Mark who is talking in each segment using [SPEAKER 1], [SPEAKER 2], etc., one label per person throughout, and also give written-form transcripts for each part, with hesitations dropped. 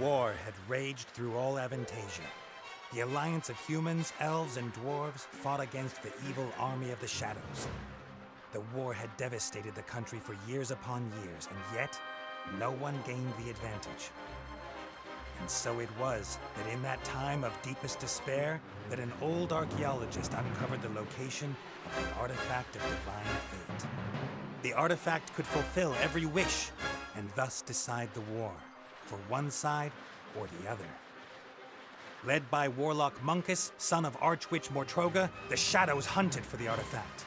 [SPEAKER 1] war had raged through all Avantasia. The alliance of humans, elves, and dwarves fought against the evil army of the Shadows. The war had devastated the country for years upon years, and yet, no one gained the advantage. And so it was that in that time of deepest despair, that an old archaeologist uncovered the location of the artifact of divine fate. The artifact could fulfill every wish, and thus decide the war, for one side or the other. Led by Warlock Munkus, son of Archwitch Mortroga, the Shadows hunted for the artifact.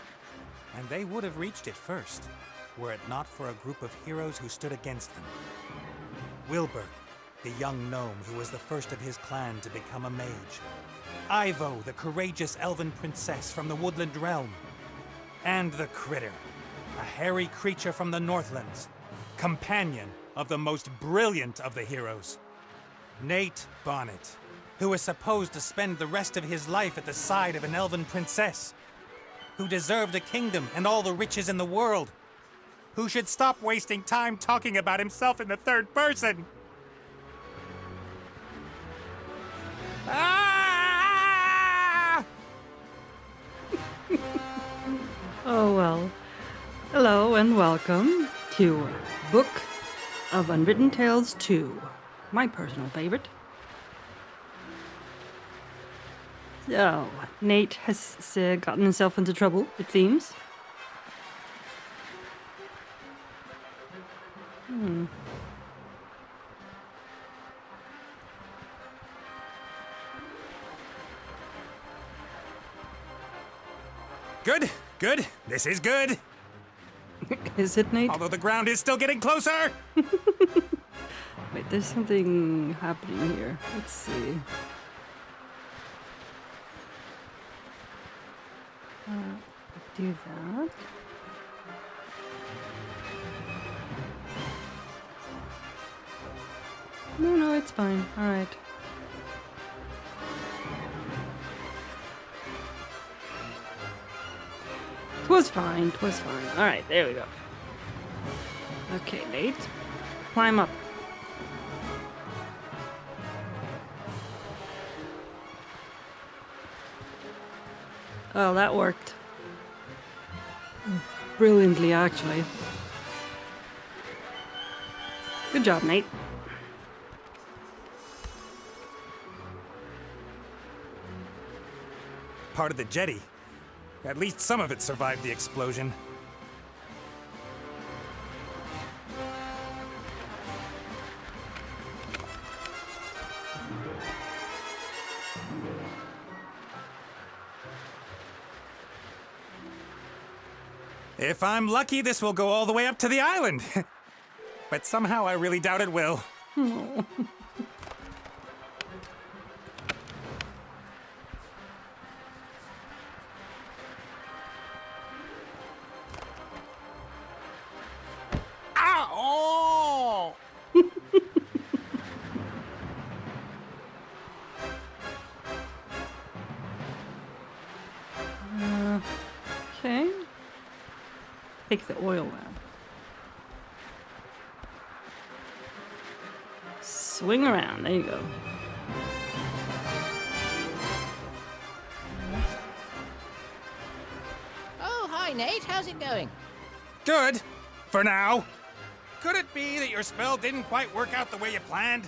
[SPEAKER 1] And they would have reached it first, were it not for a group of heroes who stood against them. Wilbur, the young gnome who was the first of his clan to become a mage. Ivo, the courageous elven princess from the Woodland Realm. And the Critter, a hairy creature from the Northlands, companion of the most brilliant of the heroes. Nate Bonnet, who was supposed to spend the rest of his life at the side of an elven princess, who deserved a kingdom and all the riches in the world, who should stop wasting time talking about himself in the third person. Ah!
[SPEAKER 2] Oh well. Hello and welcome to Book of Unwritten Tales 2, my personal favorite. So, Nate has gotten himself into trouble, it seems.
[SPEAKER 1] Good, good. This is good.
[SPEAKER 2] Is it, Nate?
[SPEAKER 1] Although the ground is still getting closer.
[SPEAKER 2] Wait, there's something happening here. Let's see. Do that. No, it's fine. Alright. Twas fine. Alright, there we go. Okay, Nate. Climb up. Oh, that worked. Brilliantly, actually. Good job, Nate.
[SPEAKER 1] Part of the jetty. At least some of it survived the explosion. If I'm lucky, this will go all the way up to the island. But somehow I really doubt it will. Ow!
[SPEAKER 2] Okay. Take the oil lamp. Swing around. There you go.
[SPEAKER 3] Oh, hi, Nate. How's it going?
[SPEAKER 1] Good. For now. Could it be that your spell didn't quite work out the way you planned?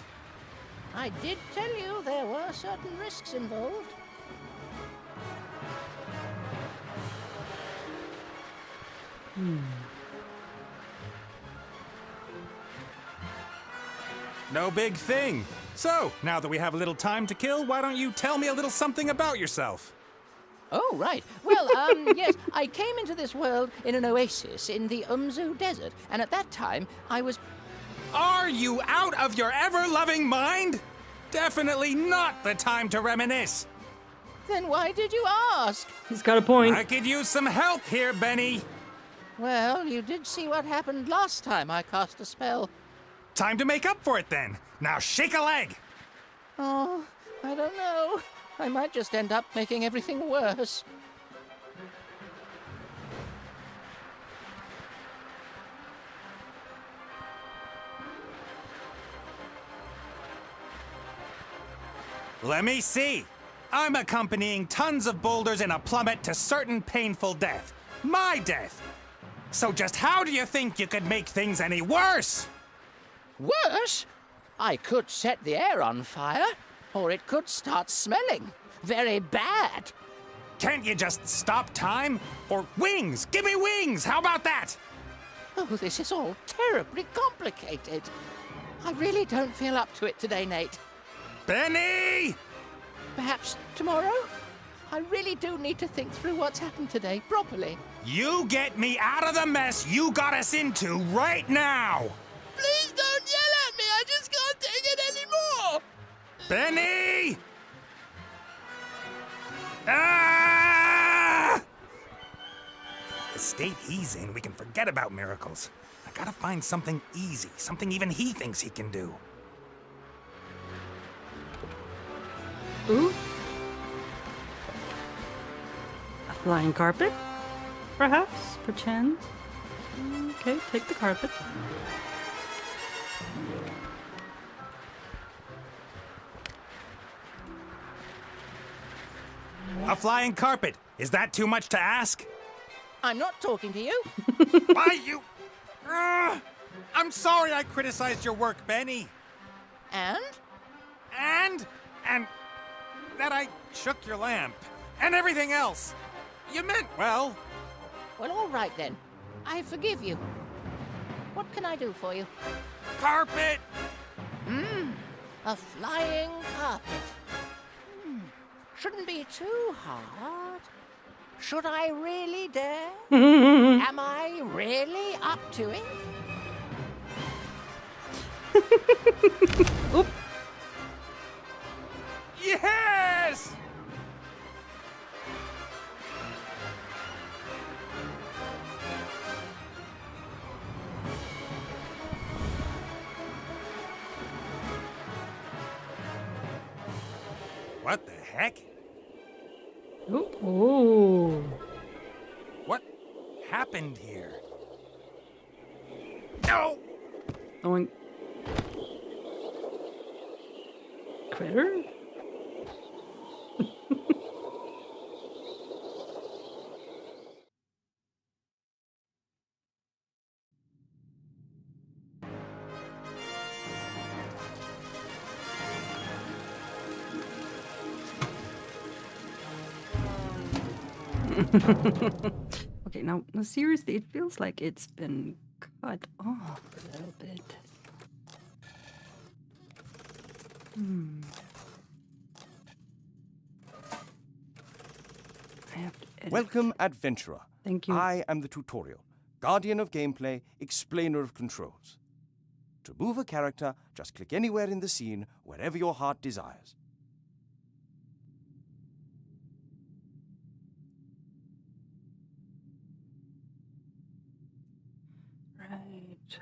[SPEAKER 3] I did tell you there were certain risks involved.
[SPEAKER 1] No big thing. So, now that we have a little time to kill, why don't you tell me a little something about yourself?
[SPEAKER 3] Oh, right. Well, yes, I came into this world in an oasis in the Umzu Desert, and at that time, I was...
[SPEAKER 1] Are you out of your ever-loving mind? Definitely not the time to reminisce.
[SPEAKER 3] Then why did you ask?
[SPEAKER 2] He's got a point.
[SPEAKER 1] I could use some help here, Benny.
[SPEAKER 3] Well, you did see what happened last time I cast a spell.
[SPEAKER 1] Time to make up for it, then. Now shake a leg.
[SPEAKER 3] Oh, I don't know. I might just end up making everything worse.
[SPEAKER 1] Let me see. I'm accompanying tons of boulders in a plummet to certain painful death. My death. So just how do you think you could make things any worse?
[SPEAKER 3] Worse? I could set the air on fire, or it could start smelling. Very bad.
[SPEAKER 1] Can't you just stop time? Or wings! Give me wings! How about that?
[SPEAKER 3] Oh, this is all terribly complicated. I really don't feel up to it today, Nate.
[SPEAKER 1] Benny!
[SPEAKER 3] Perhaps tomorrow? I really do need to think through what's happened today properly.
[SPEAKER 1] You get me out of the mess you got us into right now!
[SPEAKER 3] Please don't yell at me! I just can't take it anymore!
[SPEAKER 1] Benny! Ah! The state he's in, we can forget about miracles. I gotta find something easy, something even he thinks he can do.
[SPEAKER 2] Ooh. A flying carpet? Perhaps, perchance. Okay, take the carpet.
[SPEAKER 1] A flying carpet! Is that too much to ask?
[SPEAKER 3] I'm not talking to you.
[SPEAKER 1] Why, you... I'm sorry I criticized your work, Benny.
[SPEAKER 3] And?
[SPEAKER 1] And that I shook your lamp. And everything else. You meant well.
[SPEAKER 3] Well, all right then. I forgive you. What can I do for you?
[SPEAKER 1] Carpet!
[SPEAKER 3] A flying carpet. Shouldn't be too hard. Should I really dare? Am I really up to it?
[SPEAKER 2] Oop.
[SPEAKER 1] Yes! What the heck?
[SPEAKER 2] Ooh. Ooh.
[SPEAKER 1] What happened here? No!
[SPEAKER 2] Going. Critter? Okay, now seriously, it feels like it's been cut off a little bit. I have to edit.
[SPEAKER 4] Welcome, adventurer.
[SPEAKER 2] Thank you.
[SPEAKER 4] I am the tutorial, guardian of gameplay, explainer of controls. To move a character, just click anywhere in the scene, wherever your heart desires.
[SPEAKER 2] Right.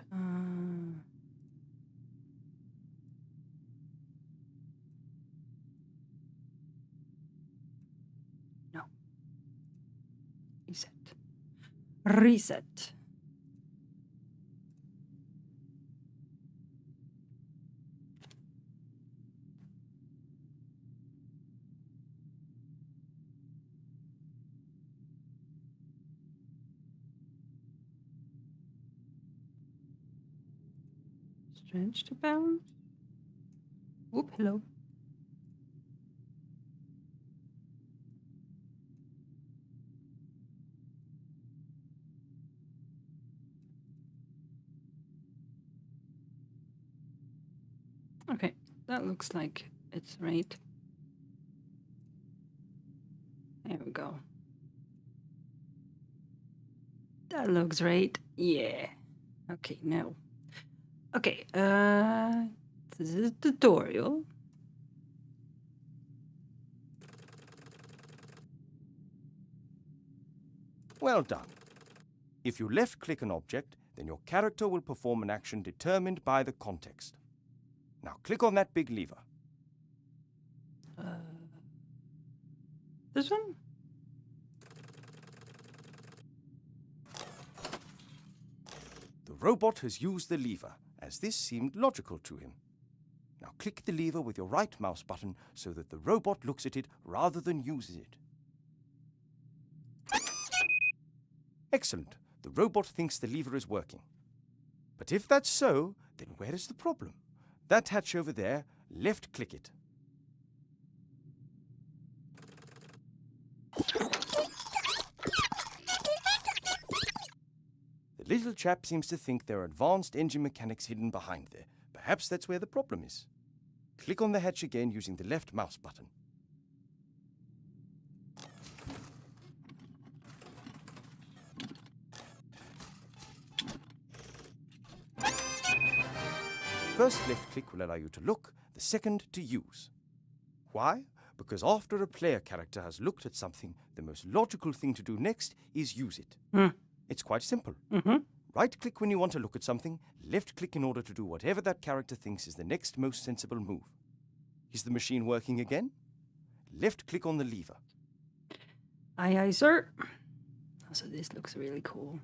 [SPEAKER 2] No. Reset. Reset. Strange to bounce. Whoop, hello. Okay, that looks like it's right. There we go. That looks right. Yeah. Okay, now. Okay, this is a tutorial.
[SPEAKER 4] Well done. If you left-click an object, then your character will perform an action determined by the context. Now click on that big lever.
[SPEAKER 2] This one?
[SPEAKER 4] The robot has used the lever, as this seemed logical to him. Now click the lever with your right mouse button so that the robot looks at it rather than uses it. Excellent. The robot thinks the lever is working. But if that's so, then where is the problem? That hatch over there, left-click it. The little chap seems to think there are advanced engine mechanics hidden behind there. Perhaps that's where the problem is. Click on the hatch again using the left mouse button. First left click will allow you to look, the second to use. Why? Because after a player character has looked at something, the most logical thing to do next is use it. It's quite simple. Right-click when you want to look at something, left-click in order to do whatever that character thinks is the next most sensible move. Is the machine working again? Left-click on the lever.
[SPEAKER 2] Aye, aye, sir. So this looks really cool.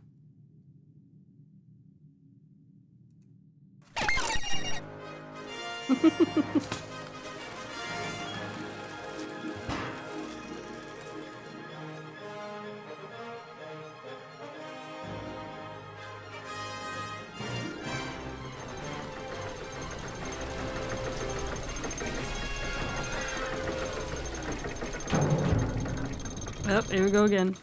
[SPEAKER 2] Oh, here we go again.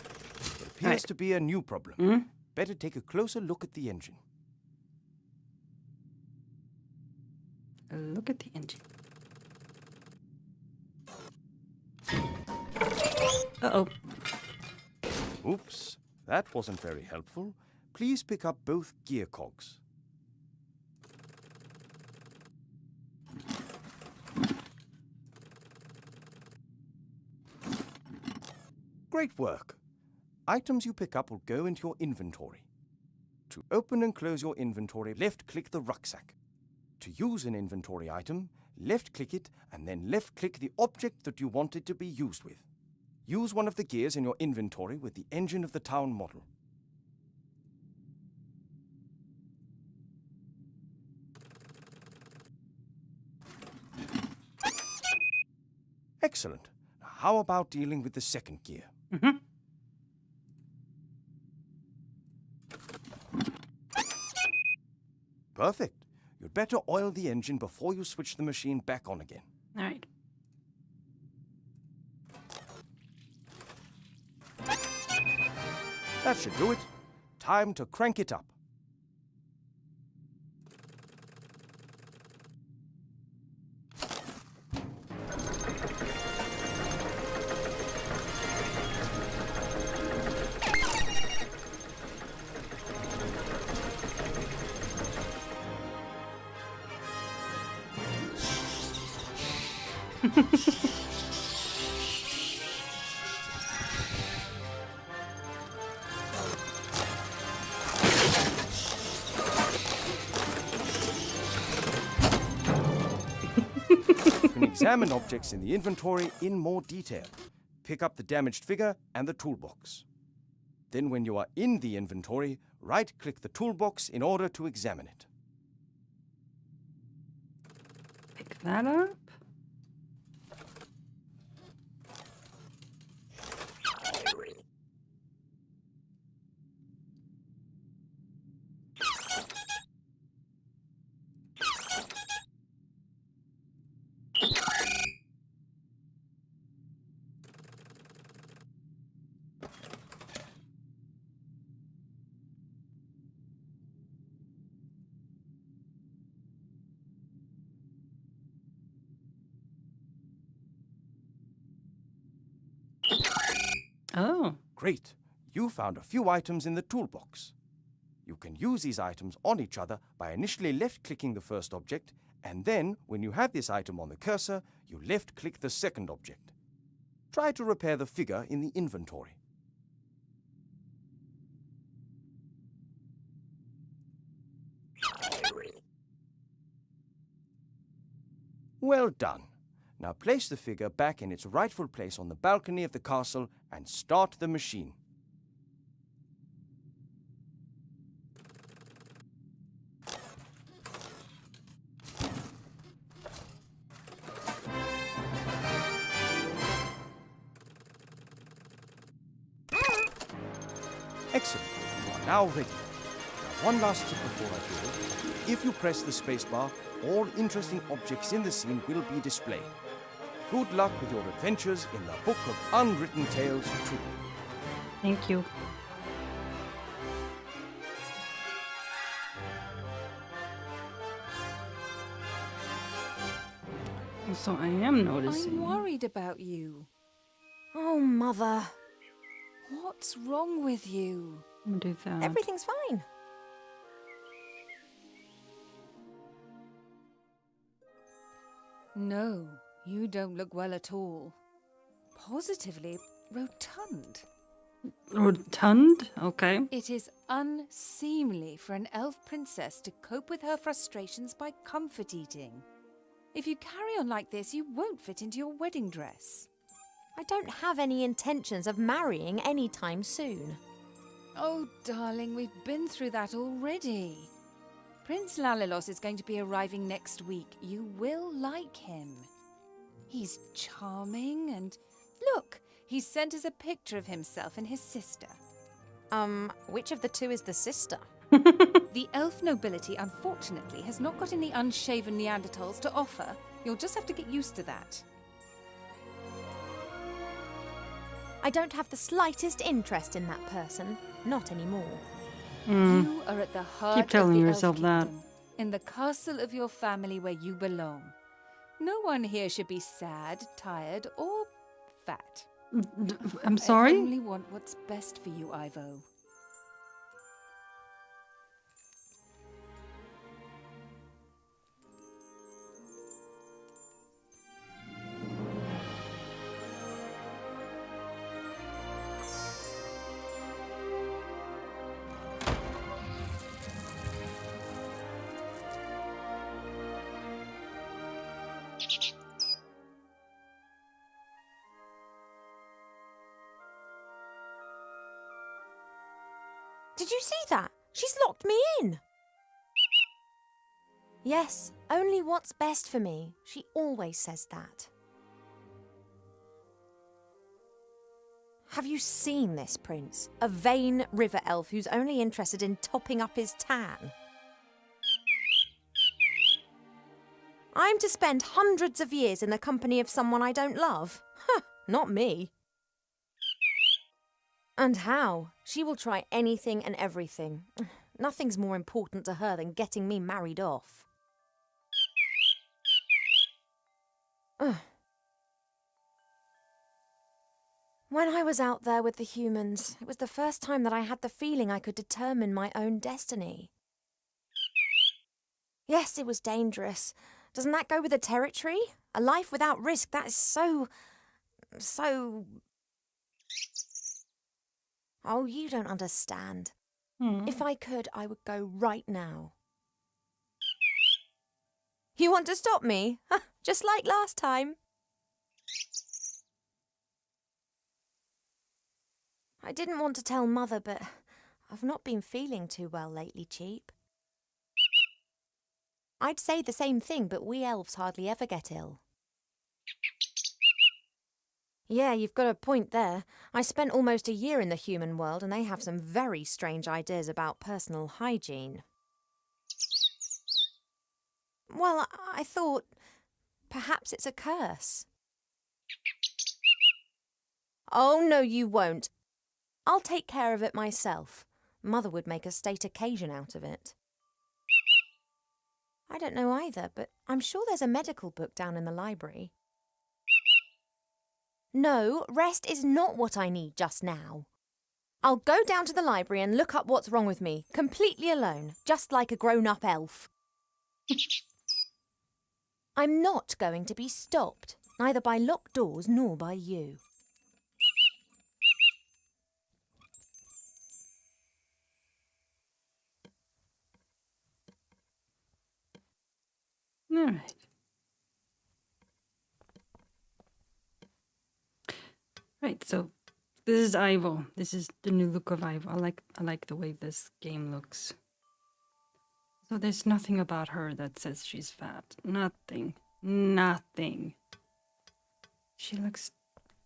[SPEAKER 4] There appears to be a new problem. Better take a closer look at the engine.
[SPEAKER 2] Look at the engine. Uh-oh.
[SPEAKER 4] Oops, that wasn't very helpful. Please pick up both gear cogs. Great work. Items you pick up will go into your inventory. To open and close your inventory, left-click the rucksack. To use an inventory item, left-click it and then left-click the object that you want it to be used with. Use one of the gears in your inventory with the engine of the town model. Excellent. Now, how about dealing with the second gear? Perfect. You'd better oil the engine before you switch the machine back on again.
[SPEAKER 2] All right.
[SPEAKER 4] That should do it. Time to crank it up. You can examine objects in the inventory in more detail. Pick up the damaged figure and the toolbox. Then when you are in the inventory, right-click the toolbox in order to examine it.
[SPEAKER 2] Pick that up. Oh.
[SPEAKER 4] Great. You found a few items in the toolbox. You can use these items on each other by initially left-clicking the first object, and then, when you have this item on the cursor, you left-click the second object. Try to repair the figure in the inventory. Well done. Now place the figure back in its rightful place on the balcony of the castle and start the machine. Excellent. You are now ready. Now, one last tip before I go. If you press the spacebar, all interesting objects in the scene will be displayed. Good luck with your adventures in the Book of Unwritten Tales 2.
[SPEAKER 2] Thank you. So I am noticing.
[SPEAKER 5] I'm worried about you.
[SPEAKER 6] Oh, Mother.
[SPEAKER 5] What's wrong with you?
[SPEAKER 2] I'm gonna do that.
[SPEAKER 6] Everything's fine.
[SPEAKER 5] No, you don't look well at all. Positively rotund.
[SPEAKER 2] Rotund? Okay.
[SPEAKER 5] It is unseemly for an elf princess to cope with her frustrations by comfort eating. If you carry on like this, you won't fit into your wedding dress.
[SPEAKER 6] I don't have any intentions of marrying anytime soon.
[SPEAKER 5] Oh, darling, we've been through that already. Prince Lalilos is going to be arriving next week. You will like him. He's charming and... Look, he sent us a picture of himself and his sister.
[SPEAKER 6] Which of the two is the sister?
[SPEAKER 5] The elf nobility, unfortunately, has not got any unshaven Neanderthals to offer. You'll just have to get used to that.
[SPEAKER 6] I don't have the slightest interest in that person. Not anymore.
[SPEAKER 5] You are at the heart
[SPEAKER 2] Keep telling
[SPEAKER 5] of the
[SPEAKER 2] yourself
[SPEAKER 5] elf
[SPEAKER 2] that.
[SPEAKER 5] kingdom, in the castle of your family where you belong. No one here should be sad, tired, or fat.
[SPEAKER 2] I'm
[SPEAKER 5] I
[SPEAKER 2] sorry?
[SPEAKER 5] only want what's best for you, Ivo.
[SPEAKER 6] Did you see that? She's locked me in. Yes, only what's best for me. She always says that. Have you seen this prince? A vain river elf who's only interested in topping up his tan. I'm to spend hundreds of years in the company of someone I don't love? Huh, not me. And how? She will try anything and everything. Nothing's more important to her than getting me married off. Ugh. When I was out there with the humans, it was the first time that I had the feeling I could determine my own destiny. Yes, it was dangerous. Doesn't that go with the territory? A life without risk, that is so... Oh, you don't understand. If I could, I would go right now. You want to stop me? Just like last time. I didn't want to tell Mother, but I've not been feeling too well lately, Cheap. I'd say the same thing, but we elves hardly ever get ill. Yeah, you've got a point there. I spent almost a year in the human world and they have some very strange ideas about personal hygiene. Well, I thought perhaps it's a curse. Oh, no, you won't. I'll take care of it myself. Mother would make a state occasion out of it. I don't know either, but I'm sure there's a medical book down in the library. No, rest is not what I need just now. I'll go down to the library and look up what's wrong with me, completely alone, just like a grown-up elf. I'm not going to be stopped, neither by locked doors nor by you.
[SPEAKER 2] All right. Right, so this is Ivo. This is the new look of Ivo. I like the way this game looks. So there's nothing about her that says she's fat. Nothing. Nothing. She looks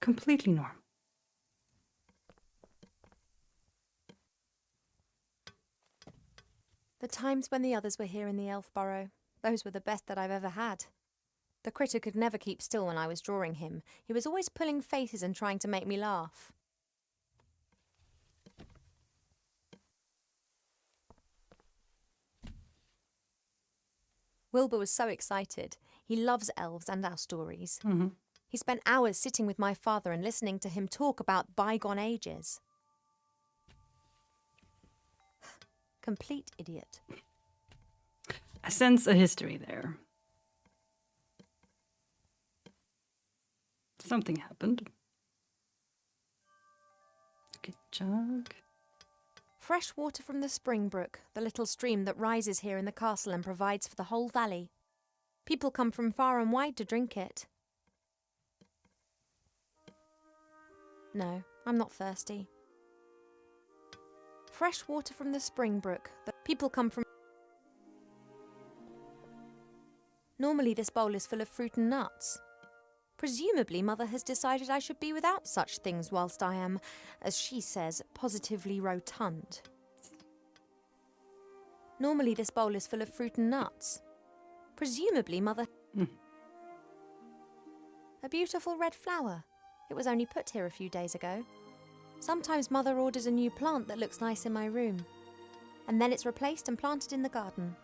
[SPEAKER 2] completely normal.
[SPEAKER 6] The times when the others were here in the elf burrow, those were the best that I've ever had. The critter could never keep still when I was drawing him. He was always pulling faces and trying to make me laugh. Wilbur was so excited. He loves elves and our stories.
[SPEAKER 2] Mm-hmm.
[SPEAKER 6] He spent hours sitting with my father and listening to him talk about bygone ages. Complete idiot.
[SPEAKER 2] I sense a history there. Something happened. Good jug.
[SPEAKER 6] Fresh water from the spring brook, the little stream that rises here in the castle and provides for the whole valley. People come from far and wide to drink it. No, I'm not thirsty. Fresh water from the spring brook, that people come from... Normally this bowl is full of fruit and nuts. Presumably Mother has decided I should be without such things whilst I am, as she says, positively rotund. Normally this bowl is full of fruit and nuts. Presumably Mother... A beautiful red flower. It was only put here a few days ago. Sometimes Mother orders a new plant that looks nice in my room, and then it's replaced and planted in the garden.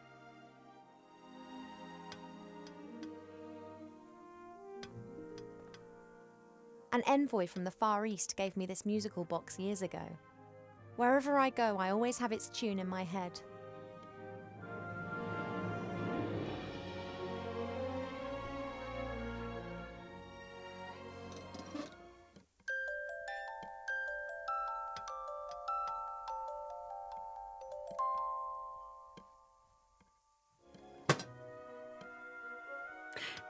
[SPEAKER 6] An envoy from the Far East gave me this musical box years ago. Wherever I go, I always have its tune in my head.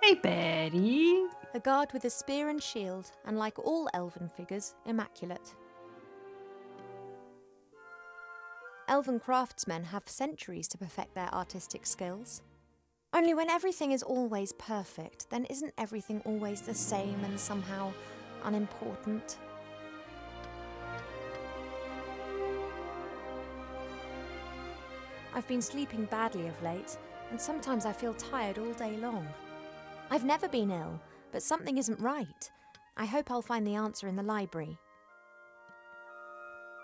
[SPEAKER 2] Hey, Betty.
[SPEAKER 6] A guard with a spear and shield, and like all elven figures, immaculate. Elven craftsmen have centuries to perfect their artistic skills. Only when everything is always perfect, then isn't everything always the same and somehow unimportant? I've been sleeping badly of late, and sometimes I feel tired all day long. I've never been ill, but something isn't right. I hope I'll find the answer in the library.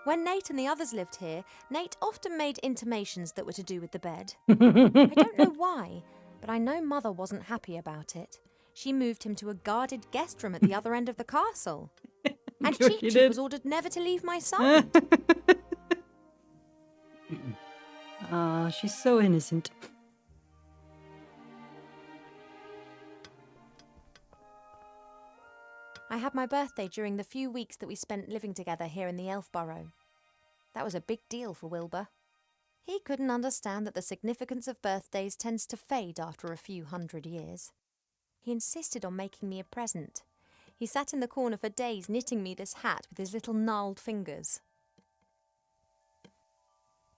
[SPEAKER 6] When Nate and the others lived here, Nate often made intimations that were to do with the bed. I don't know why, but I know Mother wasn't happy about it. She moved him to a guarded guest room at the other end of the castle. And Cheep Cheep was ordered never to leave my side.
[SPEAKER 2] Ah, she's so innocent.
[SPEAKER 6] I had my birthday during the few weeks that we spent living together here in the Elf Burrow. That was a big deal for Wilbur. He couldn't understand that the significance of birthdays tends to fade after a few hundred years. He insisted on making me a present. He sat in the corner for days knitting me this hat with his little gnarled fingers.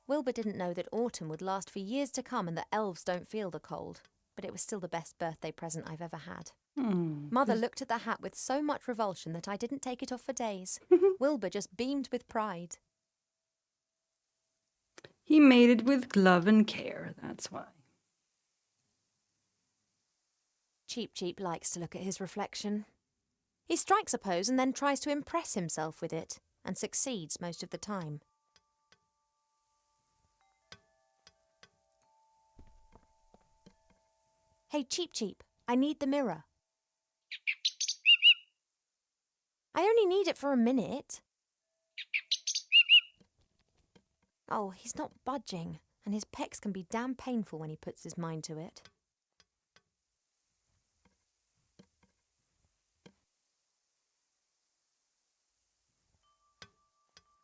[SPEAKER 6] Wilbur didn't know that autumn would last for years to come and that elves don't feel the cold, but it was still the best birthday present I've ever had. Mother looked at the hat with so much revulsion that I didn't take it off for days. Wilbur just beamed with pride.
[SPEAKER 2] He made it with love and care, that's why.
[SPEAKER 6] Cheep Cheep likes to look at his reflection. He strikes a pose and then tries to impress himself with it, and succeeds most of the time. Hey, Cheep Cheep, I need the mirror. I only need it for a minute. Oh, he's not budging, and his pecs can be damn painful when he puts his mind to it.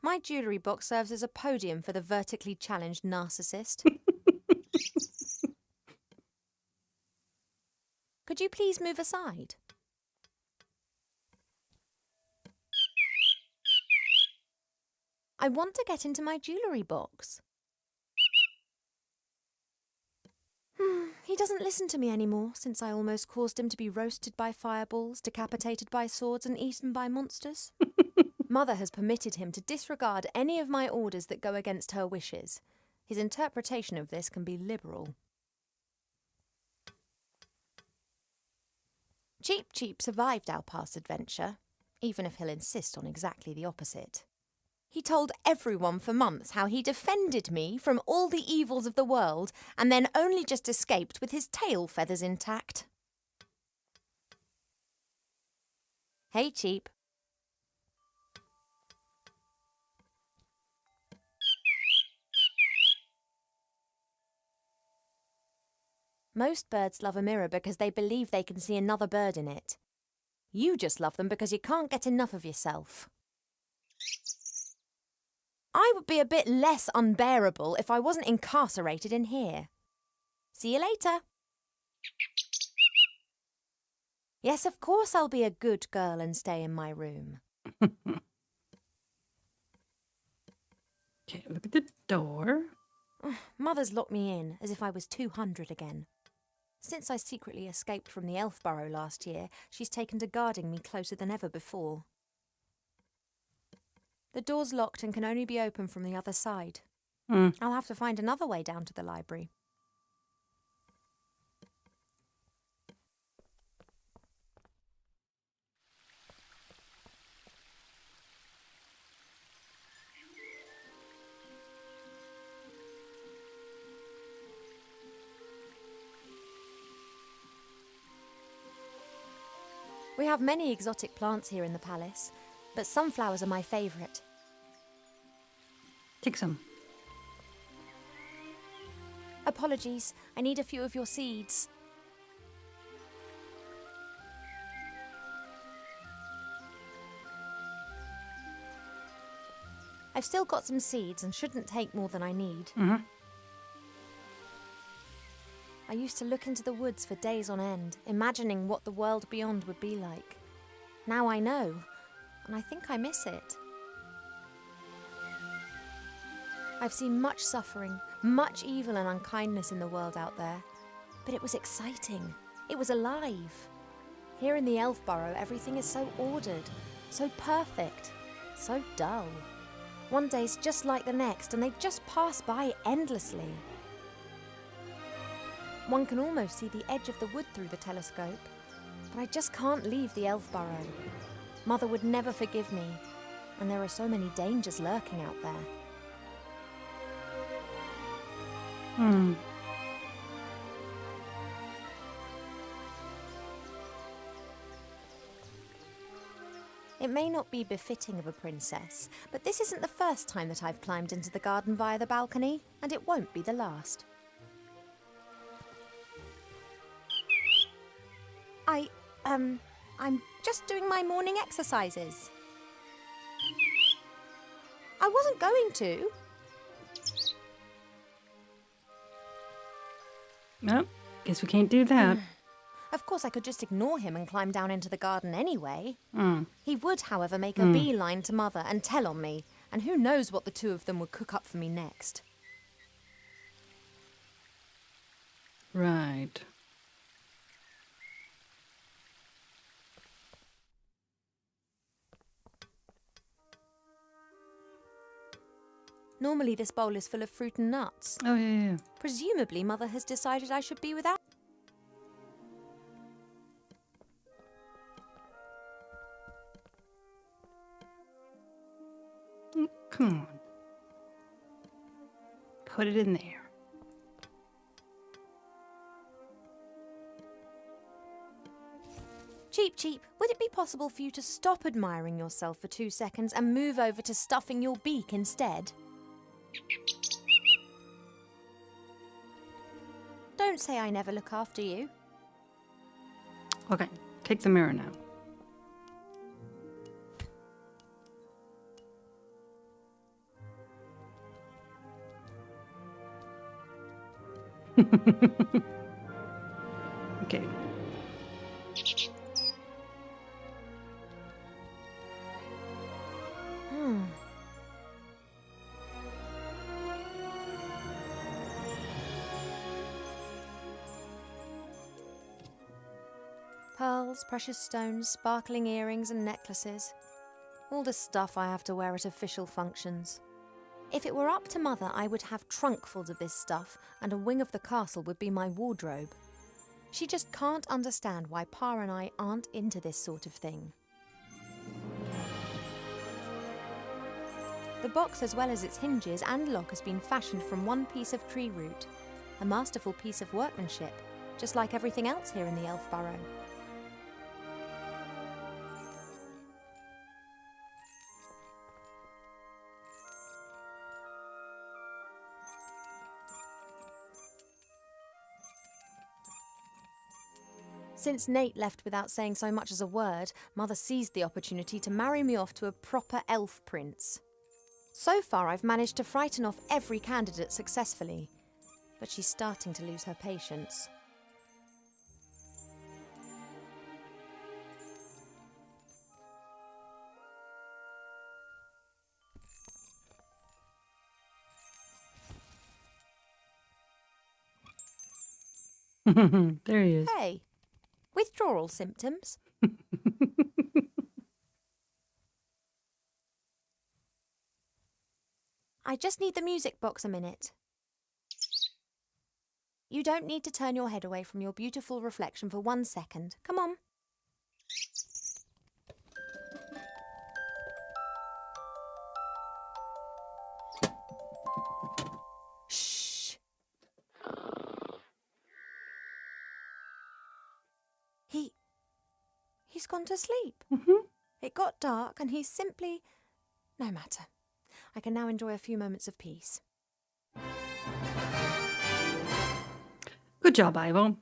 [SPEAKER 6] My jewellery box serves as a podium for the vertically challenged narcissist. Could you please move aside? I want to get into my jewellery box. He doesn't listen to me anymore since I almost caused him to be roasted by fireballs, decapitated by swords and eaten by monsters. Mother has permitted him to disregard any of my orders that go against her wishes. His interpretation of this can be liberal. Cheep Cheep survived our past adventure, even if he'll insist on exactly the opposite. He told everyone for months how he defended me from all the evils of the world and then only just escaped with his tail feathers intact. Hey, Cheep. Most birds love a mirror because they believe they can see another bird in it. You just love them because you can't get enough of yourself. I would be a bit less unbearable if I wasn't incarcerated in here. See you later. Yes, of course I'll be a good girl and stay in my room.
[SPEAKER 2] Okay, look at the door.
[SPEAKER 6] Mother's locked me in, as if I was 200 again. Since I secretly escaped from the Elf Burrow last year, she's taken to guarding me closer than ever before. The door's locked and can only be opened from the other side. I'll have to find another way down to the library. We have many exotic plants here in the palace, but sunflowers are my favourite.
[SPEAKER 2] Take some.
[SPEAKER 6] Apologies, I need a few of your seeds. I've still got some seeds and shouldn't take more than I need. I used to look into the woods for days on end, imagining what the world beyond would be like. Now I know, and I think I miss it. I've seen much suffering, much evil and unkindness in the world out there, but it was exciting. It was alive. Here in the Elf Burrow, everything is so ordered, so perfect, so dull. One day's just like the next, and they just pass by endlessly. One can almost see the edge of the wood through the telescope, but I just can't leave the Elf Burrow. Mother would never forgive me, and there are so many dangers lurking out there. It may not be befitting of a princess, but this isn't the first time that I've climbed into the garden via the balcony, and it won't be the last. I'm just doing my morning exercises. I wasn't going to.
[SPEAKER 2] Well, guess we can't do that.
[SPEAKER 6] Of course, I could just ignore him and climb down into the garden anyway. He would, however, make a beeline to Mother and tell on me, and who knows what the two of them would cook up for me next.
[SPEAKER 2] Right.
[SPEAKER 6] Normally this bowl is full of fruit and nuts.
[SPEAKER 2] Oh, yeah.
[SPEAKER 6] Presumably Mother has decided I should be without.
[SPEAKER 2] Come on. Put it in there.
[SPEAKER 6] Cheep Cheep, would it be possible for you to stop admiring yourself for 2 seconds and move over to stuffing your beak instead? Don't say I never look after you.
[SPEAKER 2] Okay, take the mirror now. Okay.
[SPEAKER 6] Pearls, precious stones, sparkling earrings and necklaces. All the stuff I have to wear at official functions. If it were up to Mother, I would have trunkfuls of this stuff, and a wing of the castle would be my wardrobe. She just can't understand why Pa and I aren't into this sort of thing. The box, as well as its hinges and lock, has been fashioned from one piece of tree root, a masterful piece of workmanship, just like everything else here in the Elf Burrow. Since Nate left without saying so much as a word, Mother seized the opportunity to marry me off to a proper elf prince. So far, I've managed to frighten off every candidate successfully, but she's starting to lose her patience.
[SPEAKER 2] There he is.
[SPEAKER 6] Hey, withdrawal symptoms? I just need the music box a minute. You don't need to turn your head away from your beautiful reflection for 1 second. Come on. Shh. He's gone to sleep. It got dark and he's simply... No matter. I can now enjoy a few moments of peace.
[SPEAKER 2] Good job, Ivo. All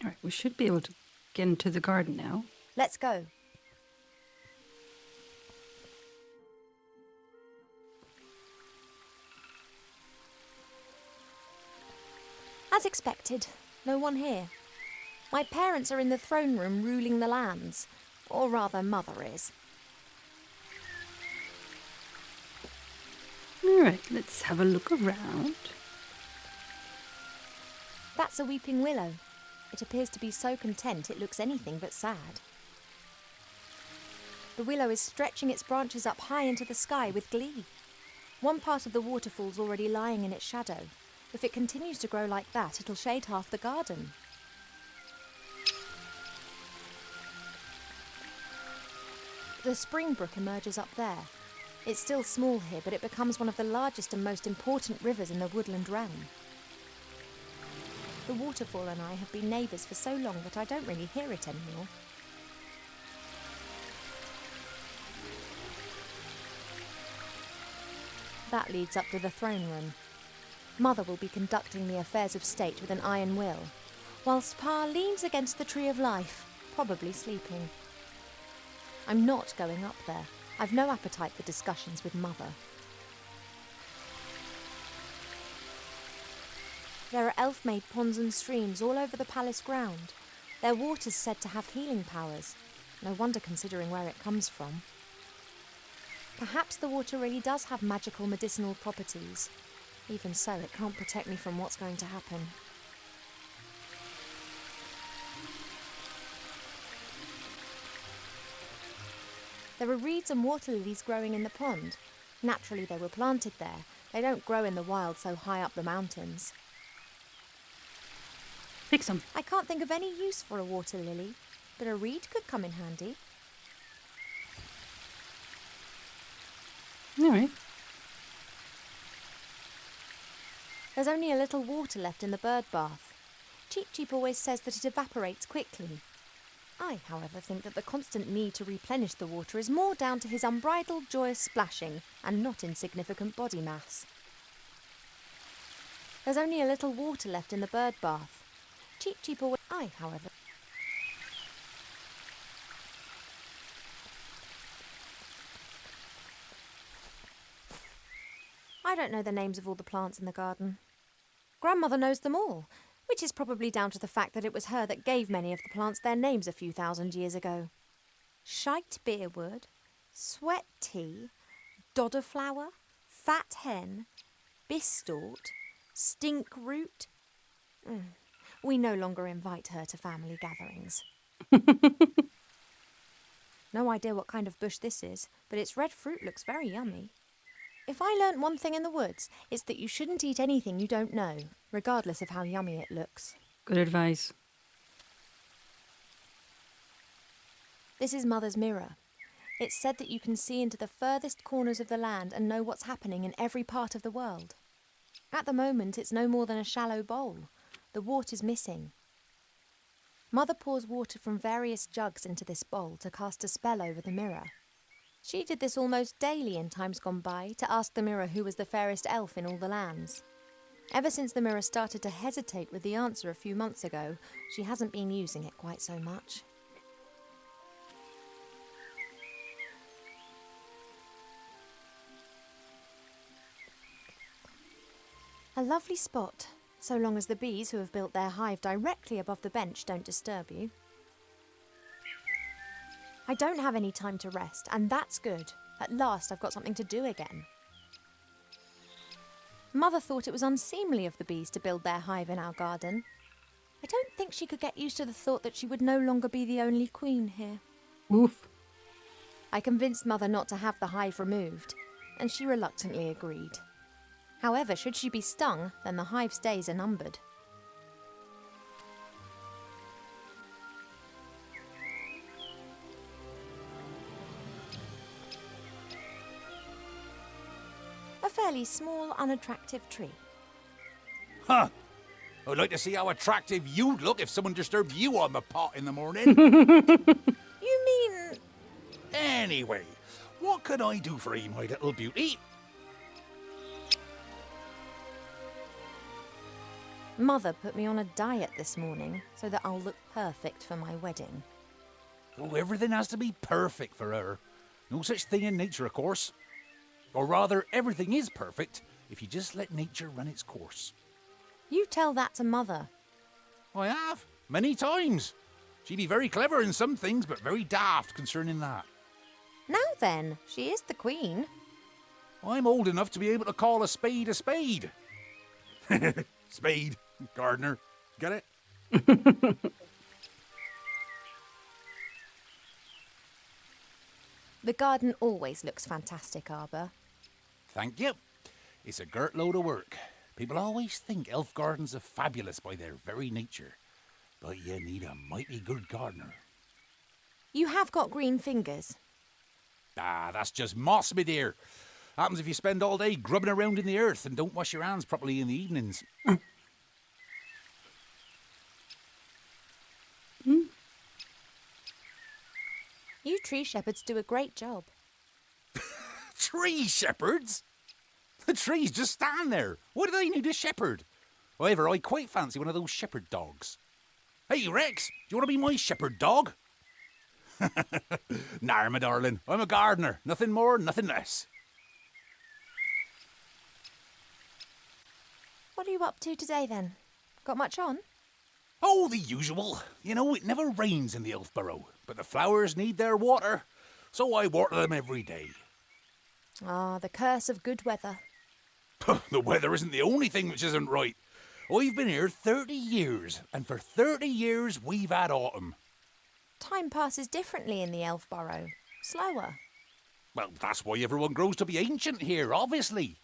[SPEAKER 2] right, we should be able to get into the garden now.
[SPEAKER 6] Let's go. As expected, no one here. My parents are in the throne room ruling the lands, or rather Mother is.
[SPEAKER 2] All right, let's have a look around.
[SPEAKER 6] That's a weeping willow. It appears to be so content it looks anything but sad. The willow is stretching its branches up high into the sky with glee. One part of the waterfall's already lying in its shadow. If it continues to grow like that, it'll shade half the garden. The spring brook emerges up there. It's still small here, but it becomes one of the largest and most important rivers in the woodland realm. The waterfall and I have been neighbours for so long that I don't really hear it anymore. That leads up to the throne room. Mother will be conducting the affairs of state with an iron will, whilst Pa leans against the tree of life, probably sleeping. I'm not going up there. I've no appetite for discussions with Mother. There are elf-made ponds and streams all over the palace ground. Their water's said to have healing powers. No wonder considering where it comes from. Perhaps the water really does have magical medicinal properties. Even so, it can't protect me from what's going to happen. There are reeds and water lilies growing in the pond. Naturally, they were planted there. They don't grow in the wild so high up the mountains.
[SPEAKER 2] Pick some.
[SPEAKER 6] I can't think of any use for a water lily, but a reed could come in handy.
[SPEAKER 2] All right.
[SPEAKER 6] There's only a little water left in the bird bath. Cheep Cheep always says that it evaporates quickly. I, however, think that the constant need to replenish the water is more down to his unbridled joyous splashing and not insignificant body mass. There's only a little water left in the bird bath. Cheep Cheep always... I, however... I don't know the names of all the plants in the garden. Grandmother knows them all, which is probably down to the fact that it was her that gave many of the plants their names a few thousand years ago. Shite beerwood, sweat tea, dodder flower, fat hen, bistort, stink root, We no longer invite her to family gatherings. No idea what kind of bush this is, but its red fruit looks very yummy. If I learnt one thing in the woods, it's that you shouldn't eat anything you don't know, regardless of how yummy it looks.
[SPEAKER 2] Good advice.
[SPEAKER 6] This is Mother's mirror. It's said that you can see into the furthest corners of the land and know what's happening in every part of the world. At the moment, it's no more than a shallow bowl. The water's missing. Mother pours water from various jugs into this bowl to cast a spell over the mirror. She did this almost daily in times gone by to ask the mirror who was the fairest elf in all the lands. Ever since the mirror started to hesitate with the answer a few months ago, she hasn't been using it quite so much. A lovely spot, so long as the bees who have built their hive directly above the bench don't disturb you. I don't have any time to rest, and that's good. At last I've got something to do again. Mother thought it was unseemly of the bees to build their hive in our garden. I don't think she could get used to the thought that she would no longer be the only queen here.
[SPEAKER 2] Oof.
[SPEAKER 6] I convinced Mother not to have the hive removed, and she reluctantly agreed. However, should she be stung, then the hive's days are numbered. A fairly small, unattractive tree.
[SPEAKER 7] Huh. I'd like to see how attractive you'd look if someone disturbed you on the pot in the morning.
[SPEAKER 6] You mean...
[SPEAKER 7] Anyway, what can I do for you, my little beauty?
[SPEAKER 6] Mother put me on a diet this morning so that I'll look perfect for my wedding.
[SPEAKER 7] Oh, everything has to be perfect for her. No such thing in nature, of course. Or rather, everything is perfect if you just let nature run its course.
[SPEAKER 6] You tell that to Mother.
[SPEAKER 7] I have, many times. She'd be very clever in some things, but very daft concerning that.
[SPEAKER 6] Now then, she is the queen.
[SPEAKER 7] I'm old enough to be able to call a spade a spade. Spade, gardener, get it?
[SPEAKER 6] The garden always looks fantastic, Arbor.
[SPEAKER 7] Thank you. It's a girt load of work. People always think elf gardens are fabulous by their very nature. But you need a mighty good gardener.
[SPEAKER 6] You have got green fingers.
[SPEAKER 7] Ah, that's just moss, my dear. Happens if you spend all day grubbing around in the earth and don't wash your hands properly in the evenings.
[SPEAKER 6] You tree shepherds do a great job.
[SPEAKER 7] Tree shepherds? The trees just stand there. Why do they need a shepherd? However, I quite fancy one of those shepherd dogs. Hey, Rex, do you want to be my shepherd dog? Nah, my darling. I'm a gardener. Nothing more, nothing less.
[SPEAKER 6] What are you up to today, then? Got much on?
[SPEAKER 7] Oh, the usual. You know, it never rains in the Elfborough, but the flowers need their water, so I water them every day.
[SPEAKER 6] Ah, the curse of good weather.
[SPEAKER 7] The weather isn't the only thing which isn't right. I've been here 30 years, and for 30 years we've had autumn.
[SPEAKER 6] Time passes differently in the Elfborough. Slower.
[SPEAKER 7] Well, that's why everyone grows to be ancient here, obviously.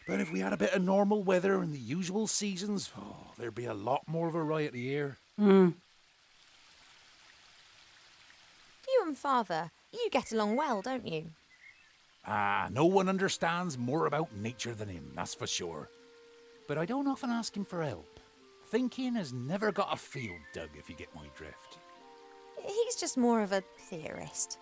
[SPEAKER 7] But if we had a bit of normal weather and the usual seasons, there'd be a lot more variety here.
[SPEAKER 6] You and Father, you get along well, don't you?
[SPEAKER 7] Ah, no one understands more about nature than him, that's for sure. But I don't often ask him for help. Thinking has never got a field dug, if you get my drift.
[SPEAKER 6] He's just more of a theorist.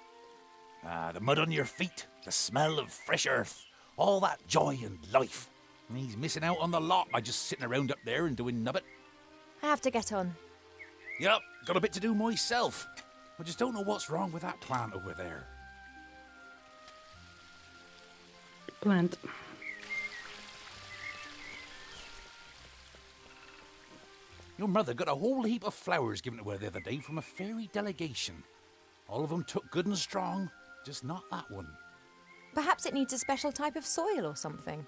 [SPEAKER 7] Ah, the mud on your feet, the smell of fresh earth, all that joy and life. And he's missing out on the lot by just sitting around up there and doing nubbit.
[SPEAKER 6] I have to get on.
[SPEAKER 7] Yep, got a bit to do myself. I just don't know what's wrong with that plant over there.
[SPEAKER 2] Plant.
[SPEAKER 7] Your mother got a whole heap of flowers given to her the other day from a fairy delegation. All of them took good and strong, just not that one.
[SPEAKER 6] Perhaps it needs a special type of soil or something.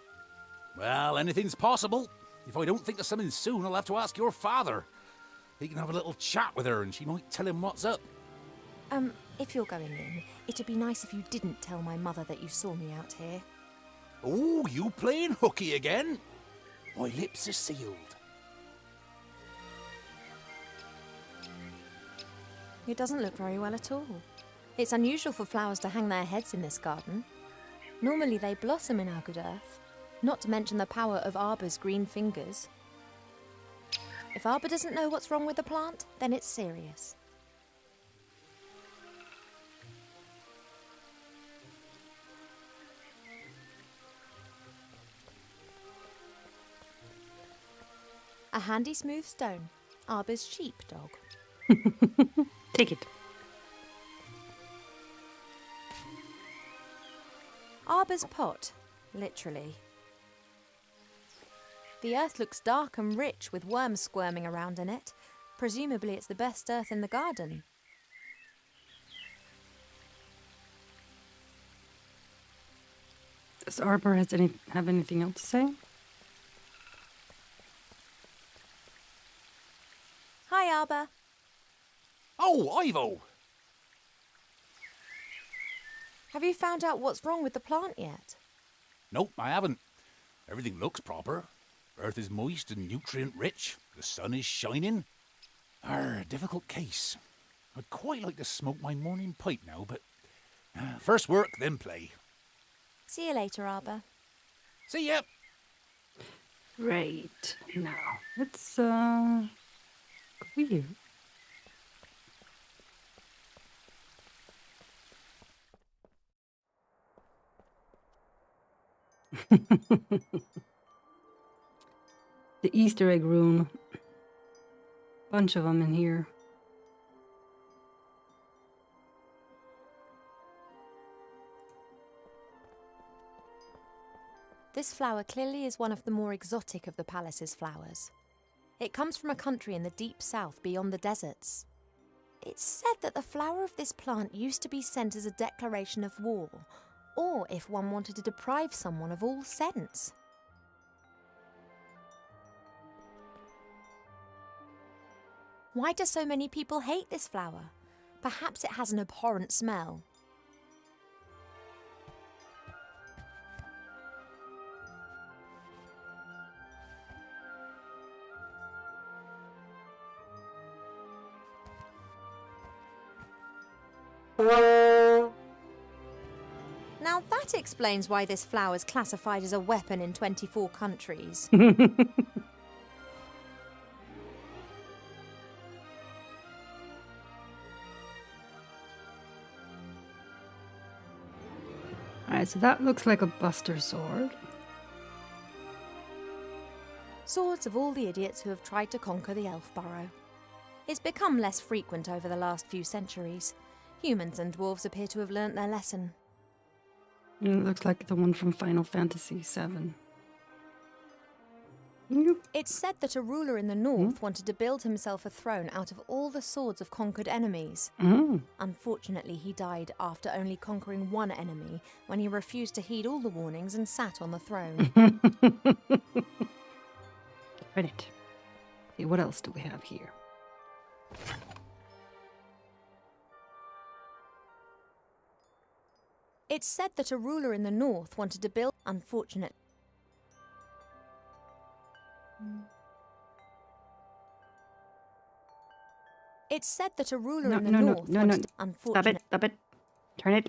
[SPEAKER 7] Well, anything's possible. If I don't think of something soon, I'll have to ask your father. He can have a little chat with her and she might tell him what's up.
[SPEAKER 6] If you're going in, it'd be nice if you didn't tell my mother that you saw me out here.
[SPEAKER 7] Oh, you playing hooky again? My lips are sealed.
[SPEAKER 6] It doesn't look very well at all. It's unusual for flowers to hang their heads in this garden. Normally they blossom in our good earth, not to mention the power of Arbor's green fingers. If Arbor doesn't know what's wrong with the plant, then it's serious. A handy smooth stone, Arbor's sheepdog.
[SPEAKER 2] Take it.
[SPEAKER 6] Arbor's pot, literally. The earth looks dark and rich with worms squirming around in it. Presumably it's the best earth in the garden.
[SPEAKER 2] Does Arbor have anything else to say?
[SPEAKER 6] Hi, Arbor.
[SPEAKER 7] Oh, Ivo!
[SPEAKER 6] Have you found out what's wrong with the plant yet?
[SPEAKER 7] Nope, I haven't. Everything looks proper. Earth is moist and nutrient-rich. The sun is shining. Difficult case. I'd quite like to smoke my morning pipe now, but first work, then play.
[SPEAKER 6] See you later, Arbor.
[SPEAKER 7] See ya!
[SPEAKER 2] Right. Now, let's, go here. The Easter egg room. Bunch of them in here.
[SPEAKER 6] This flower clearly is one of the more exotic of the palace's flowers. It comes from a country in the deep south beyond the deserts. It's said that the flower of this plant used to be sent as a declaration of war, or if one wanted to deprive someone of all sense. Why do so many people hate this flower? Perhaps it has an abhorrent smell. Now that explains why this flower is classified as a weapon in 24 countries.
[SPEAKER 2] Alright, so that looks like a Buster sword.
[SPEAKER 6] Swords of all the idiots who have tried to conquer the elf burrow. It's become less frequent over the last few centuries. Humans and dwarves appear to have learnt their lesson.
[SPEAKER 2] It looks like the one from Final Fantasy VII. Nope.
[SPEAKER 6] It's said that a ruler in the north wanted to build himself a throne out of all the swords of conquered enemies. Unfortunately, he died after only conquering one enemy when he refused to heed all the warnings and sat on the throne.
[SPEAKER 2] Right. Okay, what else do we have here?
[SPEAKER 6] It's said that a ruler in the north wanted to build... Unfortunate. It's said that a ruler in the north wanted to... Unfortunate.
[SPEAKER 2] Stop it. Turn it.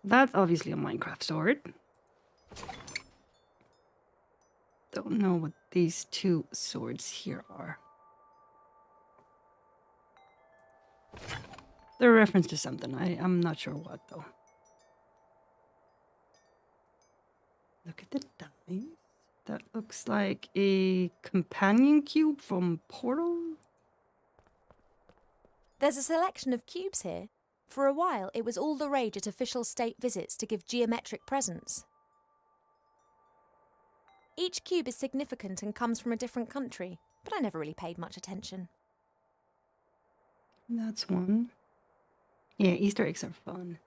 [SPEAKER 2] That's obviously a Minecraft sword. Don't know what these two swords here are. They're a reference to something. I'm not sure what, though. Look at the dice. That looks like a companion cube from Portal.
[SPEAKER 6] There's a selection of cubes here. For a while, it was all the rage at official state visits to give geometric presents. Each cube is significant and comes from a different country, but I never really paid much attention.
[SPEAKER 2] That's one. Yeah, Easter eggs are fun.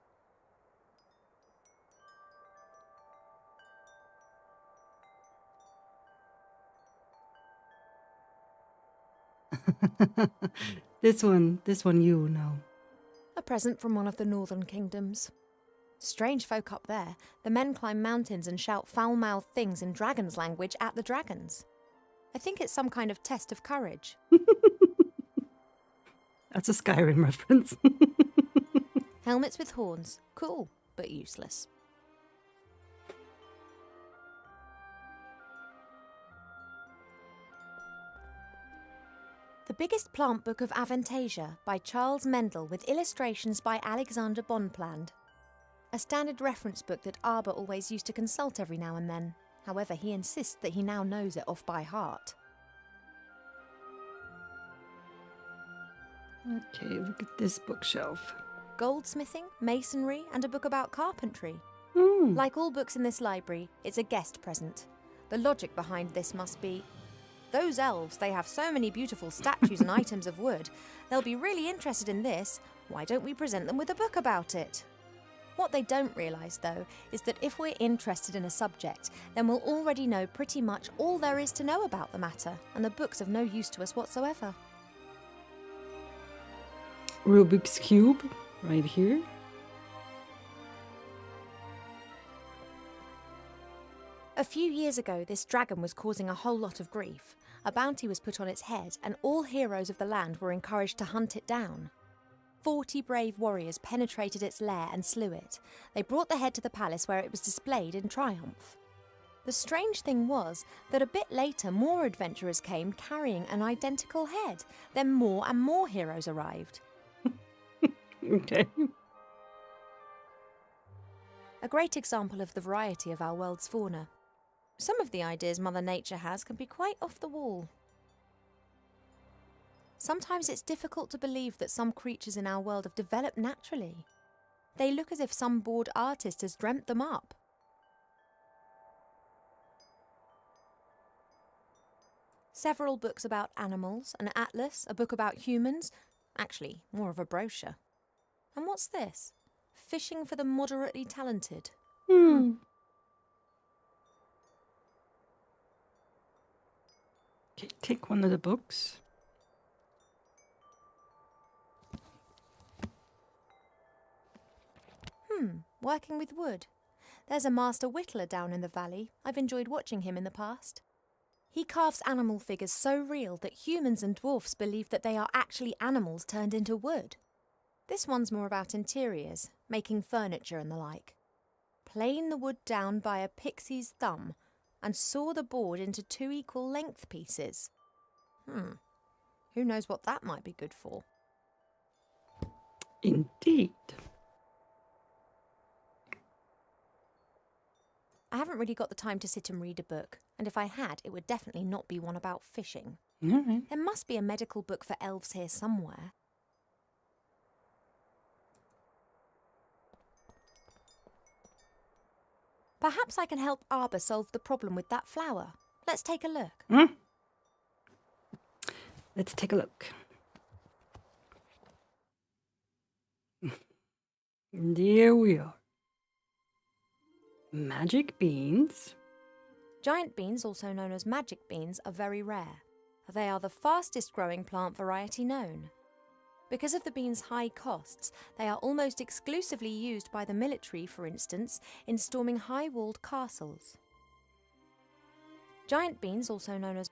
[SPEAKER 2] This one you know.
[SPEAKER 6] A present from one of the northern kingdoms. Strange folk up there. The men climb mountains and shout foul-mouthed things in dragon's language at the dragons. I think it's some kind of test of courage.
[SPEAKER 2] That's a Skyrim reference.
[SPEAKER 6] Helmets with horns. Cool, but useless. The Biggest Plant Book of Avantasia by Charles Mendel with illustrations by Alexander Bonpland. A standard reference book that Arber always used to consult every now and then. However, he insists that he now knows it off by heart.
[SPEAKER 2] Okay, look at this bookshelf.
[SPEAKER 6] Goldsmithing, masonry, and a book about carpentry.
[SPEAKER 2] Hmm.
[SPEAKER 6] Like all books in this library, it's a guest present. The logic behind this must be, those elves, they have so many beautiful statues and items of wood. They'll be really interested in this. Why don't we present them with a book about it? What they don't realise, though, is that if we're interested in a subject, then we'll already know pretty much all there is to know about the matter, and the book's of no use to us whatsoever.
[SPEAKER 2] Rubik's Cube, right here.
[SPEAKER 6] A few years ago, this dragon was causing a whole lot of grief. A bounty was put on its head, and all heroes of the land were encouraged to hunt it down. 40 brave warriors penetrated its lair and slew it. They brought the head to the palace where it was displayed in triumph. The strange thing was that a bit later more adventurers came carrying an identical head. Then more and more heroes arrived.
[SPEAKER 2] Okay.
[SPEAKER 6] A great example of the variety of our world's fauna. Some of the ideas Mother Nature has can be quite off the wall. Sometimes it's difficult to believe that some creatures in our world have developed naturally. They look as if some bored artist has dreamt them up. Several books about animals, an atlas, a book about humans. Actually, more of a brochure. And what's this? Fishing for the moderately talented.
[SPEAKER 2] Hmm. Okay, take one of the books.
[SPEAKER 6] Working with wood. There's a master whittler down in the valley. I've enjoyed watching him in the past. He carves animal figures so real that humans and dwarfs believe that they are actually animals turned into wood. This one's more about interiors, making furniture and the like. Plane the wood down by a pixie's thumb and saw the board into 2 equal length pieces. Who knows what that might be good for?
[SPEAKER 2] Indeed.
[SPEAKER 6] I haven't really got the time to sit and read a book, and if I had, it would definitely not be one about fishing.
[SPEAKER 2] All right.
[SPEAKER 6] There must be a medical book for elves here somewhere. Perhaps I can help Arber solve the problem with that flower. Let's take a look.
[SPEAKER 2] Let's take a look. And here we are. Magic beans.
[SPEAKER 6] Giant beans, also known as magic beans, are very rare. They are the fastest growing plant variety known. Because of the beans' high costs, they are almost exclusively used by the military, for instance, in storming high-walled castles. Giant beans, also known as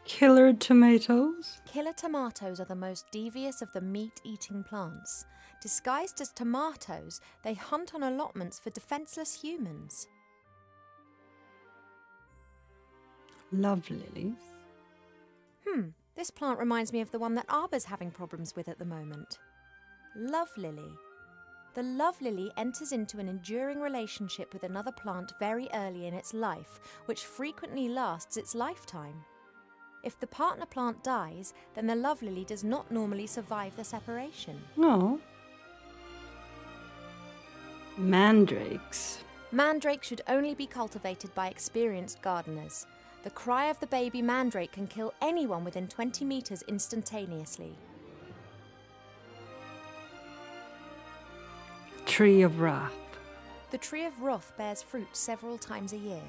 [SPEAKER 2] Killer tomatoes.
[SPEAKER 6] Killer tomatoes are the most devious of the meat-eating plants. Disguised as tomatoes, they hunt on allotments for defenseless humans.
[SPEAKER 2] Love lilies.
[SPEAKER 6] This plant reminds me of the one that Arber's having problems with at the moment. Love lily. The love lily enters into an enduring relationship with another plant very early in its life, which frequently lasts its lifetime. If the partner plant dies, then the love lily does not normally survive the separation.
[SPEAKER 2] Oh. Mandrakes.
[SPEAKER 6] Mandrake should only be cultivated by experienced gardeners. The cry of the baby mandrake can kill anyone within 20 metres instantaneously.
[SPEAKER 2] Tree of Wrath.
[SPEAKER 6] The tree of wrath bears fruit several times a year.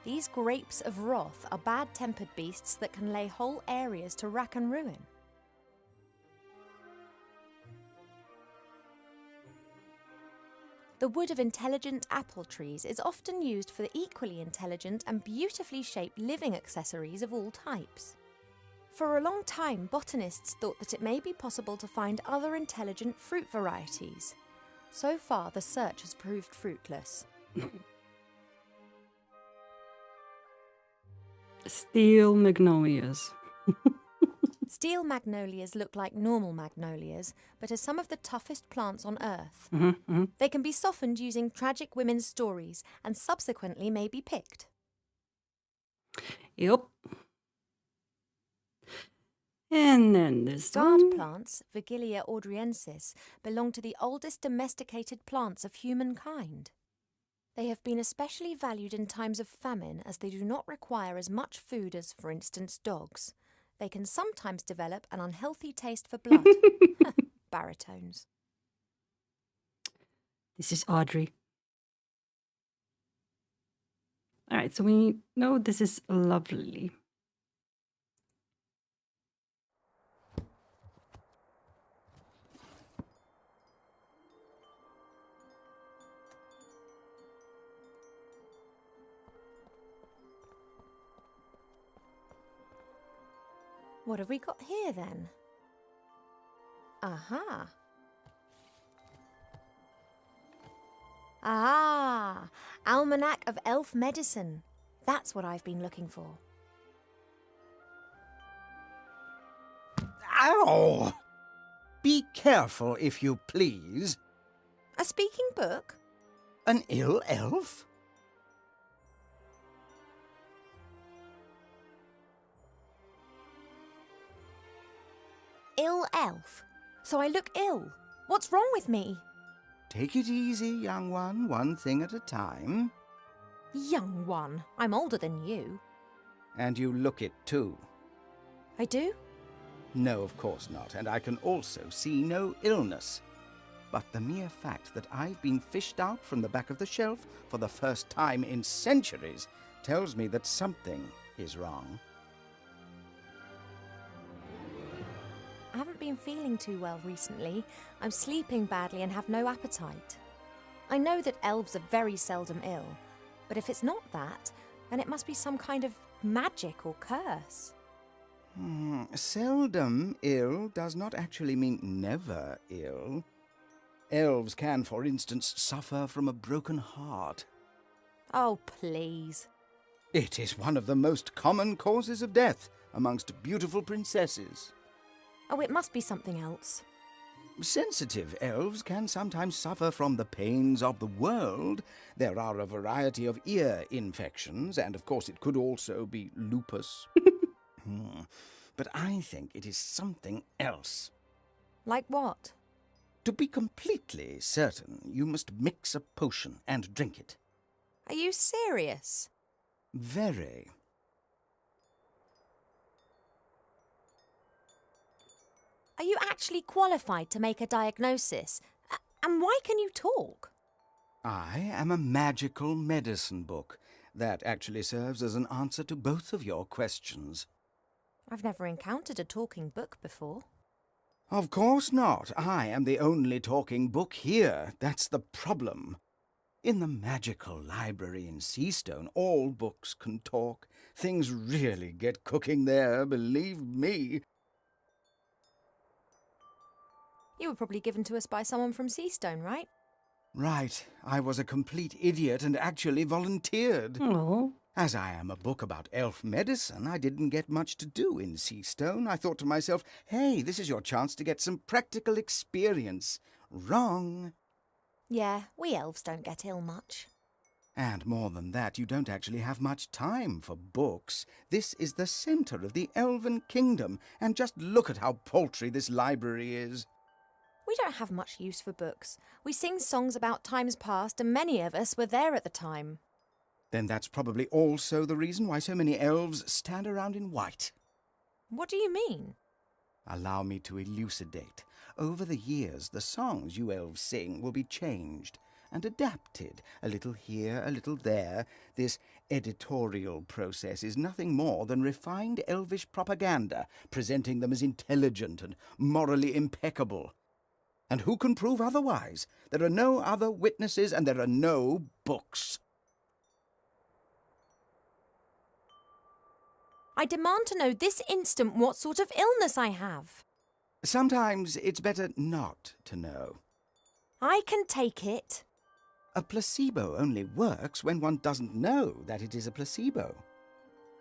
[SPEAKER 6] These grapes of wrath are bad-tempered beasts that can lay whole areas to rack and ruin. The wood of intelligent apple trees is often used for the equally intelligent and beautifully shaped living accessories of all types. For a long time, botanists thought that it may be possible to find other intelligent fruit varieties. So far, the search has proved fruitless.
[SPEAKER 2] Steel magnolias.
[SPEAKER 6] Steel magnolias look like normal magnolias, but are some of the toughest plants on Earth. They can be softened using tragic women's stories and subsequently may be picked.
[SPEAKER 2] Yep. And then this
[SPEAKER 6] Guard
[SPEAKER 2] one.
[SPEAKER 6] plants, Vigilia audriensis, belong to the oldest domesticated plants of humankind. They have been especially valued in times of famine as they do not require as much food as, for instance, dogs. They can sometimes develop an unhealthy taste for blood. Baritones.
[SPEAKER 2] This is Audrey. All right, so we know this is lovely.
[SPEAKER 6] What have we got here then? Aha! Ah! Almanac of Elf Medicine. That's what I've been looking for.
[SPEAKER 4] Ow! Be careful, if you please.
[SPEAKER 6] A speaking book?
[SPEAKER 4] An ill elf?
[SPEAKER 6] Ill elf. So I look ill. What's wrong with me?
[SPEAKER 4] Take it easy, young one thing at a time.
[SPEAKER 6] Young one. I'm older than you.
[SPEAKER 4] And you look it too.
[SPEAKER 6] I do?
[SPEAKER 4] No, of course not, and I can also see no illness. But the mere fact that I've been fished out from the back of the shelf for the first time in centuries tells me that something is wrong.
[SPEAKER 6] I haven't been feeling too well recently. I'm sleeping badly and have no appetite. I know that elves are very seldom ill, but if it's not that, then it must be some kind of magic or curse.
[SPEAKER 4] Seldom ill does not actually mean never ill. Elves can, for instance, suffer from a broken heart.
[SPEAKER 6] Oh, please.
[SPEAKER 4] It is one of the most common causes of death amongst beautiful princesses.
[SPEAKER 6] Oh, it must be something else.
[SPEAKER 4] Sensitive elves can sometimes suffer from the pains of the world. There are a variety of ear infections, and of course it could also be lupus. But I think it is something else.
[SPEAKER 6] Like what?
[SPEAKER 4] To be completely certain, you must mix a potion and drink it.
[SPEAKER 6] Are you serious?
[SPEAKER 4] Very.
[SPEAKER 6] Are you actually qualified to make a diagnosis? And why can you talk?
[SPEAKER 4] I am a magical medicine book. That actually serves as an answer to both of your questions.
[SPEAKER 6] I've never encountered a talking book before.
[SPEAKER 4] Of course not. I am the only talking book here. That's the problem. In the magical library in Seastone, all books can talk. Things really get cooking there, believe me.
[SPEAKER 6] You were probably given to us by someone from Seastone, right?
[SPEAKER 4] Right. I was a complete idiot and actually volunteered.
[SPEAKER 2] Oh.
[SPEAKER 4] As I am a book about elf medicine, I didn't get much to do in Seastone. I thought to myself, hey, this is your chance to get some practical experience. Wrong.
[SPEAKER 6] Yeah, we elves don't get ill much.
[SPEAKER 4] And more than that, you don't actually have much time for books. This is the center of the elven kingdom, and just look at how paltry this library is.
[SPEAKER 6] We don't have much use for books. We sing songs about times past, and many of us were there at the time.
[SPEAKER 4] Then that's probably also the reason why so many elves stand around in white.
[SPEAKER 6] What do you mean?
[SPEAKER 4] Allow me to elucidate. Over the years, the songs you elves sing will be changed and adapted, a little here, a little there. This editorial process is nothing more than refined elvish propaganda, presenting them as intelligent and morally impeccable. And who can prove otherwise? There are no other witnesses and there are no books.
[SPEAKER 6] I demand to know this instant what sort of illness I have.
[SPEAKER 4] Sometimes it's better not to know.
[SPEAKER 6] I can take it.
[SPEAKER 4] A placebo only works when one doesn't know that it is a placebo.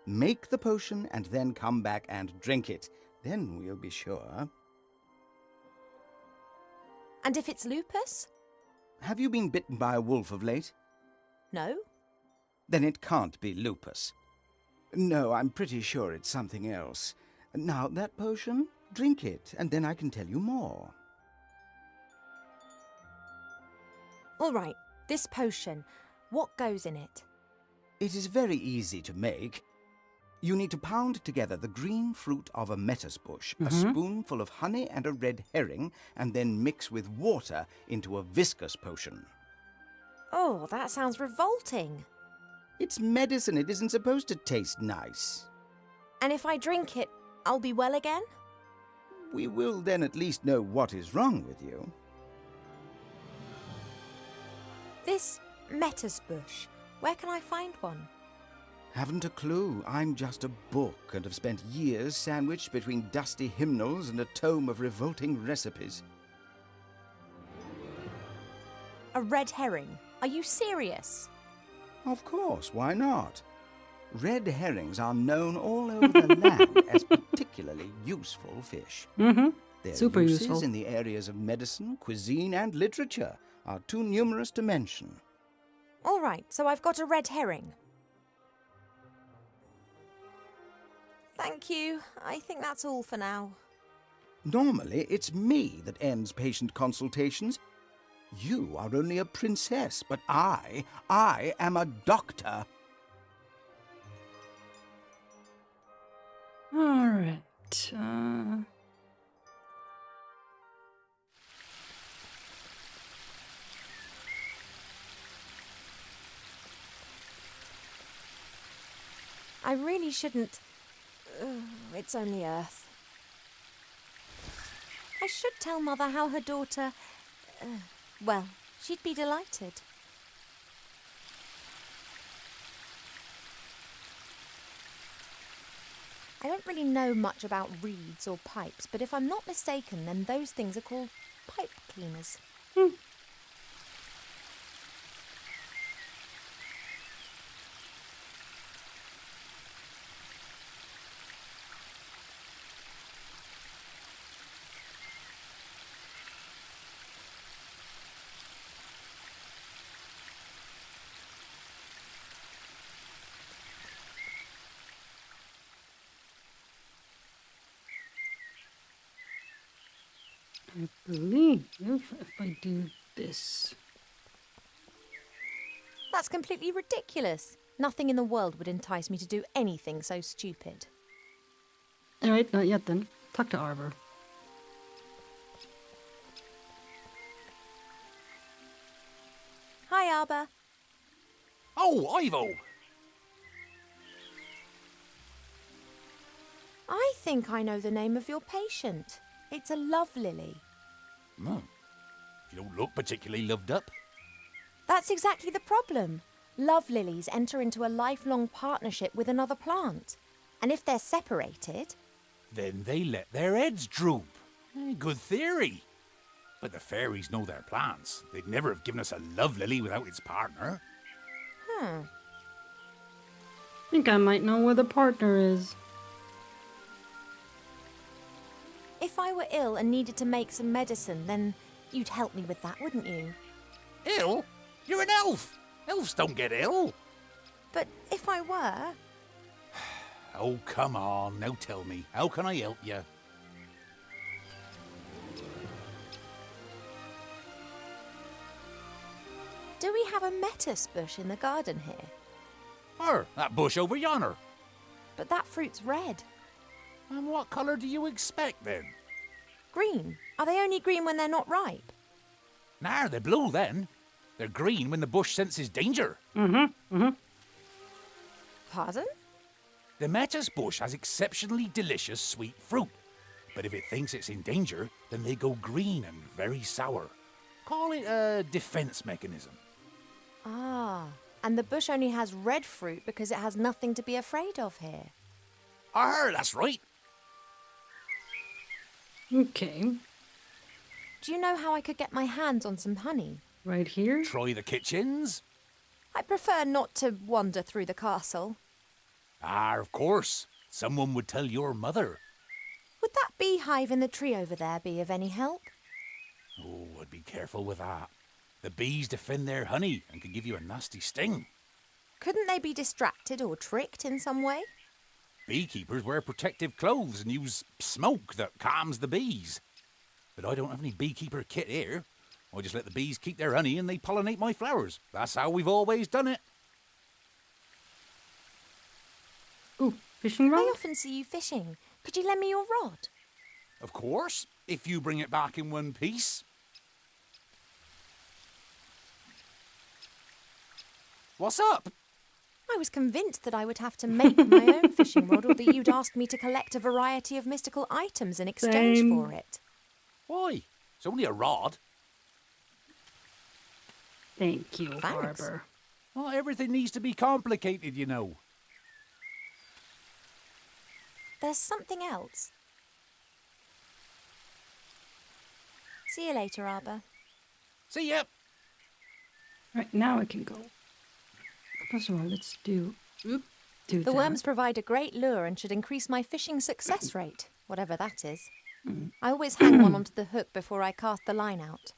[SPEAKER 4] Make the potion and then come back and drink it. Then we'll be sure.
[SPEAKER 6] And if it's lupus?
[SPEAKER 4] Have you been bitten by a wolf of late?
[SPEAKER 6] No.
[SPEAKER 4] Then it can't be lupus. No, I'm pretty sure it's something else. Now, that potion, drink it, and then I can tell you more.
[SPEAKER 6] All right, this potion, what goes in it?
[SPEAKER 4] It is very easy to make. You need to pound together the green fruit of a metis bush, a spoonful of honey and a red herring, and then mix with water into a viscous potion.
[SPEAKER 6] Oh, that sounds revolting.
[SPEAKER 4] It's medicine. It isn't supposed to taste nice.
[SPEAKER 6] And if I drink it, I'll be well again?
[SPEAKER 4] We will then at least know what is wrong with you.
[SPEAKER 6] This metis bush, where can I find one?
[SPEAKER 4] Haven't a clue. I'm just a book and have spent years sandwiched between dusty hymnals and a tome of revolting recipes.
[SPEAKER 6] A red herring? Are you serious?
[SPEAKER 4] Of course, why not? Red herrings are known all over the land as particularly useful fish. Their
[SPEAKER 2] Super
[SPEAKER 4] uses
[SPEAKER 2] useful.
[SPEAKER 4] in the areas of medicine, cuisine, and literature are too numerous to mention.
[SPEAKER 6] All right, so I've got a red herring. Thank you. I think that's all for now.
[SPEAKER 4] Normally, it's me that ends patient consultations. You are only a princess, but I am a doctor.
[SPEAKER 2] All right.
[SPEAKER 6] I really shouldn't. It's only Earth. I should tell Mother how her daughter. Well, she'd be delighted. I don't really know much about reeds or pipes, but if I'm not mistaken, then those things are called pipe cleaners.
[SPEAKER 2] I believe if I do this.
[SPEAKER 6] That's completely ridiculous. Nothing in the world would entice me to do anything so stupid.
[SPEAKER 2] All right, not yet then. Talk to Arbor.
[SPEAKER 6] Hi, Arbor.
[SPEAKER 7] Oh, Ivo!
[SPEAKER 6] I think I know the name of your patient. It's a love lily.
[SPEAKER 7] You don't look particularly loved up.
[SPEAKER 6] That's exactly the problem. Love lilies enter into a lifelong partnership with another plant. And if they're separated...
[SPEAKER 7] Then they let their heads droop. Good theory. But the fairies know their plants. They'd never have given us a love lily without its partner.
[SPEAKER 2] I think I might know where the partner is.
[SPEAKER 6] If I were ill and needed to make some medicine, then you'd help me with that, wouldn't you?
[SPEAKER 7] Ill? You're an elf. Elves don't get ill.
[SPEAKER 6] But if I were...
[SPEAKER 7] Oh, come on. Now tell me. How can I help you?
[SPEAKER 6] Do we have a metis bush in the garden here?
[SPEAKER 7] That bush over yonder.
[SPEAKER 6] But that fruit's red.
[SPEAKER 7] And what colour do you expect, then?
[SPEAKER 6] Green. Are they only green when they're not ripe?
[SPEAKER 7] Nah, they're blue then. They're green when the bush senses danger.
[SPEAKER 6] Pardon?
[SPEAKER 7] The Metis bush has exceptionally delicious sweet fruit, but if it thinks it's in danger, then they go green and very sour. Call it a defense mechanism.
[SPEAKER 6] Ah, and the bush only has red fruit because it has nothing to be afraid of here.
[SPEAKER 7] That's right.
[SPEAKER 2] Okay.
[SPEAKER 6] Do you know how I could get my hands on some honey?
[SPEAKER 2] Right here.
[SPEAKER 7] Try the kitchens.
[SPEAKER 6] I prefer not to wander through the castle.
[SPEAKER 7] Of course. Someone would tell your mother.
[SPEAKER 6] Would that beehive in the tree over there be of any help?
[SPEAKER 7] Oh, I'd be careful with that. The bees defend their honey and can give you a nasty sting.
[SPEAKER 6] Couldn't they be distracted or tricked in some way?
[SPEAKER 7] Beekeepers wear protective clothes and use smoke that calms the bees. But I don't have any beekeeper kit here. I just let the bees keep their honey and they pollinate my flowers. That's how we've always done it.
[SPEAKER 2] Ooh, fishing rod?
[SPEAKER 6] I often see you fishing. Could you lend me your rod?
[SPEAKER 7] Of course, if you bring it back in one piece. What's up?
[SPEAKER 6] I was convinced that I would have to make my own fishing rod or that you'd ask me to collect a variety of mystical items in exchange
[SPEAKER 2] Same.
[SPEAKER 6] for it.
[SPEAKER 7] Why? It's only a rod.
[SPEAKER 2] Thank you,
[SPEAKER 6] Thanks.
[SPEAKER 2] Harbour.
[SPEAKER 7] Not everything needs to be complicated, you know.
[SPEAKER 6] There's something else. See you later, Arbor.
[SPEAKER 7] See ya.
[SPEAKER 2] Right, now I can go. First of all, let's do
[SPEAKER 6] The
[SPEAKER 2] that.
[SPEAKER 6] worms provide a great lure and should increase my fishing success rate, whatever that is. I always hang one onto the hook before I cast the line out.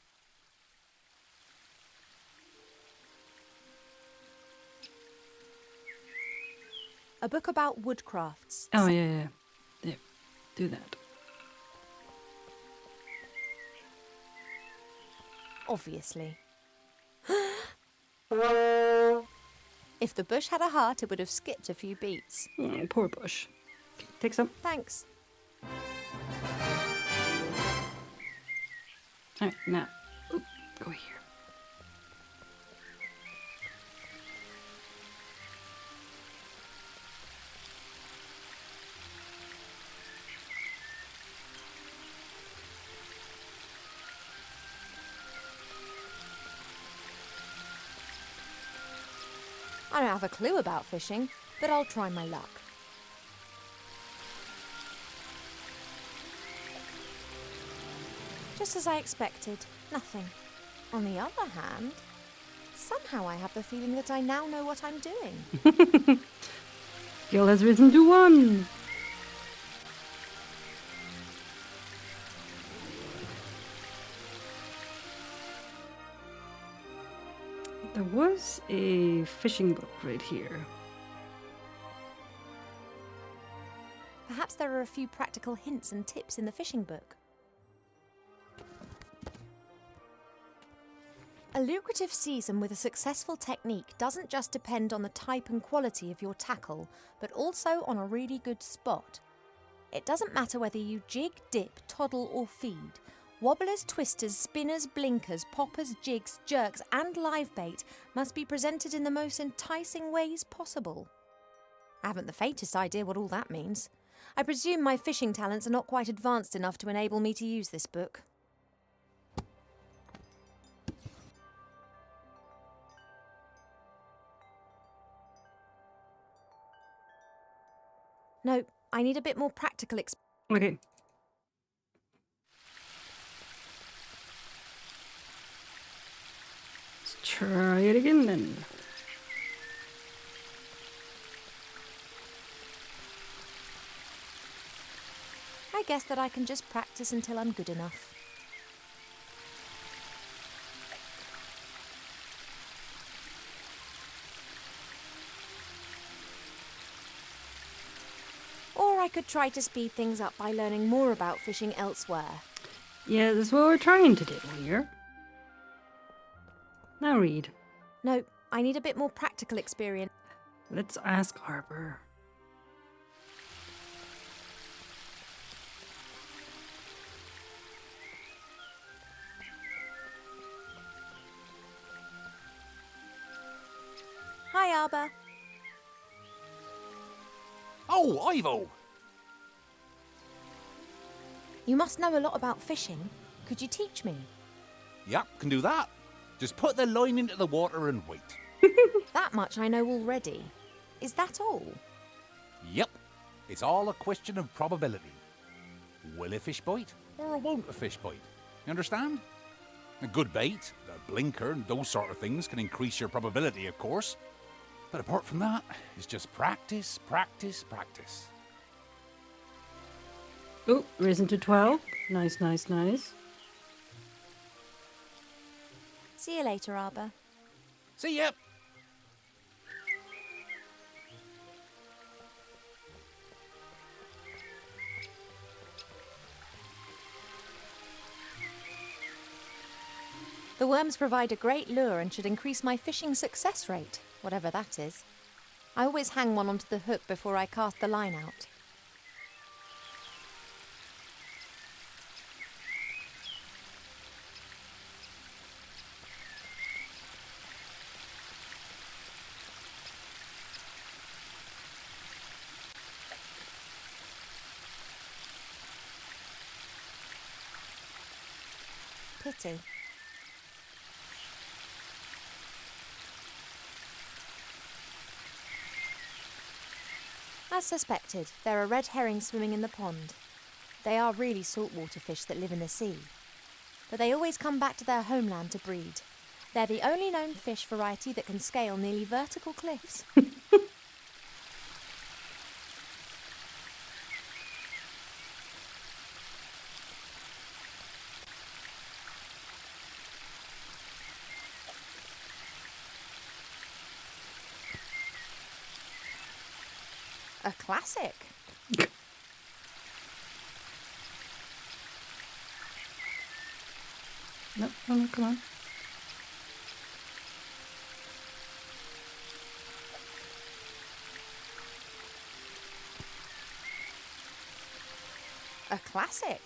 [SPEAKER 6] A book about woodcrafts.
[SPEAKER 2] Oh, yeah. There. Do that.
[SPEAKER 6] Obviously. If the bush had a heart, it would have skipped a few beats.
[SPEAKER 2] Oh, poor bush. Okay, take some.
[SPEAKER 6] Thanks.
[SPEAKER 2] Alright, now. Oop, go here.
[SPEAKER 6] I don't have a clue about fishing, but I'll try my luck. Just as I expected, nothing. On the other hand, somehow I have the feeling that I now know what I'm doing.
[SPEAKER 2] Skill has risen to 1. There was a fishing book right here.
[SPEAKER 6] Perhaps there are a few practical hints and tips in the fishing book. A lucrative season with a successful technique doesn't just depend on the type and quality of your tackle, but also on a really good spot. It doesn't matter whether you jig, dip, toddle or feed. Wobblers, twisters, spinners, blinkers, poppers, jigs, jerks and live bait must be presented in the most enticing ways possible. I haven't the faintest idea what all that means. I presume my fishing talents are not quite advanced enough to enable me to use this book. No, I need a bit more practical
[SPEAKER 2] Okay. Let's try it again then.
[SPEAKER 6] I guess that I can just practice until I'm good enough. Or I could try to speed things up by learning more about fishing elsewhere.
[SPEAKER 2] Yeah, that's what we're trying to do here. Now read.
[SPEAKER 6] No, I need a bit more practical experience.
[SPEAKER 2] Let's ask Arbor.
[SPEAKER 6] Hi, Arbor.
[SPEAKER 7] Oh, Ivo!
[SPEAKER 6] You must know a lot about fishing. Could you teach me?
[SPEAKER 7] Yep, can do that. Just put the line into the water and wait.
[SPEAKER 6] That much I know already. Is that all?
[SPEAKER 7] Yep, it's all a question of probability. Will a fish bite, or won't a fish bite? You understand? A good bait, a blinker, and those sort of things can increase your probability, of course. But apart from that, it's just practice, practice, practice.
[SPEAKER 2] Oh, risen to 12. Nice, nice, nice.
[SPEAKER 6] See you later, Arbor.
[SPEAKER 7] See ya!
[SPEAKER 6] The worms provide a great lure and should increase my fishing success rate, whatever that is. I always hang one onto the hook before I cast the line out. Pity. As suspected, there are red herrings swimming in the pond. They are really saltwater fish that live in the sea. But they always come back to their homeland to breed. They're the only known fish variety that can scale nearly vertical cliffs. A classic.
[SPEAKER 2] No, no, come on.
[SPEAKER 6] A classic.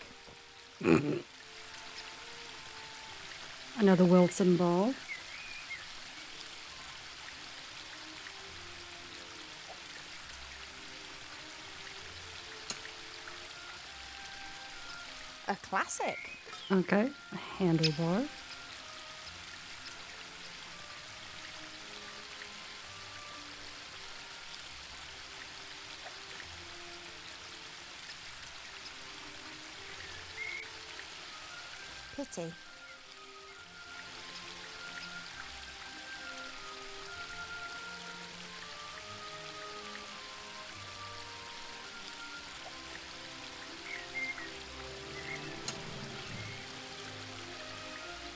[SPEAKER 2] Another Wilson ball.
[SPEAKER 6] A classic.
[SPEAKER 2] Okay, a handlebar.
[SPEAKER 6] Pity.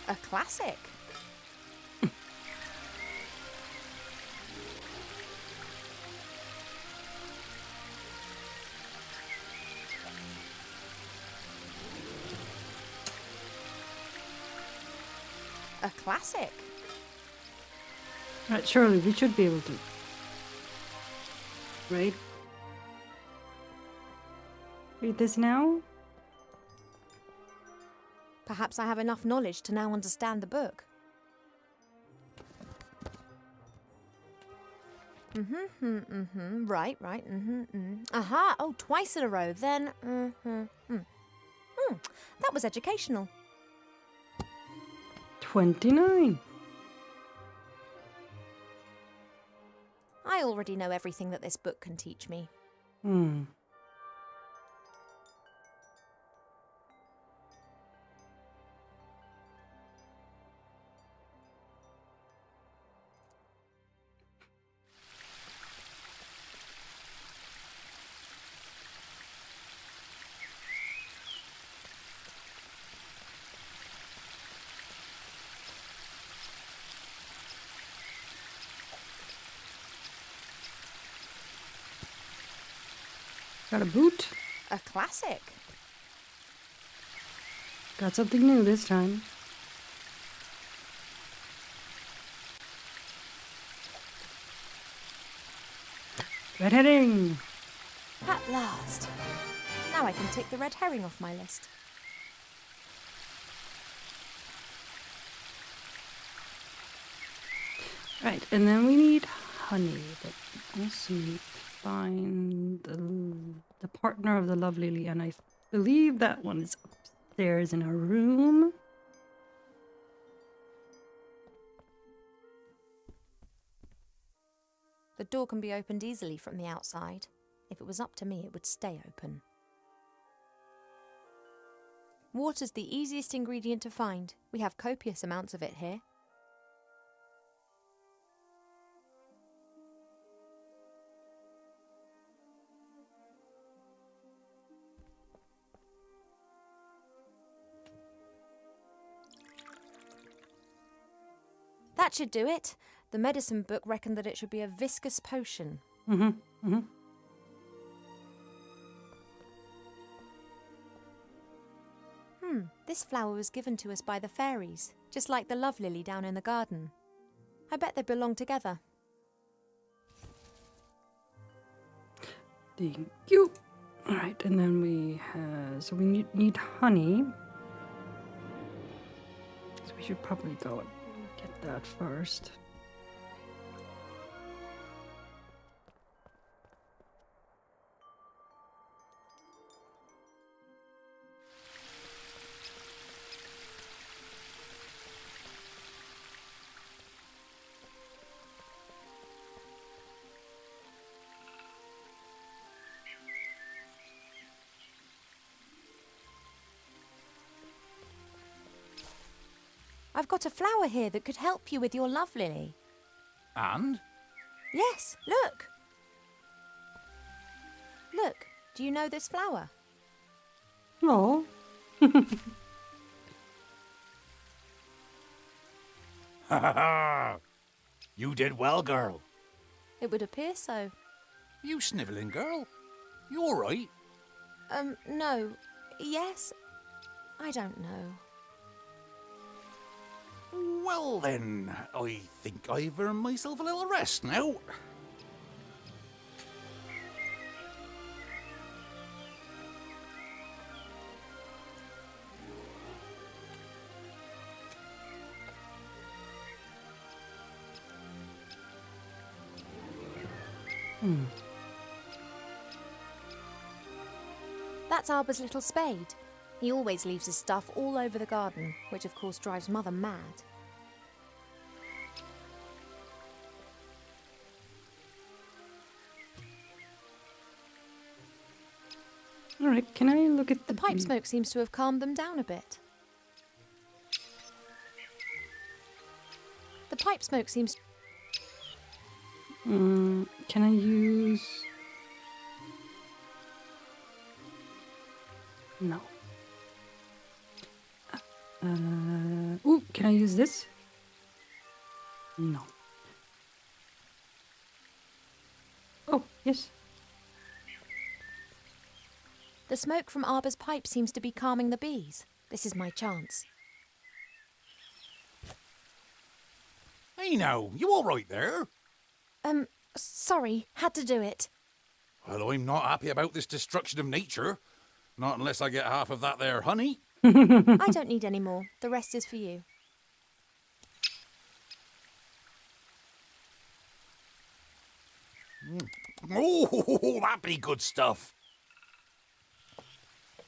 [SPEAKER 6] A classic. A classic.
[SPEAKER 2] Right, surely we should be able to. Right? Read this now?
[SPEAKER 6] Perhaps I have enough knowledge to now understand the book. Right. Aha, oh, twice in a row, then, that was educational.
[SPEAKER 2] 29.
[SPEAKER 6] I already know everything that this book can teach me.
[SPEAKER 2] Got a boot.
[SPEAKER 6] A classic.
[SPEAKER 2] Got something new this time. Red herring.
[SPEAKER 6] At last. Now I can tick the red herring off my list.
[SPEAKER 2] Right, and then we need honey, but also need find the partner of the love lily, and I believe that one is upstairs in a room.
[SPEAKER 6] The door can be opened easily from the outside. If it was up to me, it would stay open. Water's the easiest ingredient to find. We have copious amounts of it here. That should do it. The medicine book reckoned that it should be a viscous potion. This flower was given to us by the fairies, just like the love lily down in the garden. I bet they belong together.
[SPEAKER 2] Thank you. All right, and then we have, so we need honey. So we should probably go and get that first.
[SPEAKER 6] I've got a flower here that could help you with your love lily.
[SPEAKER 7] And?
[SPEAKER 6] Yes, look. Look, do you know this flower?
[SPEAKER 2] Oh.
[SPEAKER 7] Ha ha ha! You did well, girl.
[SPEAKER 6] It would appear so.
[SPEAKER 7] You snivelling girl. You all right?
[SPEAKER 6] No. Yes? I don't know.
[SPEAKER 7] Well then, I think I've earned myself a little rest now.
[SPEAKER 6] That's Arbor's little spade. He always leaves his stuff all over the garden, which of course drives Mother mad.
[SPEAKER 2] All right, can I look at
[SPEAKER 6] The pipe smoke seems to have calmed them down a bit. The pipe smoke seems...
[SPEAKER 2] Can I use... No. Ooh, can I use this? No. Oh, yes.
[SPEAKER 6] The smoke from Arbor's pipe seems to be calming the bees. This is my chance.
[SPEAKER 7] Hey now, you all right there?
[SPEAKER 6] Sorry, had to do it.
[SPEAKER 7] Well, I'm not happy about this destruction of nature. Not unless I get half of that there honey.
[SPEAKER 6] I don't need any more. The rest is for you.
[SPEAKER 7] Oh, that be good stuff.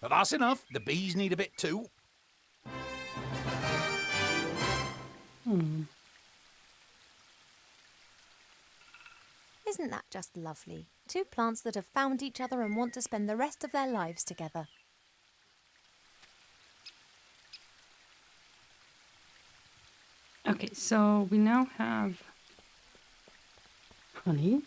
[SPEAKER 7] But that's enough. The bees need a bit too.
[SPEAKER 6] Isn't that just lovely? Two plants that have found each other and want to spend the rest of their lives together.
[SPEAKER 2] Okay, so we now have honey.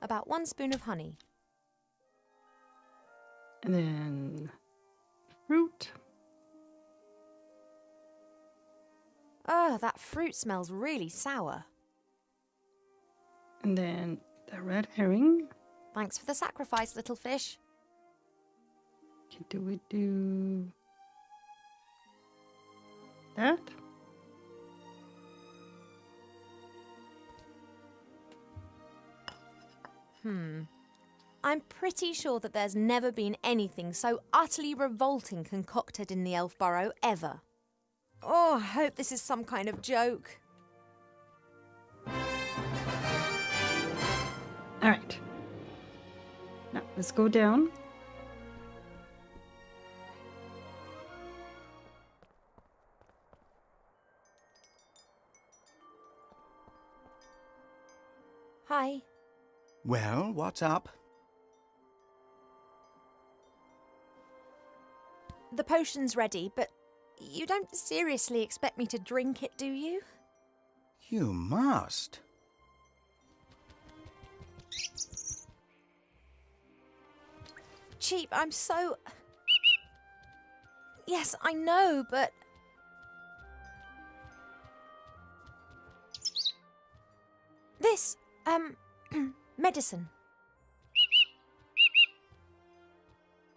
[SPEAKER 6] About 1 spoon of honey.
[SPEAKER 2] And then fruit.
[SPEAKER 6] Oh, that fruit smells really sour.
[SPEAKER 2] And then the red herring.
[SPEAKER 6] Thanks for the sacrifice, little fish.
[SPEAKER 2] Okay, do we do that?
[SPEAKER 6] I'm pretty sure that there's never been anything so utterly revolting concocted in the Elf Burrow ever. Oh, I hope this is some kind of joke.
[SPEAKER 2] All right. Now, let's go down.
[SPEAKER 6] Hi.
[SPEAKER 4] Well, what's up?
[SPEAKER 6] The potion's ready, but you don't seriously expect me to drink it, do you?
[SPEAKER 4] You must.
[SPEAKER 6] Cheap, I'm so... Yes, I know, but... This, medicine.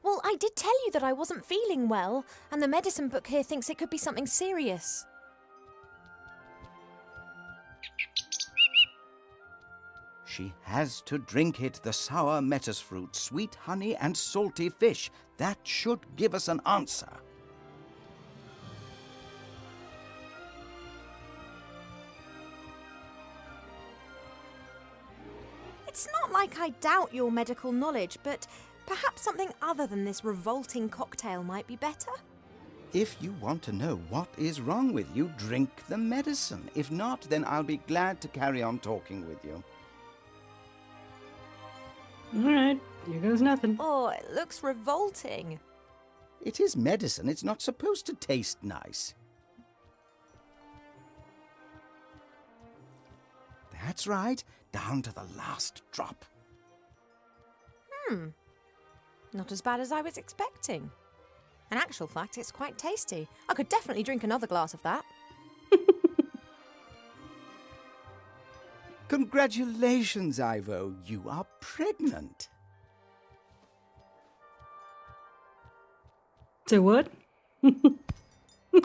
[SPEAKER 6] Well, I did tell you that I wasn't feeling well, and the medicine book here thinks it could be something serious.
[SPEAKER 4] She has to drink it, the sour metis fruit, sweet honey and salty fish. That should give us an answer.
[SPEAKER 6] It's not like I doubt your medical knowledge, but perhaps something other than this revolting cocktail might be better?
[SPEAKER 4] If you want to know what is wrong with you, drink the medicine. If not, then I'll be glad to carry on talking with you.
[SPEAKER 2] All right. Here goes nothing.
[SPEAKER 6] Oh, it looks revolting.
[SPEAKER 4] It is medicine. It's not supposed to taste nice. That's right. Down to the last drop.
[SPEAKER 6] Not as bad as I was expecting. In actual fact, it's quite tasty. I could definitely drink another glass of that.
[SPEAKER 4] Congratulations, Ivo. You are pregnant.
[SPEAKER 2] Say what?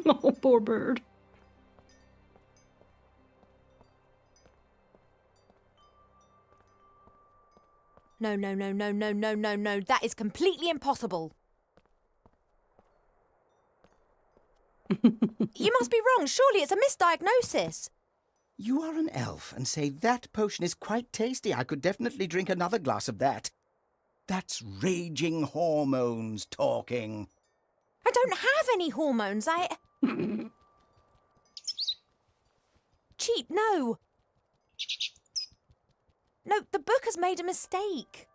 [SPEAKER 2] Oh, poor bird.
[SPEAKER 6] No. That is completely impossible. You must be wrong. Surely it's a misdiagnosis.
[SPEAKER 4] You are an elf and say that potion is quite tasty. I could definitely drink another glass of that. That's raging hormones talking.
[SPEAKER 6] I don't have any hormones. Cheap, no. No, the book has made a mistake.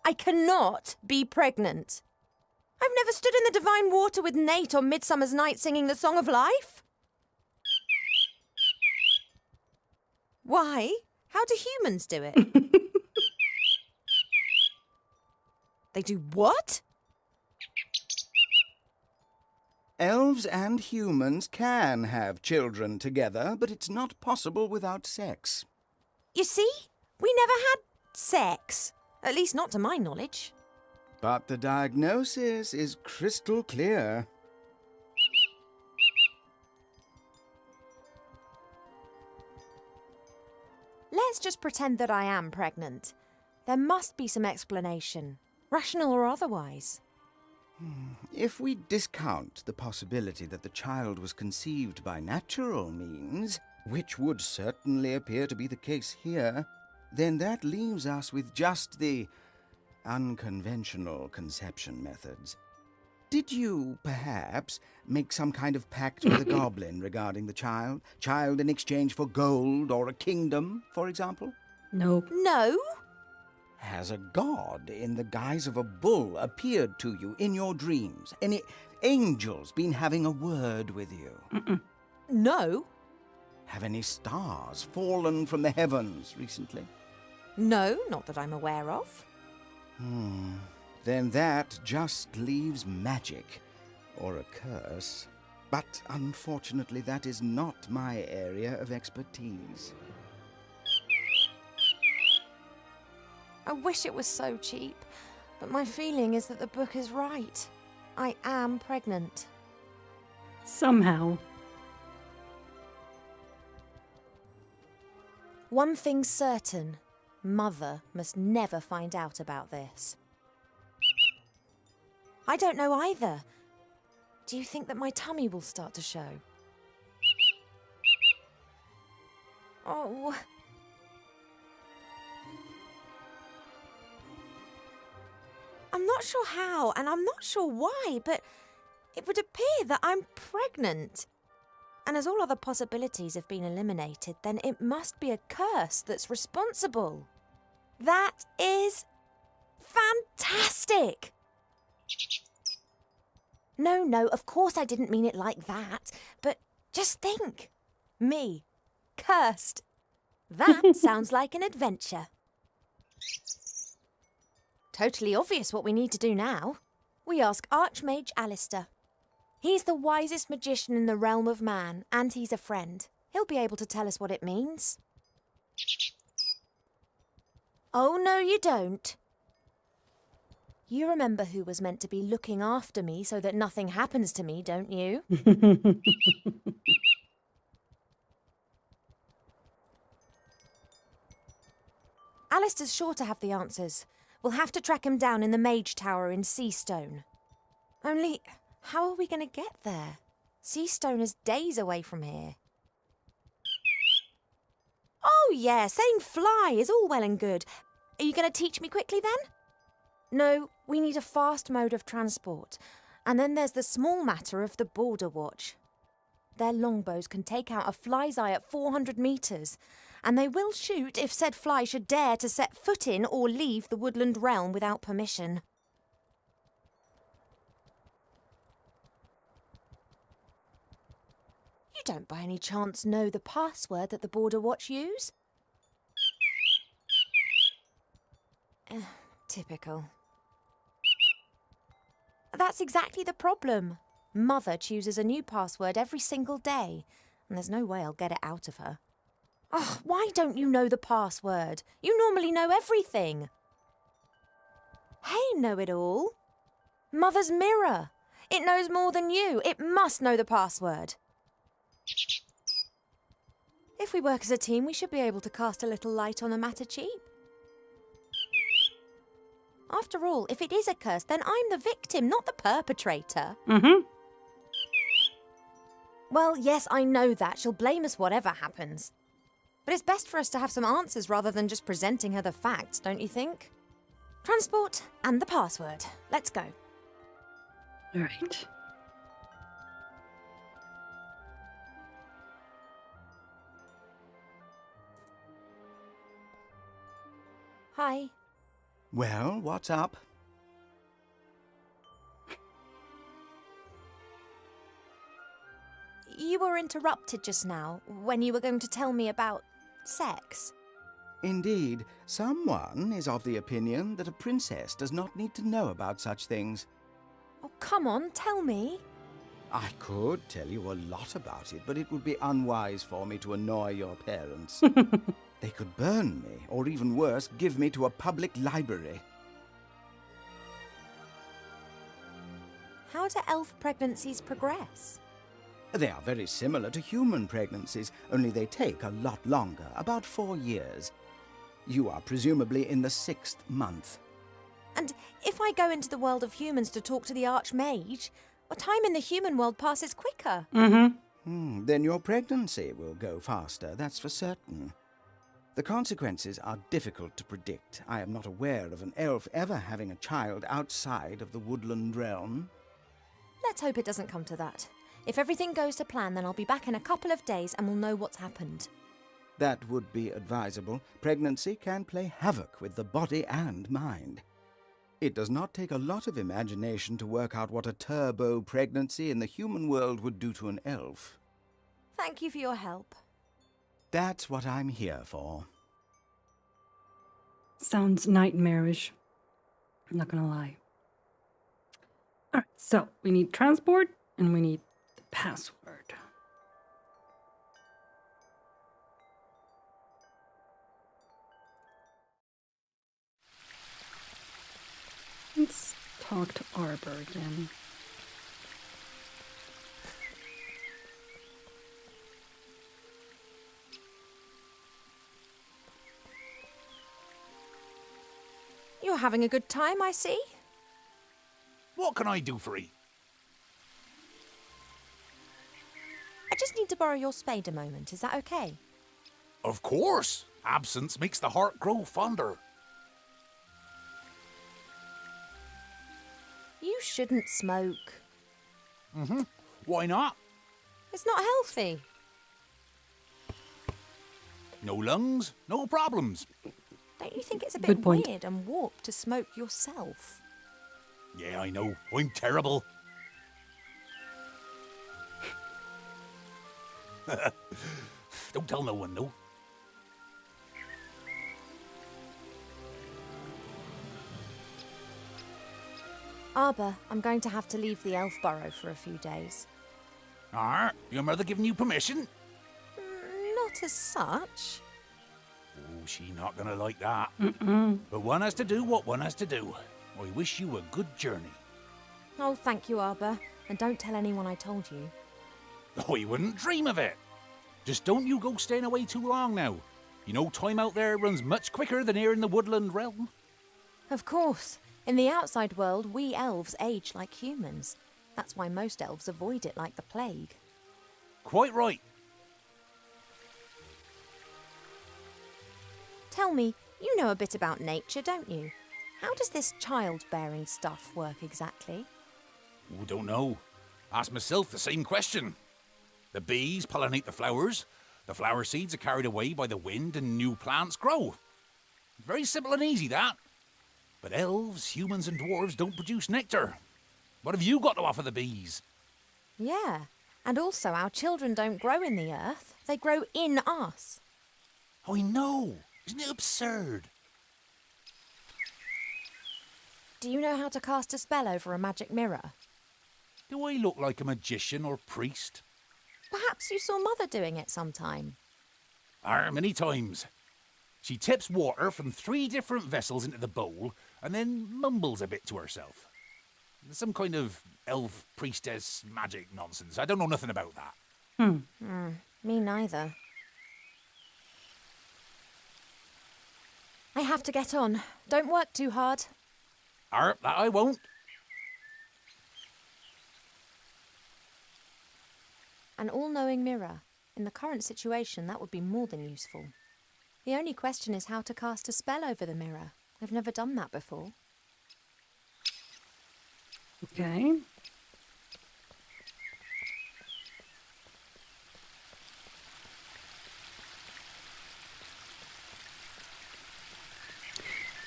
[SPEAKER 6] I cannot be pregnant. I've never stood in the divine water with Nate on Midsummer's Night singing the Song of Life. Why? How do humans do it? They do what?
[SPEAKER 4] Elves and humans can have children together, but it's not possible without sex.
[SPEAKER 6] You see? We never had sex. At least not to my knowledge.
[SPEAKER 4] But the diagnosis is crystal clear.
[SPEAKER 6] Let's just pretend that I am pregnant. There must be some explanation, rational or otherwise.
[SPEAKER 4] If we discount the possibility that the child was conceived by natural means, which would certainly appear to be the case here, then that leaves us with just the unconventional conception methods. Did you, perhaps, make some kind of pact with a goblin regarding the child? Child in exchange for gold or a kingdom, for example?
[SPEAKER 2] Nope.
[SPEAKER 6] No?
[SPEAKER 4] Has a god in the guise of a bull appeared to you in your dreams? Any angels been having a word with you?
[SPEAKER 6] No?
[SPEAKER 4] Have any stars fallen from the heavens recently?
[SPEAKER 6] No, not that I'm aware of.
[SPEAKER 4] Then that just leaves magic, or a curse. But unfortunately, that is not my area of expertise.
[SPEAKER 6] I wish it was so cheap, but my feeling is that the book is right. I am pregnant.
[SPEAKER 2] Somehow.
[SPEAKER 6] One thing's certain. Mother must never find out about this. I don't know either. Do you think that my tummy will start to show? Oh. I'm not sure how, and I'm not sure why, but it would appear that I'm pregnant. And as all other possibilities have been eliminated, then it must be a curse that's responsible. That is fantastic! No, of course I didn't mean it like that, but just think. Me, cursed. That sounds like an adventure. Totally obvious what we need to do now. We ask Archmage Alistair. He's the wisest magician in the realm of man, and he's a friend. He'll be able to tell us what it means. Oh, no, you don't. You remember who was meant to be looking after me so that nothing happens to me, don't you? Alistair's sure to have the answers. We'll have to track him down in the Mage Tower in Seastone. Only, how are we going to get there? Seastone is days away from here. Oh, yeah, saying fly is all well and good. Are you going to teach me quickly then? No, we need a fast mode of transport. And then there's the small matter of the Border Watch. Their longbows can take out a fly's eye at 400 metres, and they will shoot if said fly should dare to set foot in or leave the woodland realm without permission. You don't by any chance know the password that the Border Watch use? Typical. That's exactly the problem. Mother chooses a new password every single day, and there's no way I'll get it out of her. Oh, why don't you know the password? You normally know everything. Hey, know-it-all. Mother's mirror. It knows more than you. It must know the password. If we work as a team, we should be able to cast a little light on the matter cheap. After all, if it is a curse, then I'm the victim, not the perpetrator.
[SPEAKER 2] Mm-hmm.
[SPEAKER 6] Well, yes, I know that. She'll blame us whatever happens. But it's best for us to have some answers rather than just presenting her the facts, don't you think? Transport and the password. Let's go.
[SPEAKER 2] All right.
[SPEAKER 6] Hi.
[SPEAKER 4] Well, what's up?
[SPEAKER 6] You were interrupted just now when you were going to tell me about sex.
[SPEAKER 4] Indeed, someone is of the opinion that a princess does not need to know about such things.
[SPEAKER 6] Oh, come on, tell me.
[SPEAKER 4] I could tell you a lot about it, but it would be unwise for me to annoy your parents. They could burn me, or even worse, give me to a public library.
[SPEAKER 6] How do elf pregnancies progress?
[SPEAKER 4] They are very similar to human pregnancies, only they take a lot longer, about 4 years. You are presumably in the 6th month.
[SPEAKER 6] And if I go into the world of humans to talk to the Archmage, well, time in the human world passes quicker.
[SPEAKER 2] Mm-hmm.
[SPEAKER 4] Then your pregnancy will go faster, that's for certain. The consequences are difficult to predict. I am not aware of an elf ever having a child outside of the woodland realm.
[SPEAKER 6] Let's hope it doesn't come to that. If everything goes to plan, then I'll be back in a couple of days and we'll know what's happened.
[SPEAKER 4] That would be advisable. Pregnancy can play havoc with the body and mind. It does not take a lot of imagination to work out what a turbo pregnancy in the human world would do to an elf.
[SPEAKER 6] Thank you for your help.
[SPEAKER 4] That's what I'm here for.
[SPEAKER 2] Sounds nightmarish. I'm not gonna lie. Alright, so we need transport and we need the password. Let's talk to Arbor again.
[SPEAKER 6] You're having a good time, I see.
[SPEAKER 7] What can I do for 'ee?
[SPEAKER 6] I just need to borrow your spade a moment. Is that okay?
[SPEAKER 7] Of course. Absence makes the heart grow fonder.
[SPEAKER 6] You shouldn't smoke.
[SPEAKER 7] Why not?
[SPEAKER 6] It's not healthy.
[SPEAKER 7] No lungs, no problems.
[SPEAKER 6] Don't you think it's a bit
[SPEAKER 2] Good point.
[SPEAKER 6] weird and warped to smoke yourself?
[SPEAKER 7] Yeah, I know. I'm terrible. Don't tell no one, though.
[SPEAKER 6] Arbor, I'm going to have to leave the elf burrow for a few days.
[SPEAKER 7] Your mother giving you permission?
[SPEAKER 6] Not as such.
[SPEAKER 7] Oh, she not gonna like that. But one has to do what one has to do. I wish you a good journey.
[SPEAKER 6] Oh, thank you, Arbor. And don't tell anyone I told you.
[SPEAKER 7] I wouldn't dream of it. Just don't you go staying away too long now. You know time out there runs much quicker than here in the woodland realm.
[SPEAKER 6] Of course. In the outside world, we elves age like humans. That's why most elves avoid it like the plague.
[SPEAKER 7] Quite right.
[SPEAKER 6] Tell me, you know a bit about nature, don't you? How does this childbearing stuff work exactly?
[SPEAKER 7] Oh, don't know. Ask myself the same question. The bees pollinate the flowers. The flower seeds are carried away by the wind and new plants grow. Very simple and easy, that. But elves, humans and dwarves don't produce nectar. What have you got to offer the bees?
[SPEAKER 6] Yeah, and also our children don't grow in the earth, they grow in us.
[SPEAKER 7] I know. Isn't it absurd?
[SPEAKER 6] Do you know how to cast a spell over a magic mirror?
[SPEAKER 7] Do I look like a magician or priest?
[SPEAKER 6] Perhaps you saw Mother doing it sometime.
[SPEAKER 7] Many times. She tips water from 3 different vessels into the bowl and then mumbles a bit to herself. Some kind of elf priestess magic nonsense. I don't know nothing about that.
[SPEAKER 6] Me neither. I have to get on. Don't work too hard.
[SPEAKER 7] That I won't.
[SPEAKER 6] An all-knowing mirror. In the current situation, that would be more than useful. The only question is how to cast a spell over the mirror. I've never done that before.
[SPEAKER 2] Okay.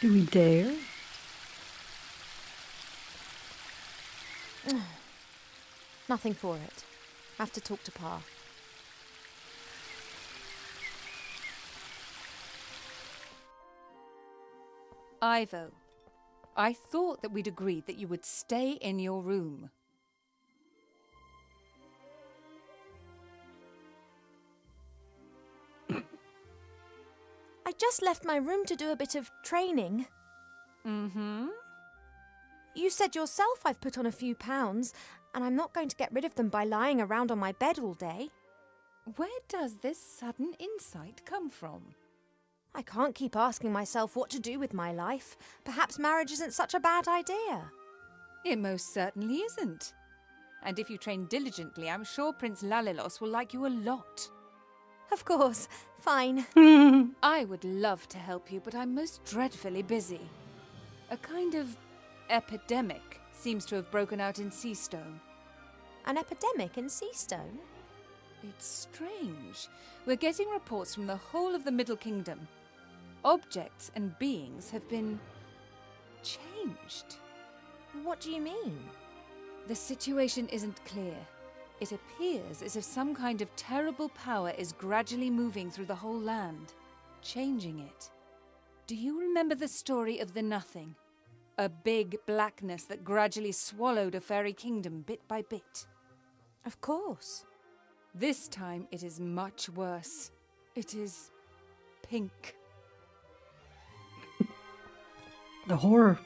[SPEAKER 2] Do we dare?
[SPEAKER 6] Nothing for it. Have to talk to Pa.
[SPEAKER 5] Ivo, I thought that we'd agreed that you would stay in your room.
[SPEAKER 6] I just left my room to do a bit of training.
[SPEAKER 5] Mm-hmm.
[SPEAKER 6] You said yourself I've put on a few pounds, and I'm not going to get rid of them by lying around on my bed all day.
[SPEAKER 5] Where does this sudden insight come from?
[SPEAKER 6] I can't keep asking myself what to do with my life. Perhaps marriage isn't such a bad idea.
[SPEAKER 5] It most certainly isn't. And if you train diligently, I'm sure Prince Lalilos will like you a lot.
[SPEAKER 6] Of course. Fine.
[SPEAKER 5] I would love to help you, but I'm most dreadfully busy. A kind of epidemic seems to have broken out in Seastone.
[SPEAKER 6] An epidemic in Seastone?
[SPEAKER 5] It's strange. We're getting reports from the whole of the Middle Kingdom. Objects and beings have been changed.
[SPEAKER 6] What do you mean?
[SPEAKER 5] The situation isn't clear. It appears as if some kind of terrible power is gradually moving through the whole land, changing it. Do you remember the story of the Nothing? A big blackness that gradually swallowed a fairy kingdom bit by bit.
[SPEAKER 6] Of course.
[SPEAKER 5] This time it is much worse. It is pink.
[SPEAKER 2] The horror.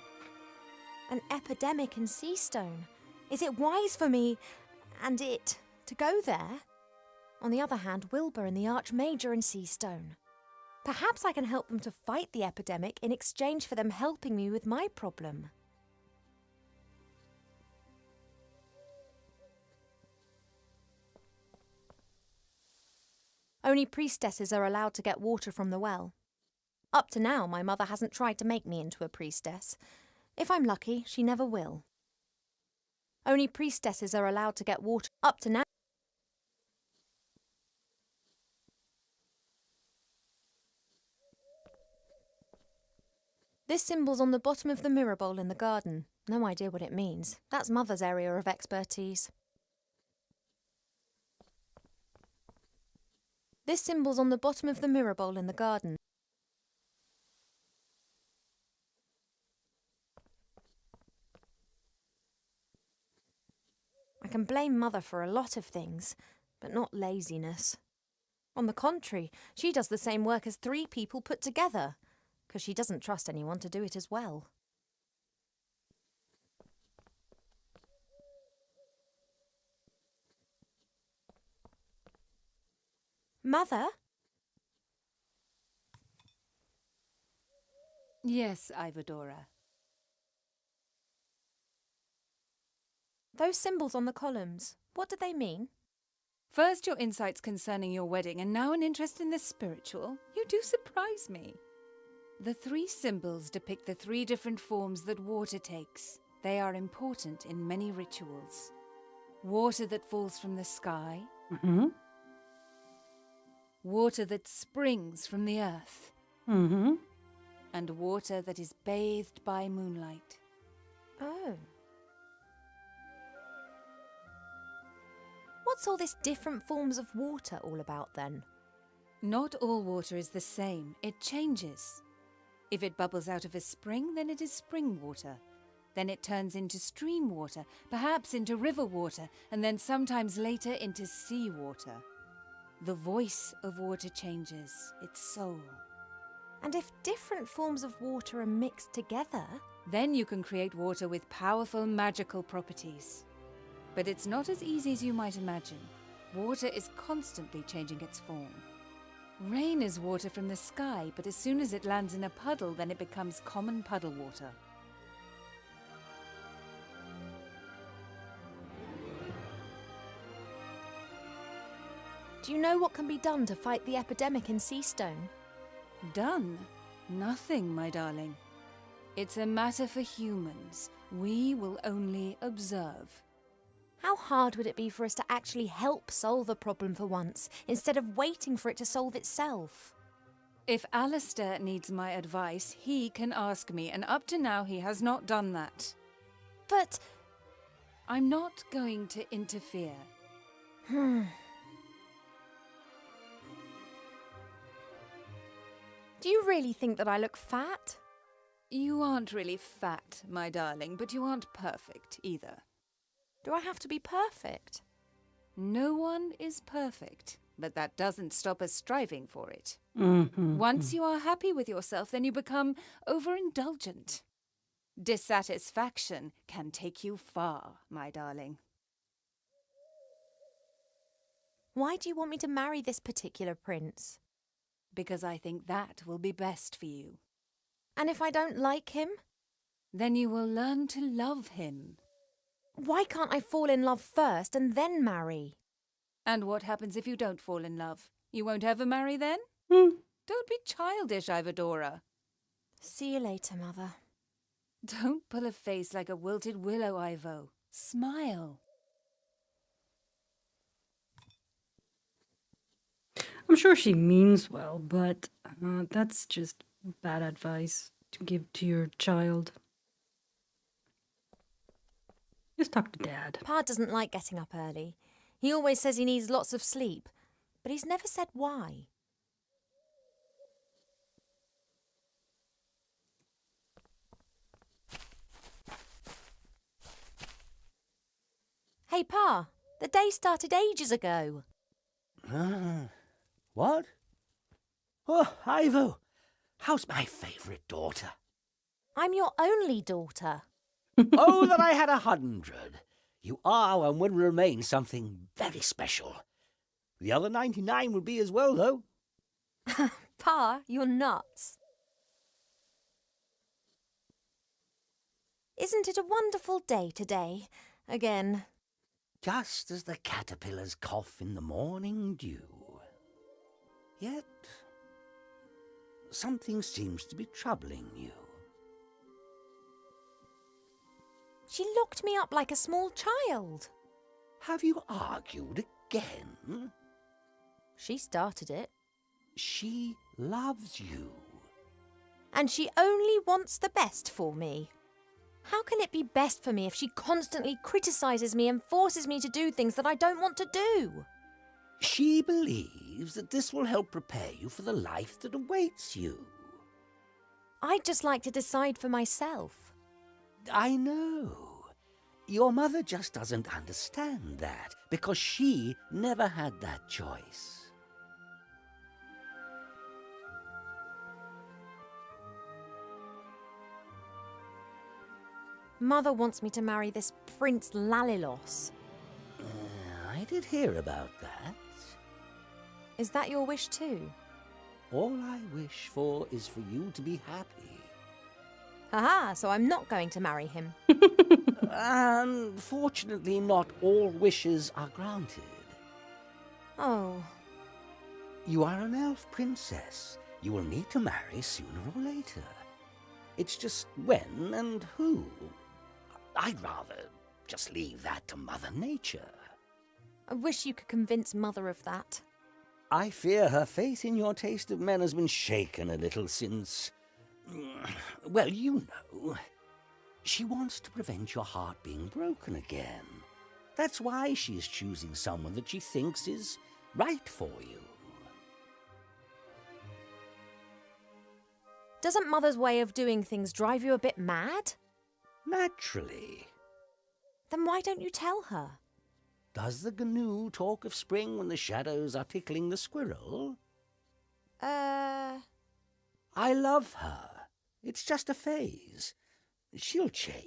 [SPEAKER 6] An epidemic in Seastone. Is it wise for me and it to go there? On the other hand, Wilbur and the Archmage are in Seastone. Perhaps I can help them to fight the epidemic in exchange for them helping me with my problem. Only priestesses are allowed to get water from the well. Up to now, my mother hasn't tried to make me into a priestess. If I'm lucky, she never will. Only priestesses are allowed to get water. Up to now. This symbol's on the bottom of the mirror bowl in the garden. No idea what it means. That's Mother's area of expertise. This symbol's on the bottom of the mirror bowl in the garden. I can blame Mother for a lot of things, but not laziness. On the contrary, she does the same work as 3 people put together, because she doesn't trust anyone to do it as well. Mother?
[SPEAKER 5] Yes, Ivadora.
[SPEAKER 6] Those symbols on the columns, what do they mean?
[SPEAKER 5] First your insights concerning your wedding, and now an interest in the spiritual. You do surprise me. The 3 symbols depict the 3 different forms that water takes. They are important in many rituals. Water that falls from the sky.
[SPEAKER 2] Mm-hmm.
[SPEAKER 5] Water that springs from the earth.
[SPEAKER 2] Mm-hmm.
[SPEAKER 5] And water that is bathed by moonlight.
[SPEAKER 6] Oh. What's all this different forms of water all about then?
[SPEAKER 5] Not all water is the same. It changes. If it bubbles out of a spring, then it is spring water. Then it turns into stream water, perhaps into river water, and then sometimes later into sea water. The voice of water changes, its soul.
[SPEAKER 6] And if different forms of water are mixed together?
[SPEAKER 5] Then you can create water with powerful magical properties. But it's not as easy as you might imagine. Water is constantly changing its form. Rain is water from the sky, but as soon as it lands in a puddle, then it becomes common puddle water.
[SPEAKER 6] Do you know what can be done to fight the epidemic in Seastone?
[SPEAKER 5] Done? Nothing, my darling. It's a matter for humans. We will only observe.
[SPEAKER 6] How hard would it be for us to actually help solve a problem for once, instead of waiting for it to solve itself?
[SPEAKER 5] If Alistair needs my advice, he can ask me, and up to now he has not done that.
[SPEAKER 6] But...
[SPEAKER 5] I'm not going to interfere.
[SPEAKER 6] Do you really think that I look fat?
[SPEAKER 5] You aren't really fat, my darling, but you aren't perfect either.
[SPEAKER 6] Do I have to be perfect?
[SPEAKER 5] No one is perfect, but that doesn't stop us striving for it.
[SPEAKER 2] Mm-hmm.
[SPEAKER 5] Once you are happy with yourself, then you become overindulgent. Dissatisfaction can take you far, my darling.
[SPEAKER 6] Why do you want me to marry this particular prince?
[SPEAKER 5] Because I think that will be best for you.
[SPEAKER 6] And if I don't like him?
[SPEAKER 5] Then you will learn to love him.
[SPEAKER 6] Why can't I fall in love first and then marry?
[SPEAKER 5] And what happens if you don't fall in love? You won't ever marry then? Don't be childish, Ivadora.
[SPEAKER 6] See you later, Mother.
[SPEAKER 5] Don't pull a face like a wilted willow, Ivo. Smile.
[SPEAKER 2] I'm sure she means well, but that's just bad advice to give to your child. Just talk to Dad.
[SPEAKER 6] Pa doesn't like getting up early. He always says he needs lots of sleep, but he's never said why. Hey, Pa, the day started ages ago.
[SPEAKER 8] What? Oh, Ivo, how's my favourite daughter?
[SPEAKER 6] I'm your only daughter.
[SPEAKER 8] Oh, that I had 100. You are and will remain something very special. The other 99 will be as well, though.
[SPEAKER 6] Pa, you're nuts. Isn't it a wonderful day today? Again.
[SPEAKER 8] Just as the caterpillars cough in the morning dew. Yet, something seems to be troubling you.
[SPEAKER 6] She locked me up like a small child.
[SPEAKER 8] Have you argued again?
[SPEAKER 6] She started it.
[SPEAKER 8] She loves you.
[SPEAKER 6] And she only wants the best for me. How can it be best for me if she constantly criticises me and forces me to do things that I don't want to do?
[SPEAKER 8] She believes that this will help prepare you for the life that awaits you.
[SPEAKER 6] I'd just like to decide for myself.
[SPEAKER 8] I know. Your mother just doesn't understand that because she never had that choice.
[SPEAKER 6] Mother wants me to marry this Prince Lalilos.
[SPEAKER 8] I did hear about that.
[SPEAKER 6] Is that your wish too?
[SPEAKER 8] All I wish for is for you to be happy.
[SPEAKER 6] Haha, so I'm not going to marry him.
[SPEAKER 8] Unfortunately, not all wishes are granted.
[SPEAKER 6] Oh.
[SPEAKER 8] You are an elf princess. You will need to marry sooner or later. It's just when and who. I'd rather just leave that to Mother Nature.
[SPEAKER 6] I wish you could convince Mother of that.
[SPEAKER 8] I fear her faith in your taste of men has been shaken a little since... Well, you know. She wants to prevent your heart being broken again. That's why she is choosing someone that she thinks is right for you.
[SPEAKER 6] Doesn't Mother's way of doing things drive you a bit mad?
[SPEAKER 8] Naturally.
[SPEAKER 6] Then why don't you tell her?
[SPEAKER 8] Does the gnu talk of spring when the shadows are tickling the squirrel? I love her. It's just a phase. She'll change.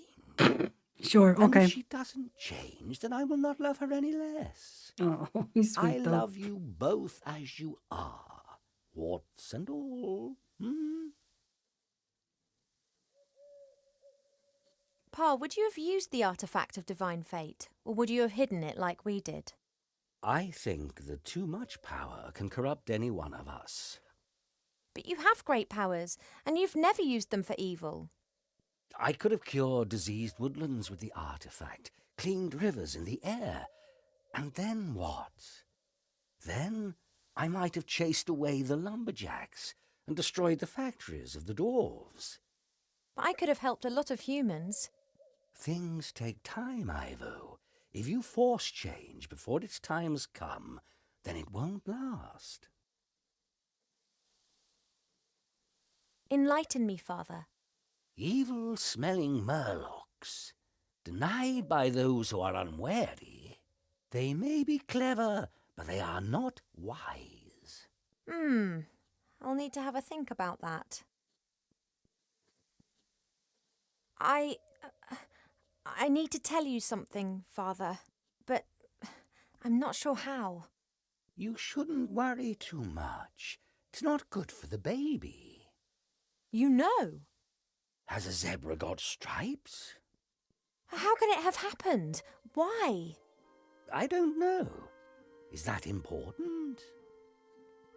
[SPEAKER 2] Sure,
[SPEAKER 8] And
[SPEAKER 2] okay.
[SPEAKER 8] if she doesn't change, then I will not love her any less.
[SPEAKER 2] Oh, he's sweet
[SPEAKER 8] I
[SPEAKER 2] though.
[SPEAKER 8] love you both as you are, warts and all.
[SPEAKER 6] Pa, would you have used the artifact of divine fate, or would you have hidden it like we did?
[SPEAKER 8] I think that too much power can corrupt any one of us.
[SPEAKER 6] But you have great powers, and you've never used them for evil.
[SPEAKER 8] I could have cured diseased woodlands with the artifact, cleaned rivers in the air. And then what? Then I might have chased away the lumberjacks and destroyed the factories of the dwarves.
[SPEAKER 6] But I could have helped a lot of humans.
[SPEAKER 8] Things take time, Ivo. If you force change before its time has come, then it won't last.
[SPEAKER 6] Enlighten me, Father.
[SPEAKER 8] Evil-smelling murlocs, denied by those who are unwary. They may be clever, but they are not wise.
[SPEAKER 6] I'll need to have a think about that. I need to tell you something, Father, but I'm not sure how.
[SPEAKER 8] You shouldn't worry too much. It's not good for the baby.
[SPEAKER 6] You know.
[SPEAKER 8] Has a zebra got stripes?
[SPEAKER 6] How can it have happened? Why?
[SPEAKER 8] I don't know. Is that important?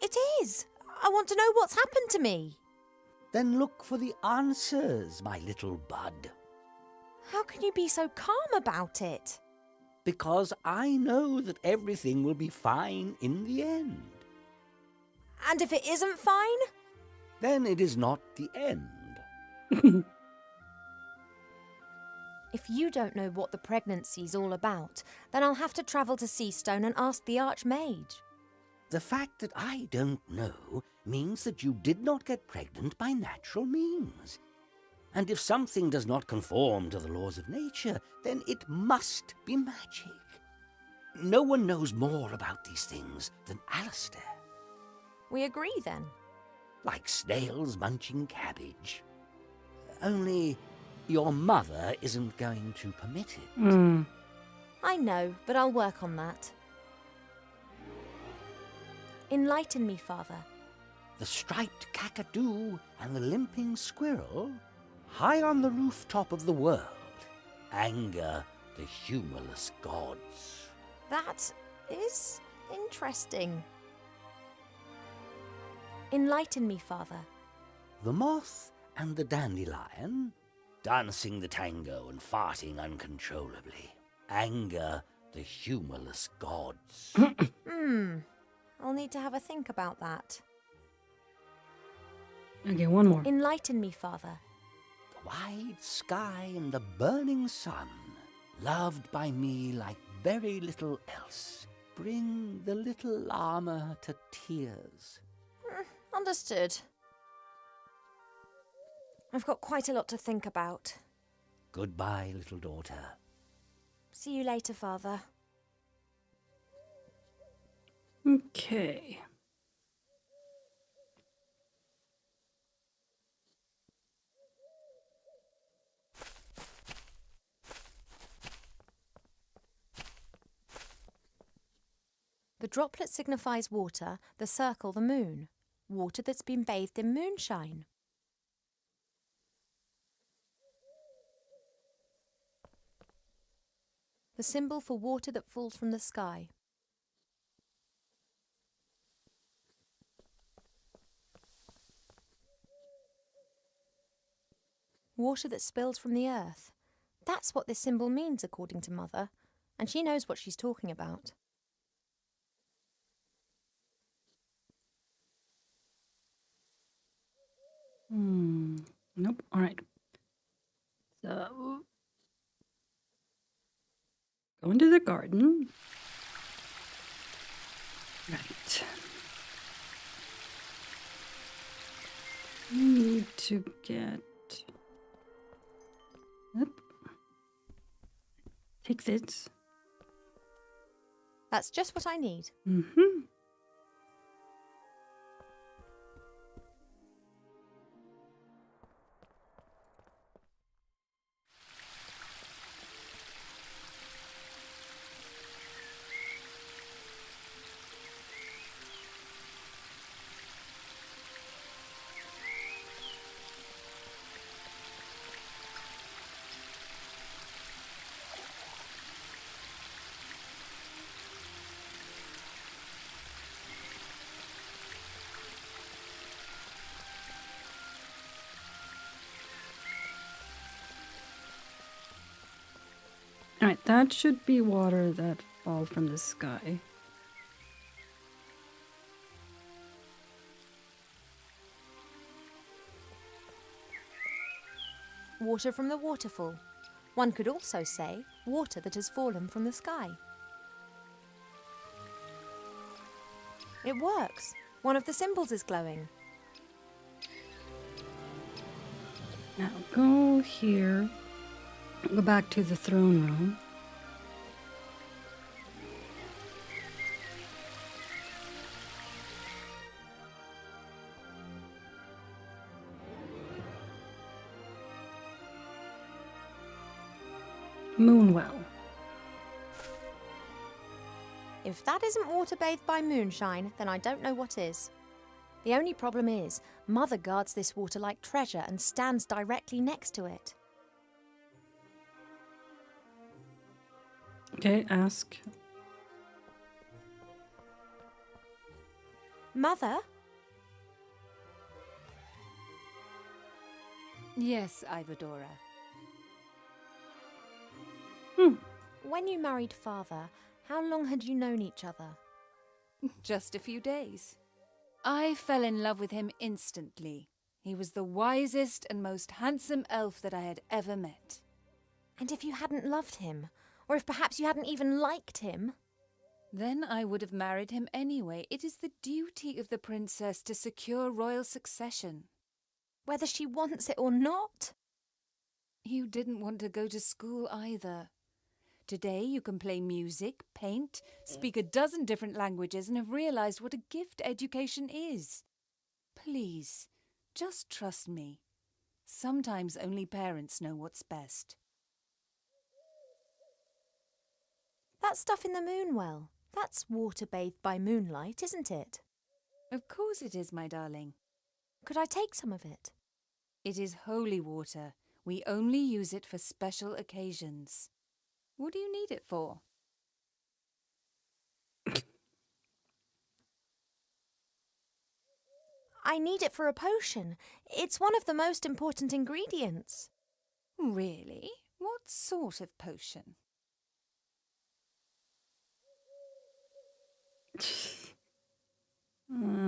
[SPEAKER 6] It is. I want to know what's happened to me.
[SPEAKER 8] Then look for the answers, my little bud.
[SPEAKER 6] How can you be so calm about it?
[SPEAKER 8] Because I know that everything will be fine in the end.
[SPEAKER 6] And if it isn't fine?
[SPEAKER 8] Then it is not the end.
[SPEAKER 6] If you don't know what the pregnancy's all about, then I'll have to travel to Seastone and ask the Archmage.
[SPEAKER 8] The fact that I don't know means that you did not get pregnant by natural means. And if something does not conform to the laws of nature, then it must be magic. No one knows more about these things than Alistair.
[SPEAKER 6] We agree then.
[SPEAKER 8] Like snails munching cabbage. Only your mother isn't going to permit it.
[SPEAKER 6] I know, but I'll work on that. Enlighten me, Father.
[SPEAKER 8] the striped kakadu, and the limping squirrel, high on the rooftop of the world, anger the humorless gods.
[SPEAKER 6] That is interesting. Enlighten me, Father.
[SPEAKER 8] The moth and the dandelion, dancing the tango and farting uncontrollably, anger the humorless gods.
[SPEAKER 6] I'll need to have a think about that.
[SPEAKER 2] Okay, one more.
[SPEAKER 6] Enlighten me, Father.
[SPEAKER 8] The wide sky and the burning sun, loved by me like very little else, bring the little llama to tears.
[SPEAKER 6] Understood. I've got quite a lot to think about.
[SPEAKER 8] Goodbye, little daughter.
[SPEAKER 6] See you later, Father.
[SPEAKER 2] Okay.
[SPEAKER 6] The droplet signifies water, the circle the moon. Water that's been bathed in moonshine. The symbol for water that falls from the sky. Water that spills from the earth. That's what this symbol means, according to Mother, and she knows what she's talking about.
[SPEAKER 2] Nope. All right. So, go into the garden. Right. We need to get... Yep. Take this.
[SPEAKER 6] That's just what I need.
[SPEAKER 2] Mm-hmm. Alright, that should be water that falls from the sky.
[SPEAKER 6] Water from the waterfall. One could also say water that has fallen from the sky. It works. One of the symbols is glowing.
[SPEAKER 2] Now go here. Go back to the throne room. Moonwell.
[SPEAKER 6] If that isn't water bathed by moonshine, then I don't know what is. The only problem is, Mother guards this water like treasure and stands directly next to it.
[SPEAKER 2] Okay, ask.
[SPEAKER 6] Mother?
[SPEAKER 5] Yes, Ivadora.
[SPEAKER 6] When you married Father, how long had you known each other?
[SPEAKER 5] Just a few days. I fell in love with him instantly. He was the wisest and most handsome elf that I had ever met.
[SPEAKER 6] And if you hadn't loved him, or if perhaps you hadn't even liked him?
[SPEAKER 5] Then I would have married him anyway. It is the duty of the princess to secure royal succession.
[SPEAKER 6] Whether she wants it or not?
[SPEAKER 5] You didn't want to go to school either. Today you can play music, paint, speak a dozen different languages and have realized what a gift education is. Please, just trust me. Sometimes only parents know what's best.
[SPEAKER 6] That stuff in the moonwell, that's water bathed by moonlight, isn't it?
[SPEAKER 5] Of course it is, my darling.
[SPEAKER 6] Could I take some of it?
[SPEAKER 5] It is holy water. We only use it for special occasions. What do you need it for?
[SPEAKER 6] I need it for a potion. It's one of the most important ingredients.
[SPEAKER 5] Really? What sort of potion?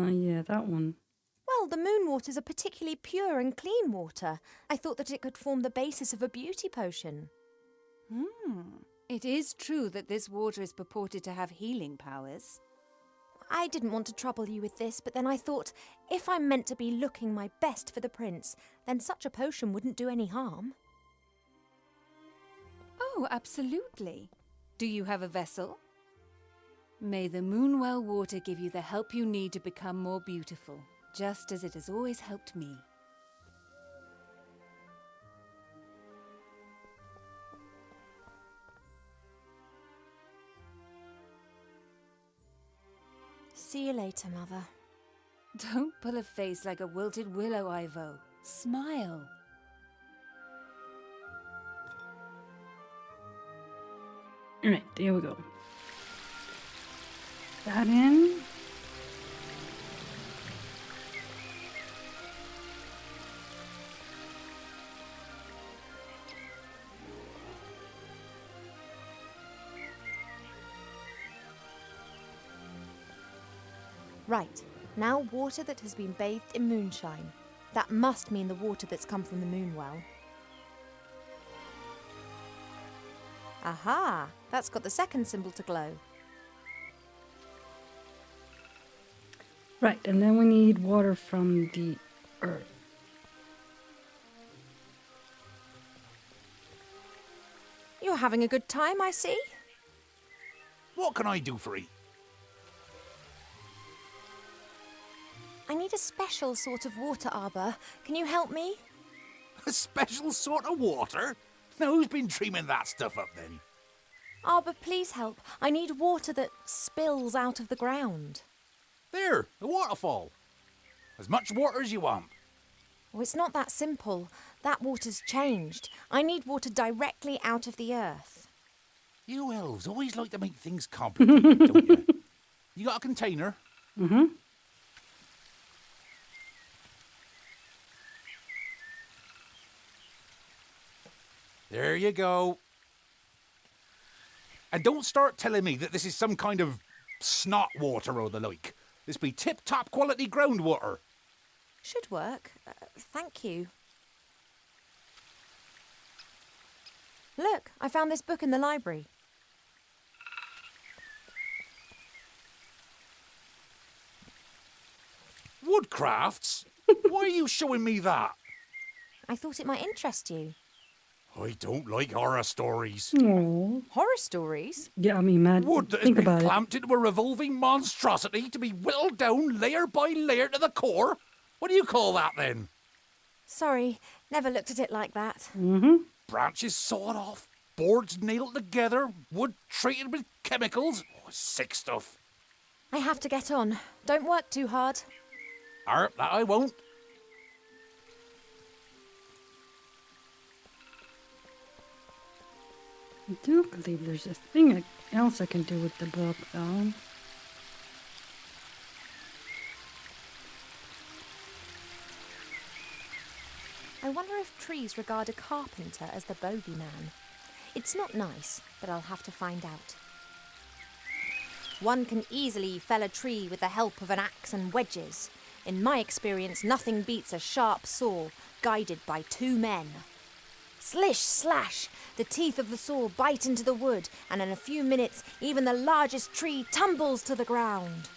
[SPEAKER 2] Yeah, that one.
[SPEAKER 6] Well, the moon waters are particularly pure and clean water. I thought that it could form the basis of a beauty potion.
[SPEAKER 5] It is true that this water is purported to have healing powers.
[SPEAKER 6] I didn't want to trouble you with this, but then I thought, if I'm meant to be looking my best for the prince, then such a potion wouldn't do any harm.
[SPEAKER 5] Oh, absolutely. Do you have a vessel? May the Moonwell water give you the help you need to become more beautiful, just as it has always helped me.
[SPEAKER 6] See you later, Mother.
[SPEAKER 5] Don't pull a face like a wilted willow, Ivo. Smile.
[SPEAKER 2] Alright, there we go. That in.
[SPEAKER 6] Right, now water that has been bathed in moonshine. That must mean the water that's come from the moonwell. Aha! That's got the second symbol to glow.
[SPEAKER 2] Right, and then we need water from the earth.
[SPEAKER 6] You're having a good time, I see.
[SPEAKER 7] What can I do for 'ee?
[SPEAKER 6] I need a special sort of water, Arbor. Can you help me?
[SPEAKER 7] A special sort of water? Now, who's been dreaming that stuff up then?
[SPEAKER 6] Arbor, please help. I need water that spills out of the ground.
[SPEAKER 7] There, the waterfall. As much water as you want.
[SPEAKER 6] Oh, it's not that simple. That water's changed. I need water directly out of the earth.
[SPEAKER 7] You elves always like to make things complicated, don't you? You got a container?
[SPEAKER 2] Mm-hmm.
[SPEAKER 7] There you go. And don't start telling me that this is some kind of snot water or the like. This be tip-top quality groundwater.
[SPEAKER 6] Should work. Thank you. Look, I found this book in the library.
[SPEAKER 7] Woodcrafts? Why are you showing me that?
[SPEAKER 6] I thought it might interest you.
[SPEAKER 7] I don't like horror stories.
[SPEAKER 2] Aww.
[SPEAKER 6] Horror stories?
[SPEAKER 2] Yeah, I mean, man,
[SPEAKER 7] Wood that has
[SPEAKER 2] think
[SPEAKER 7] been
[SPEAKER 2] about it.
[SPEAKER 7] clamped into a revolving monstrosity to be whittled down layer by layer to the core? What do you call that then?
[SPEAKER 6] Sorry, never looked at it like that.
[SPEAKER 2] Mm-hmm.
[SPEAKER 7] Branches sawed off, boards nailed together, wood treated with chemicals. Oh, sick stuff.
[SPEAKER 6] I have to get on. Don't work too hard.
[SPEAKER 7] That I won't.
[SPEAKER 2] I do believe there's a thing else I can do with the book, though.
[SPEAKER 6] I wonder if trees regard a carpenter as the bogeyman. It's not nice, but I'll have to find out. One can easily fell a tree with the help of an axe and wedges. In my experience, nothing beats a sharp saw guided by two men. Slish, slash! The teeth of the saw bite into the wood, and in a few minutes, even the largest tree tumbles to the ground.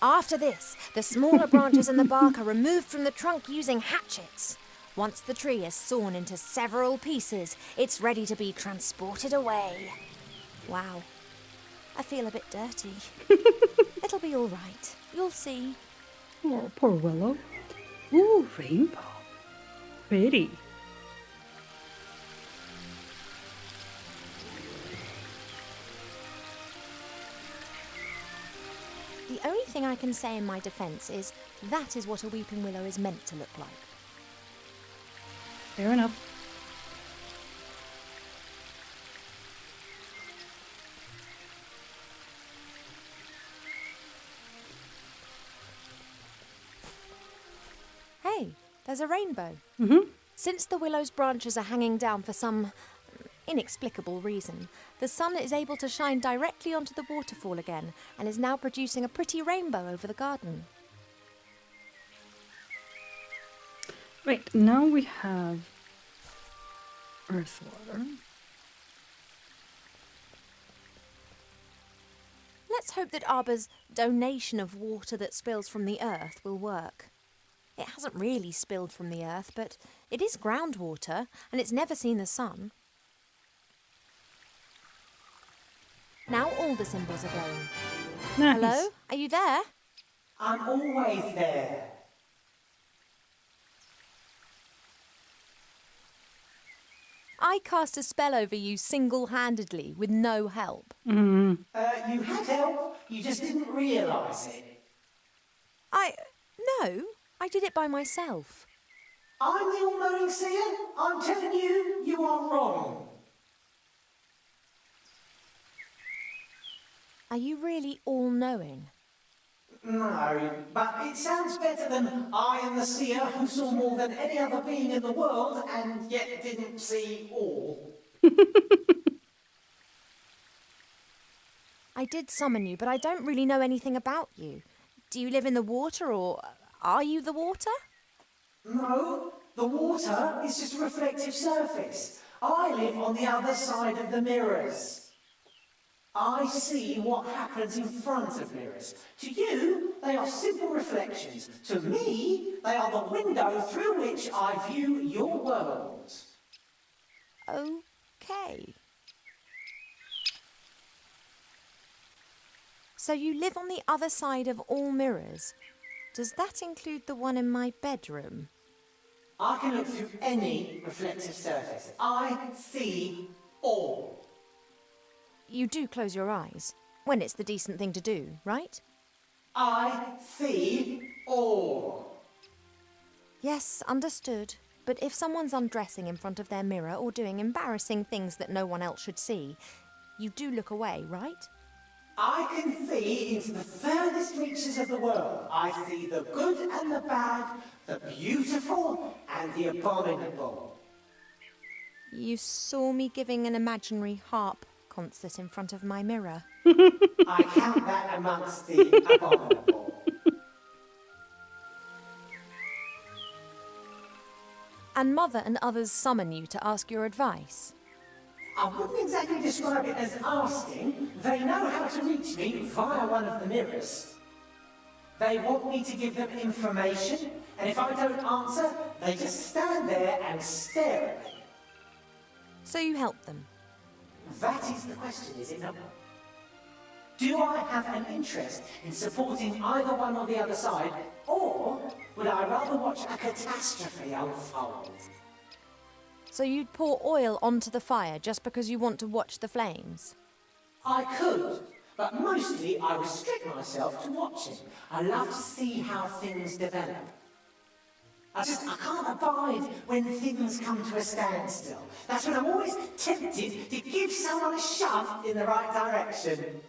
[SPEAKER 6] After this, the smaller branches and the bark are removed from the trunk using hatchets. Once the tree is sawn into several pieces, it's ready to be transported away. Wow. I feel a bit dirty. It'll be all right. You'll see.
[SPEAKER 2] Oh, poor Willow. Ooh, rainbow. Pretty.
[SPEAKER 6] The only thing I can say in my defence is that is what a weeping willow is meant to look like.
[SPEAKER 2] Fair enough.
[SPEAKER 6] Hey, there's a rainbow.
[SPEAKER 2] Mm-hmm.
[SPEAKER 6] Since the willow's branches are hanging down for some inexplicable reason, the sun is able to shine directly onto the waterfall again and is now producing a pretty rainbow over the garden.
[SPEAKER 2] Right, now we have earth water.
[SPEAKER 6] Let's hope that Arba's donation of water that spills from the earth will work. It hasn't really spilled from the earth, but it is groundwater, and it's never seen the sun. Now all the symbols are going.
[SPEAKER 2] Nice.
[SPEAKER 6] Hello? Are you there?
[SPEAKER 9] I'm always there.
[SPEAKER 6] I cast a spell over you single-handedly with no help.
[SPEAKER 2] Mm.
[SPEAKER 9] You had help, you just didn't realise it.
[SPEAKER 6] No, I did it by myself.
[SPEAKER 9] I'm the all-knowing seer. I'm telling you, you are wrong.
[SPEAKER 6] Are you really all-knowing?
[SPEAKER 9] No, but it sounds better than I am the seer who saw more than any other being in the world and yet didn't see all.
[SPEAKER 6] I did summon you, but I don't really know anything about you. Do you live in the water, or are you the water?
[SPEAKER 9] No, the water is just a reflective surface. I live on the other side of the mirrors. I see what happens in front of mirrors. To you, they are simple reflections. To me, they are the window through which I view your world.
[SPEAKER 6] Okay. So you live on the other side of all mirrors. Does that include the one in my bedroom?
[SPEAKER 9] I can look through any reflective surface. I see all.
[SPEAKER 6] You do close your eyes, when it's the decent thing to do, right?
[SPEAKER 9] I see all.
[SPEAKER 6] Yes, understood. But if someone's undressing in front of their mirror or doing embarrassing things that no one else should see, you do look away, right?
[SPEAKER 9] I can see into the furthest reaches of the world. I see the good and the bad, the beautiful and the abominable.
[SPEAKER 6] You saw me giving an imaginary harp concert in front of my mirror.
[SPEAKER 9] I count that amongst the abominable.
[SPEAKER 6] And Mother and others summon you to ask your advice.
[SPEAKER 9] I wouldn't exactly describe it as asking. They know how to reach me via one of the mirrors. They want me to give them information, and if I don't answer, they just stand there and stare at me.
[SPEAKER 6] So you help them.
[SPEAKER 9] That is the question, is it not? Do I have an interest in supporting either one or the other side, or would I rather watch a catastrophe unfold?
[SPEAKER 6] So you'd pour oil onto the fire just because you want to watch the flames?
[SPEAKER 9] I could, but mostly I restrict myself to watching. I love to see how things develop. I can't abide when things come to a standstill. That's when I'm always tempted to give someone a shove in the right direction.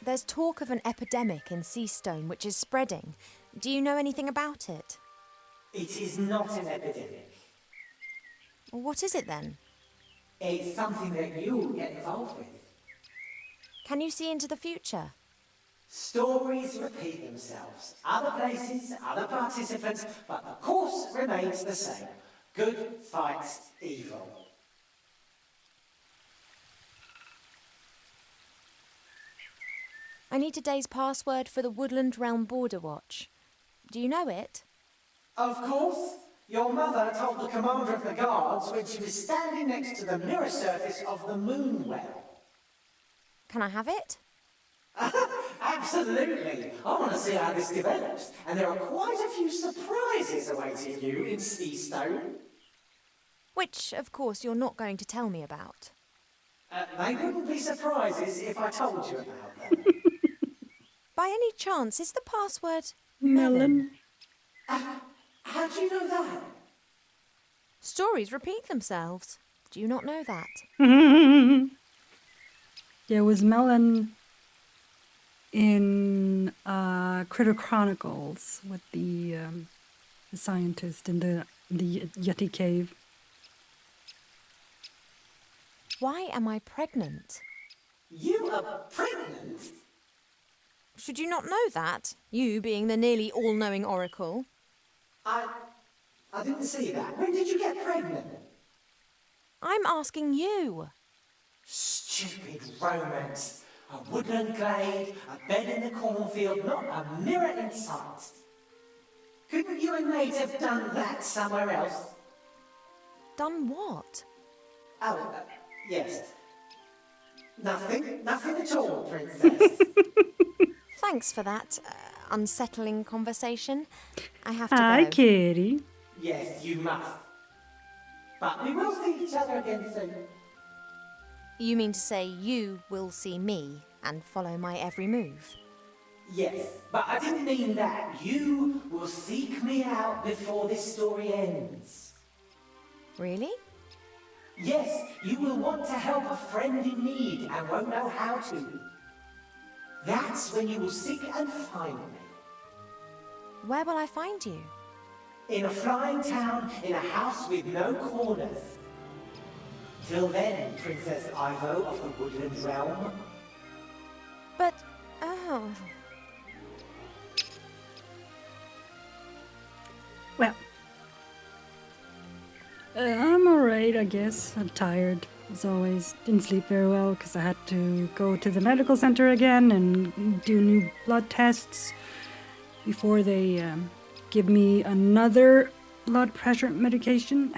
[SPEAKER 6] There's talk of an epidemic in Seastone which is spreading. Do you know anything about it?
[SPEAKER 9] It is not an epidemic.
[SPEAKER 6] Well, what is it then?
[SPEAKER 9] It's something that you'll get involved with.
[SPEAKER 6] Can you see into the future?
[SPEAKER 9] Stories repeat themselves. Other places, other participants, but the course remains the same. Good fights evil.
[SPEAKER 6] I need today's password for the Woodland Realm Border Watch. Do you know it?
[SPEAKER 9] Of course. Your mother told the commander of the guards when she was standing next to the mirror surface of the moon well.
[SPEAKER 6] Can I have it?
[SPEAKER 9] Absolutely. I want to see how this develops. And there are quite a few surprises awaiting you in Seastone.
[SPEAKER 6] Which, of course, you're not going to tell me about.
[SPEAKER 9] They wouldn't be surprises if I told you about them.
[SPEAKER 6] By any chance, is the password
[SPEAKER 2] Melon.
[SPEAKER 9] How do you know that?
[SPEAKER 6] Stories repeat themselves. Do you not know that?
[SPEAKER 2] There was Melon in Critter Chronicles with the scientist in the Yeti cave.
[SPEAKER 6] Why am I pregnant?
[SPEAKER 9] You are pregnant?
[SPEAKER 6] Should you not know that? You being the nearly all-knowing oracle.
[SPEAKER 9] I didn't see that. When did you get pregnant?
[SPEAKER 6] I'm asking you.
[SPEAKER 9] Stupid romance. A woodland glade, a bed in the cornfield, not a mirror in sight. Couldn't you and Nate have done that somewhere else?
[SPEAKER 6] Done what?
[SPEAKER 9] Oh, yes. Nothing at all, Princess.
[SPEAKER 6] Thanks for that unsettling conversation. I have to
[SPEAKER 2] Hi,
[SPEAKER 6] go.
[SPEAKER 2] kitty.
[SPEAKER 9] Yes, you must. But we will see each other again soon.
[SPEAKER 6] You mean to say you will see me and follow my every move?
[SPEAKER 9] Yes, but I didn't mean that. You will seek me out before this story ends.
[SPEAKER 6] Really?
[SPEAKER 9] Yes, you will want to help a friend in need and won't know how to. That's when you will seek and find me.
[SPEAKER 6] Where will I find you?
[SPEAKER 9] In a flying town, in a house with no corners. Till then, Princess Ivo of the Woodland Realm.
[SPEAKER 6] But, oh...
[SPEAKER 2] Well, I'm alright, I guess. I'm tired, as always. Didn't sleep very well because I had to go to the medical center again and do new blood tests before they give me another blood pressure medication.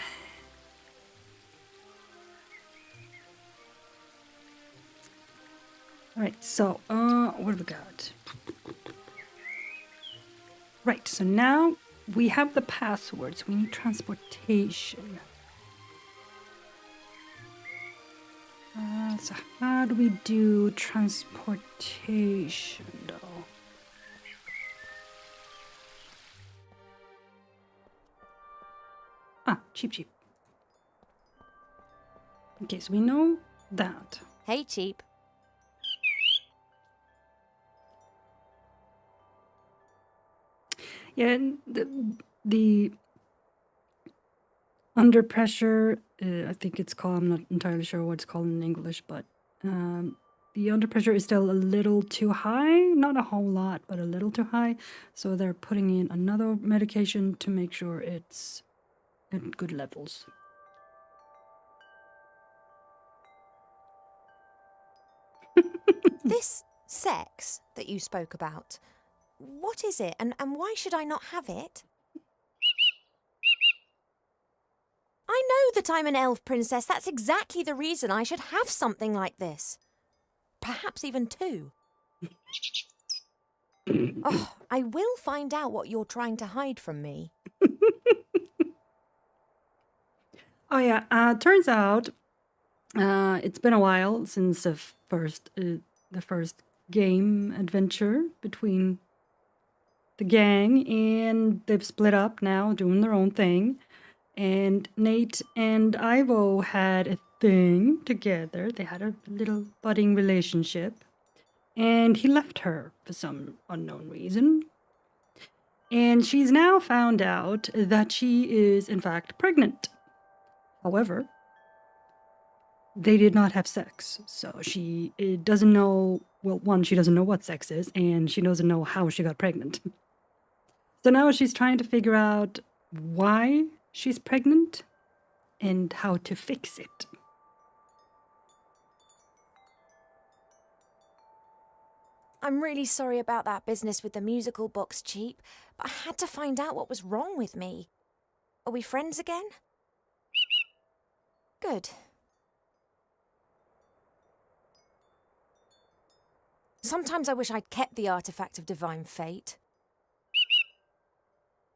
[SPEAKER 2] Alright, so, what have we got? Right, so now we have the passwords. We need transportation. So how do we do transportation, though? Ah, cheap. Okay, so we know that.
[SPEAKER 6] Hey, Cheap.
[SPEAKER 2] Yeah, the under pressure, I think it's called, I'm not entirely sure what it's called in English, but the under pressure is still a little too high. Not a whole lot, but a little too high. So they're putting in another medication to make sure it's at good levels.
[SPEAKER 6] This sex that you spoke about, what is it and why should I not have it? I know that I'm an elf princess. That's exactly the reason I should have something like this. Perhaps even two. Oh, I will find out what you're trying to hide from me.
[SPEAKER 2] Oh yeah, turns out it's been a while since the first game adventure between the gang, and they've split up now, doing their own thing. And Nate and Ivo had a thing together. They had a little budding relationship. And he left her for some unknown reason. And she's now found out that she is, in fact, pregnant. However, they did not have sex. So she doesn't know, well, one, she doesn't know what sex is, and she doesn't know how she got pregnant. So now she's trying to figure out why she's pregnant and how to fix it.
[SPEAKER 6] I'm really sorry about that business with the musical box, Cheap, but I had to find out what was wrong with me. Are we friends again? Good. Sometimes I wish I'd kept the artifact of divine fate.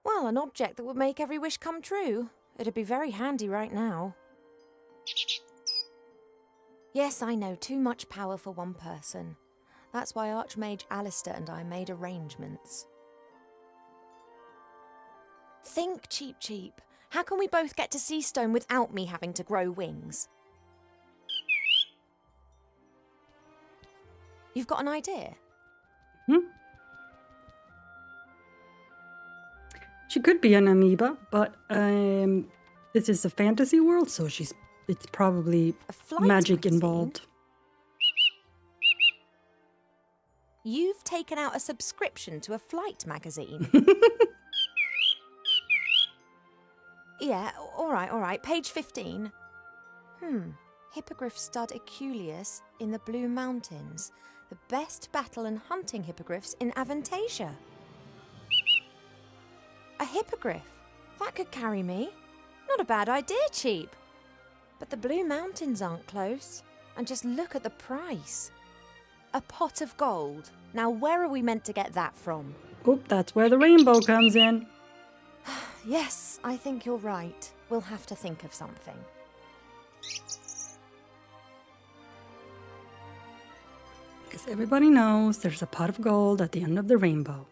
[SPEAKER 6] Well, an object that would make every wish come true. It'd be very handy right now. Yes, I know, too much power for one person. That's why Archmage Alistair and I made arrangements. Think, Cheep Cheep. How can we both get to Seastone without me having to grow wings? You've got an idea?
[SPEAKER 2] She could be an amoeba, but this is a fantasy world, so it's probably
[SPEAKER 6] A flight
[SPEAKER 2] magic
[SPEAKER 6] magazine?
[SPEAKER 2] involved.
[SPEAKER 6] You've taken out a subscription to a flight magazine. Yeah, all right. Page 15. Hippogriff stud Eculeus in the Blue Mountains. The best battle and hunting hippogriffs in Avantasia. A hippogriff? That could carry me. Not a bad idea, Cheap. But the Blue Mountains aren't close. And just look at the price. A pot of gold. Now, where are we meant to get that from?
[SPEAKER 2] Oh, that's where the rainbow comes in.
[SPEAKER 6] Yes, I think you're right. We'll have to think of something.
[SPEAKER 2] Because everybody knows there's a pot of gold at the end of the rainbow.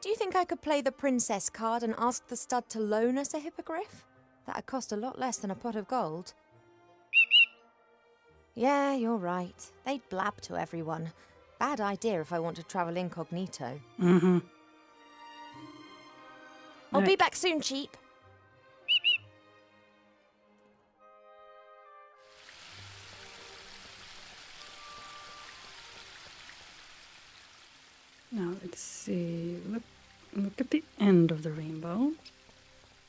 [SPEAKER 6] Do you think I could play the princess card and ask the stud to loan us a hippogriff? That'd cost a lot less than a pot of gold. Yeah, you're right. They'd blab to everyone. Bad idea if I want to travel incognito.
[SPEAKER 2] Mm-hmm.
[SPEAKER 6] I'll be back soon, Cheap.
[SPEAKER 2] Now, let's see. Look at the end of the rainbow.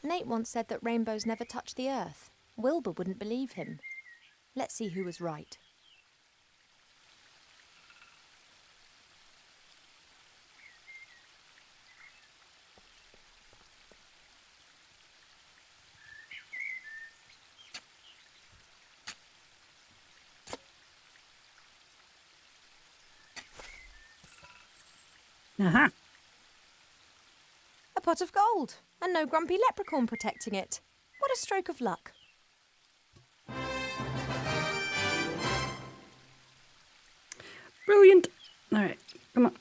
[SPEAKER 6] Nate once said that rainbows never touch the earth. Wilbur wouldn't believe him. Let's see who was right.
[SPEAKER 2] Aha!
[SPEAKER 6] A pot of gold, and no grumpy leprechaun protecting it. What a stroke of luck.
[SPEAKER 2] Brilliant! Alright, come on.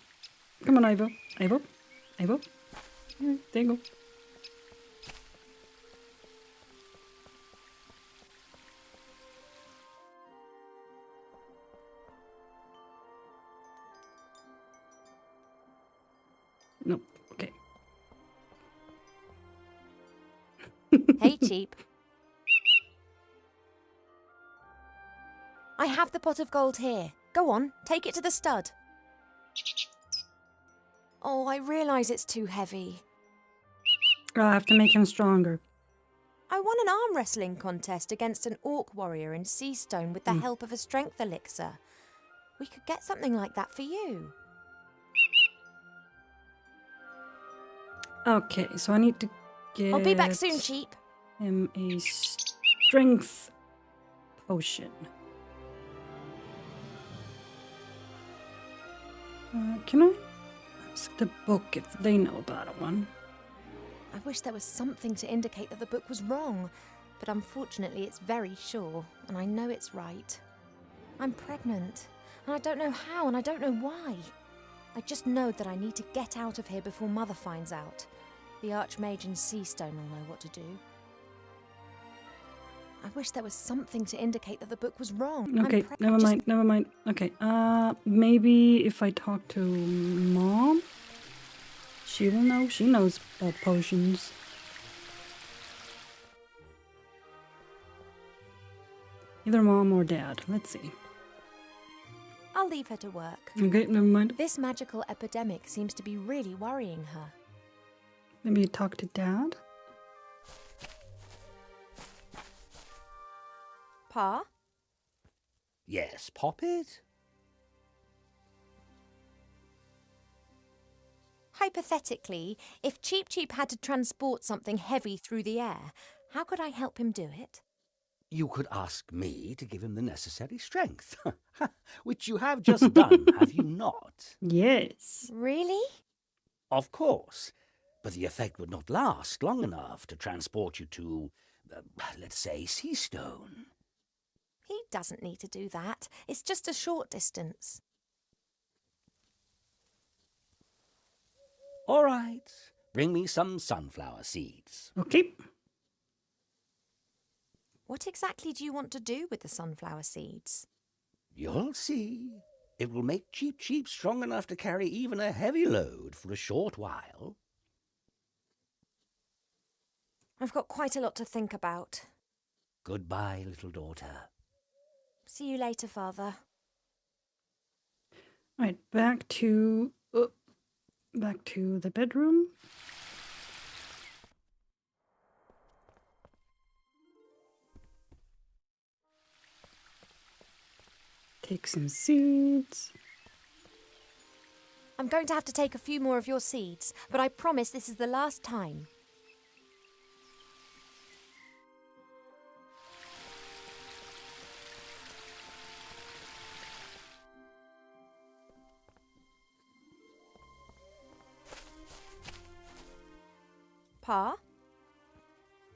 [SPEAKER 2] Come on, Ivo. Ivo? There you go. No, okay.
[SPEAKER 6] Hey, Cheap. I have the pot of gold here. Go on, take it to the stud. Oh, I realise it's too heavy.
[SPEAKER 2] I'll have to make him stronger.
[SPEAKER 6] I won an arm wrestling contest against an orc warrior in Seastone with the help of a strength elixir. We could get something like that for you.
[SPEAKER 2] Okay, so I need to get...
[SPEAKER 6] I'll be back soon, Cheap.
[SPEAKER 2] Him a strength potion. Can I ask the book if they know about one?
[SPEAKER 6] I wish there was something to indicate that the book was wrong, but unfortunately it's very sure, and I know it's right. I'm pregnant, and I don't know how, and I don't know why. I just know that I need to get out of here before Mother finds out. The Archmage in Seastone will know what to do. I wish there was something to indicate that the book was wrong.
[SPEAKER 2] Okay, never mind. Okay, maybe if I talk to Mom, she will know. She knows about potions. Either Mom or Dad. Let's see.
[SPEAKER 6] I'll leave her to work.
[SPEAKER 2] Okay, never mind.
[SPEAKER 6] This magical epidemic seems to be really worrying her.
[SPEAKER 2] Maybe talk to Dad?
[SPEAKER 6] Pa?
[SPEAKER 8] Yes, Poppet?
[SPEAKER 6] Hypothetically, if Cheep Cheep had to transport something heavy through the air, how could I help him do it?
[SPEAKER 8] You could ask me to give him the necessary strength, which you have just done, have you not?
[SPEAKER 2] Yes.
[SPEAKER 6] Really?
[SPEAKER 8] Of course, but the effect would not last long enough to transport you to, let's say, Seastone.
[SPEAKER 6] He doesn't need to do that. It's just a short distance.
[SPEAKER 8] All right, bring me some sunflower seeds.
[SPEAKER 2] Okay.
[SPEAKER 6] What exactly do you want to do with the sunflower seeds?
[SPEAKER 8] You'll see. It will make Cheep Cheep strong enough to carry even a heavy load for a short while.
[SPEAKER 6] I've got quite a lot to think about.
[SPEAKER 8] Goodbye, little daughter.
[SPEAKER 6] See you later, Father.
[SPEAKER 2] Right, back to the bedroom. Take some seeds.
[SPEAKER 6] I'm going to have to take a few more of your seeds, but I promise this is the last time. Pa?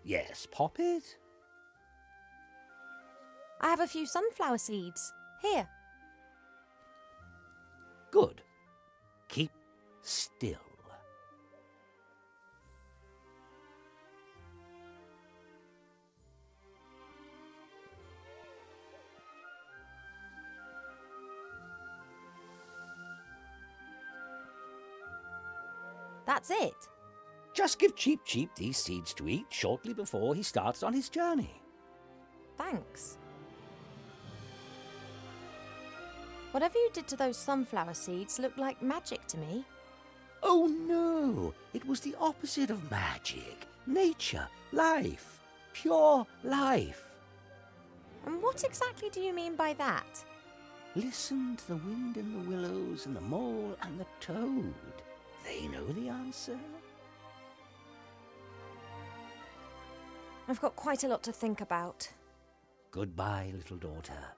[SPEAKER 8] Yes, Poppet?
[SPEAKER 6] I have a few sunflower seeds. Here.
[SPEAKER 8] Good. Keep still.
[SPEAKER 6] That's it.
[SPEAKER 8] Just give Cheep Cheep these seeds to eat shortly before he starts on his journey.
[SPEAKER 6] Thanks. Whatever you did to those sunflower seeds looked like magic to me.
[SPEAKER 8] Oh no, it was the opposite of magic. Nature, life, pure life.
[SPEAKER 6] And what exactly do you mean by that?
[SPEAKER 8] Listen to the wind in the willows and the mole and the toad. They know the answer.
[SPEAKER 6] I've got quite a lot to think about.
[SPEAKER 8] Goodbye, little daughter.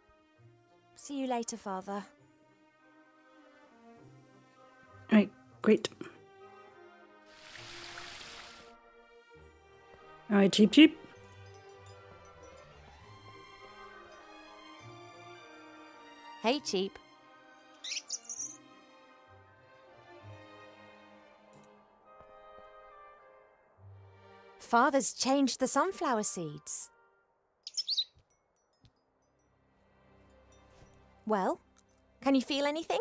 [SPEAKER 6] See you later, Father.
[SPEAKER 2] Right, great. All right, Cheep Cheep.
[SPEAKER 6] Hey, Cheep. Father's changed the sunflower seeds. Well, can you feel anything?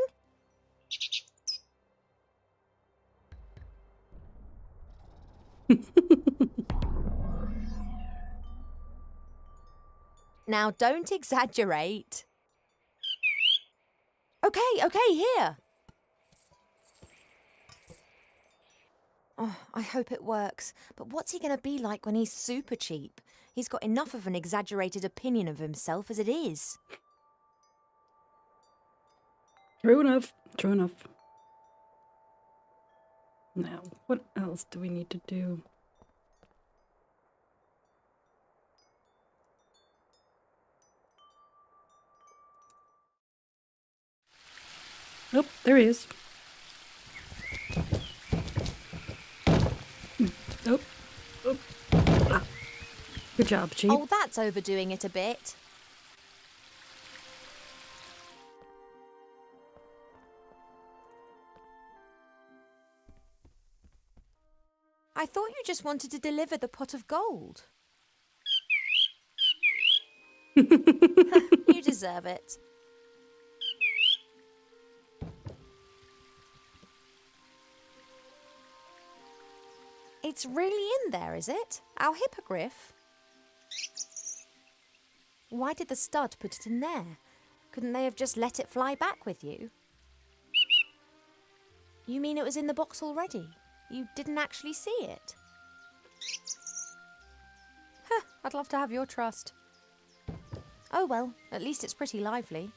[SPEAKER 6] Now, don't exaggerate. Okay, here. Oh, I hope it works. But what's he going to be like when he's super cheap? He's got enough of an exaggerated opinion of himself as it is.
[SPEAKER 2] True enough. True enough. Now, what else do we need to do? Oh, there he is. Oh, oh. Ah. Good job, Cheep.
[SPEAKER 6] Oh, that's overdoing it a bit. I thought you just wanted to deliver the pot of gold. You deserve it. It's really in there, is it? Our hippogriff? Why did the stud put it in there? Couldn't they have just let it fly back with you? You mean it was in the box already? You didn't actually see it? Huh, I'd love to have your trust. Oh well, at least it's pretty lively.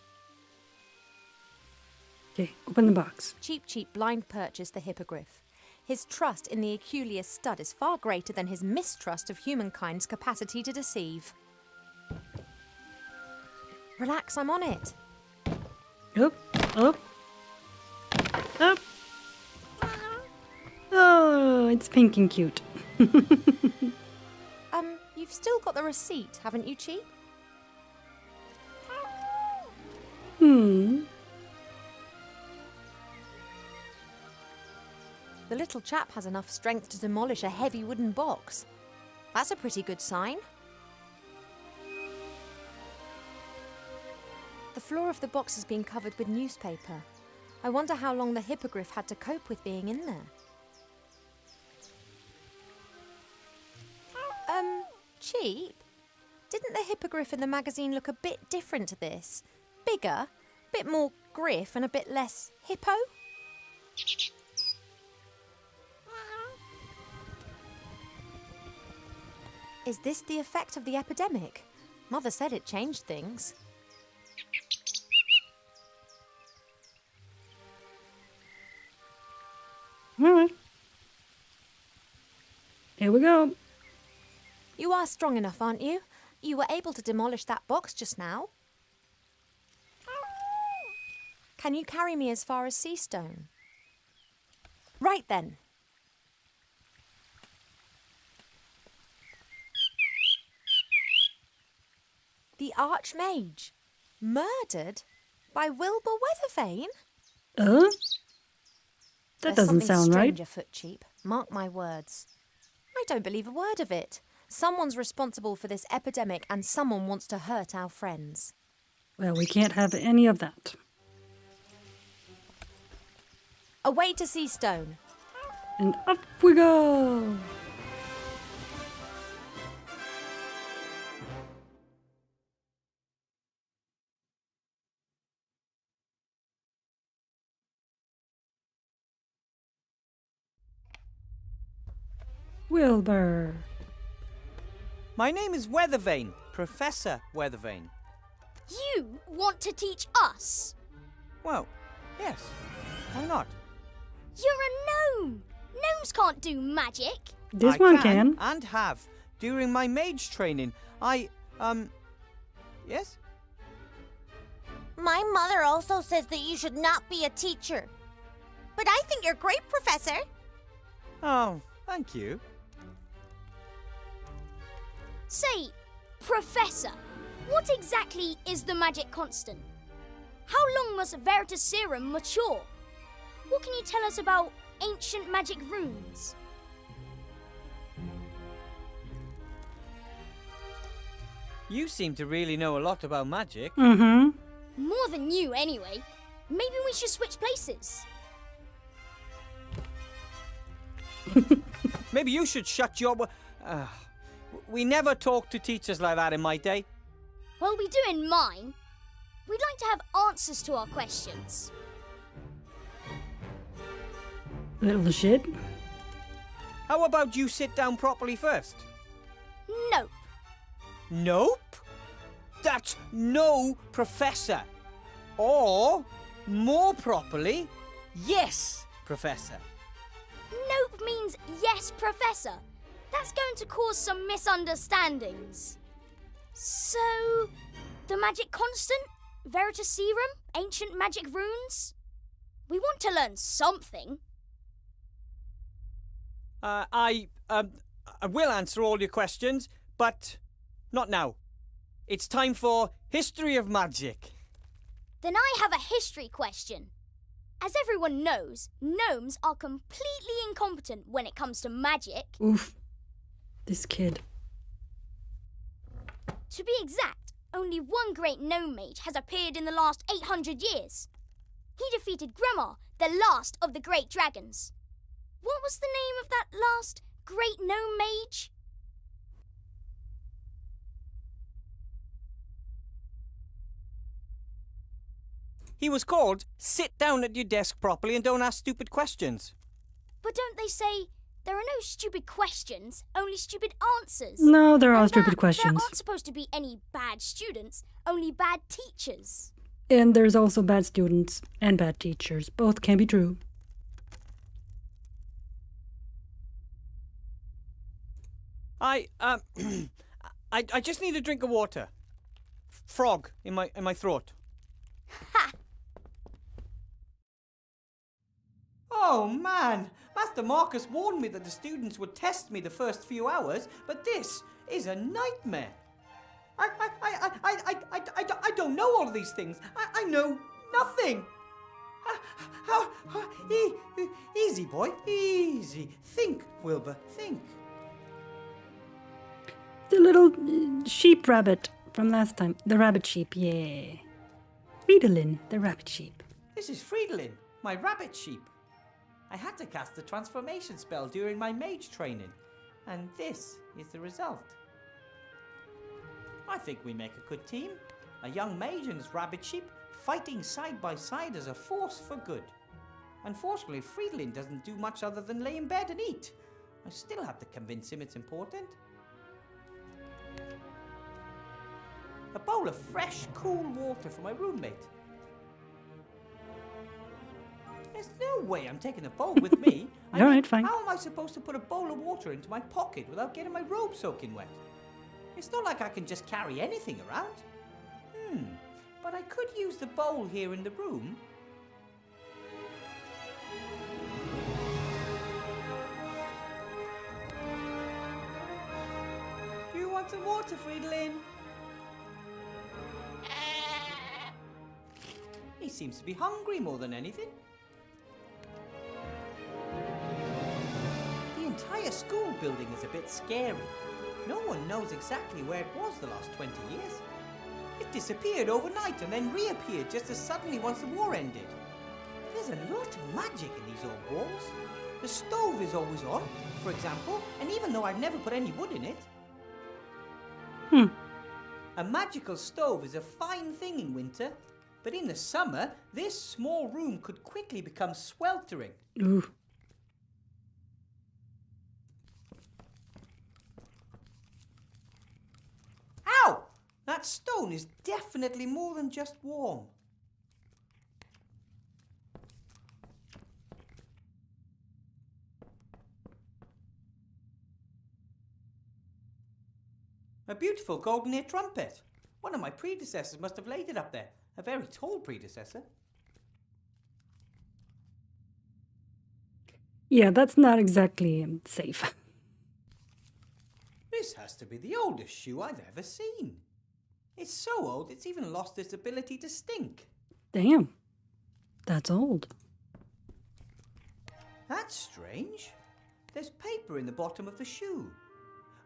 [SPEAKER 2] Okay, open the box.
[SPEAKER 6] Cheep Cheep blind purchased the hippogriff. His trust in the Aculeus stud is far greater than his mistrust of humankind's capacity to deceive. Relax, I'm on it.
[SPEAKER 2] Up, up, up. Oh, it's pink and cute.
[SPEAKER 6] You've still got the receipt, haven't you, Cheep? The little chap has enough strength to demolish a heavy wooden box. That's a pretty good sign. The floor of the box has been covered with newspaper. I wonder how long the hippogriff had to cope with being in there. Cheap? Didn't the hippogriff in the magazine look a bit different to this? Bigger, bit more griff and a bit less hippo? Is this the effect of the epidemic? Mother said it changed things.
[SPEAKER 2] All right. Here we go.
[SPEAKER 6] You are strong enough, aren't you? You were able to demolish that box just now. Can you carry me as far as Seastone? Right then. The Archmage. Murdered? By Wilbur Weathervane?
[SPEAKER 2] That
[SPEAKER 6] There's
[SPEAKER 2] doesn't
[SPEAKER 6] something
[SPEAKER 2] sound right.
[SPEAKER 6] strange afoot, Cheap. Mark my words. I don't believe a word of it. Someone's responsible for this epidemic and someone wants to hurt our friends.
[SPEAKER 2] Well, we can't have any of that.
[SPEAKER 6] Away to Seastone.
[SPEAKER 2] And up we go! Wilbur.
[SPEAKER 10] My name is Weathervane, Professor Weathervane.
[SPEAKER 11] You want to teach us?
[SPEAKER 10] Well, yes. Why not?
[SPEAKER 11] You're a gnome! Gnomes can't do magic!
[SPEAKER 2] This
[SPEAKER 10] I
[SPEAKER 2] one can.
[SPEAKER 10] And have. During my mage training, yes?
[SPEAKER 12] My mother also says that you should not be a teacher. But I think you're great, Professor.
[SPEAKER 10] Oh, thank you.
[SPEAKER 11] Say, Professor, what exactly is the magic constant? How long must Veritaserum mature? What can you tell us about ancient magic runes?
[SPEAKER 10] You seem to really know a lot about magic.
[SPEAKER 2] Mm-hmm.
[SPEAKER 11] More than you, anyway. Maybe we should switch places.
[SPEAKER 10] Maybe you should shut your... we never talked to teachers like that in my day.
[SPEAKER 11] Well, we do in mine. We'd like to have answers to our questions.
[SPEAKER 2] Little shit.
[SPEAKER 10] How about you sit down properly first?
[SPEAKER 11] Nope.
[SPEAKER 10] Nope? That's no professor. Or, more properly, yes, Professor.
[SPEAKER 11] Nope means yes, Professor. That's going to cause some misunderstandings. So, the magic constant? Veritaserum? Ancient magic runes? We want to learn something.
[SPEAKER 10] I will answer all your questions, but not now. It's time for History of Magic.
[SPEAKER 11] Then I have a history question. As everyone knows, gnomes are completely incompetent when it comes to magic.
[SPEAKER 2] Oof. This kid.
[SPEAKER 11] To be exact, only one great gnome mage has appeared in the last 800 years. He defeated Gremar, the last of the great dragons. What was the name of that last great gnome mage?
[SPEAKER 10] He was called, sit down at your desk properly and don't ask stupid questions.
[SPEAKER 11] But don't they say there are no stupid questions, only stupid answers?
[SPEAKER 2] No, there are
[SPEAKER 11] And
[SPEAKER 2] stupid
[SPEAKER 11] that
[SPEAKER 2] questions.
[SPEAKER 11] There aren't supposed to be any bad students, only bad teachers.
[SPEAKER 2] And there's also bad students and bad teachers. Both can be true.
[SPEAKER 10] I just need a drink of water. Frog in my throat.
[SPEAKER 11] Ha!
[SPEAKER 10] Oh man, Master Marcus warned me that the students would test me the first few hours, but this is a nightmare. I don't know all of these things. I know nothing. Easy, boy, easy. Think, Wilbur, think.
[SPEAKER 2] The little sheep rabbit from last time. The rabbit sheep, yeah. Fridolin, the rabbit sheep.
[SPEAKER 10] This is Fridolin, my rabbit sheep. I had to cast the transformation spell during my mage training, and this is the result. I think we make a good team. A young mage and his rabbit sheep fighting side by side as a force for good. Unfortunately, Fridolin doesn't do much other than lay in bed and eat. I still have to convince him it's important. A bowl of fresh, cool water for my roommate. There's no way I'm taking the bowl with me.
[SPEAKER 2] All right, fine.
[SPEAKER 10] How am I supposed to put a bowl of water into my pocket without getting my robe soaking wet? It's not like I can just carry anything around. But I could use the bowl here in the room. Do you want some water, Fridolin? He seems to be hungry more than anything. The entire school building is a bit scary. No one knows exactly where it was the last 20 years. It disappeared overnight and then reappeared just as suddenly once the war ended. There's a lot of magic in these old walls. The stove is always on, for example, and even though I've never put any wood in it. A magical stove is a fine thing in winter, but in the summer, this small room could quickly become sweltering.
[SPEAKER 2] Ooh.
[SPEAKER 10] Ow! That stone is definitely more than just warm. A beautiful golden ear trumpet. One of my predecessors must have laid it up there. A very tall predecessor.
[SPEAKER 2] Yeah, that's not exactly safe.
[SPEAKER 10] This has to be the oldest shoe I've ever seen. It's so old it's even lost its ability to stink.
[SPEAKER 2] Damn. That's old.
[SPEAKER 10] That's strange. There's paper in the bottom of the shoe.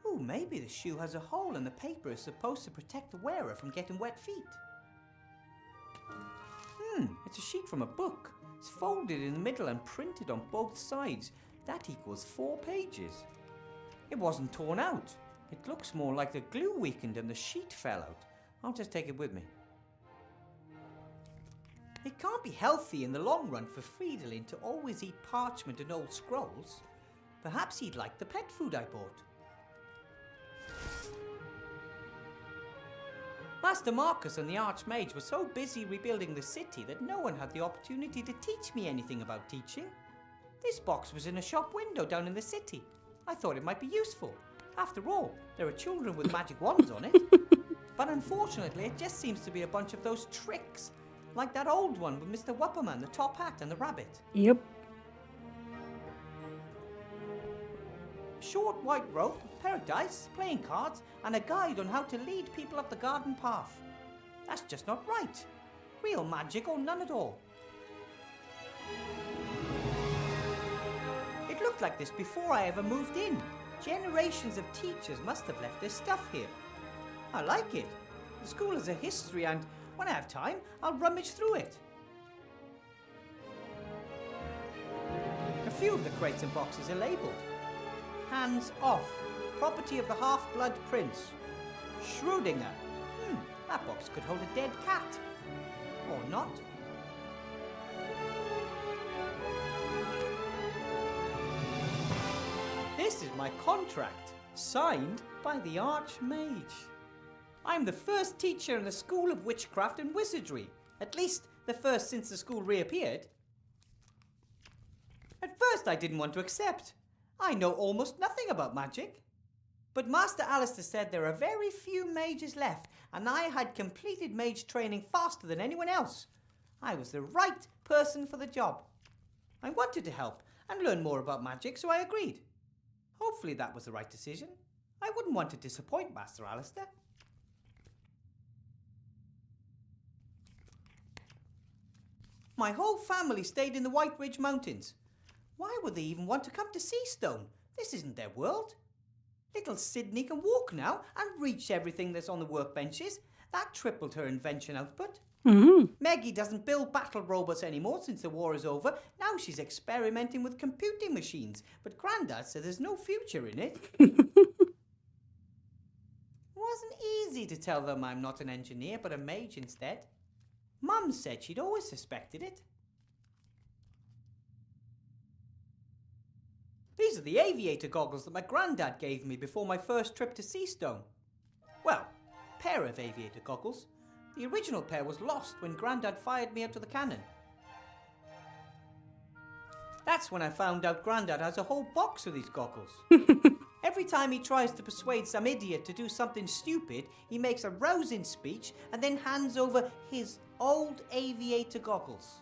[SPEAKER 10] Oh, maybe the shoe has a hole and the paper is supposed to protect the wearer from getting wet feet. It's a sheet from a book. It's folded in the middle and printed on both sides. That equals 4 pages. It wasn't torn out. It looks more like the glue weakened and the sheet fell out. I'll just take it with me. It can't be healthy in the long run for Fridolin to always eat parchment and old scrolls. Perhaps he'd like the pet food I bought. Master Marcus and the Archmage were so busy rebuilding the city that no one had the opportunity to teach me anything about teaching. This box was in a shop window down in the city. I thought it might be useful. After all, there are children with magic wands on it. But unfortunately, it just seems to be a bunch of those tricks. Like that old one with Mr. Wupperman, the top hat and the rabbit.
[SPEAKER 2] Yep.
[SPEAKER 10] Short white rope, a pair of dice, playing cards, and a guide on how to lead people up the garden path. That's just not right. Real magic or none at all. It looked like this before I ever moved in. Generations of teachers must have left their stuff here. I like it. The school has a history and when I have time, I'll rummage through it. A few of the crates and boxes are labelled. Hands off. Property of the half-blood prince. Schrödinger. That box could hold a dead cat. Or not. This is my contract, signed by the Archmage. I'm the first teacher in the School of Witchcraft and Wizardry. At least the first since the school reappeared. At first I didn't want to accept. I know almost nothing about magic. But Master Alistair said there are very few mages left, and I had completed mage training faster than anyone else. I was the right person for the job. I wanted to help and learn more about magic, so I agreed. Hopefully that was the right decision. I wouldn't want to disappoint Master Alistair. My whole family stayed in the White Ridge Mountains. Why would they even want to come to Seastone? This isn't their world. Little Sydney can walk now and reach everything that's on the workbenches. That tripled her invention output. Meggie doesn't build battle robots anymore since the war is over. Now she's experimenting with computing machines. But Grandad said there's no future in it. It wasn't easy to tell them I'm not an engineer but a mage instead. Mum said she'd always suspected it. These are the aviator goggles that my granddad gave me before my first trip to Seastone. Well, pair of aviator goggles. The original pair was lost when Grandad fired me out of the cannon. That's when I found out Grandad has a whole box of these goggles. Every time he tries to persuade some idiot to do something stupid, he makes a rousing speech and then hands over his old aviator goggles.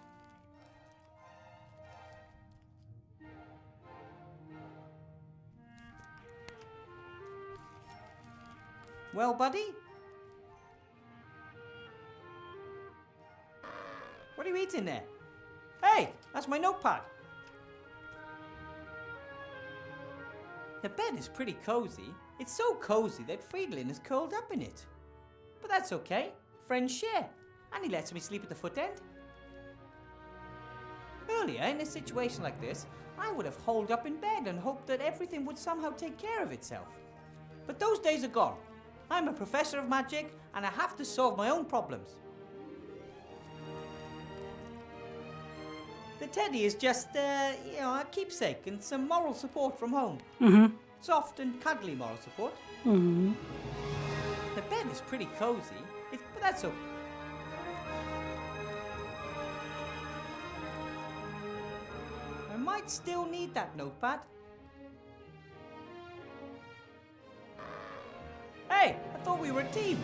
[SPEAKER 10] Well, buddy? What are you eating there? Hey, that's my notepad. The bed is pretty cozy. It's so cozy that Friedlin is curled up in it. But that's okay. Friends share. And he lets me sleep at the foot end. Earlier, in a situation like this, I would have holed up in bed and hoped that everything would somehow take care of itself. But those days are gone. I'm a professor of magic, and I have to solve my own problems. The teddy is just, a keepsake and some moral support from home. Soft and cuddly moral support. The bed is pretty cozy, but that's okay. I might still need that notepad. Hey, I thought we were a team.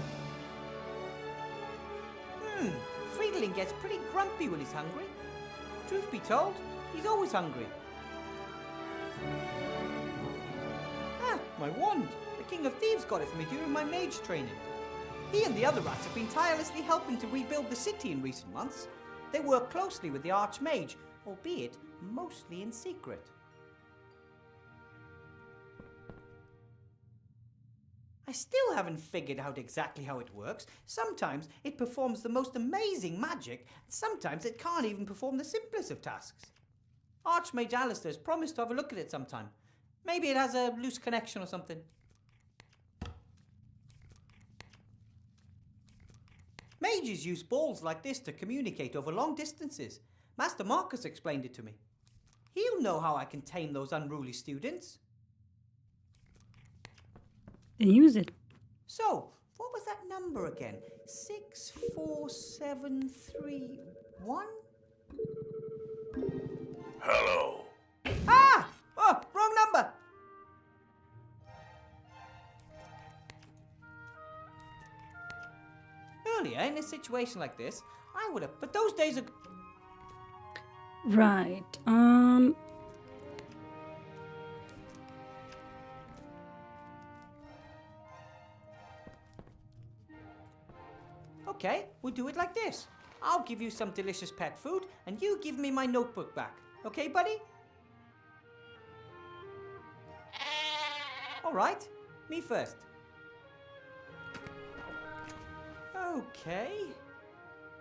[SPEAKER 10] Friedling gets pretty grumpy when he's hungry. Truth be told, he's always hungry. Ah, my wand. The King of Thieves got it for me during my mage training. He and the other rats have been tirelessly helping to rebuild the city in recent months. They work closely with the Archmage, albeit mostly in secret. I still haven't figured out exactly how it works. Sometimes it performs the most amazing magic, and sometimes it can't even perform the simplest of tasks. Archmage Alistair's promised to have a look at it sometime. Maybe it has a loose connection or something. Mages use balls like this to communicate over long distances. Master Marcus explained it to me. He'll know how I can tame those unruly students.
[SPEAKER 2] Then use it.
[SPEAKER 10] So, what was that number again? 64731?
[SPEAKER 13] Hello.
[SPEAKER 10] Ah! Oh, wrong number! Earlier, in a situation like this, I would have... But those days are...
[SPEAKER 2] Right.
[SPEAKER 10] Okay, we'll do it like this. I'll give you some delicious pet food, and you give me my notebook back. Okay, buddy? All right, me first. Okay.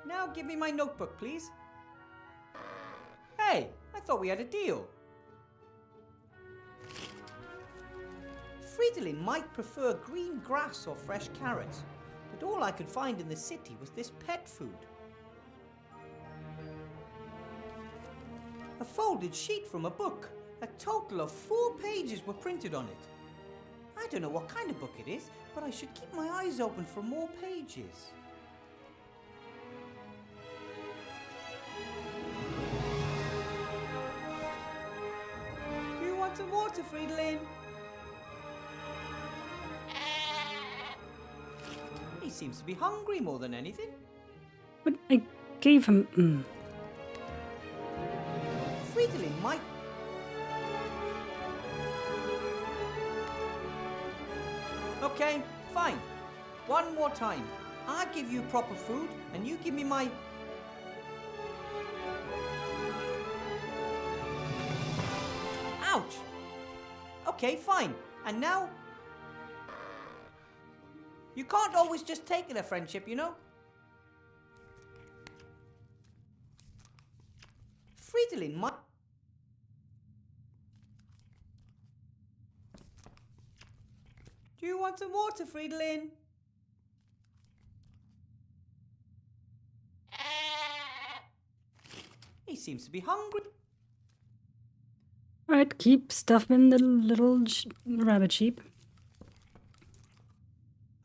[SPEAKER 10] Now give me my notebook, please. Hey, I thought we had a deal. Friedlin might prefer green grass or fresh carrots, but all I could find in the city was this pet food. A folded sheet from a book. A total of 4 pages were printed on it. I don't know what kind of book it is, but I should keep my eyes open for more pages. Do you want some water, Friedlin? He seems to be hungry more than anything.
[SPEAKER 2] But I gave him...
[SPEAKER 10] Friedlin might... Okay, fine. One more time. I'll give you proper food, and you give me my... Ouch! Okay, fine. And now? You can't always just take it a friendship, you know? Fridolin, my... Do you want some water, Fridolin? He seems to be hungry.
[SPEAKER 2] Alright, keep stuffing the little rabbit sheep.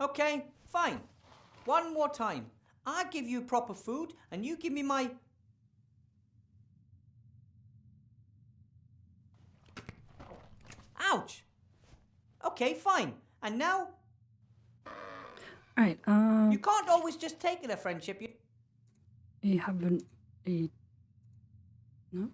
[SPEAKER 10] Okay, fine. One more time. I give you proper food, and you give me my... Ouch! Okay, fine. And now?
[SPEAKER 2] Alright,
[SPEAKER 10] You can't always just take it a friendship.
[SPEAKER 2] you haven't... No?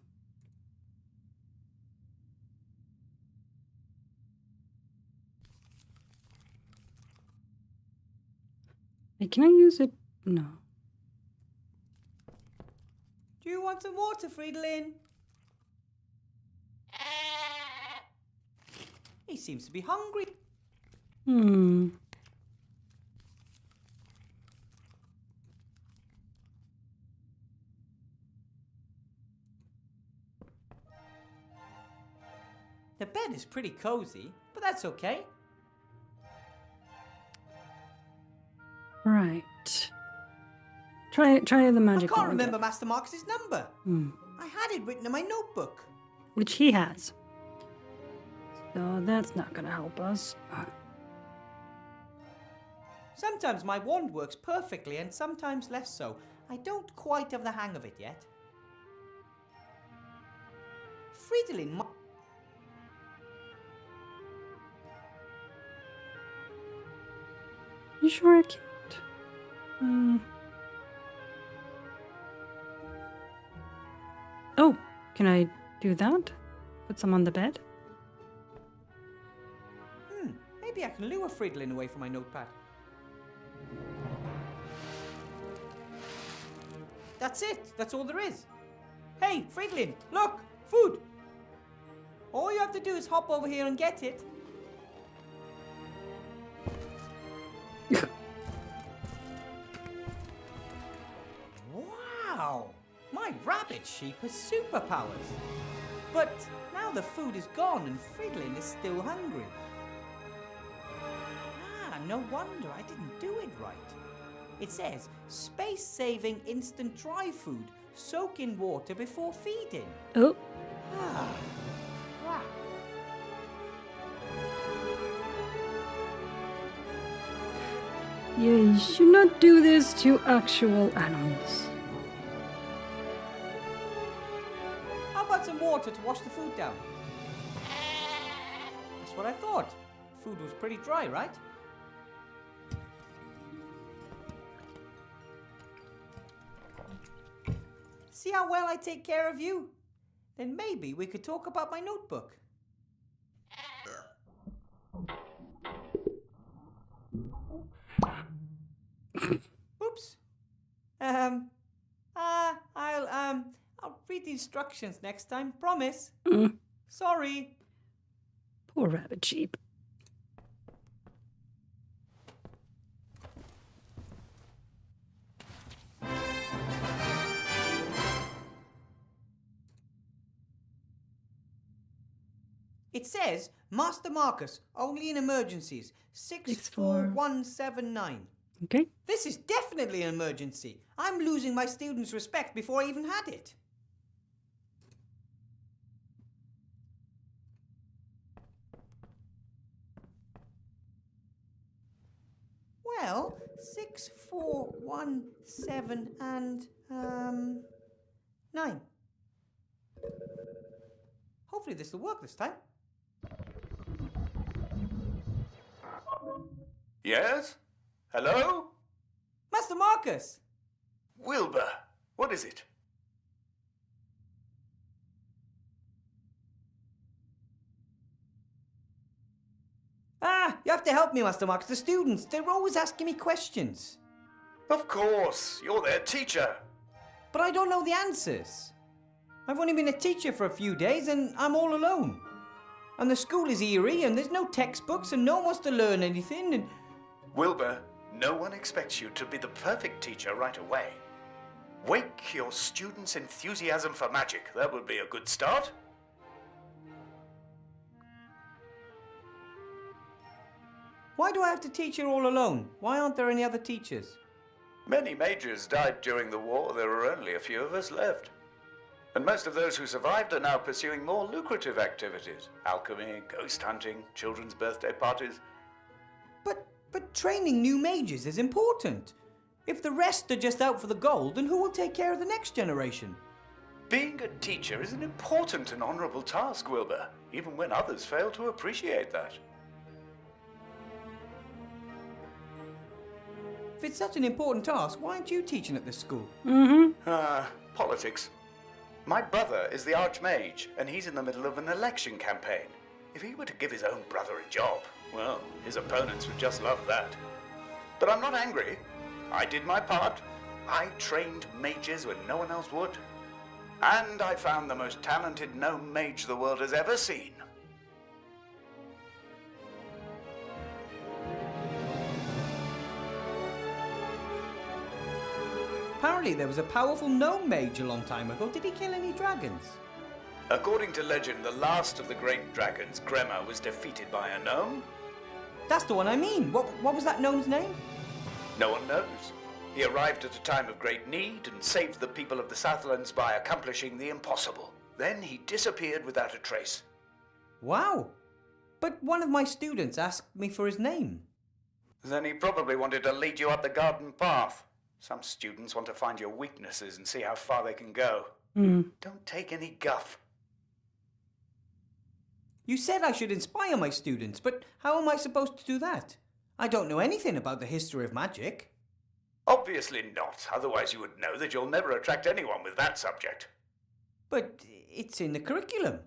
[SPEAKER 2] Wait, can I use it? No.
[SPEAKER 10] Do you want some water, Fridolin? He seems to be hungry.
[SPEAKER 2] Hmm.
[SPEAKER 10] The bed is pretty cozy, but that's okay.
[SPEAKER 2] Right. Try the magic.
[SPEAKER 10] I can't
[SPEAKER 2] order.
[SPEAKER 10] remember Master Marcus's number.
[SPEAKER 2] Hmm.
[SPEAKER 10] I had it written in my notebook.
[SPEAKER 2] Which he has. So that's not gonna help us.
[SPEAKER 10] Sometimes my wand works perfectly and sometimes less so. I don't quite have the hang of it yet. Fridolin,
[SPEAKER 2] You sure I can't? Oh, can I do that? Put some on the bed?
[SPEAKER 10] Maybe I can lure Fridolin away from my notepad. That's it. That's all there is. Hey, Fridolin, look! Food! All you have to do is hop over here and get it. Wow! My rabbit sheep has superpowers. But now the food is gone and Fridolin is still hungry. No wonder I didn't do it right. It says, space-saving instant dry food. Soak in water before feeding.
[SPEAKER 2] Oh.
[SPEAKER 10] Ah, crap.
[SPEAKER 2] You should not do this to actual animals.
[SPEAKER 10] How about some water to wash the food down? That's what I thought. Food was pretty dry, right? See how well I take care of you? Then maybe we could talk about my notebook. Oops. I'll read the instructions next time, promise. Sorry.
[SPEAKER 2] Poor rabbit sheep.
[SPEAKER 10] It says, Master Marcus, only in emergencies, 64179.
[SPEAKER 2] Okay.
[SPEAKER 10] This is definitely an emergency. I'm losing my students' respect before I even had it. Well, 64179 and, 9. Hopefully this will work this time.
[SPEAKER 13] Yes? Hello?
[SPEAKER 10] Master Marcus!
[SPEAKER 13] Wilbur, what is it?
[SPEAKER 10] You have to help me, Master Marcus. The students, they're always asking me questions.
[SPEAKER 13] Of course, you're their teacher.
[SPEAKER 10] But I don't know the answers. I've only been a teacher for a few days and I'm all alone. And the school is eerie, and there's no textbooks, and no one wants to learn anything, and...
[SPEAKER 13] Wilbur, no one expects you to be the perfect teacher right away. Wake your students' enthusiasm for magic. That would be a good start.
[SPEAKER 10] Why do I have to teach here all alone? Why aren't there any other teachers?
[SPEAKER 13] Many mages died during the war. There are only a few of us left. And most of those who survived are now pursuing more lucrative activities. Alchemy, ghost hunting, children's birthday parties.
[SPEAKER 10] But training new mages is important. If the rest are just out for the gold, then who will take care of the next generation?
[SPEAKER 13] Being a teacher is an important and honorable task, Wilbur, even when others fail to appreciate that.
[SPEAKER 10] If it's such an important task, why aren't you teaching at this school?
[SPEAKER 13] Politics. My brother is the Archmage, and he's in the middle of an election campaign. If he were to give his own brother a job, well, his opponents would just love that. But I'm not angry. I did my part. I trained mages when no one else would. And I found the most talented gnome mage the world has ever seen.
[SPEAKER 10] Apparently there was a powerful gnome mage a long time ago. Did he kill any dragons?
[SPEAKER 13] According to legend, the last of the great dragons, Gremma, was defeated by a gnome.
[SPEAKER 10] That's the one I mean. What was that gnome's name?
[SPEAKER 13] No one knows. He arrived at a time of great need and saved the people of the Southlands by accomplishing the impossible. Then he disappeared without a trace.
[SPEAKER 10] Wow. But one of my students asked me for his name.
[SPEAKER 13] Then he probably wanted to lead you up the garden path. Some students want to find your weaknesses and see how far they can go. Don't take any guff.
[SPEAKER 10] You said I should inspire my students, but how am I supposed to do that? I don't know anything about the history of magic.
[SPEAKER 13] Obviously not, otherwise you would know that you'll never attract anyone with that subject.
[SPEAKER 10] But it's in the curriculum.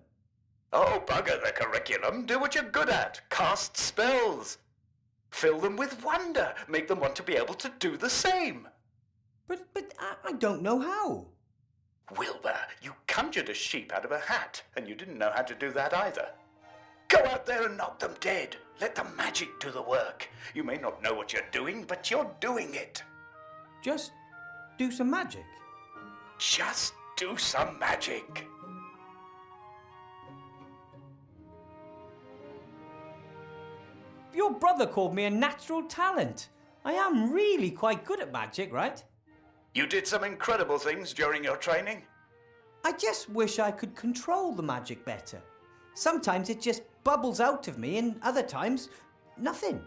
[SPEAKER 13] Oh, bugger the curriculum. Do what you're good at. Cast spells. Fill them with wonder. Make them want to be able to do the same.
[SPEAKER 10] But I don't know how.
[SPEAKER 13] Wilbur, you conjured a sheep out of a hat, and you didn't know how to do that either. Go out there and knock them dead. Let the magic do the work. You may not know what you're doing, but you're doing it.
[SPEAKER 10] Just do some magic.
[SPEAKER 13] Just do some magic.
[SPEAKER 10] Your brother called me a natural talent. I am really quite good at magic, right?
[SPEAKER 13] You did some incredible things during your training.
[SPEAKER 10] I just wish I could control the magic better. Sometimes it just bubbles out of me, and other times, nothing.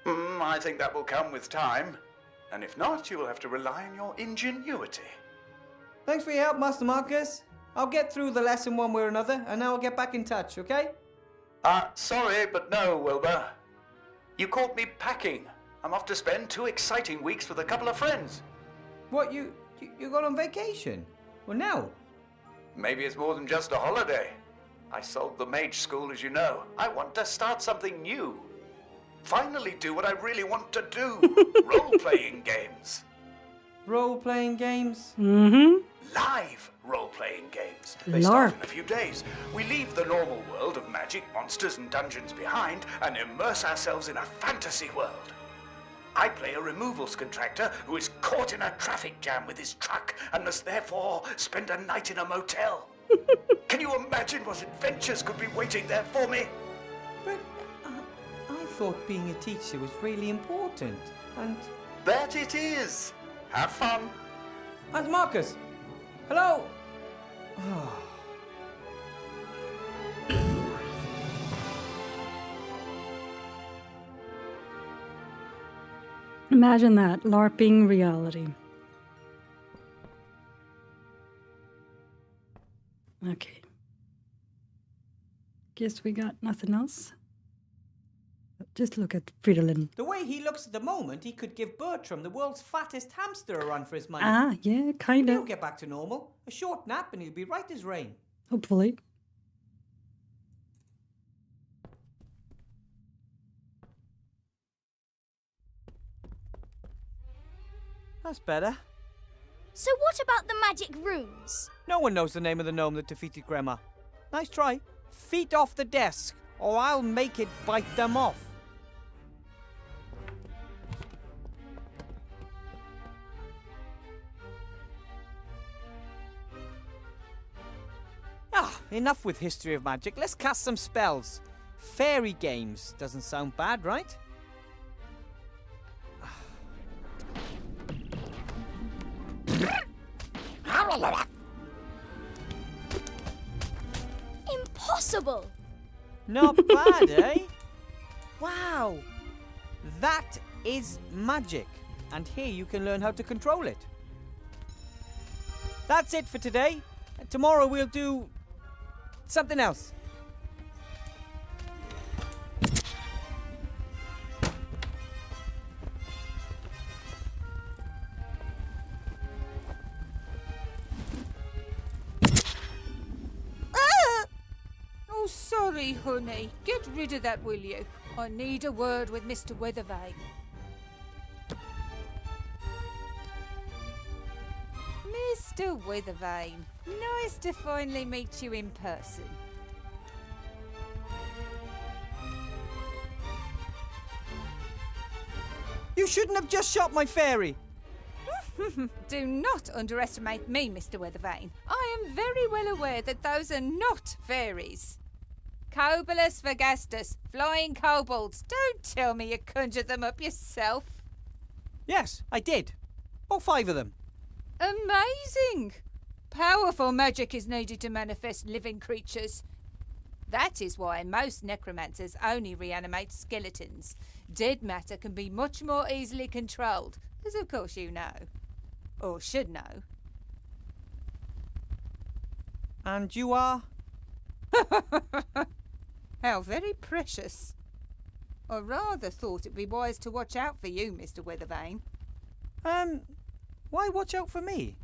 [SPEAKER 13] I think that will come with time. And if not, you will have to rely on your ingenuity.
[SPEAKER 10] Thanks for your help, Master Marcus. I'll get through the lesson one way or another, and then I'll get back in touch, okay?
[SPEAKER 13] Sorry, but no, Wilbur. You caught me packing. I'm off to spend 2 exciting weeks with a couple of friends.
[SPEAKER 10] What, you got on vacation? Well, now?
[SPEAKER 13] Maybe it's more than just a holiday. I sold the mage school, as you know. I want to start something new. Finally do what I really want to do. Role-playing games.
[SPEAKER 10] Role-playing games?
[SPEAKER 13] Live role-playing games. They start in a few days. We leave the normal world of magic, monsters and dungeons behind and immerse ourselves in a fantasy world. I play a removals contractor who is caught in a traffic jam with his truck and must therefore spend a night in a motel. Can you imagine what adventures could be waiting there for me?
[SPEAKER 10] But I thought being a teacher was really important, and...
[SPEAKER 13] That it is. Have fun.
[SPEAKER 10] Aunt Marcus! Hello!
[SPEAKER 2] Imagine that, LARPing reality. Okay. Guess we got nothing else. Just look at Fridolin.
[SPEAKER 10] The way he looks at the moment, he could give Bertram, the world's fattest hamster, a run for his money.
[SPEAKER 2] Ah, yeah, kind
[SPEAKER 10] He'll
[SPEAKER 2] of.
[SPEAKER 10] get back to normal. A short nap and he'll be right as rain.
[SPEAKER 2] Hopefully.
[SPEAKER 10] That's better.
[SPEAKER 11] So what about the magic runes?
[SPEAKER 10] No one knows the name of the gnome that defeated Grandma. Nice try. Feet off the desk, or I'll make it bite them off. Enough with history of magic. Let's cast some spells. Fairy games doesn't sound bad, right?
[SPEAKER 11] Impossible!
[SPEAKER 10] Not bad, eh? Wow! That is magic. And here you can learn how to control it. That's it for today. Tomorrow we'll do something else.
[SPEAKER 5] Oh, sorry, honey. Get rid of that, will you? I need a word with Mr. Weathervane. Mr. Weathervane, nice to finally meet you in person.
[SPEAKER 10] You shouldn't have just shot my fairy.
[SPEAKER 5] Do not underestimate me, Mr. Weathervane. I am very well aware that those are not fairies. Cobolus Vergastus, flying kobolds. Don't tell me you conjured them up yourself.
[SPEAKER 10] Yes, I did. All 5 of them.
[SPEAKER 5] Amazing! Powerful magic is needed to manifest living creatures. That is why most necromancers only reanimate skeletons. Dead matter can be much more easily controlled, as of course you know. Or should know.
[SPEAKER 10] And you are?
[SPEAKER 5] How very precious. I rather thought it'd be wise to watch out for you, Mr. Weathervane.
[SPEAKER 10] Why watch out for me?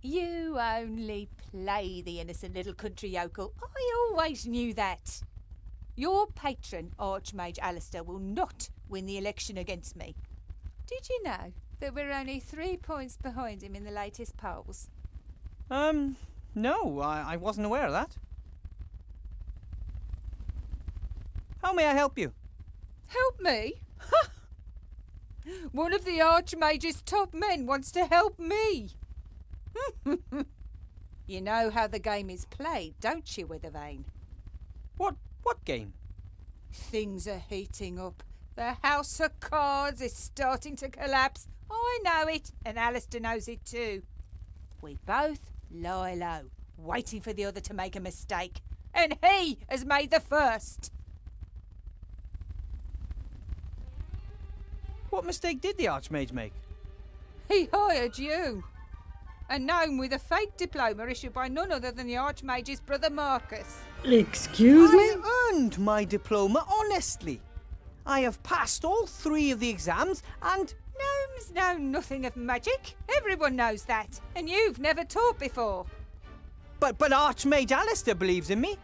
[SPEAKER 5] You only play the innocent little country yokel. I always knew that. Your patron, Archmage Alistair, will not win the election against me. Did you know that we're only 3 points behind him in the latest polls?
[SPEAKER 10] No, I wasn't aware of that. How may I help you?
[SPEAKER 5] Help me? Ha! One of the Archmage's top men wants to help me. You know how the game is played, don't you, Weathervane?
[SPEAKER 10] What game?
[SPEAKER 5] Things are heating up. The House of Cards is starting to collapse. I know it, and Alistair knows it too. We both lie low, waiting for the other to make a mistake. And he has made the first.
[SPEAKER 10] What mistake did the Archmage make?
[SPEAKER 5] He hired you. A gnome with a fake diploma issued by none other than the Archmage's brother Marcus.
[SPEAKER 2] Excuse me?
[SPEAKER 10] I earned my diploma honestly. I have passed all 3 of the exams and...
[SPEAKER 5] Gnomes know nothing of magic. Everyone knows that. And you've never taught before.
[SPEAKER 10] But Archmage Alistair believes in me.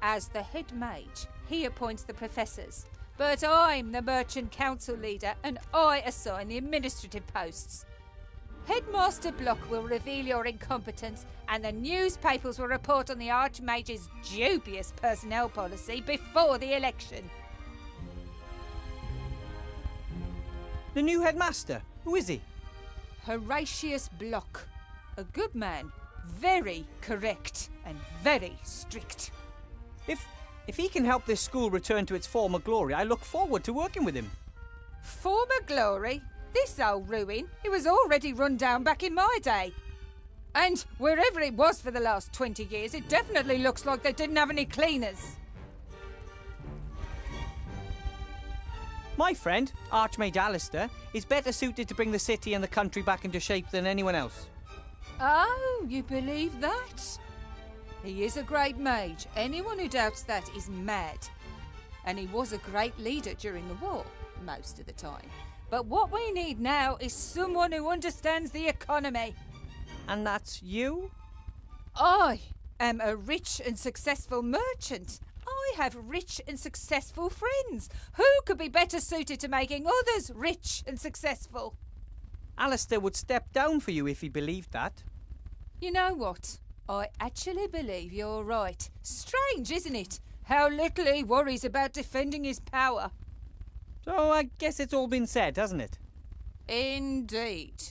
[SPEAKER 5] As the head mage, he appoints the professors. But I'm the merchant council leader and I assign the administrative posts. Headmaster Block will reveal your incompetence and the newspapers will report on the Archmage's dubious personnel policy before the election.
[SPEAKER 10] The new headmaster? Who is he?
[SPEAKER 5] Horatius Block. A good man, very correct and very strict.
[SPEAKER 10] If he can help this school return to its former glory, I look forward to working with him.
[SPEAKER 5] Former glory? This old ruin, it was already run down back in my day. And wherever it was for the last 20 years, it definitely looks like they didn't have any cleaners.
[SPEAKER 10] My friend, Archmage Alistair, is better suited to bring the city and the country back into shape than anyone else.
[SPEAKER 5] Oh, you believe that? He is a great mage. Anyone who doubts that is mad. And he was a great leader during the war, most of the time. But what we need now is someone who understands the economy.
[SPEAKER 10] And that's you?
[SPEAKER 5] I am a rich and successful merchant. I have rich and successful friends. Who could be better suited to making others rich and successful?
[SPEAKER 10] Alistair would step down for you if he believed that.
[SPEAKER 5] You know what? I actually believe you're right. Strange, isn't it? How little he worries about defending his power.
[SPEAKER 10] So I guess it's all been said, hasn't it?
[SPEAKER 5] Indeed.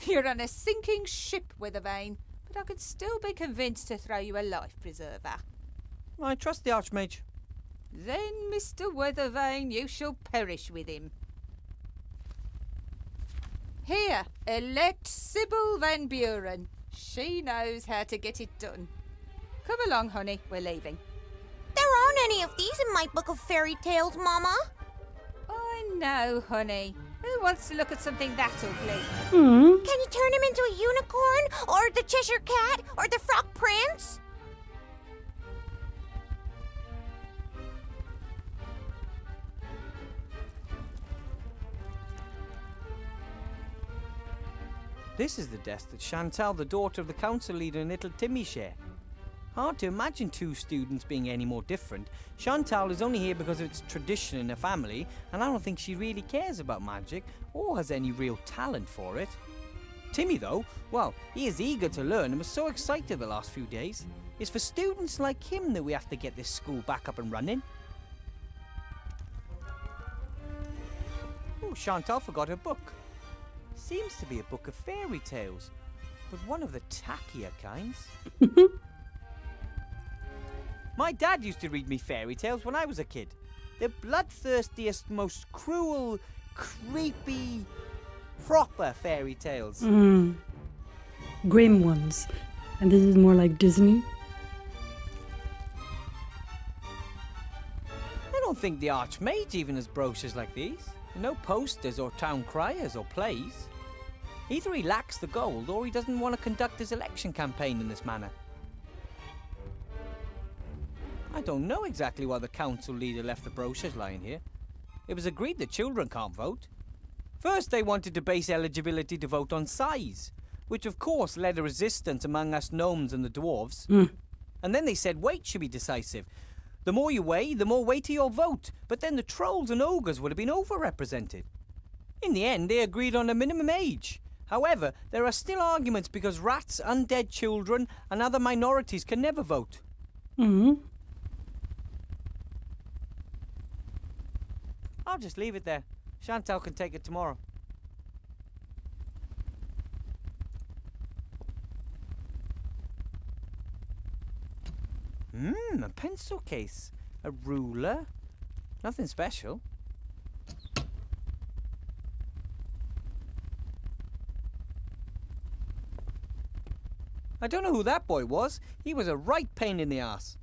[SPEAKER 5] You're on a sinking ship, Withervane, but I could still be convinced to throw you a life preserver.
[SPEAKER 10] I trust the Archmage.
[SPEAKER 5] Then, Mr. Withervane, you shall perish with him. Here, elect Sybil Van Buren. She knows how to get it done. Come along, honey, we're leaving.
[SPEAKER 12] There aren't any of these in my book of fairy tales, Mama.
[SPEAKER 5] I know, honey. Who wants to look at something that ugly?
[SPEAKER 12] Can you turn him into a unicorn? Or the Cheshire Cat? Or the Frog Prince?
[SPEAKER 10] This is the desk that Chantal, the daughter of the council leader, and little Timmy share. Hard to imagine two students being any more different. Chantal is only here because of its tradition in her family, and I don't think she really cares about magic or has any real talent for it. Timmy, though, well, he is eager to learn and was so excited the last few days. It's for students like him that we have to get this school back up and running. Oh, Chantal forgot her book. Seems to be a book of fairy tales, but one of the tackier kinds. My dad used to read me fairy tales when I was a kid. The bloodthirstiest, most cruel, creepy, proper fairy tales.
[SPEAKER 2] Grim ones. And this is more like Disney.
[SPEAKER 10] I don't think the Archmage even has brochures like these. No posters or town criers or plays. Either he lacks the gold or he doesn't want to conduct his election campaign in this manner. I don't know exactly why the council leader left the brochures lying here. It was agreed that children can't vote. First they wanted to base eligibility to vote on size, which of course led a resistance among us gnomes and the dwarves. And then they said weight should be decisive. The more you weigh, the more weighty your vote, but then the trolls and ogres would have been overrepresented. In the end, they agreed on a minimum age. However, there are still arguments because rats, undead children, and other minorities can never vote. I'll just leave it there. Chantal can take it tomorrow. A pencil case. A ruler. Nothing special. I don't know who that boy was. He was a right pain in the ass.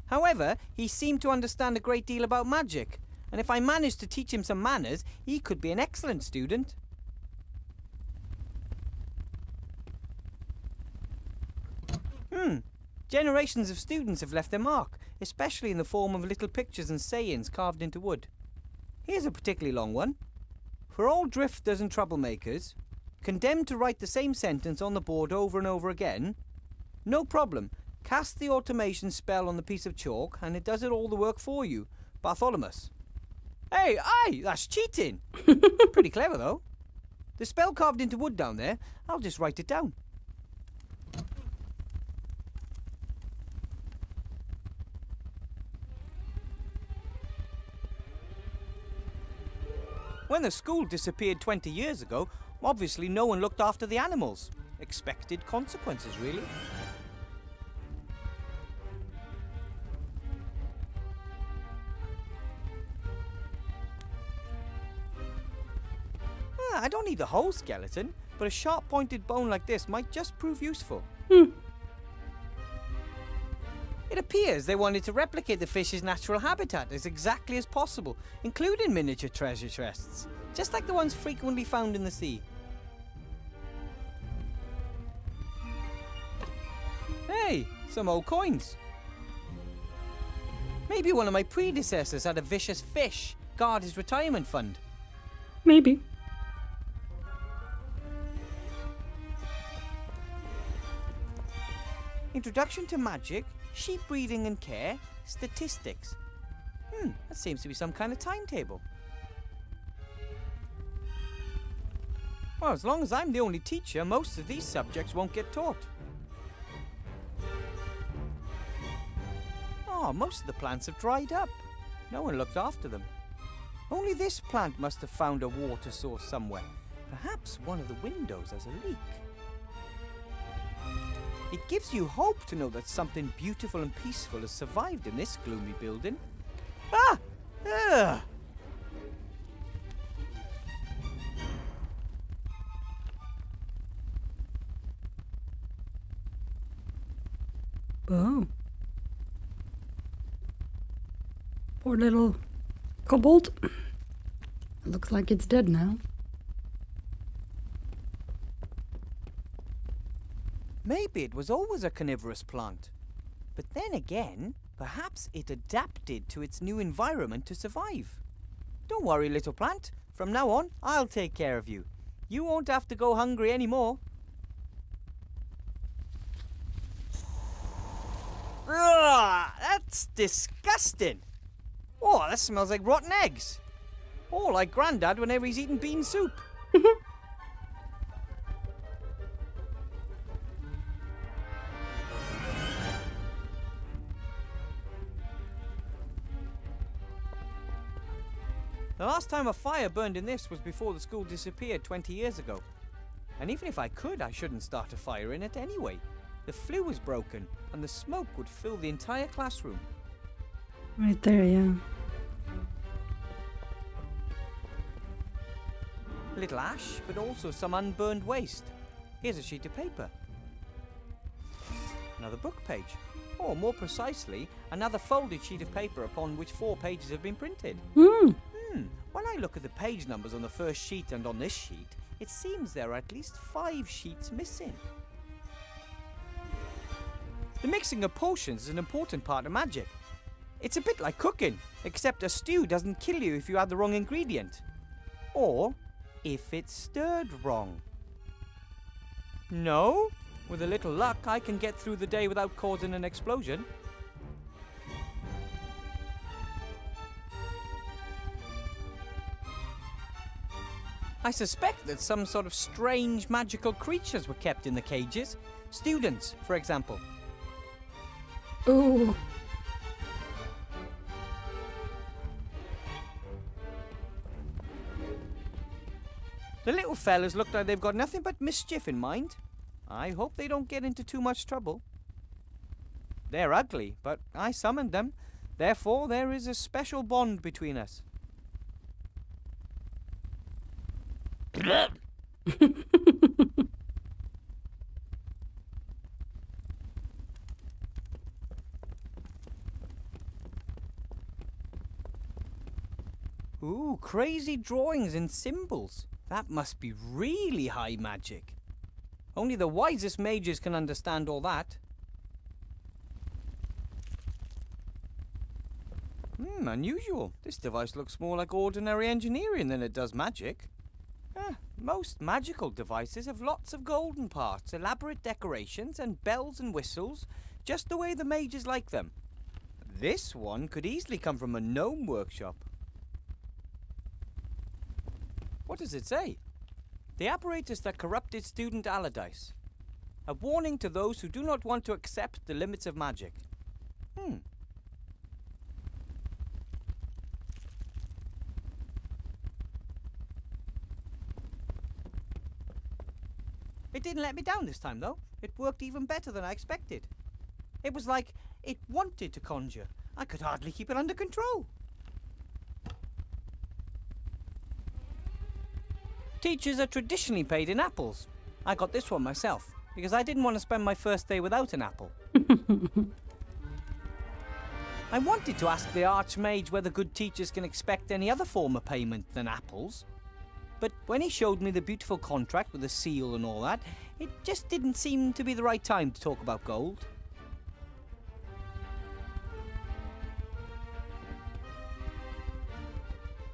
[SPEAKER 10] However, he seemed to understand a great deal about magic, and if I managed to teach him some manners, he could be an excellent student. Generations of students have left their mark, especially in the form of little pictures and sayings carved into wood. Here's a particularly long one. For all drifters and troublemakers, condemned to write the same sentence on the board over and over again, no problem. Cast the automation spell on the piece of chalk and it does it all the work for you. Bartholomew. Hey, aye, that's cheating. Pretty clever, though. The spell carved into wood down there, I'll just write it down. When the school disappeared 20 years ago, obviously no one looked after the animals. Expected consequences, really. I don't need the whole skeleton, but a sharp-pointed bone like this might just prove useful. It appears they wanted to replicate the fish's natural habitat as exactly as possible, including miniature treasure chests, just like the ones frequently found in the sea. Hey, some old coins. Maybe one of my predecessors had a vicious fish guard his retirement fund.
[SPEAKER 2] Maybe.
[SPEAKER 10] Introduction to magic, sheep breeding and care, statistics. That seems to be some kind of timetable. Well, as long as I'm the only teacher, most of these subjects won't get taught.
[SPEAKER 14] Oh, most of the plants have dried up. No one looked after them. Only this plant must have found a water source somewhere. Perhaps one of the windows has a leak. It gives you hope to know that something beautiful and peaceful has survived in this gloomy building. Ah! Ugh!
[SPEAKER 2] Oh. Poor little kobold. Looks like it's dead now.
[SPEAKER 14] Maybe it was always a carnivorous plant. But then again, perhaps it adapted to its new environment to survive. Don't worry, little plant. From now on, I'll take care of you. You won't have to go hungry anymore. Ugh, that's disgusting. Oh, that smells like rotten eggs. Oh, like Grandad whenever he's eating bean soup. The last time a fire burned in this was before the school disappeared 20 years ago. And even if I could, I shouldn't start a fire in it anyway. The flue was broken, and the smoke would fill the entire classroom.
[SPEAKER 2] Right there, yeah.
[SPEAKER 14] A little ash, but also some unburned waste. Here's a sheet of paper. Another book page. Or more precisely, another folded sheet of paper upon which 4 pages have been printed. When I look at the page numbers on the first sheet and on this sheet, it seems there are at least 5 sheets missing. The mixing of potions is an important part of magic. It's a bit like cooking, except a stew doesn't kill you if you add the wrong ingredient. Or if it's stirred wrong. No? With a little luck, I can get through the day without causing an explosion. I suspect that some sort of strange magical creatures were kept in the cages. Students, for example.
[SPEAKER 2] Oh.
[SPEAKER 14] The little fellas look like they've got nothing but mischief in mind. I hope they don't get into too much trouble. They're ugly, but I summoned them. Therefore, there is a special bond between us. Ooh, crazy drawings and symbols. That must be really high magic. Only the wisest mages can understand all that. Unusual. This device looks more like ordinary engineering than it does magic. Most magical devices have lots of golden parts, elaborate decorations, and bells and whistles, just the way the mages like them. This one could easily come from a gnome workshop. What does it say? The apparatus that corrupted student Allardyce. A warning to those who do not want to accept the limits of magic. It didn't let me down this time, though. It worked even better than I expected. It was like it wanted to conjure. I could hardly keep it under control. Teachers are traditionally paid in apples. I got this one myself, because I didn't want to spend my first day without an apple. I wanted to ask the Archmage whether good teachers can expect any other form of payment than apples. But when he showed me the beautiful contract with the seal and all that, it just didn't seem to be the right time to talk about gold.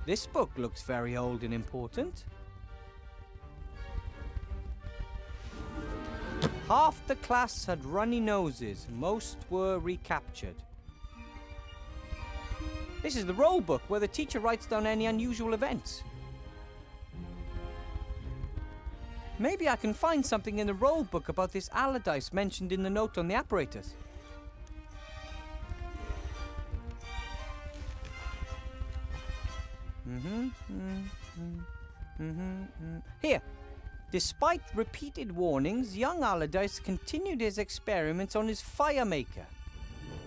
[SPEAKER 14] This book looks very old and important. Half the class had runny noses, most were recaptured. This is the roll book where the teacher writes down any unusual events. Maybe I can find something in the roll book about this Allardyce mentioned in the note on the apparatus. Here. Despite repeated warnings, young Allardyce continued his experiments on his fire maker.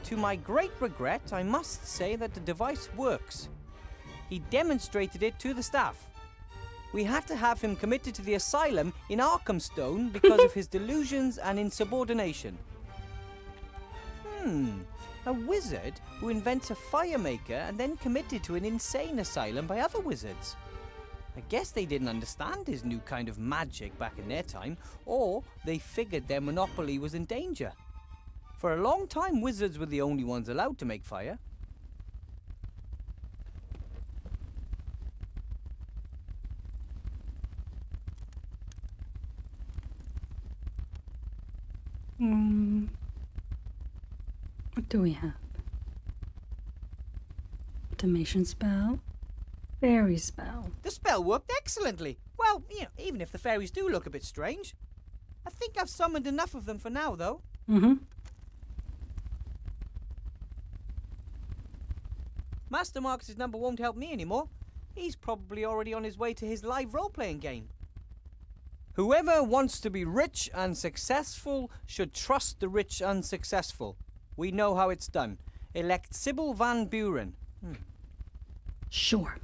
[SPEAKER 14] To my great regret, I must say that the device works. He demonstrated it to the staff. We had to have him committed to the asylum in Arkhamstone because of his delusions and insubordination. A wizard who invents a fire maker and then committed to an insane asylum by other wizards. I guess they didn't understand his new kind of magic back in their time, or they figured their monopoly was in danger. For a long time, wizards were the only ones allowed to make fire.
[SPEAKER 2] What do we have? Automation spell. Fairy spell.
[SPEAKER 14] The spell worked excellently. Well, even if the fairies do look a bit strange. I think I've summoned enough of them for now, though. Master Marcus's number won't help me anymore. He's probably already on his way to his live role-playing game. Whoever wants to be rich and successful should trust the rich and successful. We know how it's done. Elect Sybil Van Buren.
[SPEAKER 2] Sure.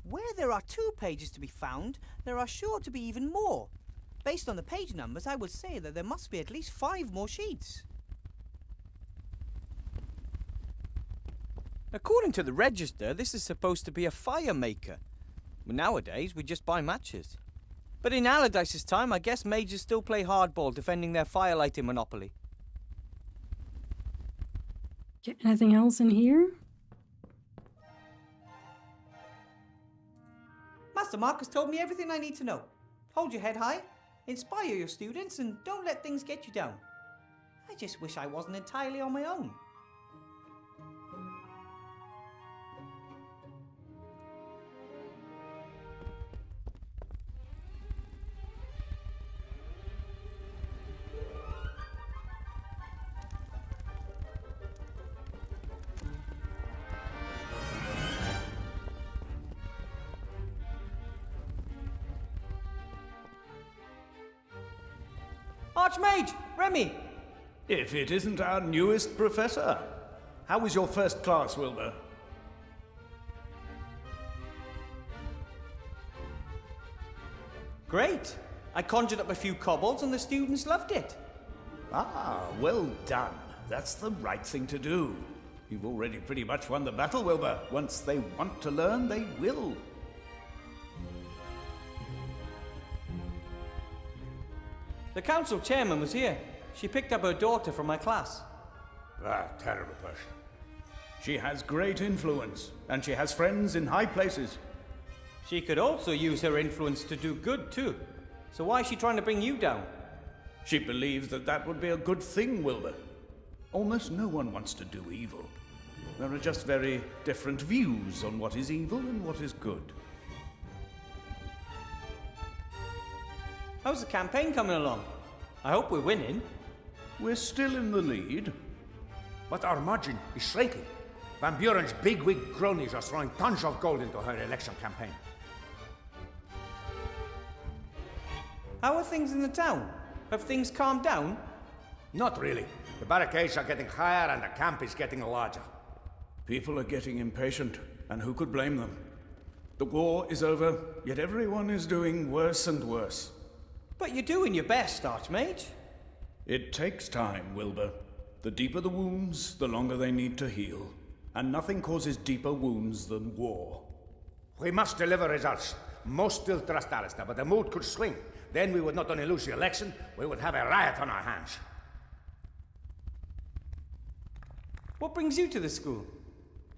[SPEAKER 14] Where there are 2 pages to be found, there are sure to be even more. Based on the page numbers, I would say that there must be at least 5 more sheets. According to the register, this is supposed to be a fire maker. Nowadays, we just buy matches. But in Allardyce's time, I guess mages still play hardball defending their firelighting monopoly.
[SPEAKER 2] Okay, anything else in here?
[SPEAKER 10] Master Marcus told me everything I need to know. Hold your head high, inspire your students, and don't let things get you down. I just wish I wasn't entirely on my own. Archmage! Remy!
[SPEAKER 13] If it isn't our newest professor. How was your first class, Wilbur?
[SPEAKER 10] Great! I conjured up a few kobolds and the students loved it.
[SPEAKER 13] Ah, well done. That's the right thing to do. You've already pretty much won the battle, Wilbur. Once they want to learn, they will.
[SPEAKER 10] The council chairman was here. She picked up her daughter from my class.
[SPEAKER 13] Ah, terrible person. She has great influence, and she has friends in high places.
[SPEAKER 10] She could also use her influence to do good, too. So why is she trying to bring you down?
[SPEAKER 13] She believes that that would be a good thing, Wilbur. Almost no one wants to do evil. There are just very different views on what is evil and what is good.
[SPEAKER 10] How's the campaign coming along? I hope we're winning.
[SPEAKER 13] We're still in the lead.
[SPEAKER 15] But our margin is shrinking. Van Buren's bigwig cronies are throwing tons of gold into her election campaign.
[SPEAKER 10] How are things in the town? Have things calmed down?
[SPEAKER 15] Not really. The barricades are getting higher and the camp is getting larger.
[SPEAKER 13] People are getting impatient, and who could blame them? The war is over, yet everyone is doing worse and worse.
[SPEAKER 10] But you're doing your best, Archmage.
[SPEAKER 13] It takes time, Wilbur. The deeper the wounds, the longer they need to heal. And nothing causes deeper wounds than war.
[SPEAKER 15] We must deliver results. Most still trust Alistair, but the mood could swing. Then we would not only lose the election, we would have a riot on our hands.
[SPEAKER 10] What brings you to the school?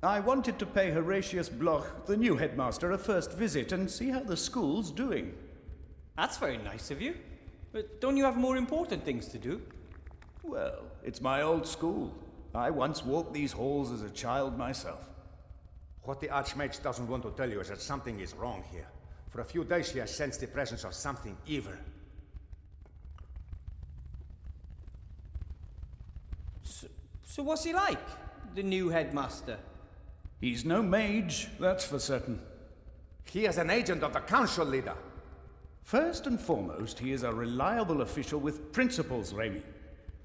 [SPEAKER 13] I wanted to pay Horatius Bloch, the new headmaster, a first visit and see how the school's doing.
[SPEAKER 10] That's very nice of you. But don't you have more important things to do?
[SPEAKER 13] Well, it's my old school. I once walked these halls as a child myself.
[SPEAKER 15] What the Archmage doesn't want to tell you is that something is wrong here. For a few days he has sensed the presence of something evil.
[SPEAKER 10] So what's he like?
[SPEAKER 14] the new headmaster?
[SPEAKER 13] He's no mage, that's for certain.
[SPEAKER 15] He is an agent of the council leader.
[SPEAKER 13] First and foremost, he is a reliable official with principles, Remy.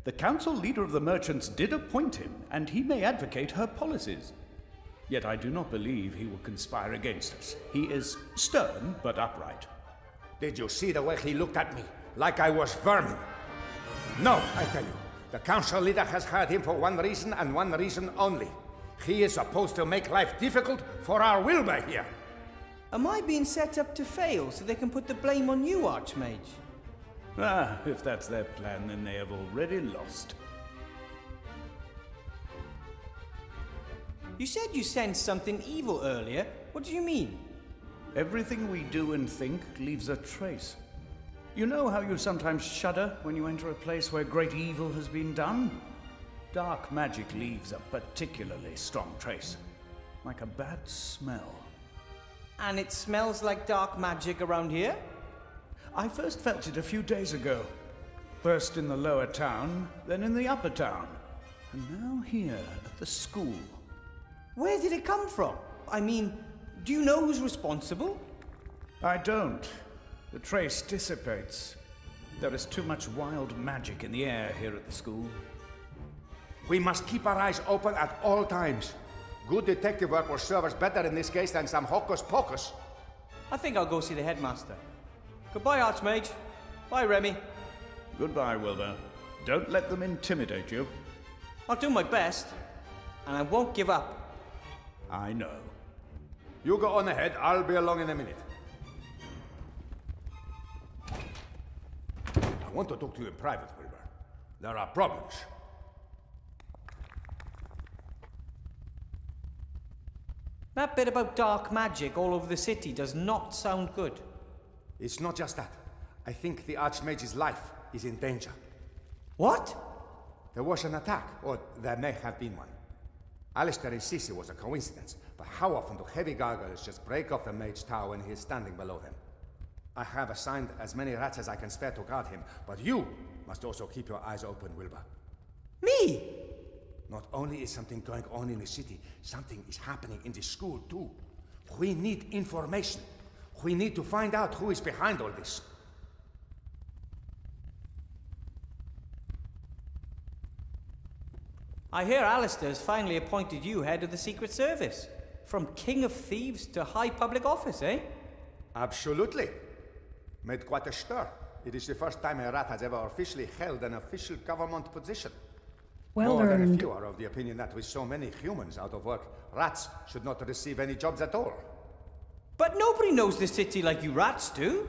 [SPEAKER 13] The council leader of the merchants did appoint him, and he may advocate her policies. Yet I do not believe he will conspire against us. He is stern, but upright.
[SPEAKER 15] Did you see the way he looked at me? Like I was vermin. No, I tell you. The council leader has hired him for one reason and one reason only. He is supposed to make life difficult for our Wilbur here.
[SPEAKER 14] Am I being set up to fail so they can put the blame on you, Archmage?
[SPEAKER 13] Ah, if that's their plan, then they have already lost.
[SPEAKER 14] You said you sensed something evil earlier. What do you mean?
[SPEAKER 13] Everything we do and think leaves a trace. You know how you sometimes shudder when you enter a place where great evil has been done? Dark magic leaves a particularly strong trace, like a bad smell.
[SPEAKER 14] And it smells like dark magic around here?
[SPEAKER 13] I first felt it a few days ago. First in the lower town, then in the upper town, and now here at the school.
[SPEAKER 14] Where did it come from? I mean, do you know who's responsible?
[SPEAKER 13] I don't. The trace dissipates. There is too much wild magic in the air here at the school.
[SPEAKER 15] We must keep our eyes open at all times. Good detective work will serve us better in this case than some hocus pocus.
[SPEAKER 14] I think I'll go see the headmaster. Goodbye, Archmage. Bye, Remy.
[SPEAKER 13] Goodbye, Wilbur. Don't let them intimidate you.
[SPEAKER 14] I'll do my best, and I won't give up.
[SPEAKER 13] I know.
[SPEAKER 15] You go on ahead. I'll be along in a minute. I want to talk to you in private, Wilbur. There are problems.
[SPEAKER 14] That bit about dark magic all over the city does not sound good.
[SPEAKER 15] It's not just that. I think the Archmage's life is in danger.
[SPEAKER 14] What?
[SPEAKER 15] There was an attack, or there may have been one. Alistair insists it was a coincidence, but how often do heavy gargoyles just break off the Mage Tower when he is standing below them? I have assigned as many rats as I can spare to guard him, but you must also keep your eyes open, Wilbur.
[SPEAKER 14] Me?
[SPEAKER 15] Not only is something going on in the city, something is happening in the school too. We need information. We need to find out who is behind all this.
[SPEAKER 14] I hear Alistair's finally appointed you head of the Secret Service. From King of Thieves to high public office, eh?
[SPEAKER 15] Absolutely. Made quite a stir. It is the first time a rat has ever officially held an official government position.
[SPEAKER 2] Well
[SPEAKER 15] More than a
[SPEAKER 2] earned.
[SPEAKER 15] few are of the opinion that with so many humans out of work, rats should not receive any jobs at all.
[SPEAKER 14] But nobody knows the city like you rats do.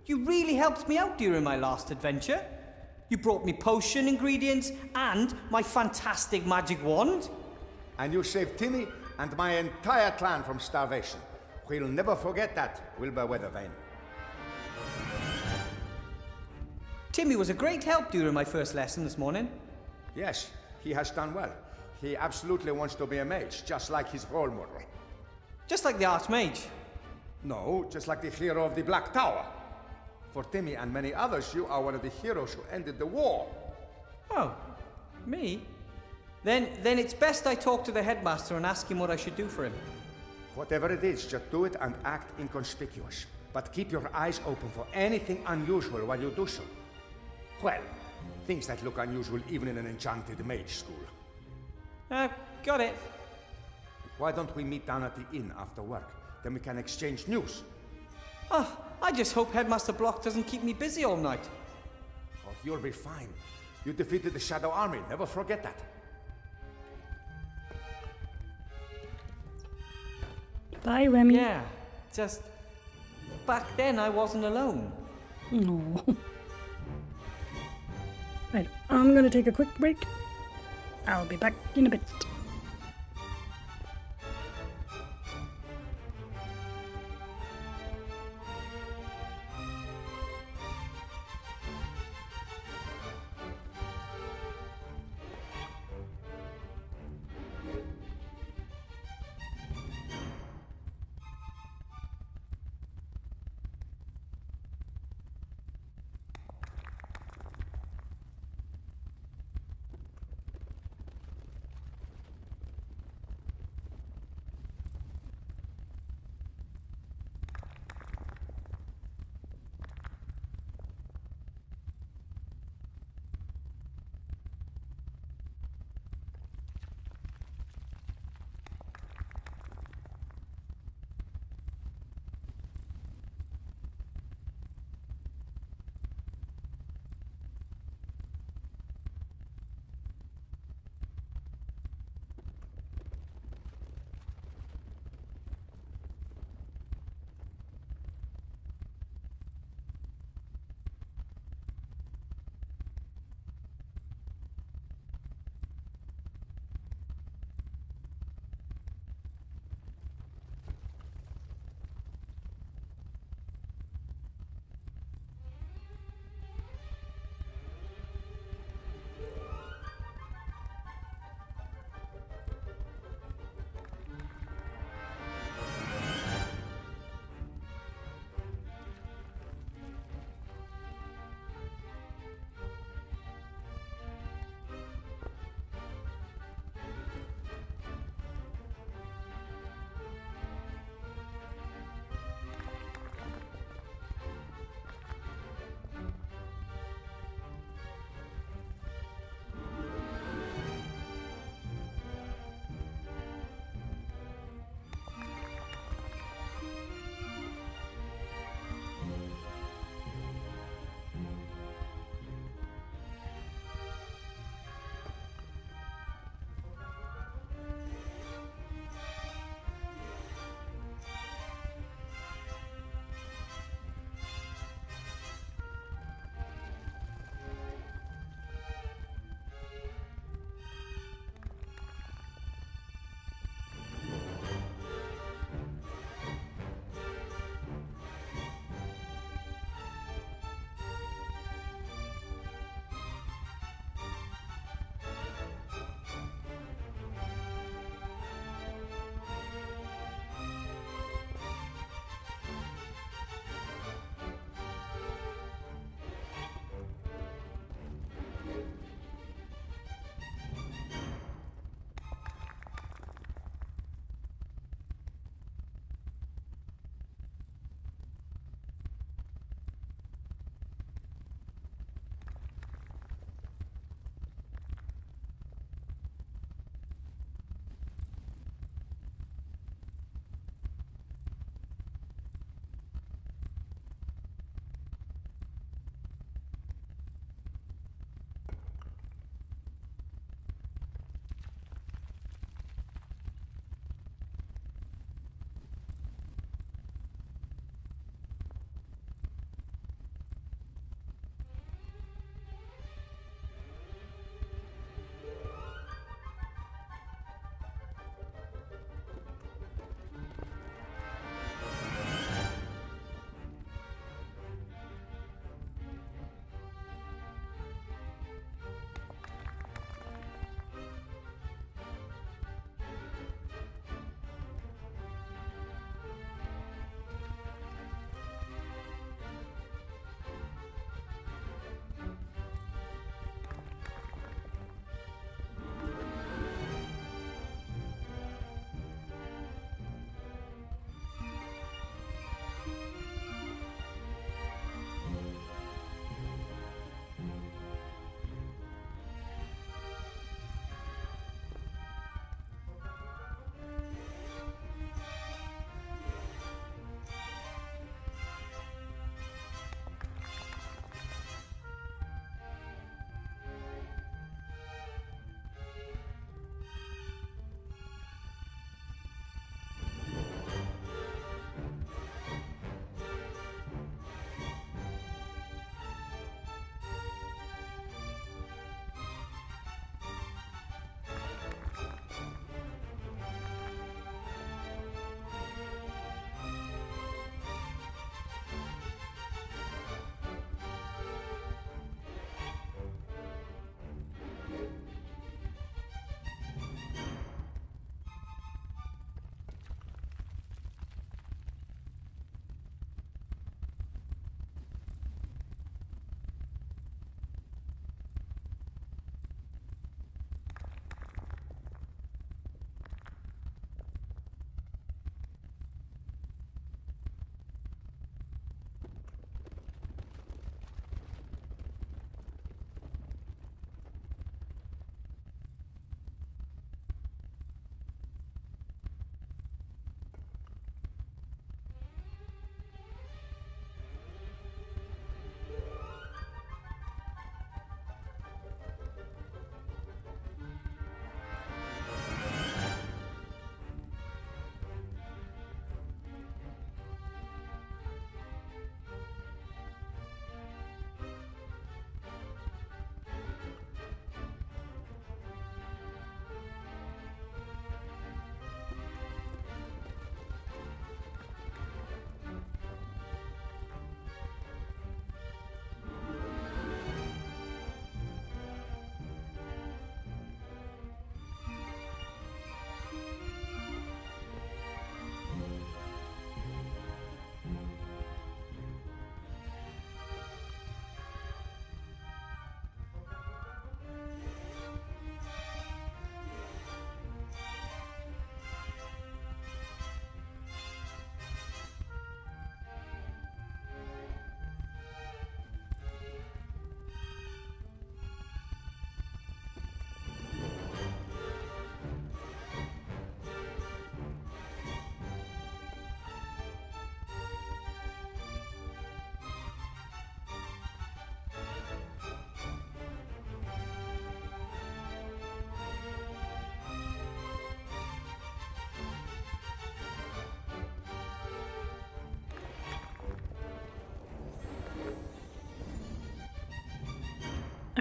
[SPEAKER 14] You really helped me out during my last adventure. You brought me potion ingredients and my fantastic magic wand.
[SPEAKER 15] And you saved Timmy and my entire clan from starvation. We'll never forget that, Wilbur Weathervane.
[SPEAKER 14] Timmy was a great help during my first lesson this morning.
[SPEAKER 15] Yes, he has done well. He absolutely wants to be a mage, just like his role model.
[SPEAKER 14] Just like the Archmage.
[SPEAKER 15] No, just like the hero of the Black Tower. For Timmy and many others, you are one of the heroes who ended the war.
[SPEAKER 14] Oh, me? Then it's best I talk to the headmaster and ask him what I should do for him.
[SPEAKER 15] Whatever it is, just do it and act inconspicuous. But keep your eyes open for anything unusual while you do so. Well, things that look unusual even in an enchanted mage school.
[SPEAKER 14] Got it.
[SPEAKER 15] Why don't we meet down at the inn after work? Then we can exchange news.
[SPEAKER 14] Oh, I just hope Headmaster Block doesn't keep me busy all night.
[SPEAKER 15] Oh, you'll be fine. You defeated the Shadow Army. Never forget that.
[SPEAKER 2] Bye, Remy.
[SPEAKER 14] Yeah, just back then I wasn't alone.
[SPEAKER 2] No. Right, I'm gonna take a quick break. I'll be back in a bit.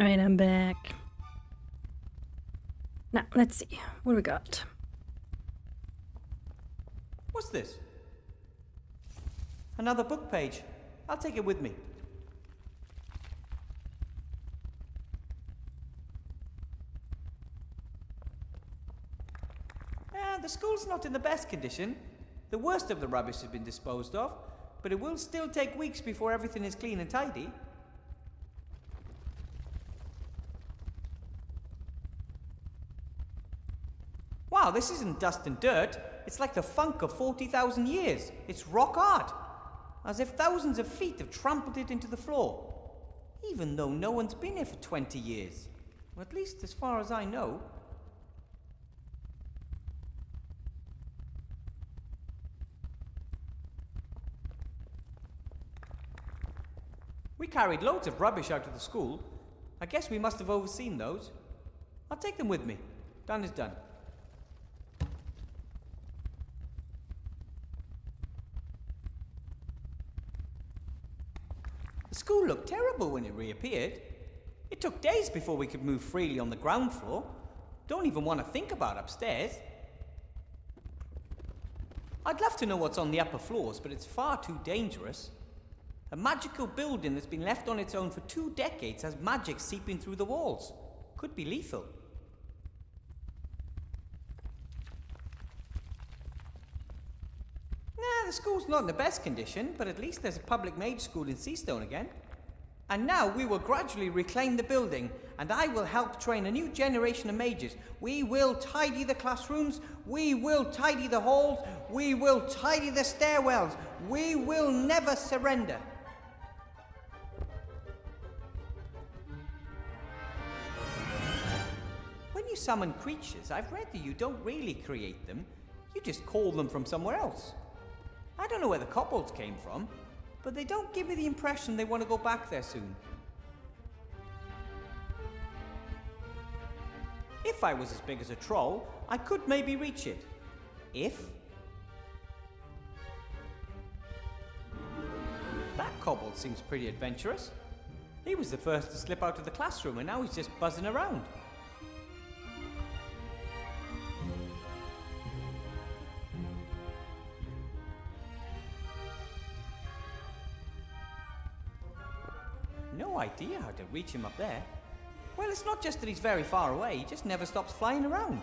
[SPEAKER 2] Alright, I'm back. Now, let's see. What do we got?
[SPEAKER 10] What's this? Another book page. I'll take it with me. The school's not in the best condition. The worst of the rubbish has been disposed of, but it will still take weeks before everything is clean and tidy. Wow, this isn't dust and dirt. It's like the funk of 40,000 years. It's rock art. As if thousands of feet have trampled it into the floor. Even though no one's been here for 20 years. Or at least as far as I know. We carried loads of rubbish out of the school. I guess we must have overseen those. I'll take them with me. Done is done. The school looked terrible when it reappeared. It took days before we could move freely on the ground floor. Don't even want to think about upstairs. I'd love to know what's on the upper floors, but it's far too dangerous. A magical building that's been left on its own for 2 decades has magic seeping through the walls. Could be lethal. Nah, the school's not in the best condition, but at least there's a public mage school in Seastone again. And now we will gradually reclaim the building, and I will help train a new generation of mages. We will tidy the classrooms, we will tidy the halls, we will tidy the stairwells. We will never surrender. When you summon creatures, I've read that you don't really create them, you just call them from somewhere else. I don't know where the kobolds came from, but they don't give me the impression they want to go back there soon. If I was as big as a troll, I could maybe reach it. If? That kobold seems pretty adventurous. He was the first to slip out of the classroom and now he's just buzzing around. No idea how to reach him up there. Well, it's not just that he's very far away, he just never stops flying around.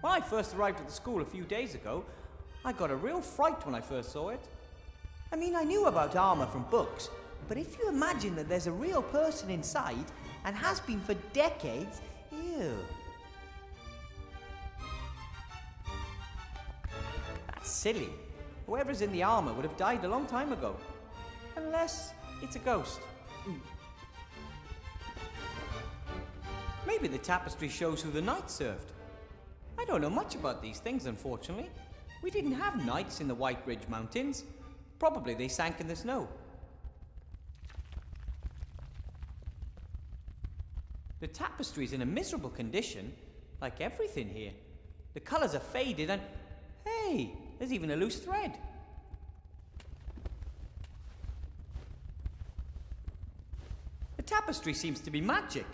[SPEAKER 10] When I first arrived at the school a few days ago, I got a real fright when I first saw it. I mean, I knew about armor from books, but if you imagine that there's a real person inside, and has been for decades, ew. That's silly. Whoever's in the armor would have died a long time ago. Unless it's a ghost. Maybe the tapestry shows who the knights served. I don't know much about these things, unfortunately. We didn't have knights in the White Ridge Mountains. Probably they sank in the snow. The tapestry's in a miserable condition, like everything here. The colors are faded and... Hey! There's even a loose thread. The tapestry seems to be magic.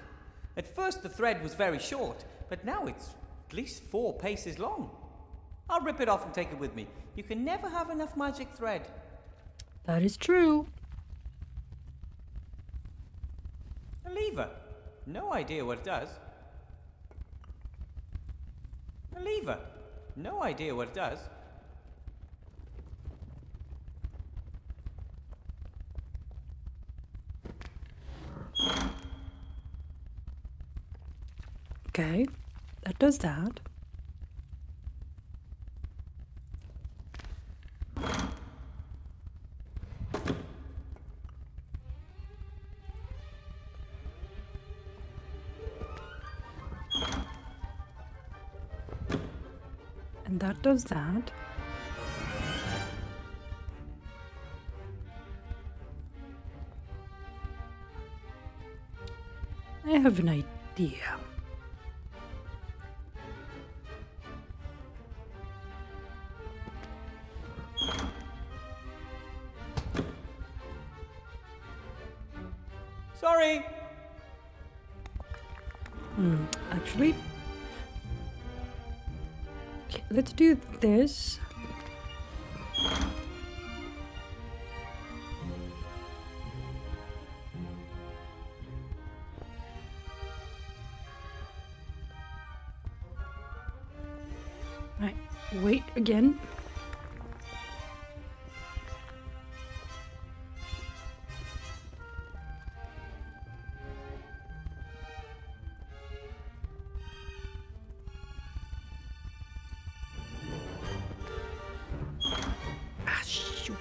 [SPEAKER 10] At first the thread was very short, but now it's at least 4 paces long. I'll rip it off and take it with me. You can never have enough magic thread.
[SPEAKER 2] That is true.
[SPEAKER 10] A lever. No idea what it does. A lever. No idea what it does.
[SPEAKER 2] Okay, that does that. And that does that. I have an idea. Actually, okay, let's do this. Right, wait again. Ah, shoot.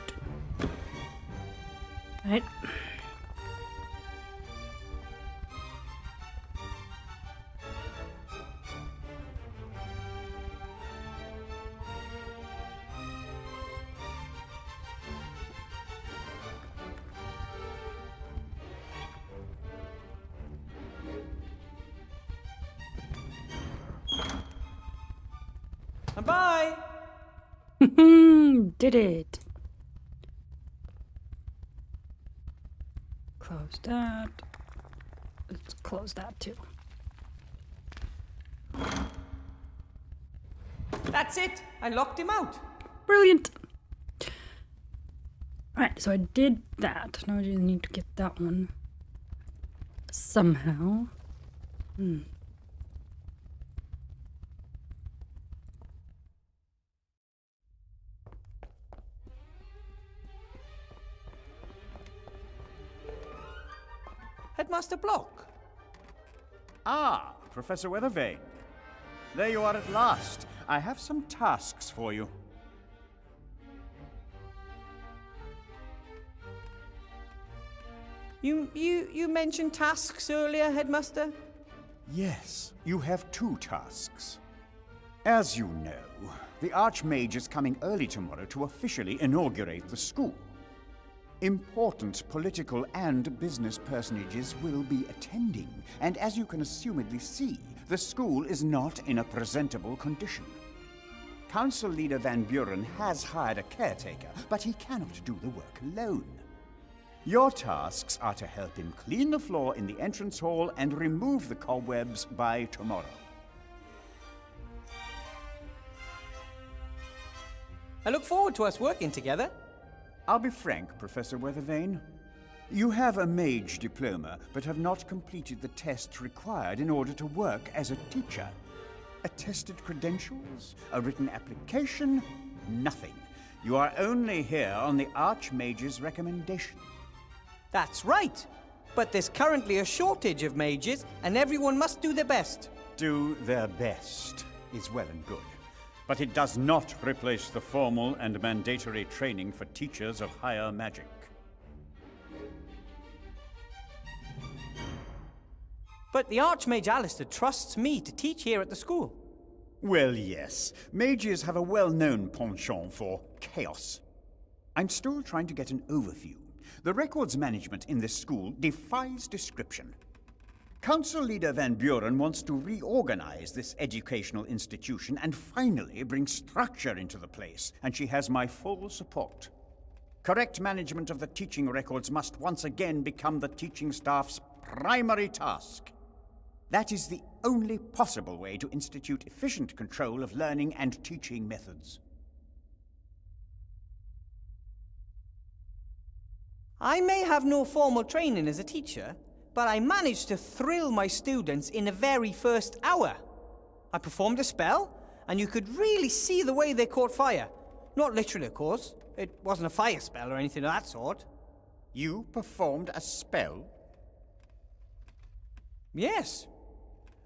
[SPEAKER 2] Right.
[SPEAKER 10] Bye!
[SPEAKER 2] Did it. Close that. Let's close that too.
[SPEAKER 10] That's it! I locked him out!
[SPEAKER 2] Brilliant. Alright, so I did that. Now I just need to get that one. Somehow.
[SPEAKER 10] Headmaster Block.
[SPEAKER 16] Ah, Professor Weathervane. There you are at last. I have some tasks for you.
[SPEAKER 10] You mentioned tasks earlier, Headmaster?
[SPEAKER 16] Yes, you have 2 tasks. As you know, the Archmage is coming early tomorrow to officially inaugurate the school. Important political and business personages will be attending, and as you can assumedly see, the school is not in a presentable condition. Council Leader Van Buren has hired a caretaker, but he cannot do the work alone. Your tasks are to help him clean the floor in the entrance hall and remove the cobwebs by tomorrow.
[SPEAKER 10] I look forward to us working together.
[SPEAKER 16] I'll be frank, Professor Weathervane. You have a mage diploma, but have not completed the tests required in order to work as a teacher. Attested credentials? A written application? Nothing. You are only here on the Archmage's recommendation.
[SPEAKER 10] That's right. But there's currently a shortage of mages, and everyone must do their best.
[SPEAKER 16] Do their best is well and good. But it does not replace the formal and mandatory training for teachers of higher magic.
[SPEAKER 10] But the Archmage Alistair trusts me to teach here at the school.
[SPEAKER 16] Well, yes. Mages have a well-known penchant for chaos. I'm still trying to get an overview. The records management in this school defies description. Council Leader Van Buren wants to reorganize this educational institution and finally bring structure into the place, and she has my full support. Correct management of the teaching records must once again become the teaching staff's primary task. That is the only possible way to institute efficient control of learning and teaching methods.
[SPEAKER 10] I may have no formal training as a teacher, but I managed to thrill my students in the very first hour. I performed a spell, and you could really see the way they caught fire. Not literally, of course. It wasn't a fire spell or anything of that sort.
[SPEAKER 16] You performed a spell?
[SPEAKER 10] Yes.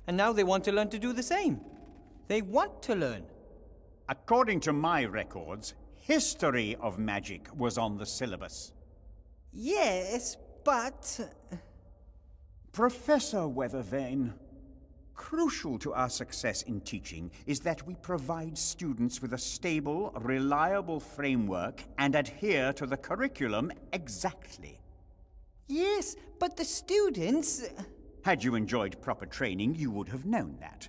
[SPEAKER 10] And now they want to learn to do the same. They want to learn.
[SPEAKER 16] According to my records, history of magic was on the syllabus.
[SPEAKER 10] Yes, but...
[SPEAKER 16] Professor Weathervane, crucial to our success in teaching is that we provide students with a stable, reliable framework and adhere to the curriculum exactly.
[SPEAKER 10] Yes, but the students...
[SPEAKER 16] Had you enjoyed proper training, you would have known that.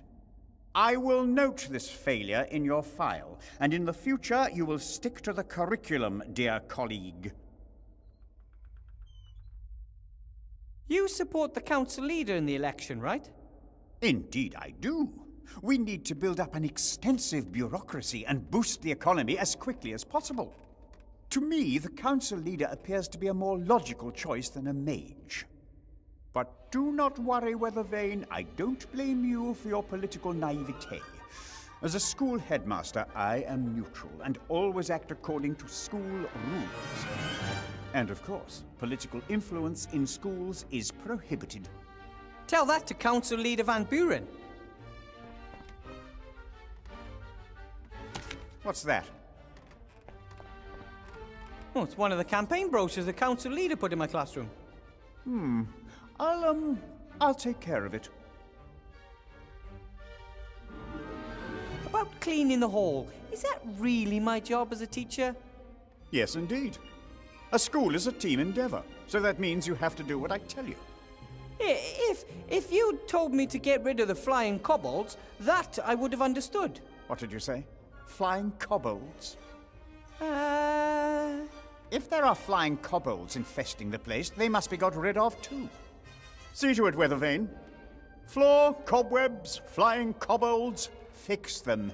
[SPEAKER 16] I will note this failure in your file, and in the future you will stick to the curriculum, dear colleague.
[SPEAKER 10] You support the council leader in the election, right?
[SPEAKER 16] Indeed, I do. We need to build up an extensive bureaucracy and boost the economy as quickly as possible. To me, the council leader appears to be a more logical choice than a mage. But do not worry, Weathervane. I don't blame you for your political naivete. As a school headmaster, I am neutral and always act according to school rules. And of course, political influence in schools is prohibited.
[SPEAKER 14] Tell that to Council Leader Van Buren.
[SPEAKER 16] What's that?
[SPEAKER 14] Oh, it's one of the campaign brochures the council leader put in my classroom.
[SPEAKER 16] I'll take care of it.
[SPEAKER 14] About cleaning the hall. Is that really my job as a teacher?
[SPEAKER 16] Yes, indeed. A school is a team endeavor, so that means you have to do what I tell you.
[SPEAKER 14] If you told me to get rid of the flying kobolds, that I would have understood.
[SPEAKER 16] What did you say? Flying kobolds? If there are flying kobolds infesting the place, they must be got rid of too. See to it, Weathervane. Floor, cobwebs, flying kobolds, fix them.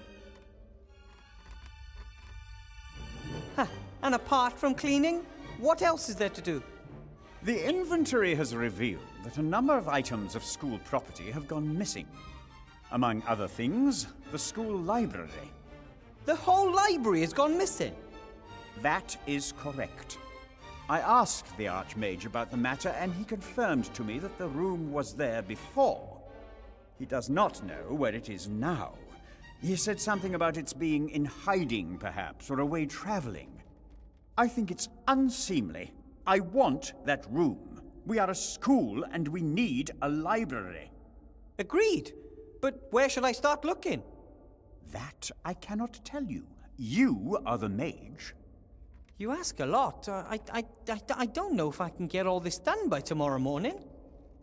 [SPEAKER 14] And apart from cleaning, what else is there to do?
[SPEAKER 16] The inventory has revealed that a number of items of school property have gone missing. Among other things, the school library.
[SPEAKER 14] The whole library has gone missing?
[SPEAKER 16] That is correct. I asked the Archmage about the matter, and he confirmed to me that the room was there before. He does not know where it is now. He said something about its being in hiding, perhaps, or away traveling. I think it's unseemly. I want that room. We are a school, and we need a library.
[SPEAKER 14] Agreed. But where should I start looking?
[SPEAKER 16] That I cannot tell you. You are the mage.
[SPEAKER 14] You ask a lot. I don't know if I can get all this done by tomorrow morning.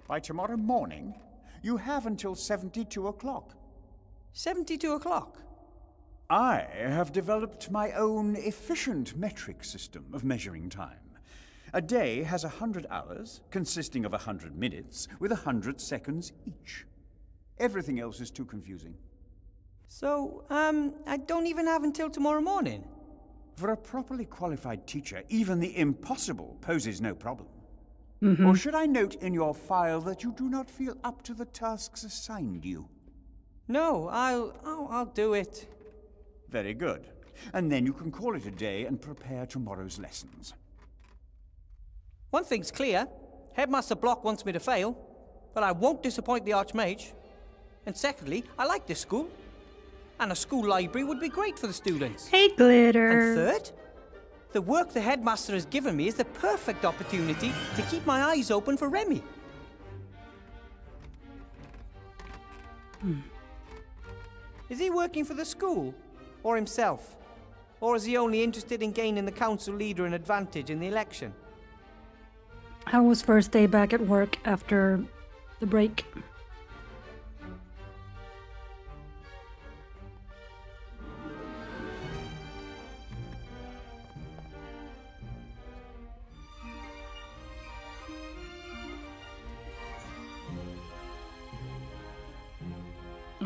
[SPEAKER 16] By tomorrow morning? You have until 72 o'clock.
[SPEAKER 14] 72 o'clock?
[SPEAKER 16] I have developed my own efficient metric system of measuring time. A day has 100 hours, consisting of 100 minutes, with 100 seconds each. Everything else is too confusing.
[SPEAKER 14] So, I don't even have until tomorrow morning?
[SPEAKER 16] For a properly qualified teacher, even the impossible poses no problem.
[SPEAKER 2] Mm-hmm.
[SPEAKER 16] Or should I note in your file that you do not feel up to the tasks assigned you?
[SPEAKER 14] No, I'll do it.
[SPEAKER 16] Very good. And then you can call it a day and prepare tomorrow's lessons.
[SPEAKER 14] One thing's clear. Headmaster Block wants me to fail, but I won't disappoint the Archmage. And secondly, I like this school. And a school library would be great for the students.
[SPEAKER 2] Hey, Glitter.
[SPEAKER 14] And third, the work the headmaster has given me is the perfect opportunity to keep my eyes open for Remy. Is he working for the school? Or himself? Or is he only interested in gaining the council leader an advantage in the election?
[SPEAKER 2] How was first day back at work after the break?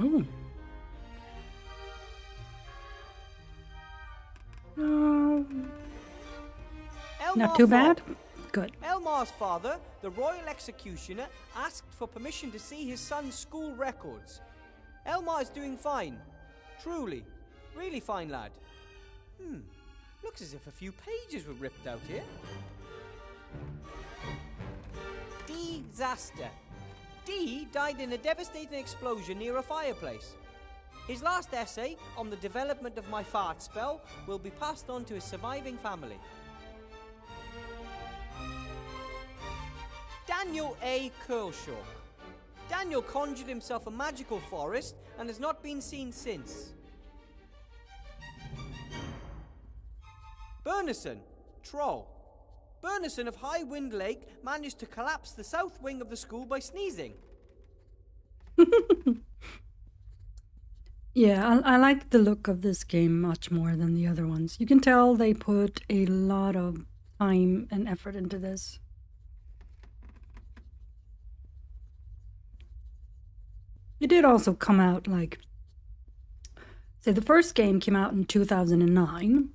[SPEAKER 2] Oh. Not too bad? Good.
[SPEAKER 14] Elmar's father, the royal executioner, asked for permission to see his son's school records. Elmar is doing fine. Truly. Really fine, lad. Looks as if a few pages were ripped out here. Disaster. Dee died in a devastating explosion near a fireplace. His last essay on the development of my fart spell will be passed on to his surviving family. Daniel A. Curlshaw. Daniel conjured himself a magical forest and has not been seen since. Bernison, troll. Bernison of High Wind Lake managed to collapse the south wing of the school by sneezing.
[SPEAKER 2] Yeah, I like the look of this game much more than the other ones. You can tell they put a lot of time and effort into this. It did also come out like... So the first game came out in 2009.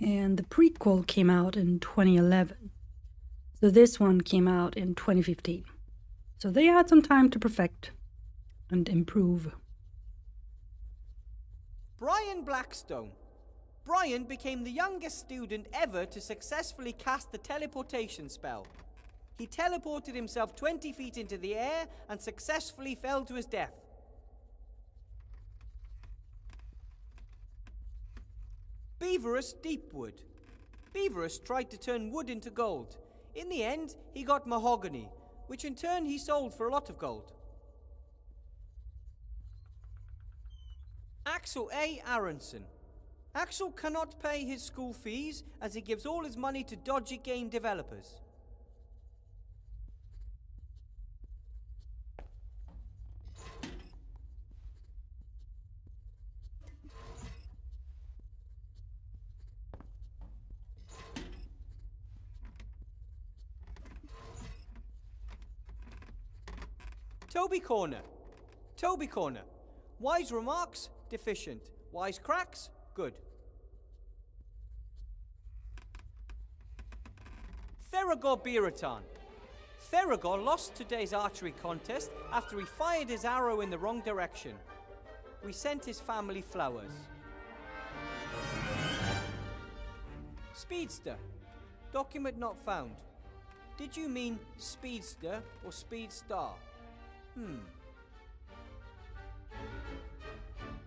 [SPEAKER 2] And the prequel came out in 2011. So this one came out in 2015. So they had some time to perfect and improve.
[SPEAKER 14] Brian Blackstone. Brian became the youngest student ever to successfully cast the teleportation spell. He teleported himself 20 feet into the air and successfully fell to his death. Beaverus Deepwood. Beaverus tried to turn wood into gold. In the end, he got mahogany, which in turn he sold for a lot of gold. Axel A. Aronson. Axel cannot pay his school fees as he gives all his money to dodgy game developers. Toby Corner. Toby Corner. Wise remarks, deficient. Wise cracks, good. Theragor Biraton. Theragor lost today's archery contest after he fired his arrow in the wrong direction. We sent his family flowers. Speedster. Document not found. Did you mean speedster or speed star?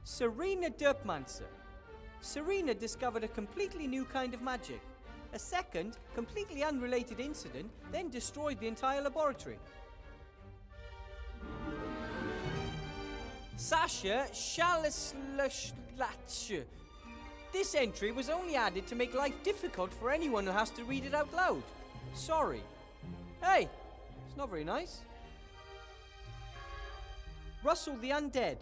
[SPEAKER 14] Serena Derpmancer. Serena discovered a completely new kind of magic. A second, completely unrelated incident then destroyed the entire laboratory. Sasha Shalislashlatch. This entry was only added to make life difficult for anyone who has to read it out loud. Sorry. Hey, it's not very nice. Russell the Undead.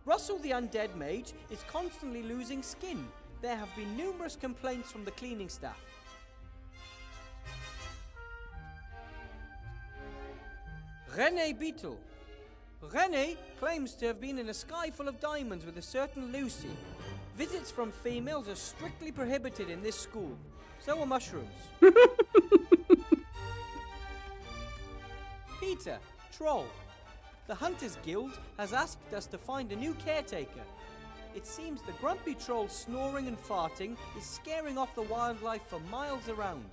[SPEAKER 14] Russell the Undead Mage is constantly losing skin. There have been numerous complaints from the cleaning staff. René Beetle. René claims to have been in a sky full of diamonds with a certain Lucy. Visits from females are strictly prohibited in this school. So are mushrooms. Peter, Troll. The Hunters Guild has asked us to find a new caretaker. It seems the grumpy troll snoring and farting is scaring off the wildlife for miles around.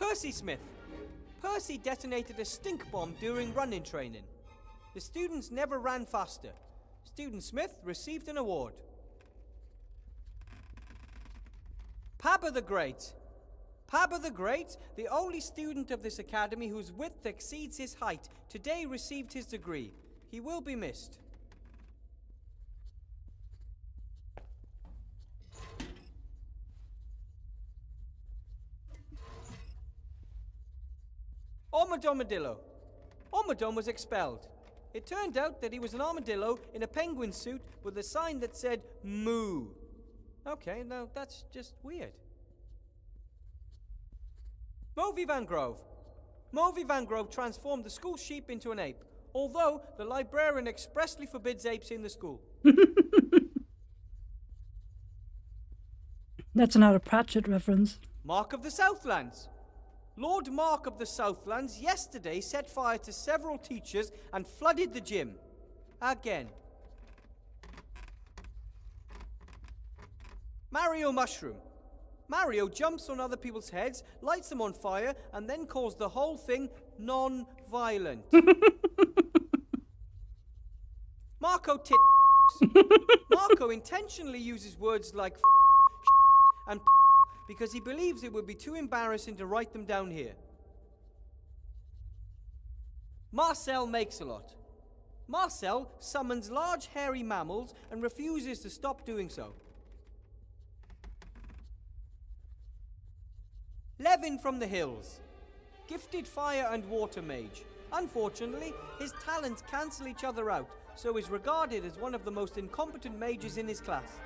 [SPEAKER 14] Percy Smith. Percy detonated a stink bomb during run-in training. The students never ran faster. Student Smith received an award. Pabba the Great. Pabba the Great, the only student of this academy whose width exceeds his height, today received his degree. He will be missed. Armadillo. Armadillo was expelled. It turned out that he was an armadillo in a penguin suit with a sign that said moo. Okay, now that's just weird. Movie Van Grove. Movie Van Grove transformed the school sheep into an ape, although the librarian expressly forbids apes in the school.
[SPEAKER 2] That's not a Pratchett reference.
[SPEAKER 14] Mark of the Southlands. Lord Mark of the Southlands yesterday set fire to several teachers and flooded the gym. Again. Mario Mushroom. Mario jumps on other people's heads, lights them on fire, and then calls the whole thing non-violent. Marco Marco intentionally uses words like and because he believes it would be too embarrassing to write them down here. Marcel Makes-a-Lot. Marcel summons large hairy mammals and refuses to stop doing so. Levin from the Hills. Gifted fire and water mage. Unfortunately, his talents cancel each other out, so is regarded as one of the most incompetent mages in his class.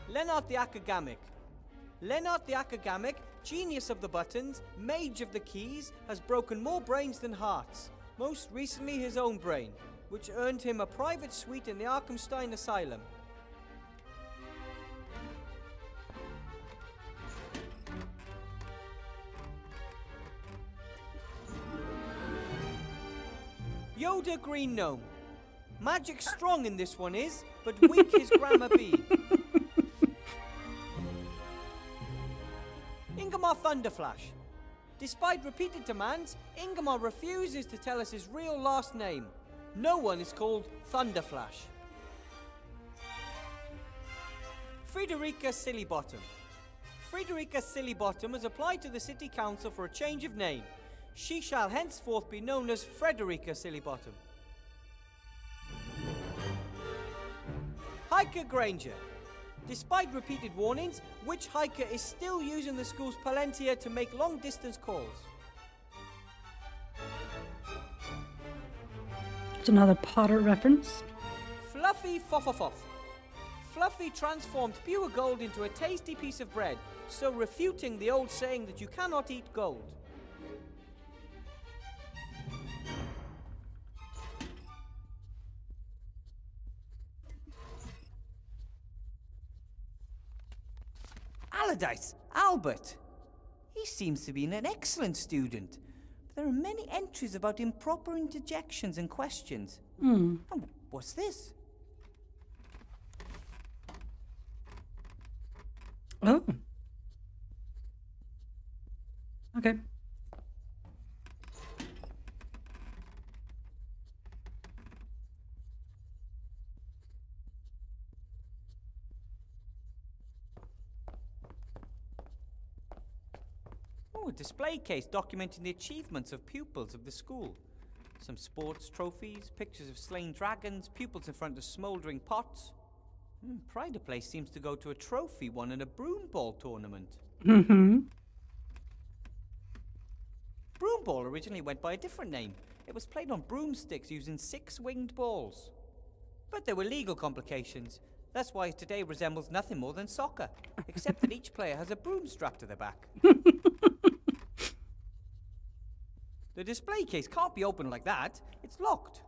[SPEAKER 14] Lennart the Akagamic. Lennart the Akagamic, genius of the buttons, mage of the keys, has broken more brains than hearts. Most recently his own brain, which earned him a private suite in the Arkhamstein Asylum. Yoda Green Gnome. Magic strong in this one is, but weak his grammar be. Ingemar Thunderflash. Despite repeated demands, Ingemar refuses to tell us his real last name. No one is called Thunderflash. Friederika Sillybottom. Friederika Sillybottom has applied to the City Council for a change of name. She shall henceforth be known as Frederica Sillybottom. Hiker Granger. Despite repeated warnings, Witch Hiker is still using the school's Palantir to make long-distance calls.
[SPEAKER 2] It's another Potter reference.
[SPEAKER 14] Fluffy Foffofoff. Fluffy transformed pure gold into a tasty piece of bread, so refuting the old saying that you cannot eat gold. Allardyce, Albert. He seems to be an excellent student, but there are many entries about improper interjections and questions. Oh, what's this?
[SPEAKER 2] Oh. Okay.
[SPEAKER 14] Oh, a display case documenting the achievements of pupils of the school. Some sports trophies, pictures of slain dragons, pupils in front of smouldering pots. Pride of Place seems to go to a trophy won in a broom ball tournament. Broom ball originally went by a different name. It was played on broomsticks using 6-winged balls. But there were legal complications. That's why it today resembles nothing more than soccer, except that each player has a broom strapped to their back. The display case can't be opened like that. It's locked.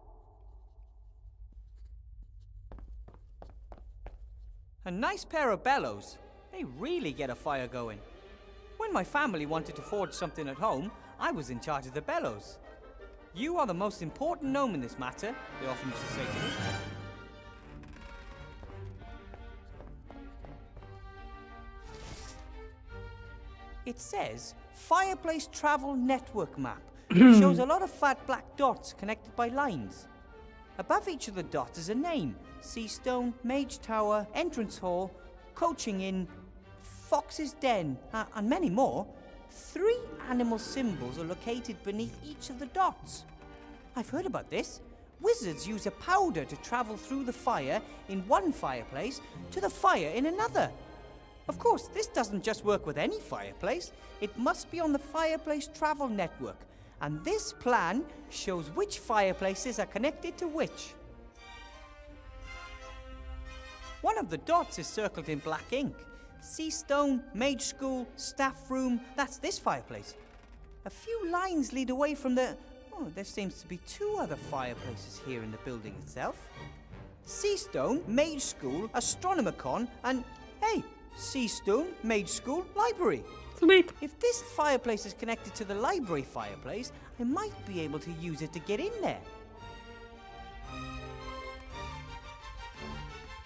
[SPEAKER 14] A nice pair of bellows. They really get a fire going. When my family wanted to forge something at home, I was in charge of the bellows. You are the most important gnome in this matter, they often used to say to me. It says, Fireplace Travel Network Map. It shows a lot of fat black dots connected by lines. Above each of the dots is a name. Seastone, Mage Tower, Entrance Hall, Coaching Inn, Fox's Den, and many more. 3 animal symbols are located beneath each of the dots. I've heard about this. Wizards use a powder to travel through the fire in one fireplace to the fire in another. Of course, this doesn't just work with any fireplace. It must be on the Fireplace Travel Network. And this plan shows which fireplaces are connected to which. One of the dots is circled in black ink. Seastone, Mage School, Staff Room, that's this fireplace. A few lines lead away from the... Oh, there seems to be 2 other fireplaces here in the building itself. Seastone, Mage School, Astronomicon, and... Hey! Seastone, Mage School, Library.
[SPEAKER 2] Sweet.
[SPEAKER 14] If this fireplace is connected to the library fireplace, I might be able to use it to get in there.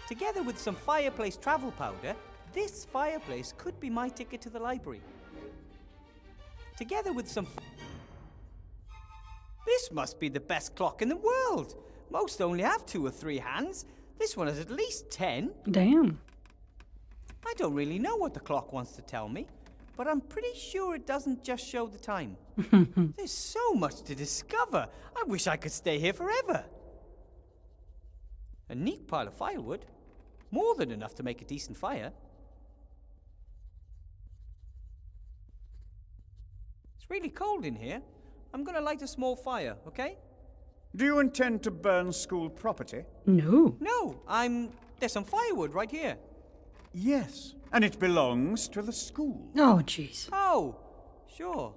[SPEAKER 14] Together with some fireplace travel powder, this fireplace could be my ticket to the library. Together with some... This must be the best clock in the world. Most only have 2 or 3 hands. This one has at least 10.
[SPEAKER 2] Damn.
[SPEAKER 14] I don't really know what the clock wants to tell me, but I'm pretty sure it doesn't just show the time. There's so much to discover. I wish I could stay here forever. A neat pile of firewood. More than enough to make a decent fire. It's really cold in here. I'm gonna light a small fire, okay?
[SPEAKER 16] Do you intend to burn school property?
[SPEAKER 2] No.
[SPEAKER 14] No, there's some firewood right here.
[SPEAKER 16] Yes, And it belongs to the school.
[SPEAKER 2] Oh, jeez.
[SPEAKER 14] Oh, sure.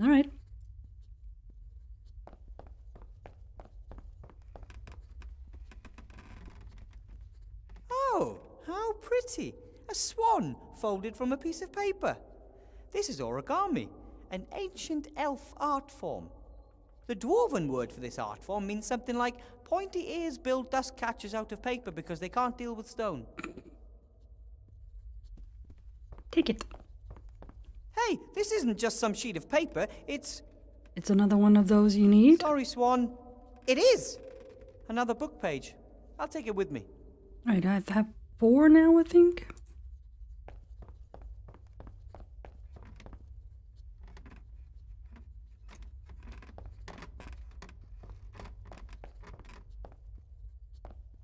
[SPEAKER 2] All right.
[SPEAKER 14] Oh, how pretty. A swan folded from a piece of paper. This is origami, an ancient elf art form. The dwarven word for this art form means something like pointy ears build dust catchers out of paper because they can't deal with stone.
[SPEAKER 2] Take it.
[SPEAKER 14] Hey, this isn't just some sheet of paper, it's
[SPEAKER 2] another one of those you need?
[SPEAKER 14] Sorry, Swan. It is! Another book page. I'll take it with me.
[SPEAKER 2] Right, I have 4 now, I think.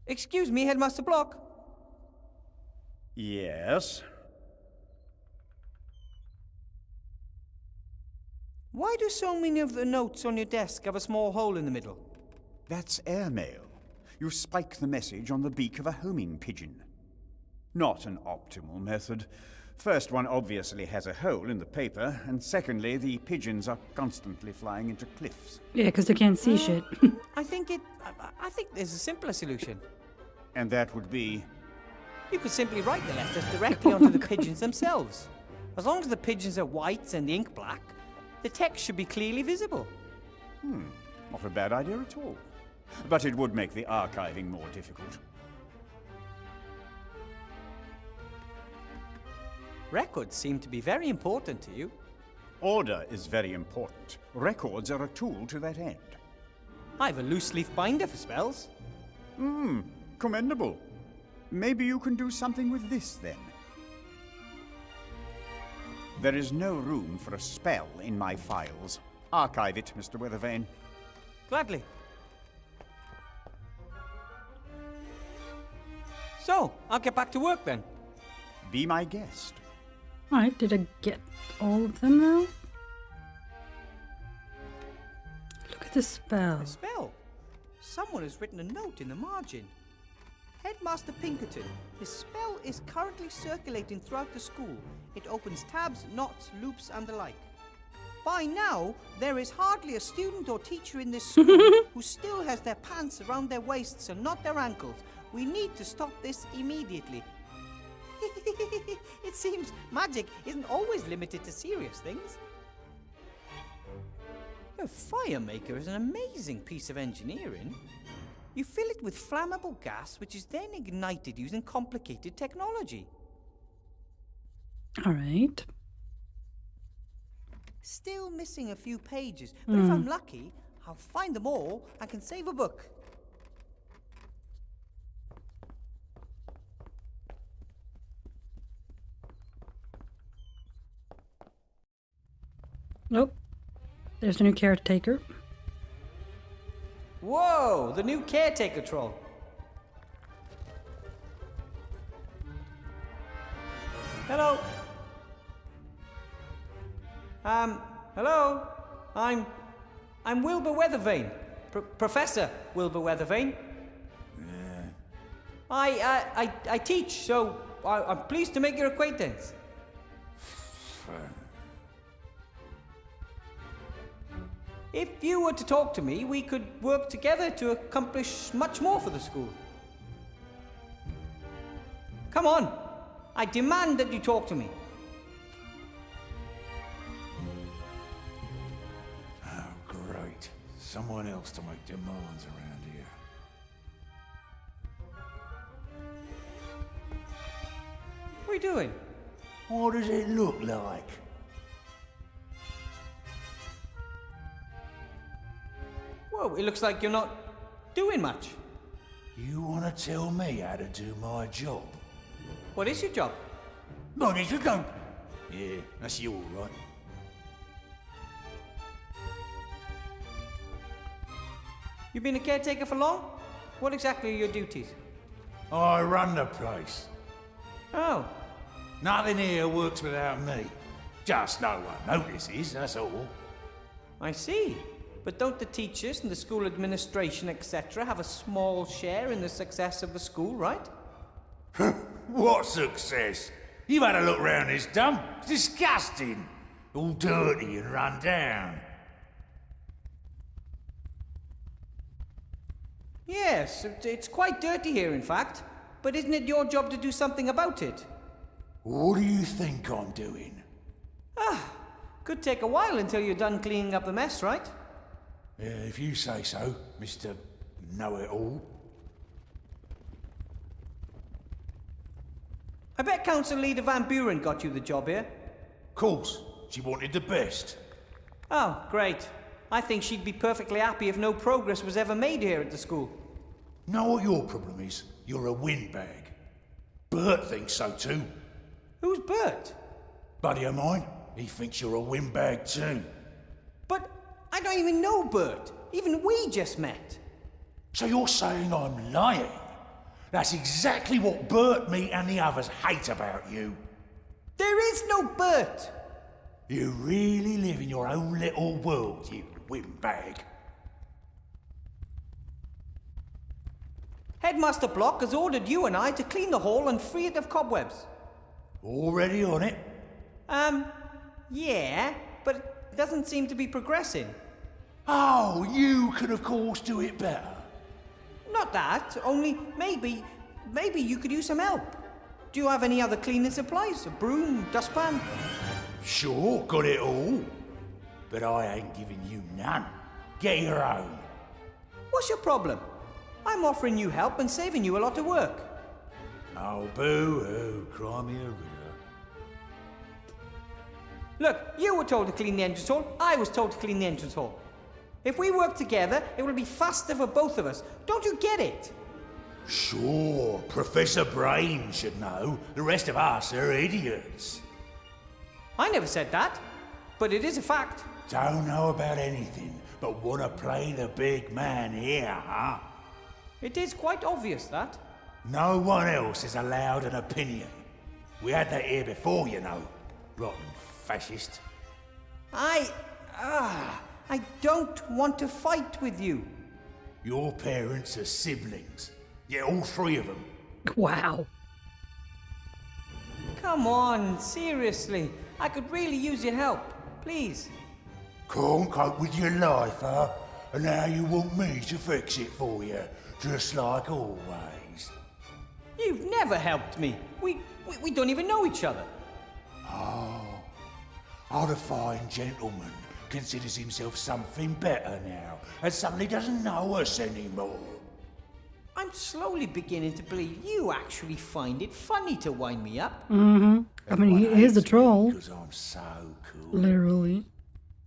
[SPEAKER 14] Excuse me, Headmaster Block.
[SPEAKER 16] Yes?
[SPEAKER 14] Why do so many of the notes on your desk have a small hole in the middle?
[SPEAKER 16] That's airmail. You spike the message on the beak of a homing pigeon. Not an optimal method. First, one obviously has a hole in the paper, and secondly, the pigeons are constantly flying into cliffs.
[SPEAKER 2] Yeah, because they can't see shit.
[SPEAKER 14] I think there's a simpler solution.
[SPEAKER 16] And that would be?
[SPEAKER 14] You could simply write the letters directly onto the pigeons themselves. As long as the pigeons are white and the ink black, the text should be clearly visible.
[SPEAKER 16] Not a bad idea at all. But it would make the archiving more difficult.
[SPEAKER 14] Records seem to be very important to you.
[SPEAKER 16] Order is very important. Records are a tool to that end.
[SPEAKER 14] I have a loose leaf binder for spells.
[SPEAKER 16] Commendable. Maybe you can do something with this, then. There is no room for a spell in my files. Archive it, Mr. Weathervane.
[SPEAKER 14] Gladly. So, I'll get back to work then.
[SPEAKER 16] Be my guest.
[SPEAKER 2] Alright, did I get all of them now? Look at the spell.
[SPEAKER 14] A spell? Someone has written a note in the margin. Headmaster Pinkerton, the spell is currently circulating throughout the school. It opens tabs, knots, loops, and the like. By now, there is hardly a student or teacher in this school who still has their pants around their waists and not their ankles. We need to stop this immediately. It seems magic isn't always limited to serious things. A fire maker is an amazing piece of engineering. You fill it with flammable gas, which is then ignited using complicated technology.
[SPEAKER 2] All right.
[SPEAKER 14] Still missing a few pages, but if I'm lucky, I'll find them all and can save a book.
[SPEAKER 2] Nope. There's the new caretaker.
[SPEAKER 14] Whoa, the new caretaker troll. Hello. Hello. I'm Wilbur Weathervane. Professor Wilbur Weathervane. Yeah. I teach, so I'm pleased to make your acquaintance. If you were to talk to me, we could work together to accomplish much more for the school. Come on. I demand that you talk to me.
[SPEAKER 7] Oh, great. Someone else to make demands around here.
[SPEAKER 14] What are you doing?
[SPEAKER 13] What does it look like?
[SPEAKER 14] Whoa, it looks like you're not doing much.
[SPEAKER 13] You want to tell me how to do my job?
[SPEAKER 14] What is your job?
[SPEAKER 13] Manage to go. Yeah, that's you all right.
[SPEAKER 14] You've been a caretaker for long? What exactly are your duties?
[SPEAKER 13] I run the place.
[SPEAKER 14] Oh.
[SPEAKER 13] Nothing here works without me. Just no one notices, that's all.
[SPEAKER 14] I see.
[SPEAKER 10] But don't the teachers and the school administration, etc., have a small share in the success of the school, right?
[SPEAKER 13] What success? You've had a look round this dump. It's disgusting. All dirty and run down.
[SPEAKER 10] Yes, it's quite dirty here, in fact. But isn't it your job to do something about it?
[SPEAKER 13] What do you think I'm doing?
[SPEAKER 10] Could take a while until you're done cleaning up the mess, right?
[SPEAKER 13] If you say so, Mr. Know-it-all.
[SPEAKER 10] I bet Council Leader Van Buren got you the job here.
[SPEAKER 13] Course, she wanted the best.
[SPEAKER 10] Oh, great. I think she'd be perfectly happy if no progress was ever made here at the school.
[SPEAKER 13] Know what your problem is? You're a windbag. Bert thinks so too.
[SPEAKER 10] Who's Bert?
[SPEAKER 13] Buddy of mine. He thinks you're a windbag too.
[SPEAKER 10] But I don't even know Bert. Even we just met.
[SPEAKER 13] So you're saying I'm lying? That's exactly what Bert, me and the others hate about you.
[SPEAKER 10] There is no Bert!
[SPEAKER 13] You really live in your own little world, you windbag.
[SPEAKER 10] Headmaster Block has ordered you and I to clean the hall and free it of cobwebs.
[SPEAKER 13] Already on it?
[SPEAKER 10] Yeah, but it doesn't seem to be progressing.
[SPEAKER 13] Oh, you can of course do it better.
[SPEAKER 10] Not that, only maybe you could use some help. Do you have any other cleaning supplies? A broom, dustpan?
[SPEAKER 13] Sure, got it all. But I ain't giving you none. Get your own.
[SPEAKER 10] What's your problem? I'm offering you help and saving you a lot of work.
[SPEAKER 13] Oh, boo-hoo, cry me a river.
[SPEAKER 10] Look, you were told to clean the entrance hall, I was told to clean the entrance hall. If we work together, it will be faster for both of us. Don't you get it?
[SPEAKER 13] Sure, Professor Brain should know. The rest of us are idiots.
[SPEAKER 10] I never said that, but it is a fact.
[SPEAKER 13] Don't know about anything, but want to play the big man here, huh?
[SPEAKER 10] It is quite obvious that.
[SPEAKER 13] No one else is allowed an opinion. We had that here before, you know. Rotten fascist.
[SPEAKER 10] I don't want to fight with you.
[SPEAKER 13] Your parents are siblings. Yeah, all three of them.
[SPEAKER 2] Wow.
[SPEAKER 10] Come on, seriously. I could really use your help. Please.
[SPEAKER 13] Can't cope with your life, huh? And now you want me to fix it for you, just like always.
[SPEAKER 10] You've never helped me. We don't even know each other.
[SPEAKER 13] Oh, the fine gentleman considers himself something better now, and suddenly doesn't know us anymore.
[SPEAKER 10] I'm slowly beginning to believe you actually find it funny to wind me up.
[SPEAKER 2] Mm-hmm. I mean, he is a troll.
[SPEAKER 13] Because I'm so cool.
[SPEAKER 2] Literally.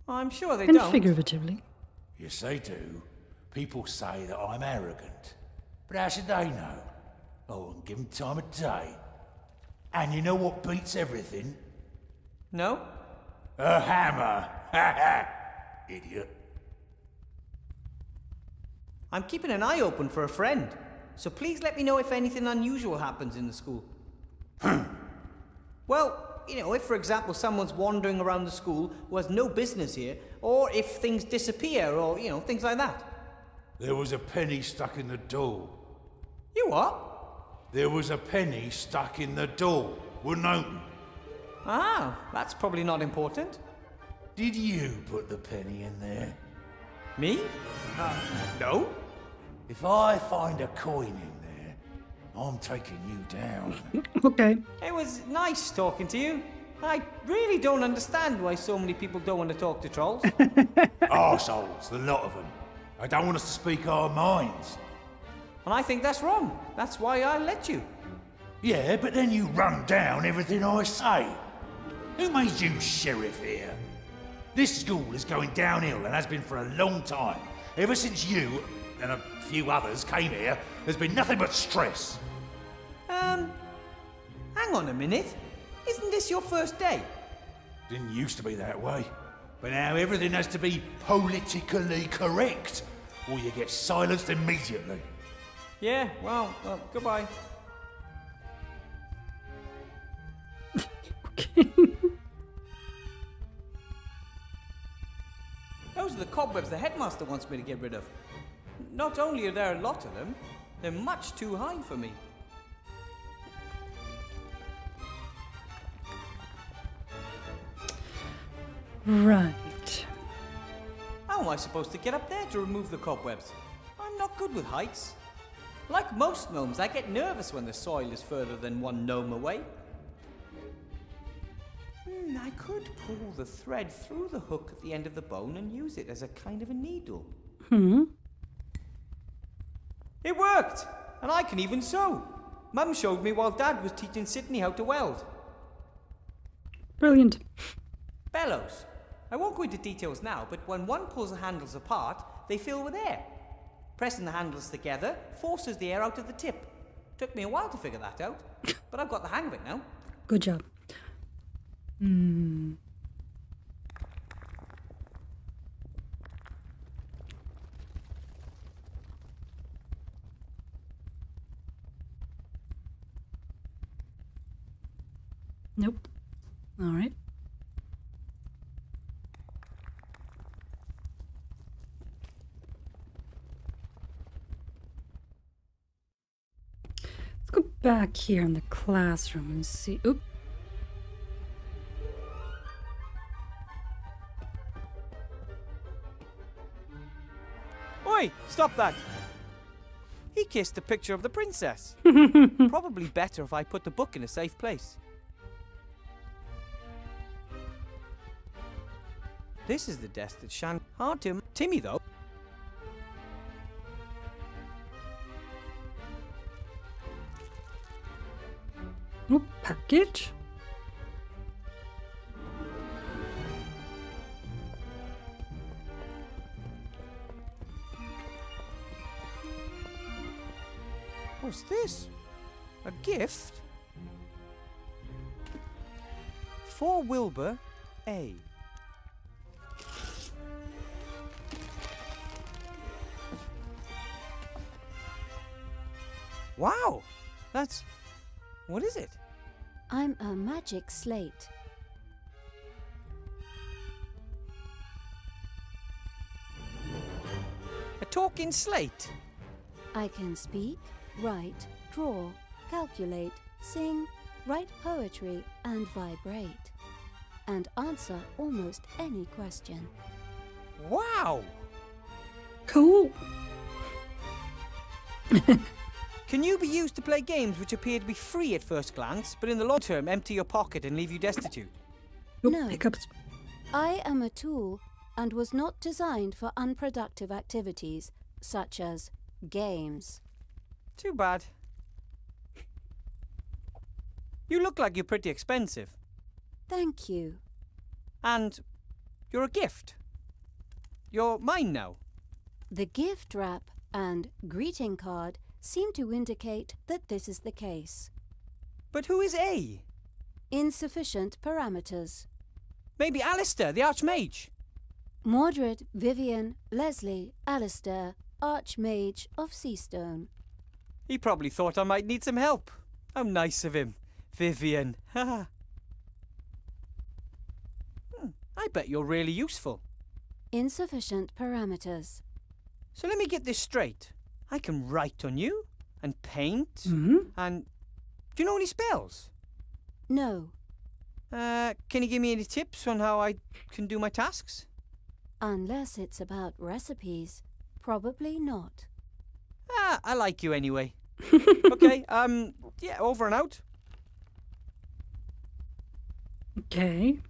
[SPEAKER 10] I'm sure they
[SPEAKER 2] and
[SPEAKER 10] don't.
[SPEAKER 2] figuratively.
[SPEAKER 13] Yes, they do. People say that I'm arrogant. But how should they know? I wouldn't give them time of day. And you know what beats everything?
[SPEAKER 10] No?
[SPEAKER 13] A hammer. Ha ha. Idiot.
[SPEAKER 10] I'm keeping an eye open for a friend. So please let me know if anything unusual happens in the school. Well, you know, if for example someone's wandering around the school who has no business here, or if things disappear, or, you know, things like that.
[SPEAKER 13] There was a penny stuck in the door.
[SPEAKER 10] You what?
[SPEAKER 13] There was a penny stuck in the door. Wouldn't open.
[SPEAKER 10] Ah, that's probably not important.
[SPEAKER 13] Did you put the penny in there?
[SPEAKER 10] Me? No.
[SPEAKER 13] If I find a coin in there, I'm taking you down.
[SPEAKER 2] Okay.
[SPEAKER 10] It was nice talking to you. I really don't understand why so many people don't want to talk to trolls.
[SPEAKER 13] Arseholes, the lot of them. They don't want us to speak our minds.
[SPEAKER 10] And I think that's wrong. That's why I let you.
[SPEAKER 13] Yeah, but then you run down everything I say. Who made you sheriff here? This school is going downhill and has been for a long time. Ever since you and a few others came here, there's been nothing but stress.
[SPEAKER 10] Hang on a minute. Isn't this your first day?
[SPEAKER 13] Didn't used to be that way. But now everything has to be politically correct, or you get silenced immediately.
[SPEAKER 10] Yeah, well, goodbye. Those
[SPEAKER 14] the cobwebs the headmaster wants me to get rid of. Not only are there a lot of them, they're much too high for me.
[SPEAKER 2] Right.
[SPEAKER 14] How am I supposed to get up there to remove the cobwebs? I'm not good with heights. Like most gnomes, I get nervous when the soil is further than one gnome away. I could pull the thread through the hook at the end of the bone and use it as a kind of a needle. It worked! And I can even sew! Mum showed me while Dad was teaching Sydney how to weld.
[SPEAKER 2] Brilliant.
[SPEAKER 14] Bellows. I won't go into details now, but when one pulls the handles apart, they fill with air. Pressing the handles together forces the air out of the tip. Took me a while to figure that out, but I've got the hang of it now.
[SPEAKER 2] Good job. Nope. All right. Let's go back here in the classroom and see. Oop.
[SPEAKER 14] Oi! Stop that! He kissed a picture of the princess. Probably better if I put the book in a safe place. This is the desk that Shan... Hard to... Timmy, though.
[SPEAKER 2] Oh, package.
[SPEAKER 14] What's this? A gift? For Wilbur A. Wow! That's... What is it?
[SPEAKER 17] I'm a magic slate.
[SPEAKER 14] A talking slate?
[SPEAKER 17] I can speak, write, draw, calculate, sing, write poetry, and vibrate. And answer almost any question.
[SPEAKER 14] Wow!
[SPEAKER 2] Cool!
[SPEAKER 14] Can you be used to play games which appear to be free at first glance, but in the long term empty your pocket and leave you destitute?
[SPEAKER 17] No.
[SPEAKER 2] Pickups.
[SPEAKER 17] I am a tool and was not designed for unproductive activities such as games.
[SPEAKER 14] Too bad. You look like you're pretty expensive.
[SPEAKER 17] Thank you.
[SPEAKER 14] And you're a gift. You're mine now.
[SPEAKER 17] The gift wrap and greeting card seem to indicate that this is the case.
[SPEAKER 14] But who is A?
[SPEAKER 17] Insufficient parameters.
[SPEAKER 14] Maybe Alistair, the Archmage.
[SPEAKER 17] Mordred, Vivian, Leslie, Alistair, Archmage of Seastone.
[SPEAKER 14] He probably thought I might need some help. How nice of him. Vivian. I bet you're really useful.
[SPEAKER 17] Insufficient parameters.
[SPEAKER 14] So let me get this straight. I can write on you, and paint, and... Do you know any spells?
[SPEAKER 17] No.
[SPEAKER 14] Can you give me any tips on how I can do my tasks?
[SPEAKER 17] Unless it's about recipes. Probably not.
[SPEAKER 14] I like you anyway. Okay, yeah, over and out.
[SPEAKER 2] Okay.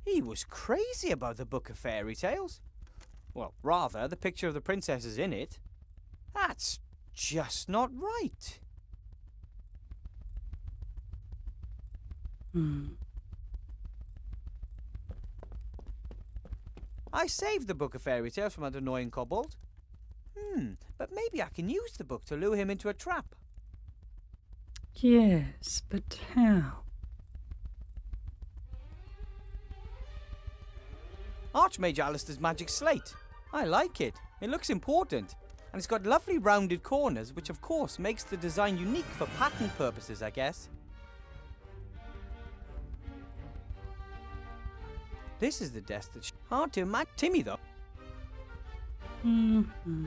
[SPEAKER 14] He was crazy about the Book of Fairy Tales. Well, rather, the picture of the princesses in it. That's just not right. I saved the Book of Fairy Tales from that annoying kobold. But maybe I can use the book to lure him into a trap.
[SPEAKER 2] Yes, but how?
[SPEAKER 14] Archmage Alistair's magic slate. I like it. It looks important. And it's got lovely rounded corners, which of course makes the design unique for pattern purposes, I guess. This is the desk that's hard to imagine. Timmy, though.
[SPEAKER 2] Mm-hmm.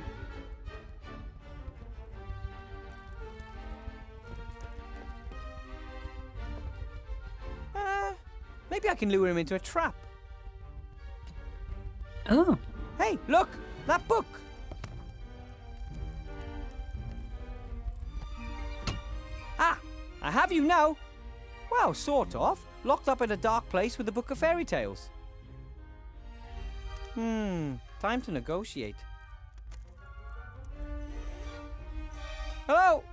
[SPEAKER 14] Maybe I can lure him into a trap.
[SPEAKER 2] Oh.
[SPEAKER 14] Hey, look! That book! Ah! I have you now! Well, sort of. Locked up in a dark place with a book of fairy tales. Time to negotiate. Hello?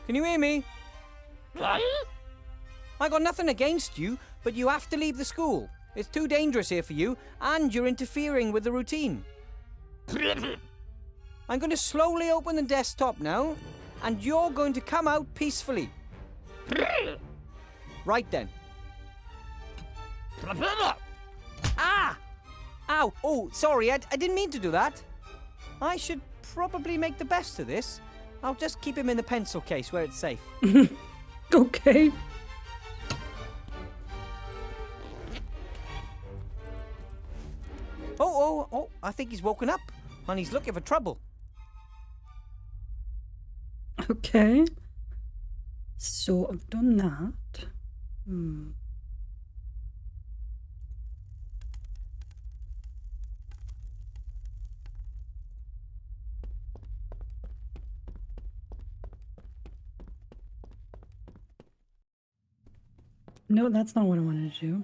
[SPEAKER 14] Can you hear me? I got nothing against you, but you have to leave the school. It's too dangerous here for you, and you're interfering with the routine. I'm going to slowly open the desktop now, and you're going to come out peacefully. Right then. Ah! Ow! Oh, sorry, I didn't mean to do that. I should probably make the best of this. I'll just keep him in the pencil case where it's safe.
[SPEAKER 2] Okay.
[SPEAKER 14] Oh, I think he's woken up, and he's looking for trouble.
[SPEAKER 2] Okay. So I've done that. No, that's not what I wanted to do.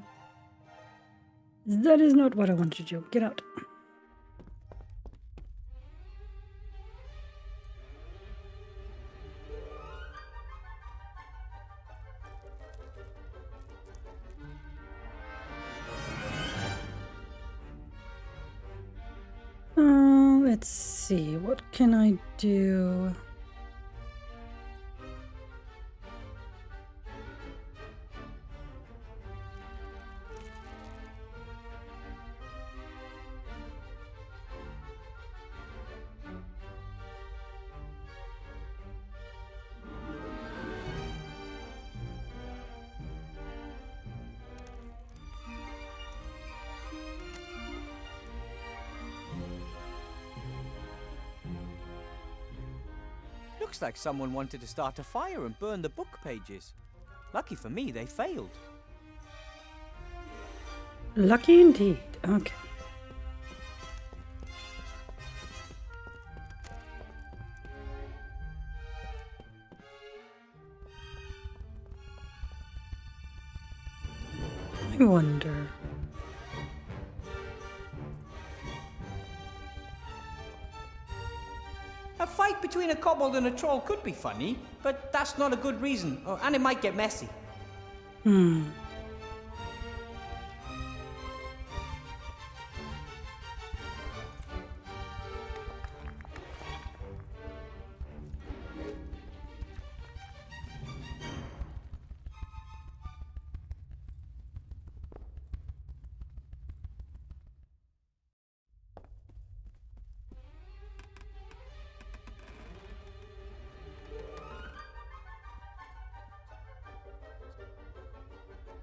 [SPEAKER 2] That is not what I wanted to do. Get out. Let's see. What can I do?
[SPEAKER 14] Looks like someone wanted to start a fire and burn the book pages. Lucky for me, they failed.
[SPEAKER 2] Lucky indeed. Okay. I wonder.
[SPEAKER 10] A fight between a kobold and a troll could be funny, but that's not a good reason, and it might get messy.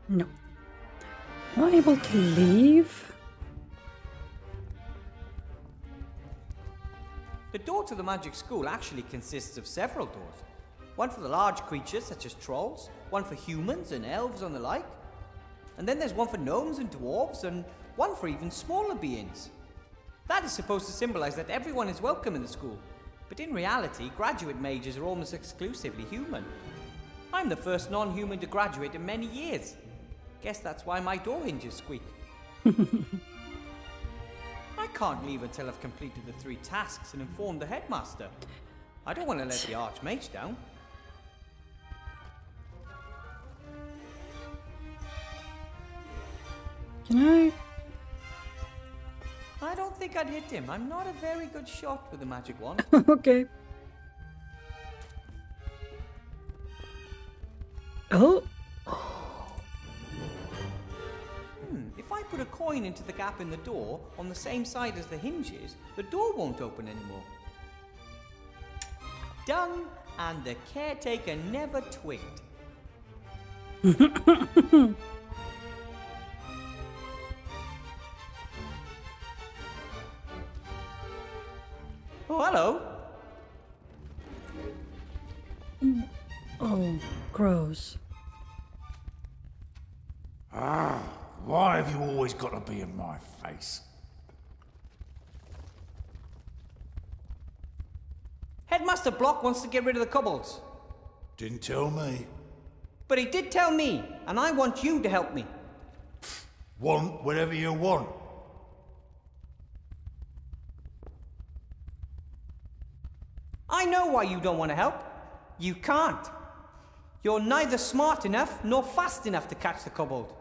[SPEAKER 2] No. Am I able to leave?
[SPEAKER 10] The door to the magic school actually consists of several doors. One for the large creatures such as trolls, one for humans and elves and the like. And then there's one for gnomes and dwarves, and one for even smaller beings. That is supposed to symbolize that everyone is welcome in the school. But in reality, graduate mages are almost exclusively human. I'm the first non-human to graduate in many years. Guess that's why my door hinges squeak. I can't leave until I've completed the 3 tasks and informed the headmaster. I don't want to let the archmage down.
[SPEAKER 2] Can
[SPEAKER 10] I don't think I'd hit him. I'm not a very good shot with the magic wand.
[SPEAKER 2] Okay. Oh.
[SPEAKER 10] If I put a coin into the gap in the door on the same side as the hinges, the door won't open anymore. Done, and the caretaker never twigged. Oh, hello.
[SPEAKER 2] Oh, gross.
[SPEAKER 13] Why have you always got to be in my face?
[SPEAKER 10] Headmaster Block wants to get rid of the kobolds.
[SPEAKER 13] Didn't tell me.
[SPEAKER 10] But he did tell me, and I want you to help me.
[SPEAKER 13] Want whatever you want.
[SPEAKER 10] I know why you don't want to help. You can't. You're neither smart enough nor fast enough to catch the kobold.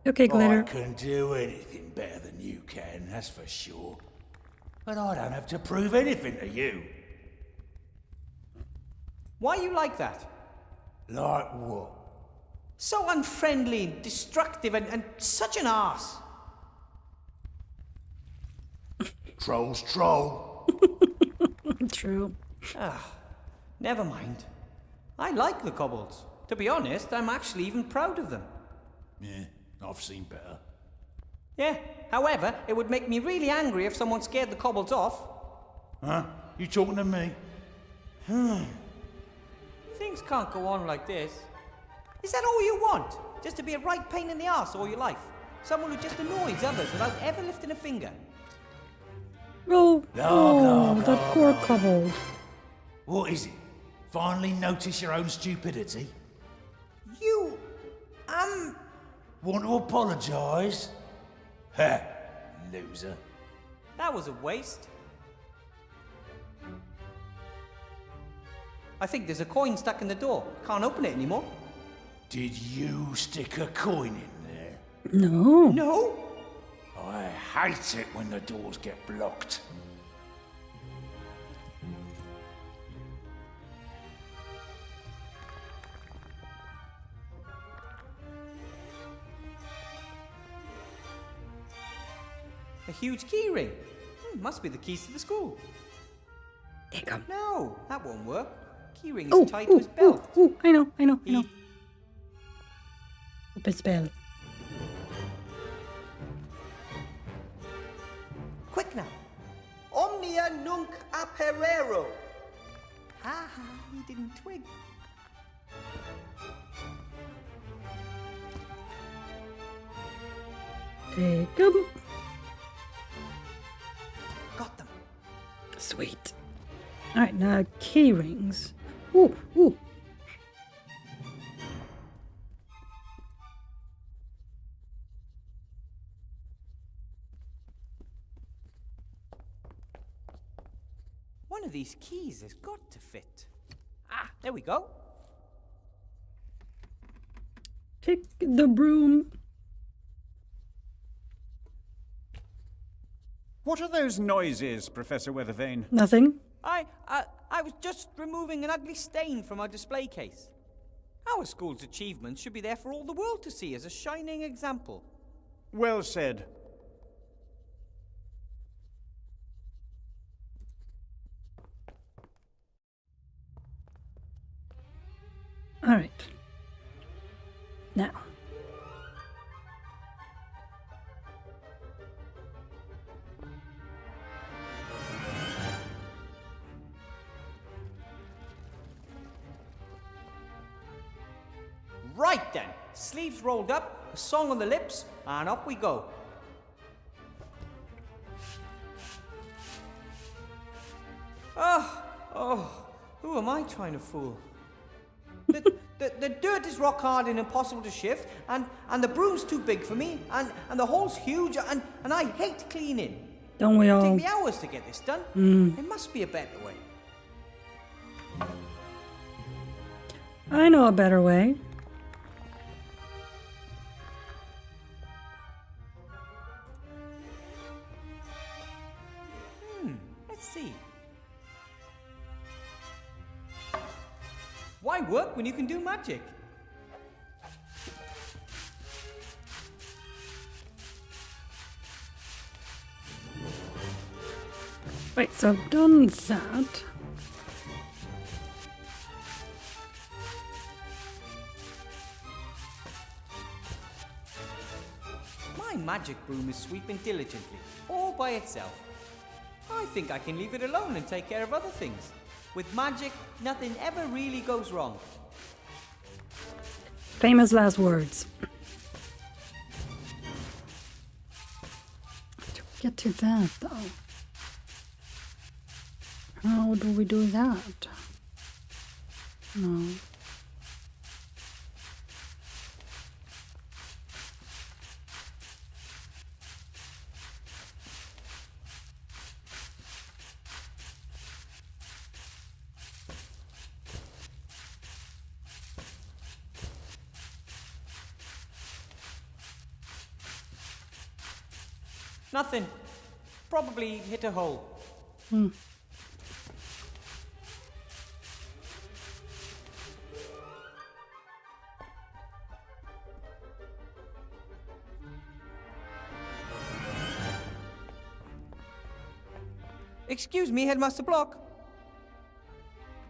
[SPEAKER 2] Okay, Glitter.
[SPEAKER 13] I can do anything better than you can, that's for sure. But I don't have to prove anything to you.
[SPEAKER 10] Why are you like that?
[SPEAKER 13] Like what?
[SPEAKER 10] So unfriendly, destructive, and such an arse.
[SPEAKER 13] Troll's troll.
[SPEAKER 2] True.
[SPEAKER 10] Never mind. I like the kobolds. To be honest, I'm actually even proud of them.
[SPEAKER 13] Yeah, I've seen better.
[SPEAKER 10] Yeah, however, it would make me really angry if someone scared the kobolds off.
[SPEAKER 13] Huh? You talking to me?
[SPEAKER 10] Things can't go on like this. Is that all you want? Just to be a right pain in the arse all your life? Someone who just annoys others without ever lifting a finger?
[SPEAKER 2] Oh,
[SPEAKER 13] blah,
[SPEAKER 2] that
[SPEAKER 13] blah,
[SPEAKER 2] poor
[SPEAKER 13] blah.
[SPEAKER 2] kobold.
[SPEAKER 13] What is it? Finally notice your own stupidity?
[SPEAKER 10] You...
[SPEAKER 13] Want to apologise? Ha! Loser.
[SPEAKER 10] That was a waste. I think there's a coin stuck in the door. Can't open it anymore.
[SPEAKER 13] Did you stick a coin in there?
[SPEAKER 2] No.
[SPEAKER 10] No?
[SPEAKER 13] I hate it when the doors get blocked.
[SPEAKER 10] A huge key ring. Must be the keys to the school.
[SPEAKER 2] There you go.
[SPEAKER 10] No, that won't work. Key ring is tied to his belt.
[SPEAKER 2] I know. Open spell.
[SPEAKER 10] Quick now. Omnia nunc aperero. Ha ha, he didn't twig.
[SPEAKER 2] Take 'em.
[SPEAKER 10] Got them.
[SPEAKER 2] Sweet. Alright, now key rings. Ooh.
[SPEAKER 10] One of these keys has got to fit. Ah, there we go.
[SPEAKER 2] Kick the broom.
[SPEAKER 16] What are those noises, Professor Weathervane?
[SPEAKER 2] Nothing.
[SPEAKER 10] I was just removing an ugly stain from our display case. Our school's achievements should be there for all the world to see as a shining example.
[SPEAKER 16] Well said.
[SPEAKER 2] Alright. Now.
[SPEAKER 10] Right then, sleeves rolled up, a song on the lips, and off we go. Who am I trying to fool? The dirt is rock hard and impossible to shift, and the broom's too big for me, and the hole's huge, and I hate cleaning.
[SPEAKER 2] Don't we all?
[SPEAKER 10] It'll take me hours to get this done. There must be a better way.
[SPEAKER 2] I know a better way.
[SPEAKER 10] Let's see. Why work when you can do magic?
[SPEAKER 2] Right, so I've done that.
[SPEAKER 10] magic broom is sweeping diligently, all by itself. I think I can leave it alone and take care of other things. With magic, nothing ever really goes wrong.
[SPEAKER 2] Famous last words. To get to that, though. How do we do that? No.
[SPEAKER 10] Nothing. Probably hit a hole. Excuse me, Headmaster Block.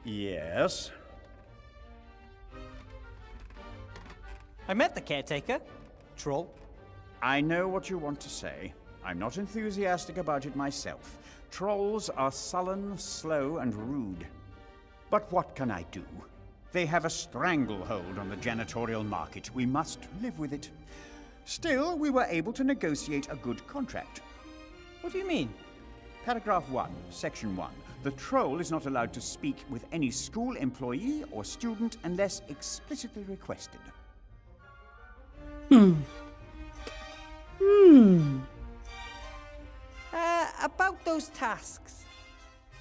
[SPEAKER 16] Yes?
[SPEAKER 10] I met the caretaker. Troll.
[SPEAKER 16] I know what you want to say. I'm not enthusiastic about it myself. Trolls are sullen, slow, and rude. But what can I do? They have a stranglehold on the janitorial market. We must live with it. Still, we were able to negotiate a good contract.
[SPEAKER 10] What do you mean?
[SPEAKER 16] Paragraph 1, Section 1. The troll is not allowed to speak with any school employee or student unless explicitly requested.
[SPEAKER 10] About those tasks.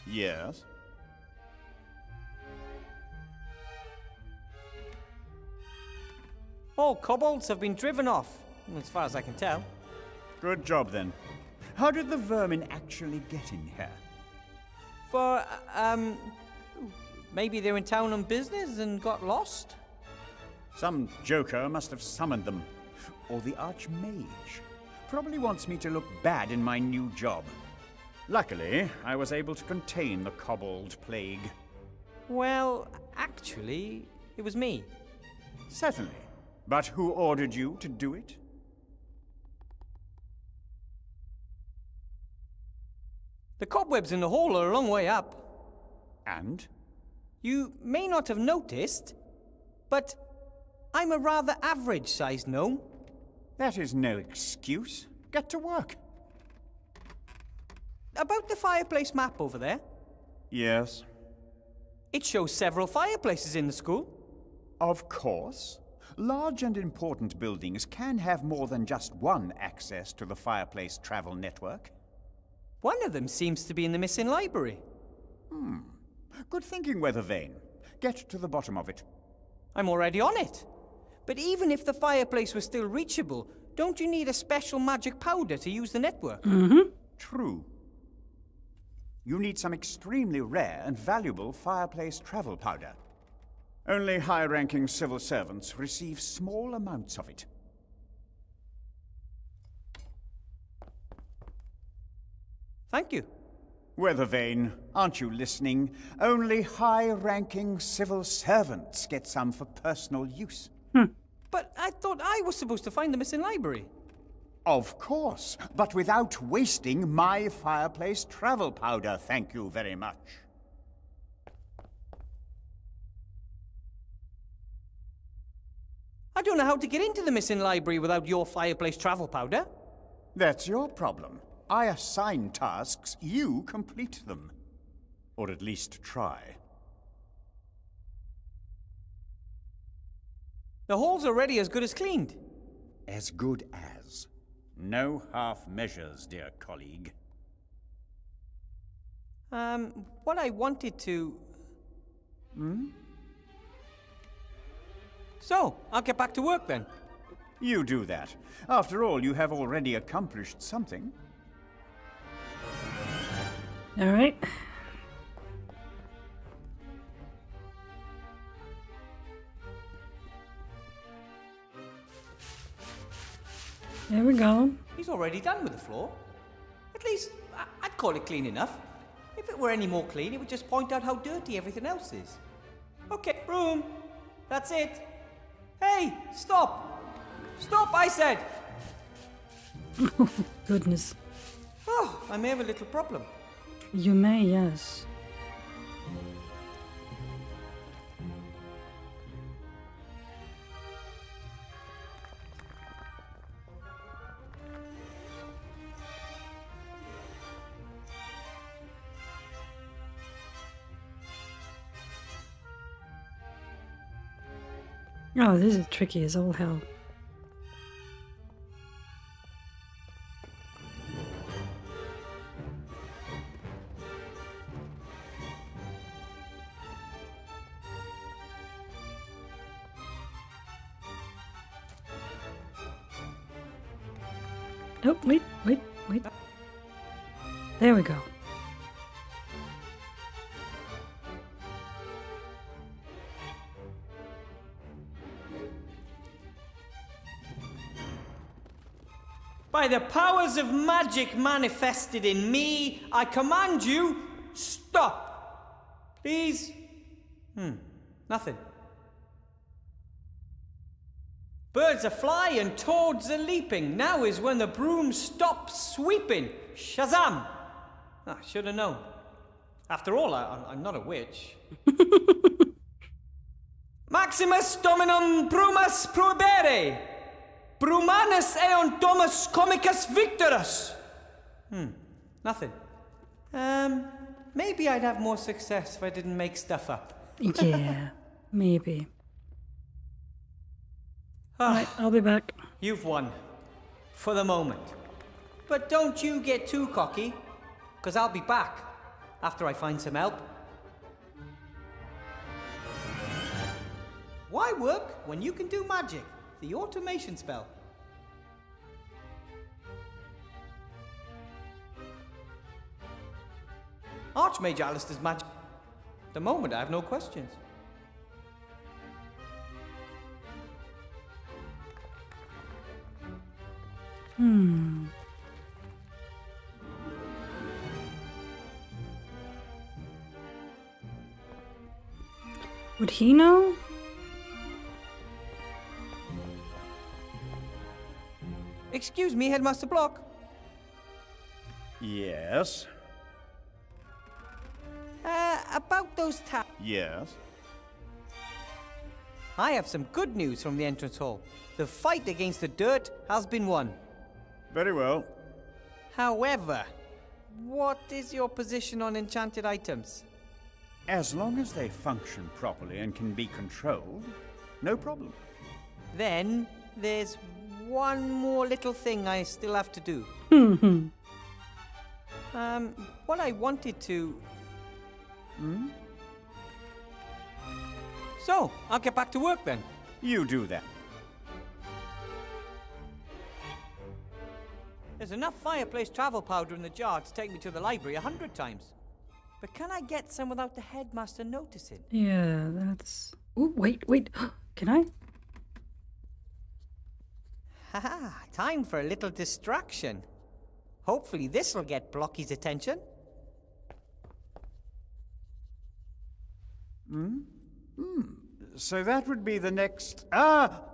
[SPEAKER 16] Yes?
[SPEAKER 10] All kobolds have been driven off, as far as I can tell.
[SPEAKER 16] Good job, then. How did the vermin actually get in here?
[SPEAKER 10] Maybe they're in town on business and got lost?
[SPEAKER 16] Some joker must have summoned them. Or the Archmage. Probably wants me to look bad in my new job. Luckily, I was able to contain the kobold plague.
[SPEAKER 10] Well, actually, it was me.
[SPEAKER 16] Certainly. But who ordered you to do it?
[SPEAKER 10] The cobwebs in the hall are a long way up.
[SPEAKER 16] And?
[SPEAKER 10] You may not have noticed, but I'm a rather average-sized gnome.
[SPEAKER 16] That is no excuse. Get to work.
[SPEAKER 10] About the fireplace map over there.
[SPEAKER 16] Yes?
[SPEAKER 10] It shows several fireplaces in the school.
[SPEAKER 16] Of course. Large and important buildings can have more than just one access to the fireplace travel network.
[SPEAKER 10] One of them seems to be in the missing library.
[SPEAKER 16] Good thinking, Weathervane. Get to the bottom of it.
[SPEAKER 10] I'm already on it. But even if the fireplace was still reachable, don't you need a special magic powder to use the network?
[SPEAKER 16] True. You need some extremely rare and valuable fireplace travel powder. Only high-ranking civil servants receive small amounts of it.
[SPEAKER 10] Thank you.
[SPEAKER 16] Weathervane, aren't you listening? Only high-ranking civil servants get some for personal use.
[SPEAKER 10] But I thought I was supposed to find the missing library.
[SPEAKER 16] Of course, but without wasting my fireplace travel powder, thank you very much.
[SPEAKER 10] I don't know how to get into the missing library without your fireplace travel powder.
[SPEAKER 16] That's your problem. I assign tasks, you complete them. Or at least try.
[SPEAKER 10] The hall's already as good as cleaned.
[SPEAKER 16] As good as. No half measures, dear colleague.
[SPEAKER 10] What I wanted to... So, I'll get back to work then.
[SPEAKER 16] You do that. After all, you have already accomplished something.
[SPEAKER 2] All right. There we go.
[SPEAKER 10] He's already done with the floor. At least, I'd call it clean enough. If it were any more clean, it would just point out how dirty everything else is. Okay, broom. That's it. Hey, stop! Stop, I said!
[SPEAKER 2] Oh, goodness.
[SPEAKER 10] Oh, I may have a little problem.
[SPEAKER 2] You may, yes. Oh, this is tricky as all hell. Oh, wait. There we go.
[SPEAKER 10] By the powers of magic manifested in me, I command you, stop. Please. Nothing. Birds are flying, toads are leaping. Now is when the broom stops sweeping. Shazam! I should have known. After all, I'm not a witch. Maximus Dominum Brumus Prohibere. Brumanus eon domus comicus victorus. Nothing. Maybe I'd have more success if I didn't make stuff up.
[SPEAKER 2] Yeah, maybe. Alright, I'll be back.
[SPEAKER 10] You've won. For the moment. But don't you get too cocky, because I'll be back after I find some help. Why work when you can do magic? The automation spell. Archmage Alistair's magic. At the moment, I have no questions.
[SPEAKER 2] Would he know?
[SPEAKER 14] Excuse me, Headmaster Block.
[SPEAKER 16] Yes.
[SPEAKER 14] About those
[SPEAKER 16] Yes.
[SPEAKER 14] I have some good news from the entrance hall. The fight against the dirt has been won.
[SPEAKER 16] Very well.
[SPEAKER 14] However, what is your position on enchanted items?
[SPEAKER 16] As long as they function properly and can be controlled, no problem.
[SPEAKER 14] Then there's one more little thing I still have to do. What I wanted to... So, I'll get back to work then.
[SPEAKER 16] You do that.
[SPEAKER 14] There's enough fireplace travel powder in the jar to take me to the library 100 times. But can I get some without the headmaster noticing?
[SPEAKER 2] Yeah, that's... Oh, wait. Can I?
[SPEAKER 14] Haha, time for a little distraction. Hopefully this'll get Blocky's attention.
[SPEAKER 16] So that would be the next... Go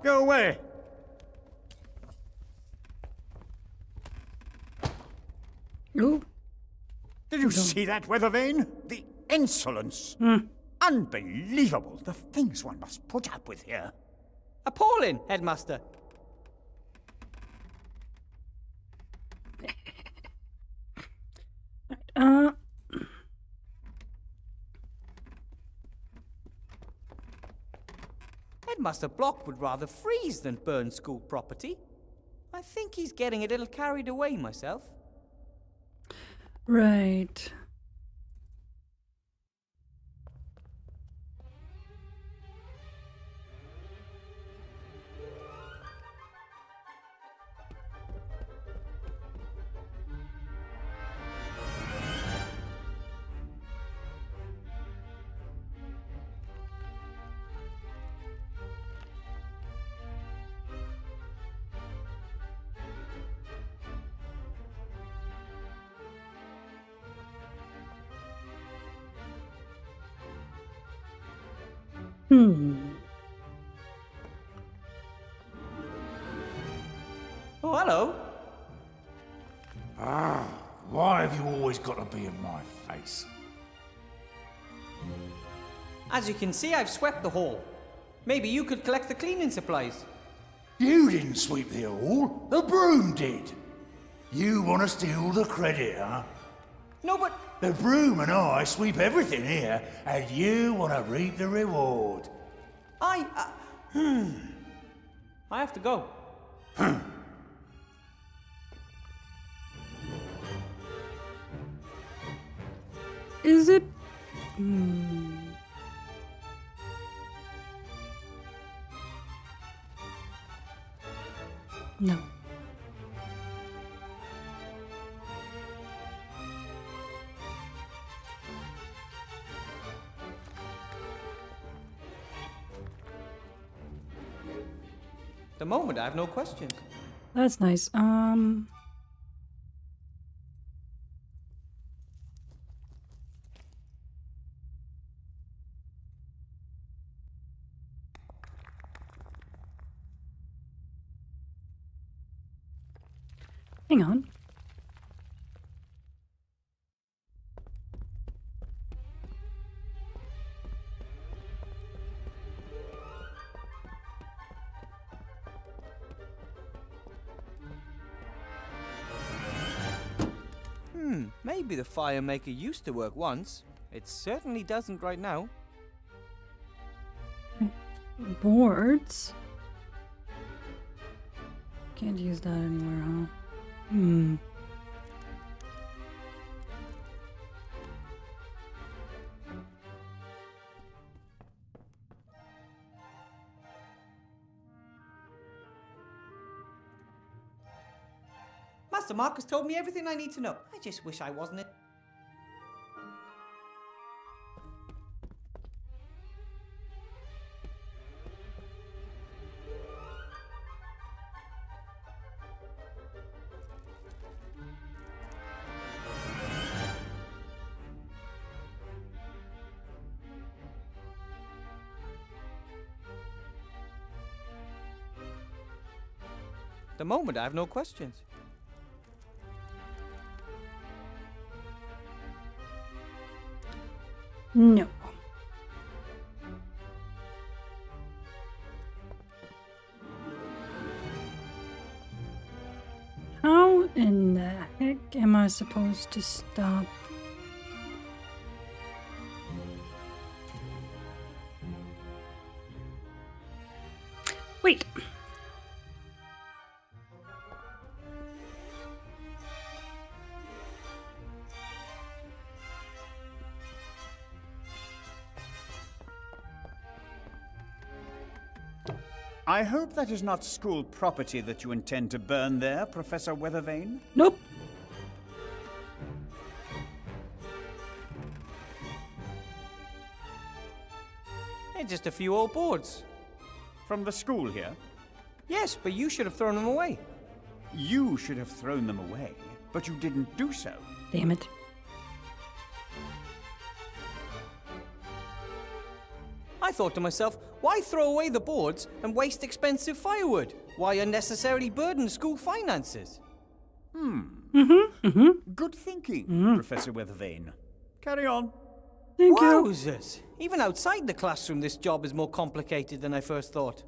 [SPEAKER 16] away!
[SPEAKER 2] Oh.
[SPEAKER 16] Did you see that, Weathervane? The insolence! Unbelievable! The things one must put up with here.
[SPEAKER 14] Appalling, Headmaster. Headmaster Block would rather freeze than burn school property. I think he's getting a little carried away myself.
[SPEAKER 2] Right.
[SPEAKER 10] Oh, hello.
[SPEAKER 13] Why have you always got to be in my face?
[SPEAKER 10] As you can see, I've swept the hall. Maybe you could collect the cleaning supplies.
[SPEAKER 13] You didn't sweep the hall. The broom did. You want to steal the credit, huh?
[SPEAKER 10] No, but...
[SPEAKER 13] The broom and I sweep everything here, and you want to reap the reward.
[SPEAKER 10] I have to go.
[SPEAKER 2] Is it? No.
[SPEAKER 10] The moment, I have no questions.
[SPEAKER 2] That's nice. Hang on.
[SPEAKER 14] Maybe the fire maker used to work once. It certainly doesn't right now.
[SPEAKER 2] Boards? Can't use that anywhere, huh?
[SPEAKER 10] Master Marcus told me everything I need to know. I just wish I wasn't it.
[SPEAKER 14] The moment, I have no questions.
[SPEAKER 2] No. How in the heck am I supposed to stop? Wait.
[SPEAKER 16] I hope that is not school property that you intend to burn there, Professor Weathervane?
[SPEAKER 2] Nope.
[SPEAKER 14] They're just a few old boards.
[SPEAKER 16] From the school here?
[SPEAKER 14] Yes, but you should have thrown them away.
[SPEAKER 16] You should have thrown them away, but you didn't do so.
[SPEAKER 2] Damn it.
[SPEAKER 14] I thought to myself, why throw away the boards and waste expensive firewood? Why unnecessarily burden school finances?
[SPEAKER 16] Good thinking, Professor Weathervane. Carry on.
[SPEAKER 2] Thank you.
[SPEAKER 14] Wowzers! Even outside the classroom, this job is more complicated than I first thought.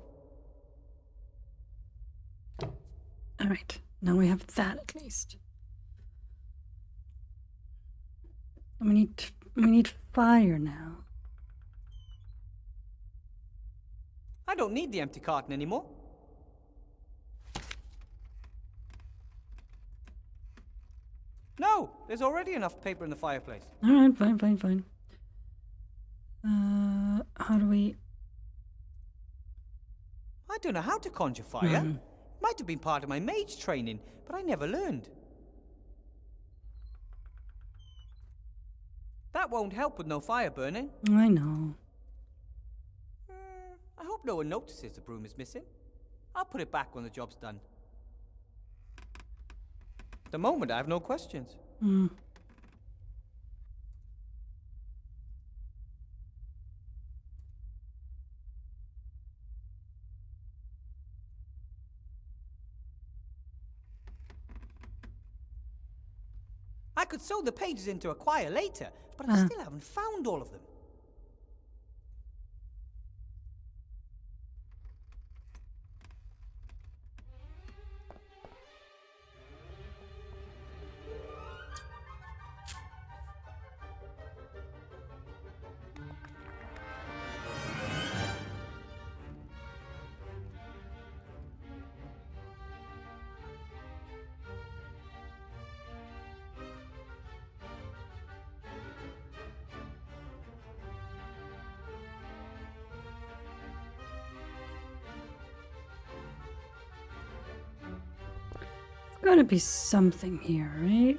[SPEAKER 2] All right, now we have that at least. We need fire now.
[SPEAKER 14] I don't need the empty carton anymore. No, there's already enough paper in the fireplace.
[SPEAKER 2] All right, fine. How do we?
[SPEAKER 14] I don't know how to conjure fire. Might have been part of my mage training, but I never learned. That won't help with no fire burning.
[SPEAKER 2] I know.
[SPEAKER 14] I hope no one notices the broom is missing. I'll put it back when the job's done. At the moment, I have no questions.
[SPEAKER 10] could sew the pages into a quire later, but I still haven't found all of them.
[SPEAKER 2] Gotta be something here, right?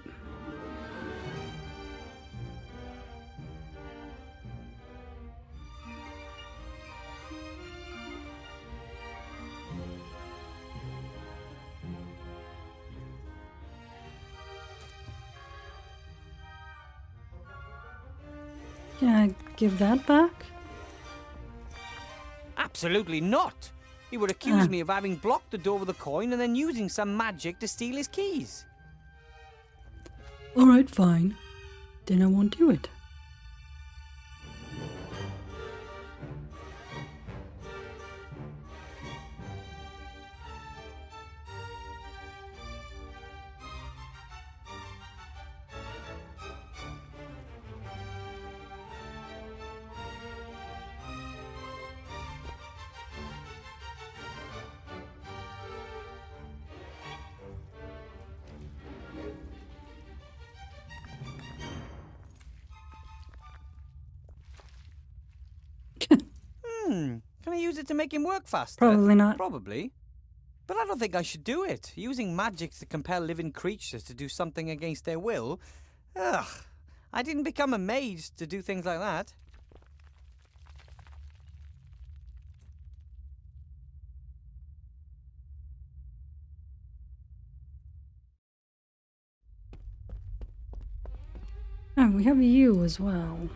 [SPEAKER 2] Can I give that back?
[SPEAKER 14] Absolutely not. He would accuse me of having blocked the door with a coin and then using some magic to steal his keys.
[SPEAKER 2] Alright, fine. Then I won't do it.
[SPEAKER 14] Can I use it to make him work faster?
[SPEAKER 2] Probably not.
[SPEAKER 14] Probably. But I don't think I should do it. Using magic to compel living creatures to do something against their will? Ugh. I didn't become a mage to do things like that.
[SPEAKER 2] Oh, we have you as well.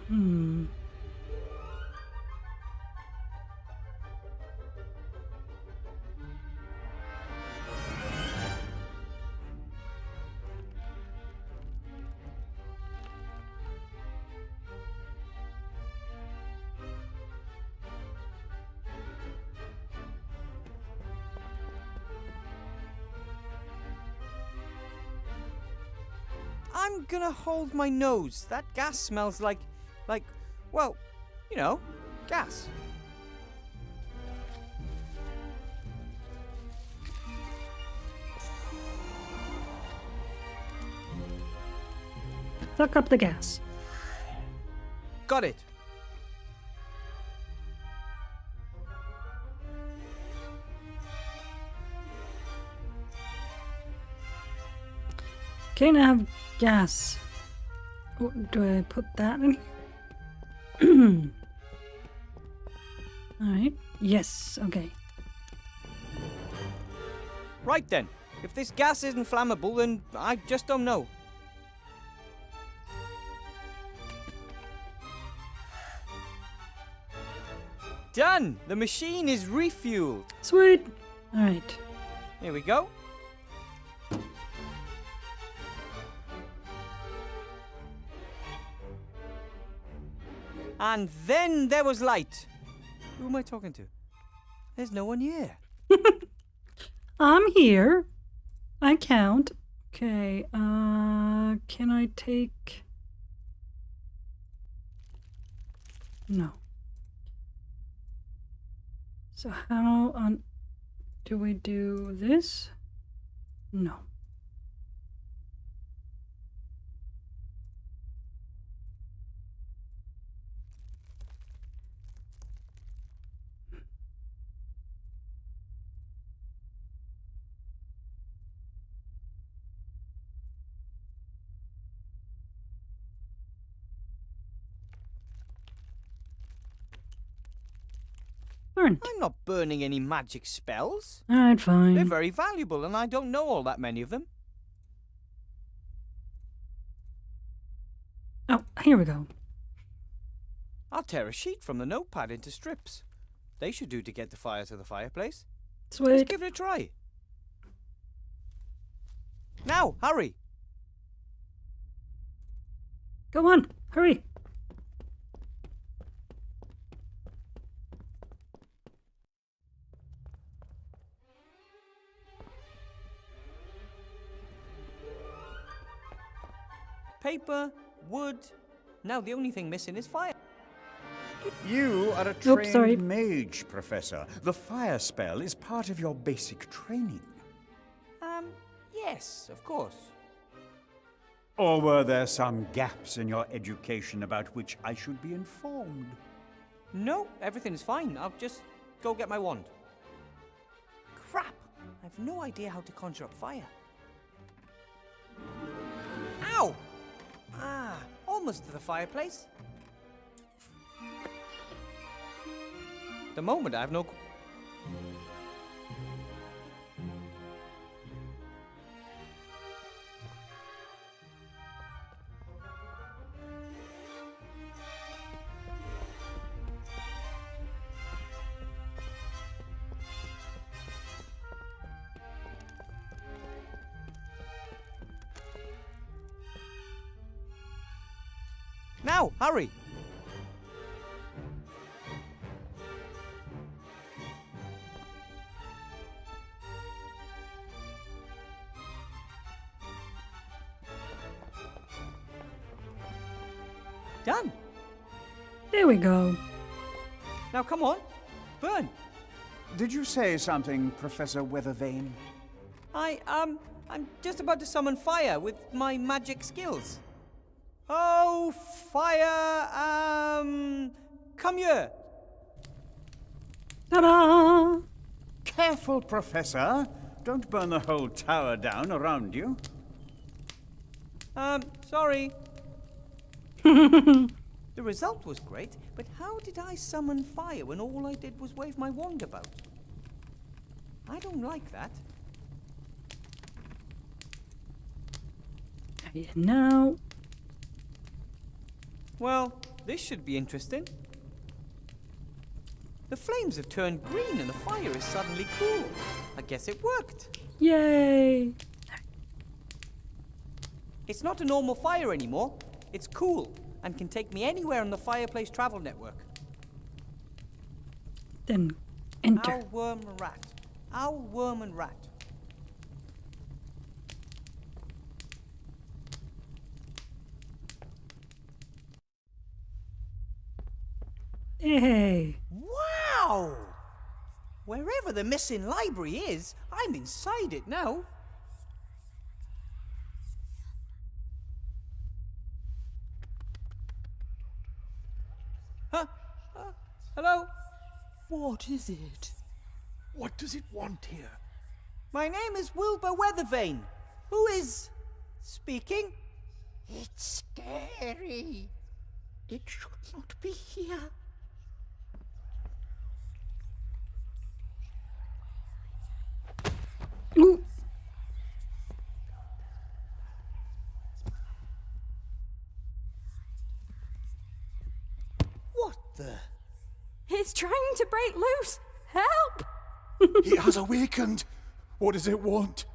[SPEAKER 14] I'm gonna hold my nose. That gas smells like, well, you know, gas.
[SPEAKER 2] Suck up the gas.
[SPEAKER 14] Got it.
[SPEAKER 2] Can I have gas? Do I put that in? Alright. Yes, okay.
[SPEAKER 14] Right then. If this gas isn't flammable, then I just don't know. Done! The machine is refueled.
[SPEAKER 2] Sweet! Alright.
[SPEAKER 14] Here we go. And then there was light. Who am I talking to? There's no one here.
[SPEAKER 2] I'm here. I count. Okay, can I take... No. So how on... do we do this? No.
[SPEAKER 14] I'm not burning any magic spells.
[SPEAKER 2] Alright, fine.
[SPEAKER 14] They're very valuable and I don't know all that many of them.
[SPEAKER 2] Oh, here we go.
[SPEAKER 14] I'll tear a sheet from the notepad into strips. They should do to get the fire to the fireplace.
[SPEAKER 2] Sweet.
[SPEAKER 14] Let's give it a try. Now, hurry.
[SPEAKER 2] Go on, hurry.
[SPEAKER 14] Paper, wood. Now the only thing missing is fire.
[SPEAKER 16] You are a trained mage, Professor. The fire spell is part of your basic training.
[SPEAKER 14] Yes, of course.
[SPEAKER 16] Or were there some gaps in your education about which I should be informed?
[SPEAKER 14] No, everything's fine. I'll just go get my wand. Crap! I've no idea how to conjure up fire. Ow! Ah, almost to the fireplace. At the moment, I have no... Now, hurry! Done!
[SPEAKER 2] There we go.
[SPEAKER 14] Now come on, burn!
[SPEAKER 16] Did you say something, Professor Weathervane?
[SPEAKER 14] I'm just about to summon fire with my magic skills. Oh, fire, come here.
[SPEAKER 2] Ta-da!
[SPEAKER 16] Careful, Professor. Don't burn the whole tower down around you.
[SPEAKER 14] Sorry. The result was great, but how did I summon fire when all I did was wave my wand about? I don't like that.
[SPEAKER 2] Now.
[SPEAKER 14] Well, this should be interesting. The flames have turned green and the fire is suddenly cool. I guess it worked.
[SPEAKER 2] Yay!
[SPEAKER 14] It's not a normal fire anymore. It's cool and can take me anywhere on the Fireplace Travel Network.
[SPEAKER 2] Then enter.
[SPEAKER 14] Owl, worm, and rat. Owl, worm, and rat.
[SPEAKER 2] Hey!
[SPEAKER 14] Wow! Wherever the missing library is, I'm inside it now. Huh? Hello?
[SPEAKER 18] What is it?
[SPEAKER 13] What does it want here?
[SPEAKER 14] My name is Wilbur Weathervane. Who is speaking?
[SPEAKER 18] It's scary. It should not be here.
[SPEAKER 2] Ooh.
[SPEAKER 18] What the?
[SPEAKER 19] It's trying to break loose. Help!
[SPEAKER 13] It has awakened. What does it want?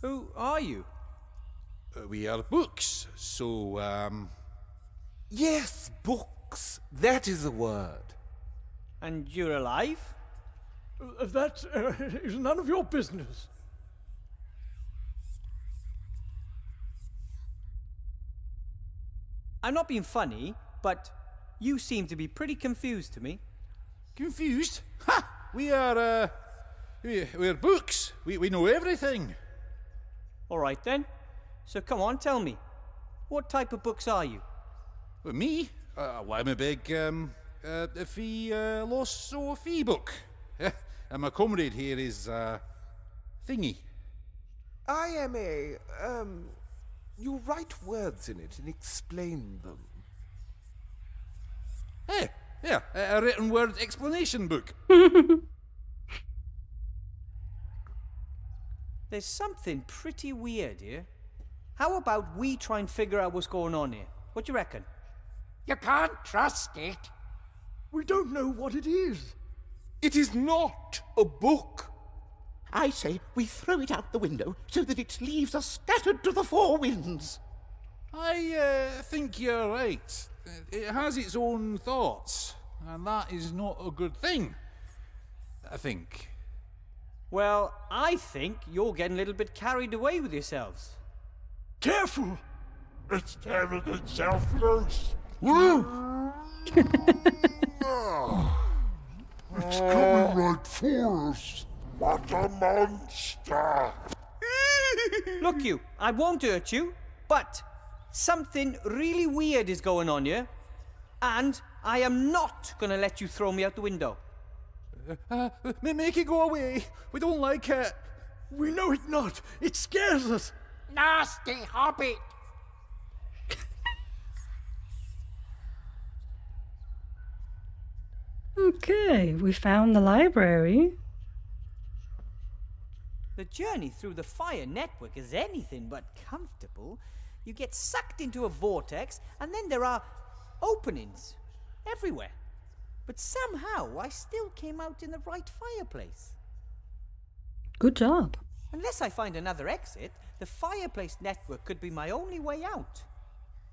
[SPEAKER 14] Who are you?
[SPEAKER 7] We are books, so,
[SPEAKER 20] Yes, books. That is the word.
[SPEAKER 14] And you're alive?
[SPEAKER 21] That is none of your business.
[SPEAKER 14] I'm not being funny, but you seem to be pretty confused to me.
[SPEAKER 7] Confused? Ha! We are, we're books. We know everything.
[SPEAKER 14] All right then. So come on, tell me. What type of books are you?
[SPEAKER 7] Well, me? Well, I'm a big, philosophy book. And my comrade here is, Thingy.
[SPEAKER 20] I am a, you write words in it and explain them.
[SPEAKER 7] Hey, yeah, a written word explanation book.
[SPEAKER 14] There's something pretty weird here. How about we try and figure out what's going on here? What do you reckon?
[SPEAKER 21] You can't trust it. We don't know what it is.
[SPEAKER 20] It is not a book.
[SPEAKER 18] I say we throw it out the window so that its leaves are scattered to the four winds.
[SPEAKER 7] I think you're right. It has its own thoughts, and that is not a good thing. I think.
[SPEAKER 14] Well, I think you're getting a little bit carried away with yourselves.
[SPEAKER 21] Careful!
[SPEAKER 3] It's tearing itself loose. It's coming right for us. What a monster!
[SPEAKER 14] Look, you, I won't hurt you, but something really weird is going on here, and I am not going to let you throw me out the window.
[SPEAKER 7] Make it go away. We don't like it.
[SPEAKER 21] We know it not. It scares us.
[SPEAKER 18] Nasty hobbit!
[SPEAKER 2] Okay, we found the library.
[SPEAKER 14] The journey through the fire network is anything but comfortable. You get sucked into a vortex, and then there are openings everywhere. But somehow I still came out in the right fireplace.
[SPEAKER 2] Good job.
[SPEAKER 14] Unless I find another exit, the fireplace network could be my only way out.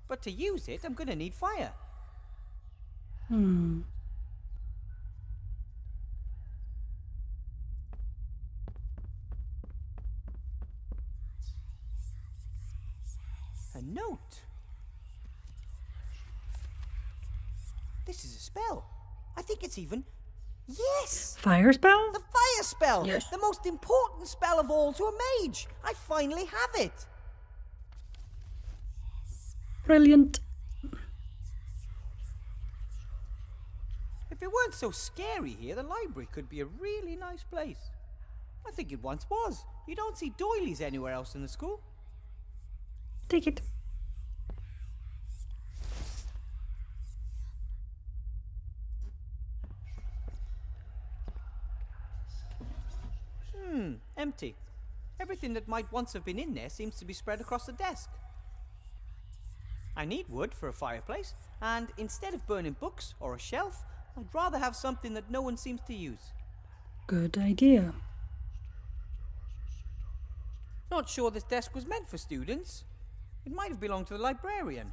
[SPEAKER 14] But to use it, I'm going to need fire. A note. This is a spell. I think it's even... Yes!
[SPEAKER 2] Fire spell?
[SPEAKER 14] The fire spell!
[SPEAKER 2] Yes.
[SPEAKER 14] The most important spell of all to a mage! I finally have it!
[SPEAKER 2] Brilliant.
[SPEAKER 14] If it weren't so scary here, the library could be a really nice place. I think it once was. You don't see doilies anywhere else in the school.
[SPEAKER 2] Take it.
[SPEAKER 14] Empty. Everything that might once have been in there seems to be spread across the desk. I need wood for a fireplace, and instead of burning books or a shelf, I'd rather have something that no one seems to use.
[SPEAKER 2] Good idea.
[SPEAKER 14] Not sure this desk was meant for students. It might have belonged to the librarian.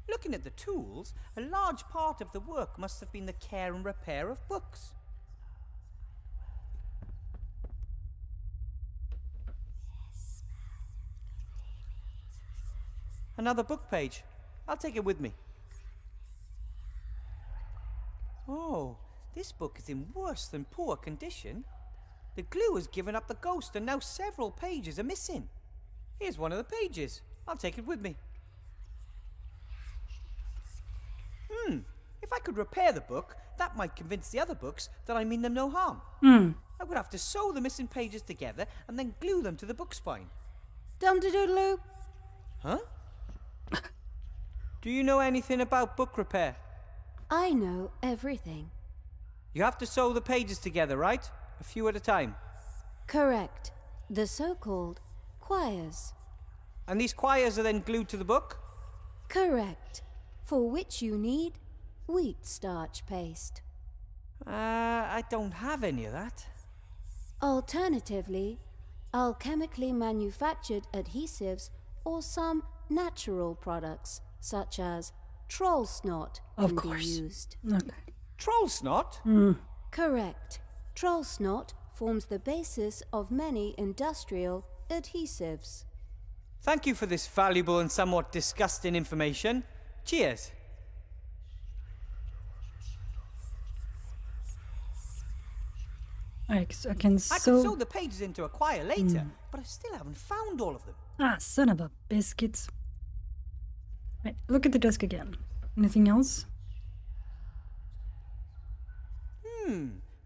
[SPEAKER 14] Looking at the tools, a large part of the work must have been the care and repair of books. Another book page. I'll take it with me. Oh, this book is in worse than poor condition. The glue has given up the ghost and now several pages are missing. Here's one of the pages. I'll take it with me. If I could repair the book, that might convince the other books that I mean them no harm. I would have to sew the missing pages together and then glue them to the book spine.
[SPEAKER 17] Dum-de-doodle-oo.
[SPEAKER 14] Huh? Do you know anything about book repair?
[SPEAKER 17] I know everything.
[SPEAKER 14] You have to sew the pages together, right? A few at a time.
[SPEAKER 17] Correct. The so-called quires.
[SPEAKER 14] And these quires are then glued to the book?
[SPEAKER 17] Correct. For which you need wheat starch paste.
[SPEAKER 14] I don't have any of that.
[SPEAKER 17] Alternatively, alchemically manufactured adhesives or some natural products, such as troll snot,
[SPEAKER 2] Of
[SPEAKER 17] can
[SPEAKER 2] course.
[SPEAKER 17] be used.
[SPEAKER 2] Okay.
[SPEAKER 14] Troll snot?
[SPEAKER 17] Correct. Troll snot forms the basis of many industrial adhesives.
[SPEAKER 14] Thank you for this valuable and somewhat disgusting information. Cheers.
[SPEAKER 2] I can
[SPEAKER 14] I
[SPEAKER 2] sew...
[SPEAKER 14] could sew the pages into a quire later, but I still haven't found all of them.
[SPEAKER 2] Ah, son of a biscuits. Right, look at the desk again. Anything else?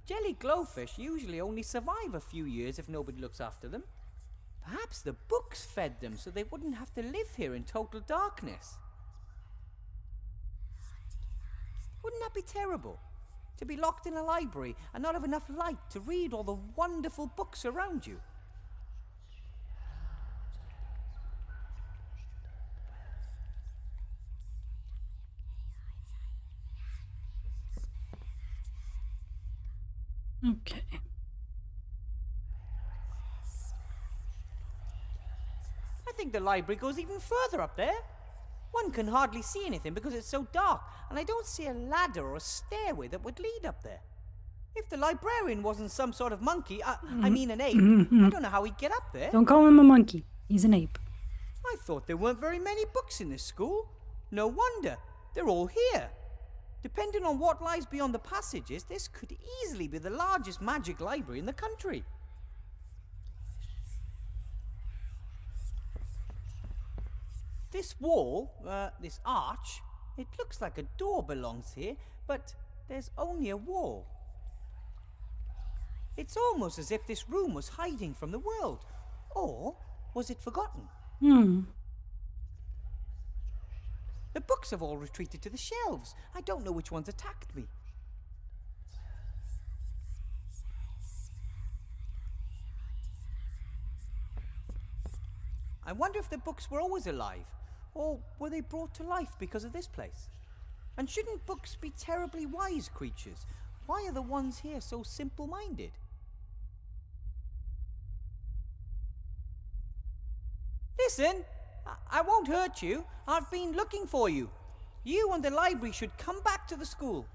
[SPEAKER 14] Jelly glowfish usually only survive a few years if nobody looks after them. Perhaps the books fed them so they wouldn't have to live here in total darkness. Wouldn't that be terrible? To be locked in a library and not have enough light to read all the wonderful books around you.
[SPEAKER 2] Okay.
[SPEAKER 10] I think the library goes even further up there. One can hardly see anything because it's so dark, and I don't see a ladder or a stairway that would lead up there. If the librarian wasn't some sort of monkey, I mean an ape, I don't know how he'd get up there.
[SPEAKER 2] Don't call him a monkey. He's an ape.
[SPEAKER 10] I thought there weren't very many books in this school. No wonder. They're all here. Depending on what lies beyond the passages, this could easily be the largest magic library in the country. This wall, this arch, it looks like a door belongs here, but there's only a wall. It's almost as if this room was hiding from the world. Or was it forgotten? The books have all retreated to the shelves. I don't know which ones attacked me. I wonder if the books were always alive, or were they brought to life because of this place? And shouldn't books be terribly wise creatures? Why are the ones here so simple-minded? Listen, I won't hurt you. I've been looking for you. You and the library should come back to the school.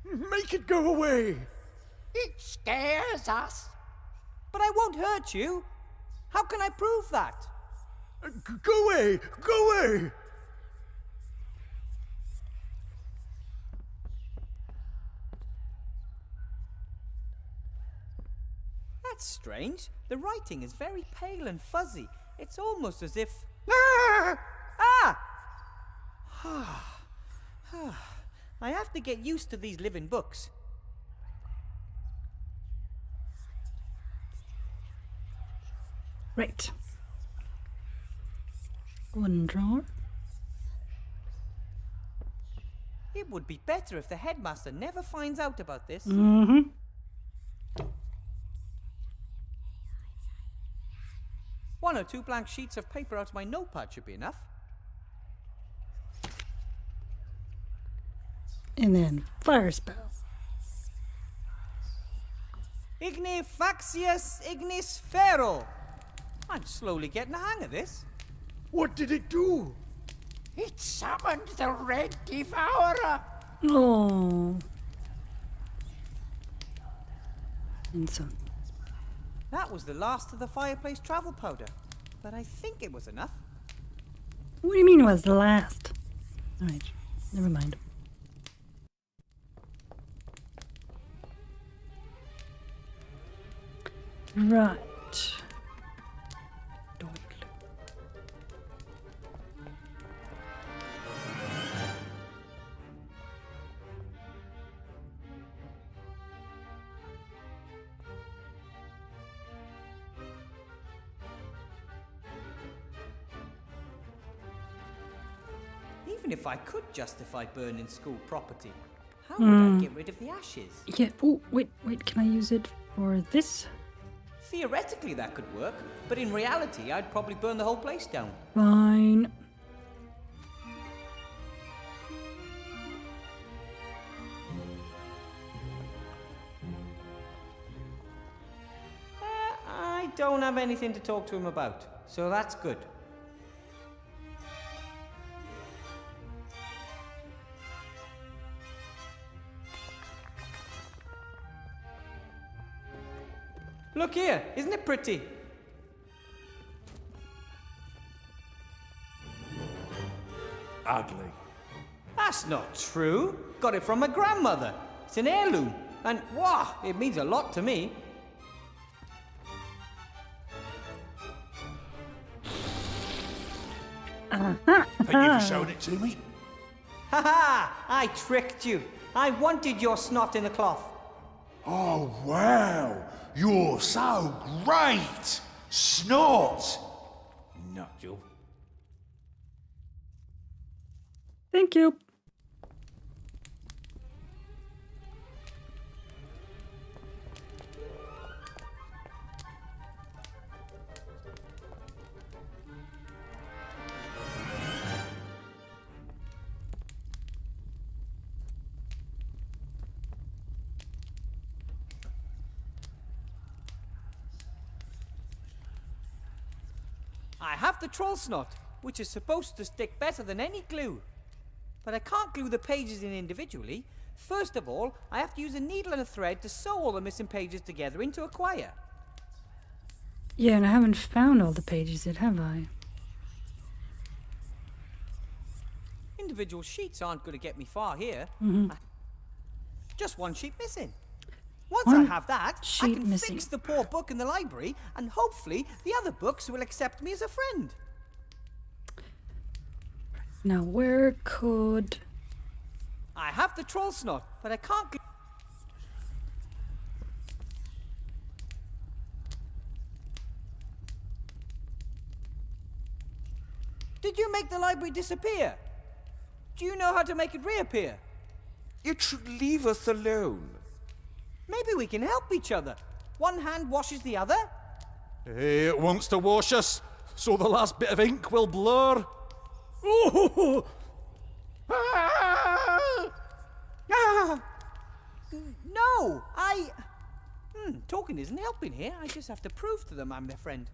[SPEAKER 21] Make it go away.
[SPEAKER 18] It scares us.
[SPEAKER 10] But I won't hurt you. How can I prove that?
[SPEAKER 21] Go away! Go away!
[SPEAKER 10] That's strange. The writing is very pale and fuzzy. It's almost as if... I have to get used to these living books.
[SPEAKER 2] Right. One drawer.
[SPEAKER 10] It would be better if the headmaster never finds out about this.
[SPEAKER 2] Mm-hmm.
[SPEAKER 10] One or two blank sheets of paper out of my notepad should be enough.
[SPEAKER 2] And then fire spell.
[SPEAKER 10] Igni faxius ignis ferro. I'm slowly getting the hang of this.
[SPEAKER 21] What did it do?
[SPEAKER 18] It summoned the Red Devourer.
[SPEAKER 2] Oh. And so.
[SPEAKER 10] That was the last of the fireplace travel powder, but I think it was enough.
[SPEAKER 2] What do you mean it was the last? Alright, never mind. Right.
[SPEAKER 10] Even if I could justify burning school property, how would I get rid of the ashes?
[SPEAKER 2] Yeah. Oh, wait. Can I use it for this?
[SPEAKER 10] Theoretically, that could work, but in reality, I'd probably burn the whole place down.
[SPEAKER 2] Fine.
[SPEAKER 10] I don't have anything to talk to him about, so that's good. Look here, isn't it pretty?
[SPEAKER 13] Ugly.
[SPEAKER 10] That's not true. Got it from my grandmother. It's an heirloom, and wow, it means a lot to me.
[SPEAKER 13] Think you've shown it to me?
[SPEAKER 10] Ha ha! I tricked you. I wanted your snot in the cloth.
[SPEAKER 13] Oh, wow! You're so great! Snort! Nutjul.
[SPEAKER 2] Thank you.
[SPEAKER 14] I have the troll snot, which is supposed to stick better than any glue. But I can't glue the pages in individually. First of all, I have to use a needle and a thread to sew all the missing pages together into a quire.
[SPEAKER 2] Yeah, and I haven't found all the pages yet, have I?
[SPEAKER 14] Individual sheets aren't going to get me far here. Just one sheet missing. Once I have that, I can fix the poor book in the library, and hopefully the other books will accept me as a friend.
[SPEAKER 2] Now, where could...
[SPEAKER 14] I have the troll snot, but I can't... Did you make the library disappear? Do you know how to make it reappear?
[SPEAKER 20] It should leave us alone.
[SPEAKER 14] Maybe we can help each other. One hand washes the other.
[SPEAKER 7] It wants to wash us, so the last bit of ink will blur.
[SPEAKER 21] Oh!
[SPEAKER 14] No, talking isn't helping here. I just have to prove to them I'm their friend.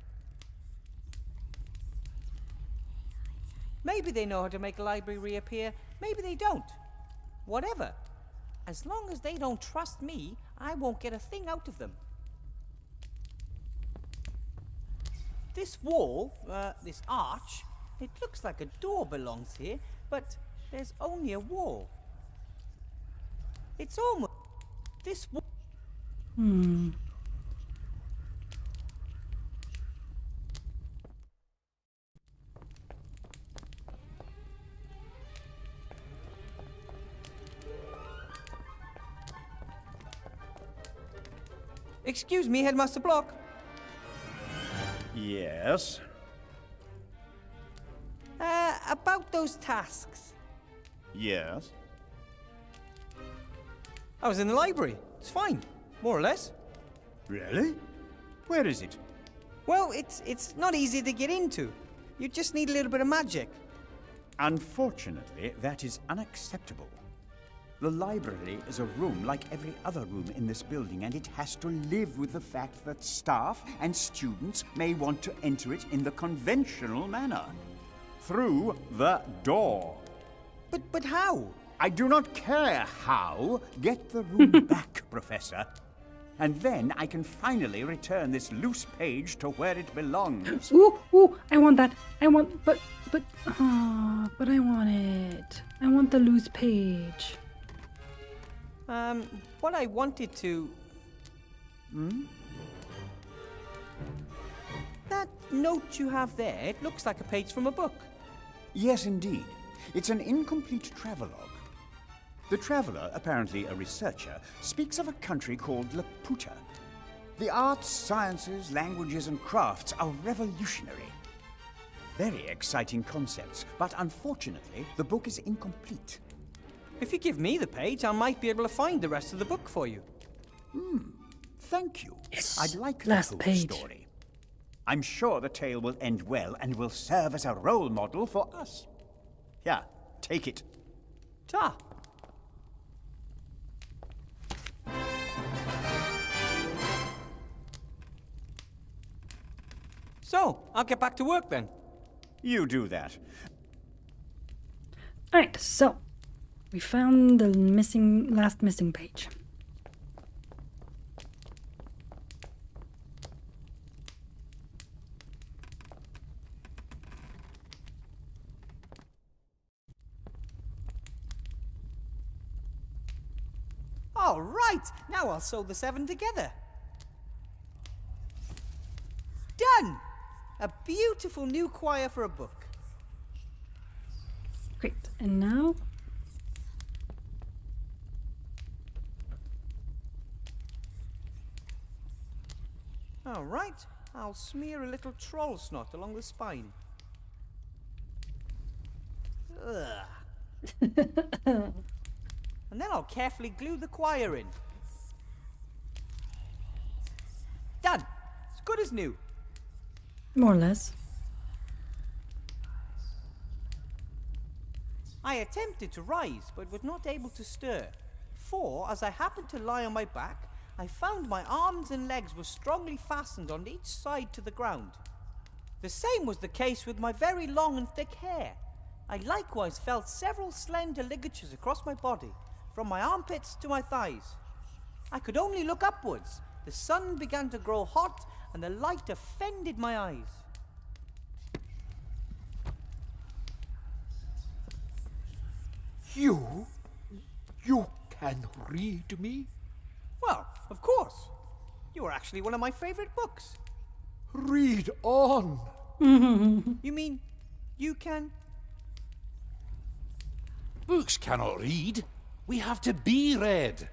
[SPEAKER 14] Maybe they know how to make a library reappear. Maybe they don't. Whatever. As long as they don't trust me, I won't get a thing out of them. This wall, this arch, it looks like a door belongs here, but there's only a wall. It's almost... this wall... Excuse me, Headmaster Block.
[SPEAKER 16] Yes?
[SPEAKER 14] About those tasks.
[SPEAKER 16] Yes?
[SPEAKER 14] I was in the library. It's fine, more or less.
[SPEAKER 16] Really? Where is it?
[SPEAKER 14] Well, it's not easy to get into. You just need a little bit of magic.
[SPEAKER 16] Unfortunately, that is unacceptable. The library is a room like every other room in this building, and it has to live with the fact that staff and students may want to enter it in the conventional manner. Through the door.
[SPEAKER 14] But how?
[SPEAKER 16] I do not care how. Get the room back, Professor. And then I can finally return this loose page to where it belongs.
[SPEAKER 2] Ooh, I want that. I want, but I want it. I want the loose page.
[SPEAKER 14] What I wanted to... That note you have there, it looks like a page from a book.
[SPEAKER 16] Yes, indeed. It's an incomplete travelogue. The traveler, apparently a researcher, speaks of a country called Laputa. The arts, sciences, languages, and crafts are revolutionary. Very exciting concepts, but unfortunately, the book is incomplete.
[SPEAKER 14] If you give me the page, I might be able to find the rest of the book for you.
[SPEAKER 16] Thank you.
[SPEAKER 2] Yes.
[SPEAKER 16] I'd like the
[SPEAKER 2] Last
[SPEAKER 16] whole
[SPEAKER 2] page.
[SPEAKER 16] story. I'm sure the tale will end well and will serve as a role model for us. Here, take it.
[SPEAKER 14] Ta! So, I'll get back to work then.
[SPEAKER 16] You do that.
[SPEAKER 2] Alright, so we found the last missing page.
[SPEAKER 14] All right, now I'll sew the 7 together. Done! A beautiful new quire for a book.
[SPEAKER 2] Great, and now?
[SPEAKER 14] All right, I'll smear a little troll snot along the spine. Ugh. And then I'll carefully glue the quire in. Done! As good as new.
[SPEAKER 2] More or less.
[SPEAKER 14] I attempted to rise, but was not able to stir. For, as I happened to lie on my back, I found my arms and legs were strongly fastened on each side to the ground.
[SPEAKER 10] The same was the case with my very long and thick hair. I likewise felt several slender ligatures across my body, from my armpits to my thighs. I could only look upwards. The sun began to grow hot, and the light offended my eyes.
[SPEAKER 20] You can read me?
[SPEAKER 10] Well, of course. You are actually one of my favorite books.
[SPEAKER 20] Read on.
[SPEAKER 10] You mean you can?
[SPEAKER 7] Books cannot read. We have to be read.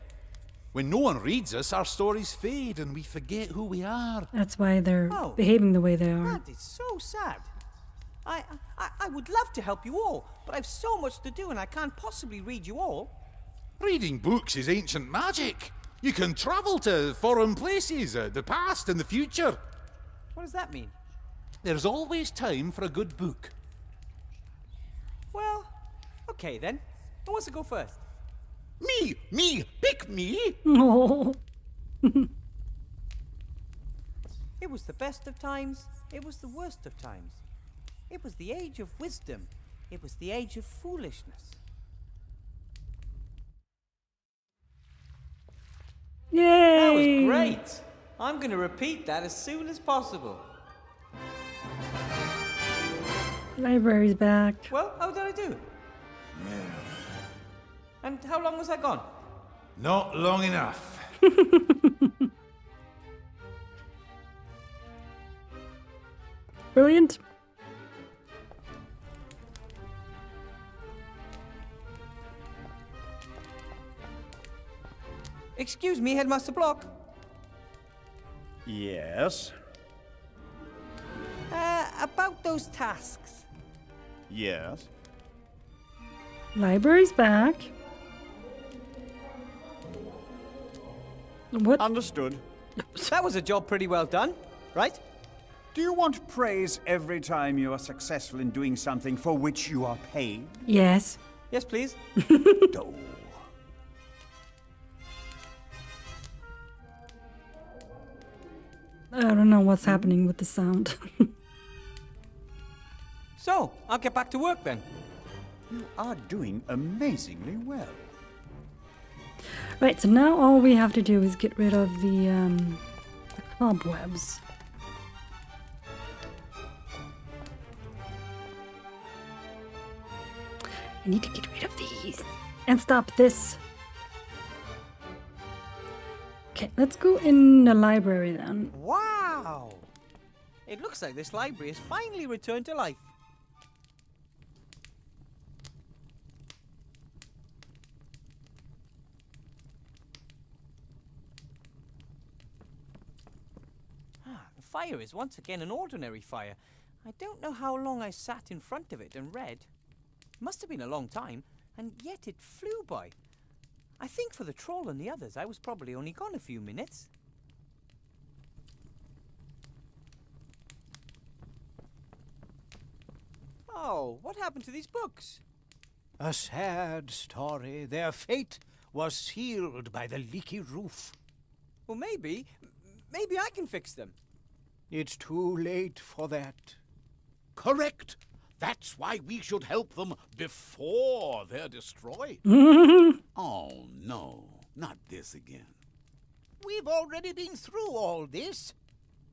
[SPEAKER 7] When no one reads us, our stories fade and we forget who we are.
[SPEAKER 2] That's why they're
[SPEAKER 10] Oh.
[SPEAKER 2] behaving the way they are.
[SPEAKER 10] That is so sad. I would love to help you all, but I've so much to do and I can't possibly read you all.
[SPEAKER 7] Reading books is ancient magic. You can travel to foreign places, the past and the future.
[SPEAKER 10] What does that mean?
[SPEAKER 7] There's always time for a good book.
[SPEAKER 10] Well, okay then. Who wants to go first?
[SPEAKER 18] Me, pick me.
[SPEAKER 2] Oh.
[SPEAKER 10] It was the best of times. It was the worst of times. It was the age of wisdom. It was the age of foolishness.
[SPEAKER 2] Yay!
[SPEAKER 10] That was great. I'm going to repeat that as soon as possible.
[SPEAKER 2] Library's back.
[SPEAKER 10] Well, how did I do? And how long was I gone?
[SPEAKER 7] Not long enough.
[SPEAKER 2] Brilliant.
[SPEAKER 10] Excuse me, Headmaster Block.
[SPEAKER 16] Yes.
[SPEAKER 10] About those tasks.
[SPEAKER 16] Yes.
[SPEAKER 2] Library's back. What?
[SPEAKER 16] Understood.
[SPEAKER 10] That was a job pretty well done, right?
[SPEAKER 16] Do you want praise every time you are successful in doing something for which you are paid?
[SPEAKER 2] Yes.
[SPEAKER 10] Yes, please.
[SPEAKER 16] No.
[SPEAKER 2] I don't know what's happening with the sound.
[SPEAKER 10] So, I'll get back to work then.
[SPEAKER 16] You are doing amazingly well.
[SPEAKER 2] Right, so now all we have to do is get rid of the cobwebs. I need to get rid of these and stop this. Okay, let's go in the library then.
[SPEAKER 10] Wow! It looks like this library has finally returned to life. The fire is once again an ordinary fire. I don't know how long I sat in front of it and read. It must have been a long time, and yet it flew by. I think for the troll and the others, I was probably only gone a few minutes. Oh, what happened to these books?
[SPEAKER 1] A sad story. Their fate was sealed by the leaky roof.
[SPEAKER 10] Well, maybe I can fix them.
[SPEAKER 1] It's too late for that.
[SPEAKER 18] Correct. That's why we should help them before they're destroyed.
[SPEAKER 22] Oh, no. Not this again.
[SPEAKER 1] We've already been through all this.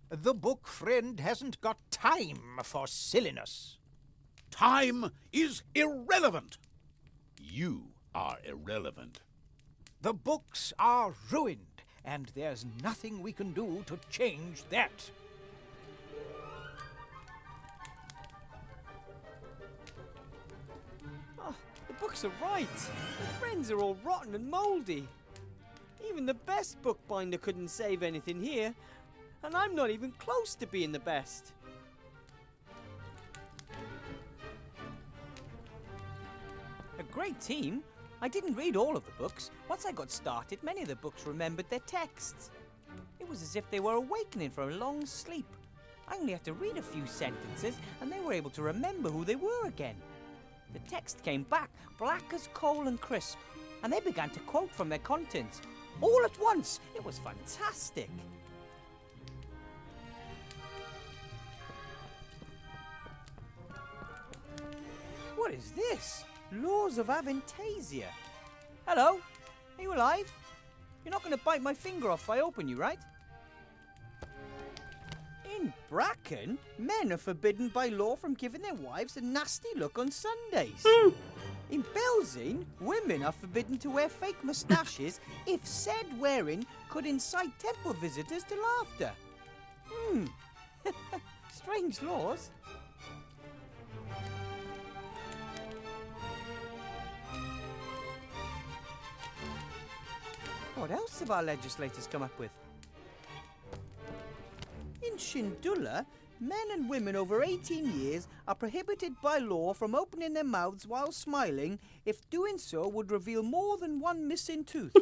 [SPEAKER 1] The book friend hasn't got time for silliness.
[SPEAKER 18] Time is irrelevant. You are irrelevant.
[SPEAKER 1] The books are ruined, and there's nothing we can do to change that.
[SPEAKER 10] Oh, the books are right. The friends are all rotten and mouldy. Even the best bookbinder couldn't save anything here, and I'm not even close to being the best. A great team. I didn't read all of the books. Once I got started, many of the books remembered their texts. It was as if they were awakening from a long sleep. I only had to read a few sentences, and they were able to remember who they were again. The text came back, black as coal and crisp, and they began to quote from their contents. All at once. It was fantastic.
[SPEAKER 14] What is this? Laws of Avantasia. Hello? Are you alive? You're not going to bite my finger off if I open you, right? In Bracken, men are forbidden by law from giving their wives a nasty look on Sundays. In Belzane, women are forbidden to wear fake moustaches if said wearing could incite temple visitors to laughter. Strange laws. What else have our legislators come up with? In Shindula, men and women over 18 years are prohibited by law from opening their mouths while smiling if doing so would reveal more than one missing tooth.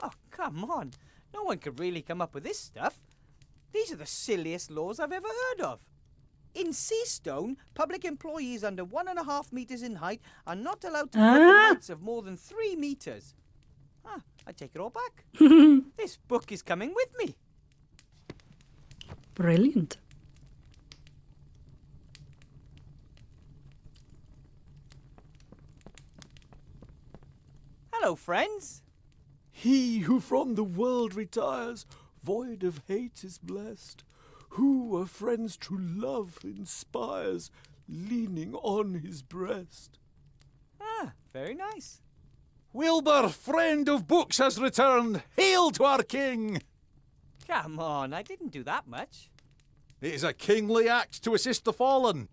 [SPEAKER 14] Oh, come on. No one could really come up with this stuff. These are the silliest laws I've ever heard of. In Seastone, public employees under 1.5 meters in height are not allowed to work at heights of more than 3 meters. I take it all back. This book is coming with me.
[SPEAKER 2] Brilliant.
[SPEAKER 14] Hello, friends.
[SPEAKER 21] He who from the world retires, void of hate is blessed. Who a friend's true love inspires, leaning on his breast.
[SPEAKER 14] Very nice.
[SPEAKER 7] Wilbur, friend of books, has returned. Hail to our king!
[SPEAKER 14] Come on, I didn't do that much.
[SPEAKER 7] It is a kingly act to assist the fallen.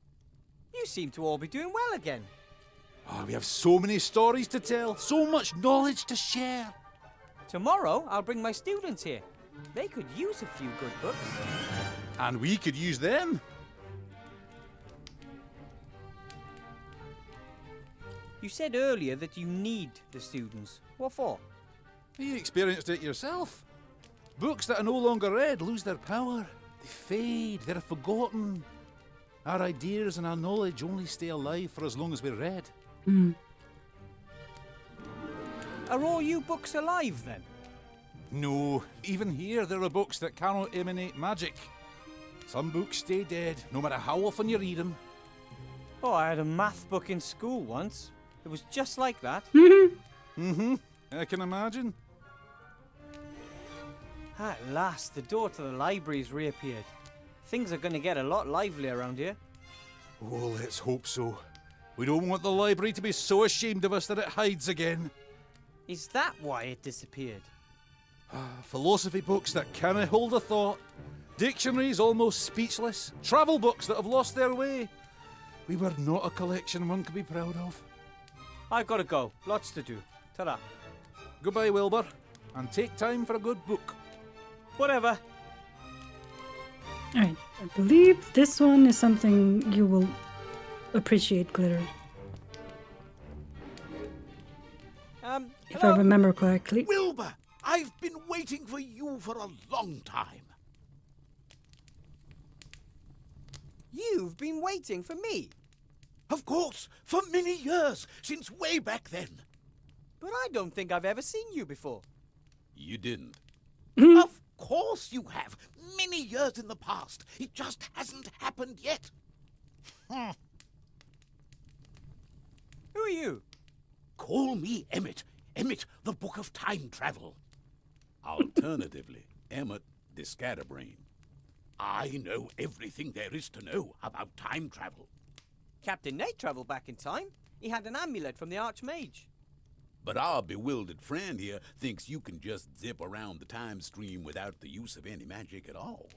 [SPEAKER 14] You seem to all be doing well again.
[SPEAKER 7] Oh, we have so many stories to tell, so much knowledge to share.
[SPEAKER 14] Tomorrow, I'll bring my students here. They could use a few good books.
[SPEAKER 7] And we could use them.
[SPEAKER 14] You said earlier that you need the students. What for?
[SPEAKER 7] You experienced it yourself. Books that are no longer read lose their power. They fade, they're forgotten. Our ideas and our knowledge only stay alive for as long as we're read.
[SPEAKER 14] Are all you books alive, then?
[SPEAKER 7] No, even here there are books that cannot emanate magic. Some books stay dead, no matter how often you read them.
[SPEAKER 14] Oh, I had a math book in school once. It was just like that.
[SPEAKER 7] I can imagine.
[SPEAKER 14] At last, the door to the library's reappeared. Things are going to get a lot livelier around here.
[SPEAKER 7] Oh, let's hope so. We don't want the library to be so ashamed of us that it hides again.
[SPEAKER 14] Is that why it disappeared?
[SPEAKER 7] Philosophy books that cannot hold a thought. Dictionaries almost speechless. Travel books that have lost their way. We were not a collection one could be proud of.
[SPEAKER 14] I've got to go. Lots to do. Ta-da.
[SPEAKER 7] Goodbye, Wilbur. And take time for a good book.
[SPEAKER 14] Whatever.
[SPEAKER 2] Alright, I believe this one is something you will appreciate, Glitter. If I remember correctly.
[SPEAKER 18] Wilbur, I've been waiting for you for a long time.
[SPEAKER 14] You've been waiting for me?
[SPEAKER 18] Of course, for many years, since way back then.
[SPEAKER 14] But I don't think I've ever seen you before.
[SPEAKER 22] You didn't.
[SPEAKER 18] Of course you have. Many years in the past. It just hasn't happened yet.
[SPEAKER 14] Who are you?
[SPEAKER 18] Call me Emmett. Emmett, the Book of Time Travel.
[SPEAKER 22] Alternatively, Emmett the Scatterbrain.
[SPEAKER 18] I know everything there is to know about time travel.
[SPEAKER 14] Captain Nate travelled back in time. He had an amulet from the Archmage.
[SPEAKER 22] But our bewildered friend here thinks you can just zip around the time stream without the use of any magic at all.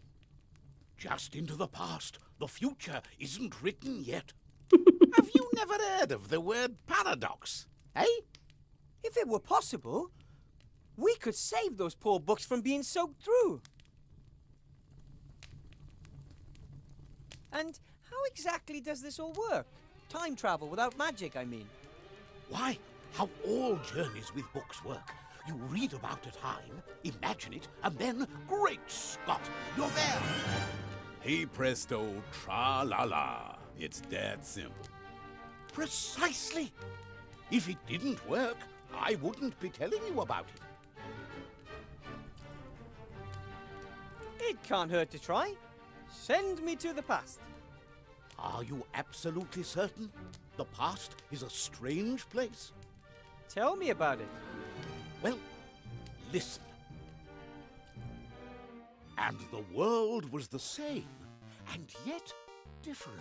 [SPEAKER 18] Just into the past. The future isn't written yet.
[SPEAKER 22] Have you never heard of the word paradox? Eh?
[SPEAKER 14] If it were possible, we could save those poor books from being soaked through. And how exactly does this all work? Time travel without magic, I mean.
[SPEAKER 18] Why, how all journeys with books work. You read about a time, imagine it, and then, great Scott, you're there.
[SPEAKER 22] Hey presto, tra-la-la. It's that simple.
[SPEAKER 18] Precisely. If it didn't work, I wouldn't be telling you about it.
[SPEAKER 14] It can't hurt to try. Send me to the past.
[SPEAKER 18] Are you absolutely certain? The past is a strange place.
[SPEAKER 14] Tell me about it.
[SPEAKER 18] Well, listen. And the world was the same, and yet different.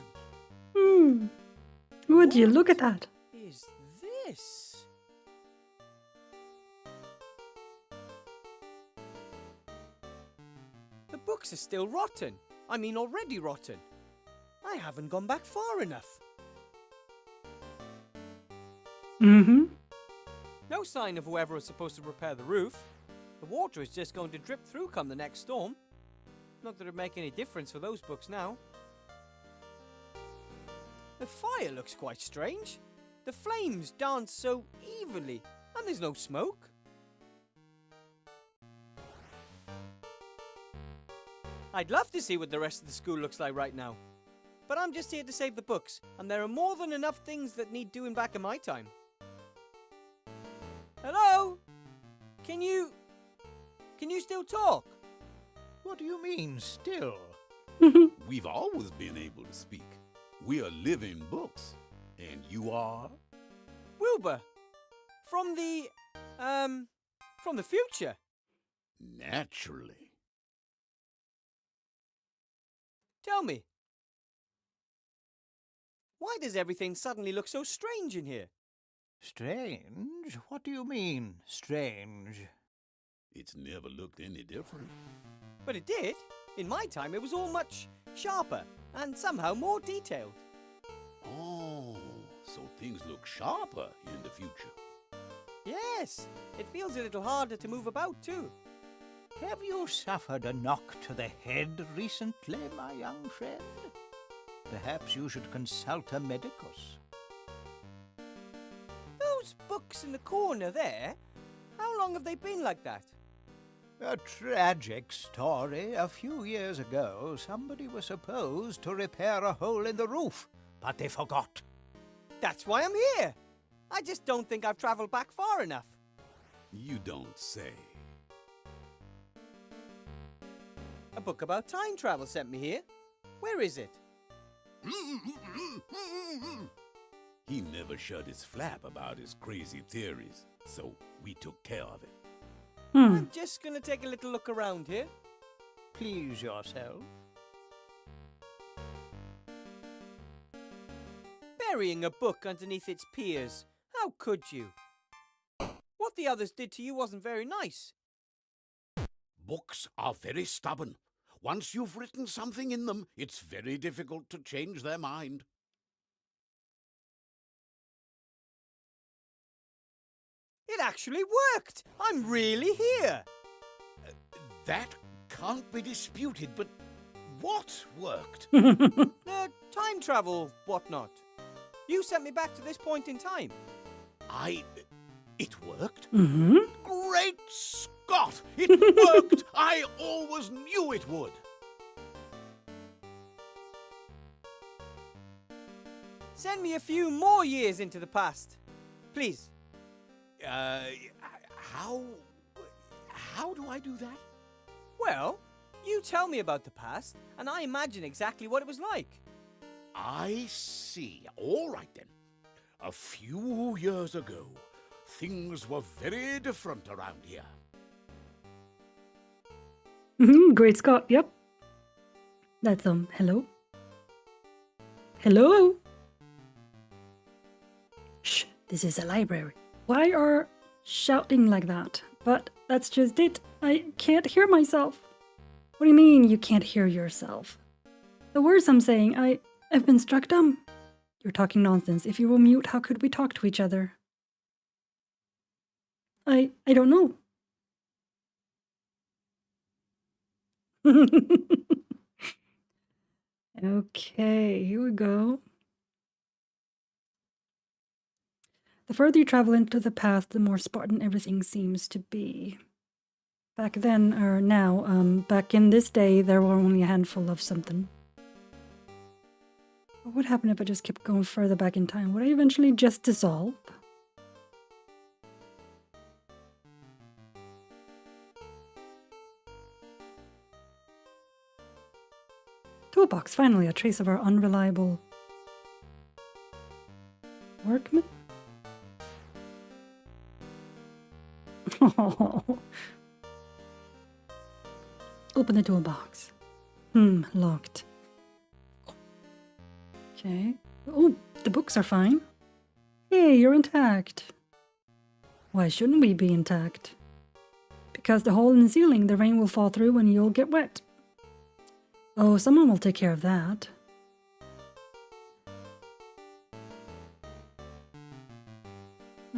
[SPEAKER 2] Would you look at that?
[SPEAKER 14] Is this? The books are still rotten. I mean, already rotten. I haven't gone back far enough. No sign of whoever was supposed to repair the roof. The water is just going to drip through come the next storm. Not that it'd make any difference for those books now. The fire looks quite strange. The flames dance so evenly, and there's no smoke. I'd love to see what the rest of the school looks like right now. But I'm just here to save the books, and there are more than enough things that need doing back in my time. Hello? Can you still talk?
[SPEAKER 1] What do you mean, still?
[SPEAKER 22] We've always been able to speak. We are living books. And you are?
[SPEAKER 14] Wilbur. From the future.
[SPEAKER 22] Naturally.
[SPEAKER 14] Tell me. Why does everything suddenly look so strange in here?
[SPEAKER 1] Strange? What do you mean, strange?
[SPEAKER 22] It's never looked any different.
[SPEAKER 14] But it did. In my time, it was all much sharper and somehow more detailed.
[SPEAKER 22] Oh, so things look sharper in the future.
[SPEAKER 14] Yes, it feels a little harder to move about too.
[SPEAKER 1] Have you suffered a knock to the head recently, my young friend? Perhaps you should consult a medicus.
[SPEAKER 14] Those books in the corner there, how long have they been like that?
[SPEAKER 1] A tragic story. A few years ago, somebody was supposed to repair a hole in the roof, but they forgot.
[SPEAKER 14] That's why I'm here. I just don't think I've traveled back far enough.
[SPEAKER 22] You don't say.
[SPEAKER 14] A book about time travel sent me here. Where is it?
[SPEAKER 22] He never shut his flap about his crazy theories, so we took care of it.
[SPEAKER 14] I'm just gonna take a little look around here.
[SPEAKER 1] Please yourself.
[SPEAKER 14] Burying a book underneath its peers. How could you? What the others did to you wasn't very nice.
[SPEAKER 18] Books are very stubborn. Once you've written something in them, it's very difficult to change their mind.
[SPEAKER 14] It actually worked! I'm really here!
[SPEAKER 18] That can't be disputed, but what worked?
[SPEAKER 14] The time travel whatnot. You sent me back to this point in time.
[SPEAKER 18] It worked?
[SPEAKER 2] Mm-hmm.
[SPEAKER 18] Great Scott! It worked! I always knew it would!
[SPEAKER 14] Send me a few more years into the past. Please.
[SPEAKER 18] How do I do that?
[SPEAKER 14] Well, you tell me about the past, and I imagine exactly what it was like.
[SPEAKER 18] I see. All right, then. A few years ago, things were very different around here.
[SPEAKER 2] Great Scott, yep. That's, hello? Hello? Shh, this is a library. Why are shouting like that? But that's just it. I can't hear myself. What do you mean you can't hear yourself? The words I'm saying, I've been struck dumb. You're talking nonsense. If you were mute, how could we talk to each other? I don't know. Okay, here we go. The further you travel into the past, the more Spartan everything seems to be. Back then, or now, back in this day, there were only a handful of something. What would happen if I just kept going further back in time? Would I eventually just dissolve? Toolbox, finally, a trace of our unreliable Workman? Oh. Open the toolbox. Locked. Okay. Oh, the books are fine. Hey, you're intact. Why shouldn't we be intact? Because the hole in the ceiling, the rain will fall through and you'll get wet. Oh, someone will take care of that.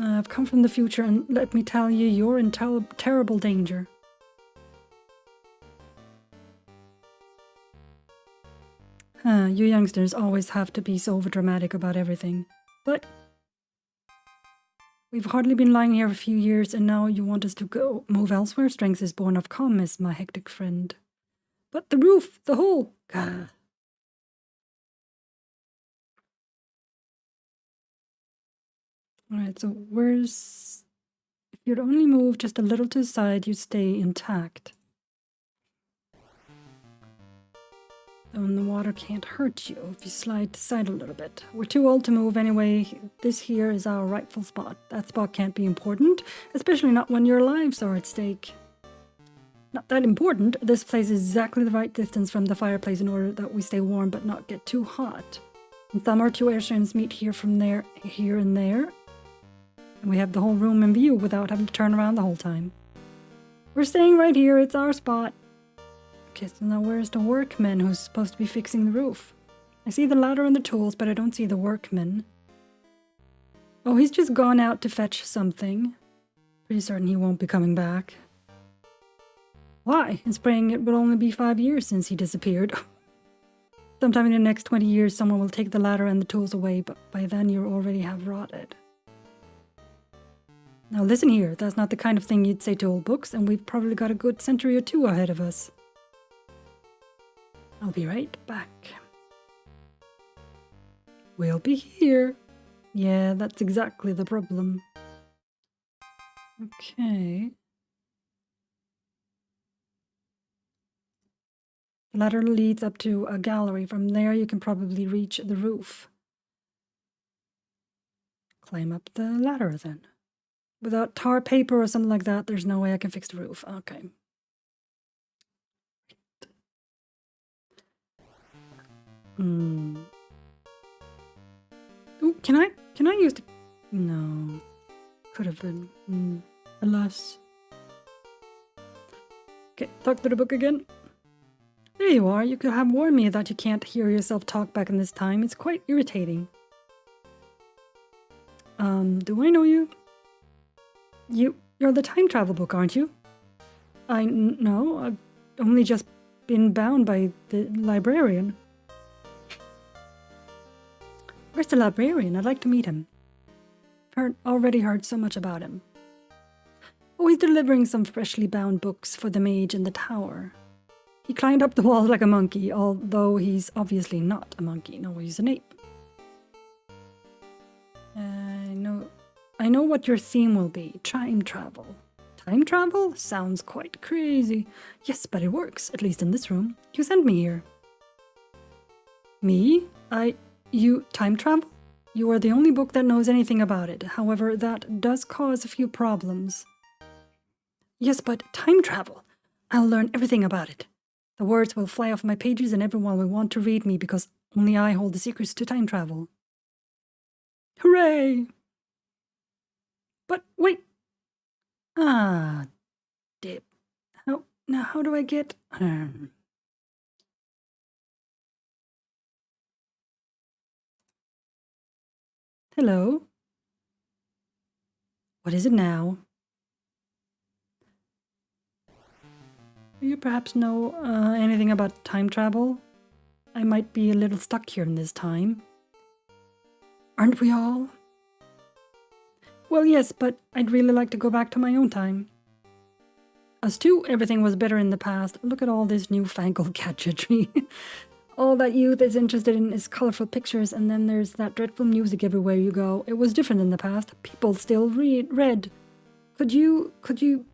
[SPEAKER 2] I've come from the future and let me tell you, you're in terrible danger. You youngsters always have to be so overdramatic about everything. But we've hardly been lying here a few years and now you want us to move elsewhere? Strength is born of calmness, my hectic friend. But the roof, the hole. Gah. Alright, so where's... If you'd only move just a little to the side, you'd stay intact. And the water can't hurt you if you slide to the side a little bit. We're too old to move anyway. This here is our rightful spot. That spot can't be important, especially not when your lives are at stake. Not that important. This place is exactly the right distance from the fireplace in order that we stay warm but not get too hot. In summer, 2 air strands meet here and there. And we have the whole room in view without having to turn around the whole time. We're staying right here. It's our spot. Okay, so now where's the workman who's supposed to be fixing the roof? I see the ladder and the tools, but I don't see the workman. Oh, he's just gone out to fetch something. Pretty certain he won't be coming back. Why? In spring, it will only be 5 years since he disappeared. Sometime in the next 20 years, someone will take the ladder and the tools away, but by then you already have rotted. Now listen here, that's not the kind of thing you'd say to old books, and we've probably got a good century or two ahead of us. I'll be right back. We'll be here. Yeah, that's exactly the problem. Okay. The ladder leads up to a gallery. From there you can probably reach the roof. Climb up the ladder then. Without tar paper or something like that, there's no way I can fix the roof. Okay. Ooh, can I use the... No. Could have been. Alas. Okay, talk to the book again. There you are. You could have warned me that you can't hear yourself talk back in this time. It's quite irritating. Do I know you? You're the time travel book, aren't you? No, I've only just been bound by the librarian. Where's the librarian? I'd like to meet him. Already heard so much about him. Oh, he's delivering some freshly bound books for the mage in the tower. He climbed up the wall like a monkey, although he's obviously not a monkey. No, he's an ape. I know what your theme will be. Time travel. Time travel? Sounds quite crazy. Yes, but it works, at least in this room. You sent me here. Me? You time travel? You are the only book that knows anything about it. However, that does cause a few problems. Yes, but time travel. I'll learn everything about it. The words will fly off my pages and everyone will want to read me because only I hold the secrets to time travel. Hooray! But wait. Dip. How do I get... Hello? What is it now? Do you perhaps know anything about time travel? I might be a little stuck here in this time. Aren't we all? Well, yes, but I'd really like to go back to my own time. Us too, everything was better in the past. Look at all this newfangled gadgetry. All that youth is interested in is colorful pictures, and then there's that dreadful music everywhere you go. It was different in the past. People still read. Could you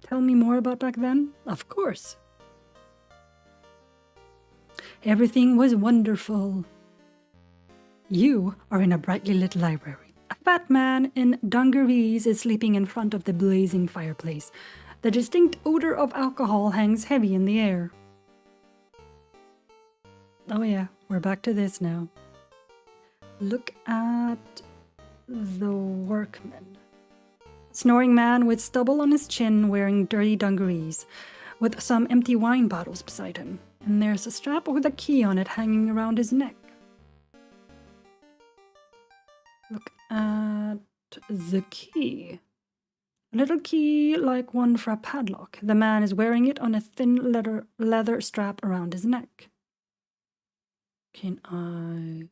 [SPEAKER 2] tell me more about back then? Of course. Everything was wonderful. You are in a brightly lit library. A fat man in dungarees is sleeping in front of the blazing fireplace. The distinct odor of alcohol hangs heavy in the air. Oh yeah, we're back to this now. Look at the workman. Snoring man with stubble on his chin wearing dirty dungarees, with some empty wine bottles beside him. And there's a strap with a key on it hanging around his neck. Look at the key. A little key like one for a padlock. The man is wearing it on a thin leather strap around his neck. Can I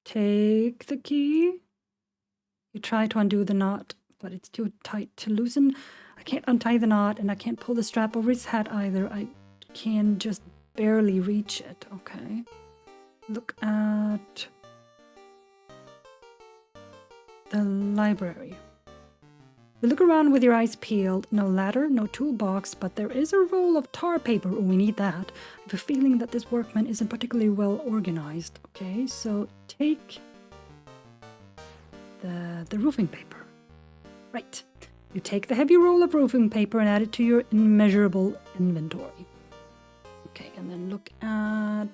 [SPEAKER 2] take the key? You try to undo the knot, but it's too tight to loosen. I can't untie the knot, and I can't pull the strap over his hat either. I can just barely reach it. Okay. Look at the library. You look around with your eyes peeled. No ladder, no toolbox, but there is a roll of tar paper. Oh, we need that. I have a feeling that this workman isn't particularly well organized. Okay, so take the roofing paper. Right. You take the heavy roll of roofing paper and add it to your immeasurable inventory. Okay, and then look at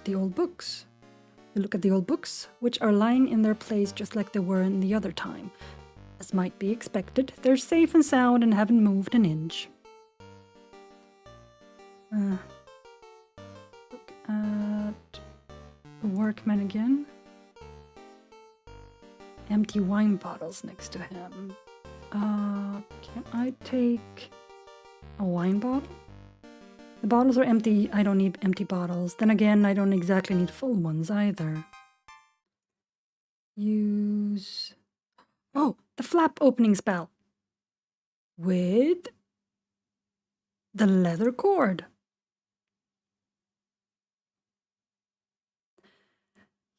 [SPEAKER 2] the old books. You look at the old books, which are lying in their place just like they were in the other time. As might be expected, they're safe and sound and haven't moved an inch. Look at the workman again. Empty wine bottles next to him. Can I take a wine bottle? The bottles are empty. I don't need empty bottles. Then again, I don't exactly need full ones either. Use... Oh, the flap opening spell. With the leather cord.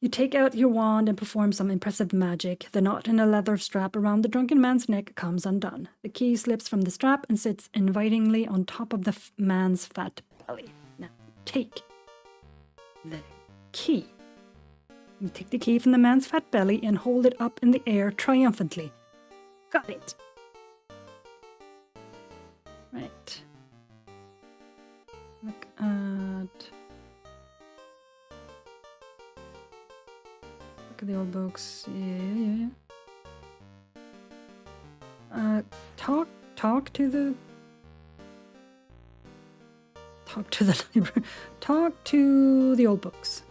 [SPEAKER 2] You take out your wand and perform some impressive magic. The knot in a leather strap around the drunken man's neck comes undone. The key slips from the strap and sits invitingly on top of the man's fat belly. Now, take the key. You take the key from the man's fat belly and hold it up in the air triumphantly. Got it. Right. Look at... the old books. Yeah. Talk to the library. Talk to the old books.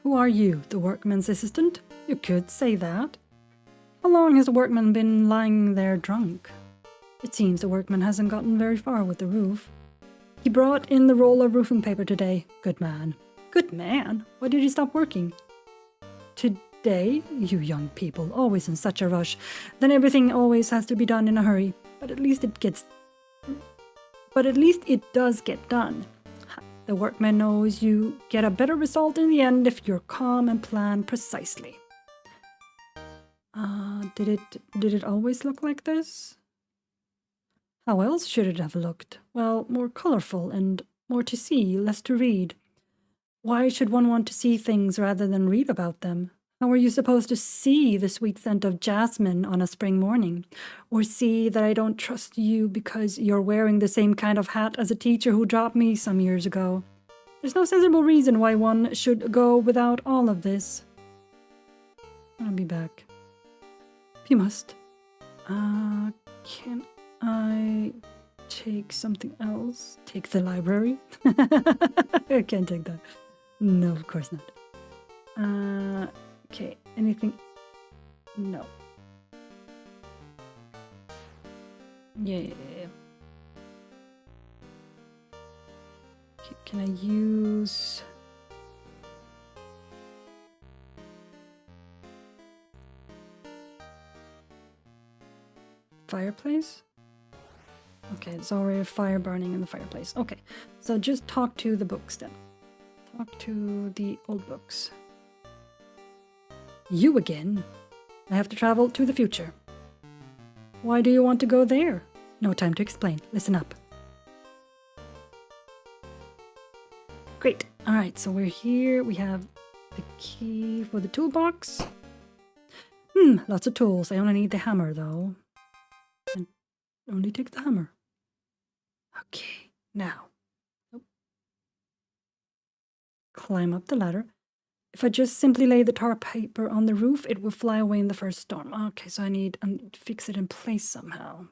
[SPEAKER 2] Who are you, the workman's assistant? You could say that. How long has the workman been lying there drunk? It seems the workman hasn't gotten very far with the roof. He brought in the roll of roofing paper today. Good man. Good man? Why did he stop working? Today? You young people, always in such a rush. Then everything always has to be done in a hurry. But at least it does get done. The workman knows you get a better result in the end if you're calm and plan precisely. Did it always look like this? How else should it have looked? Well, more colorful and more to see, less to read. Why should one want to see things rather than read about them? How are you supposed to see the sweet scent of jasmine on a spring morning? Or see that I don't trust you because you're wearing the same kind of hat as a teacher who dropped me some years ago? There's no sensible reason why one should go without all of this. I'll be back. If you must. Can I take something else? Take the library? I can't take that. No, of course not. Okay, anything? No. Yeah. Okay, can I use... fireplace? Okay, it's already a fire burning in the fireplace. Okay, so just talk to the books then. Talk to the old books. You again? I have to travel to the future. Why do you want to go there? No time to explain. Listen up. Great. All right, so we're here. We have the key for the toolbox. Lots of tools. I only need the hammer, though. And only take the hammer. Okay, now. Climb up the ladder. If I just simply lay the tar paper on the roof, it will fly away in the first storm. Okay, so I need to fix it in place somehow.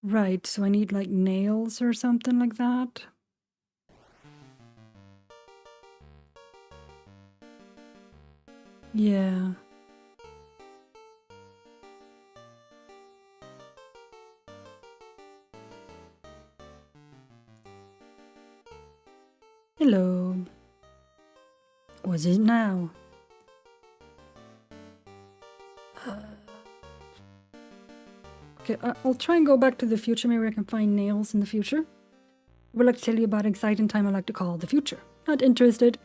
[SPEAKER 2] Right, so I need like nails or something like that. Yeah. Hello. What's it now? Okay, I'll try and go back to the future. Maybe I can find nails in the future. I would like to tell you about an exciting time I like to call the future. Not interested.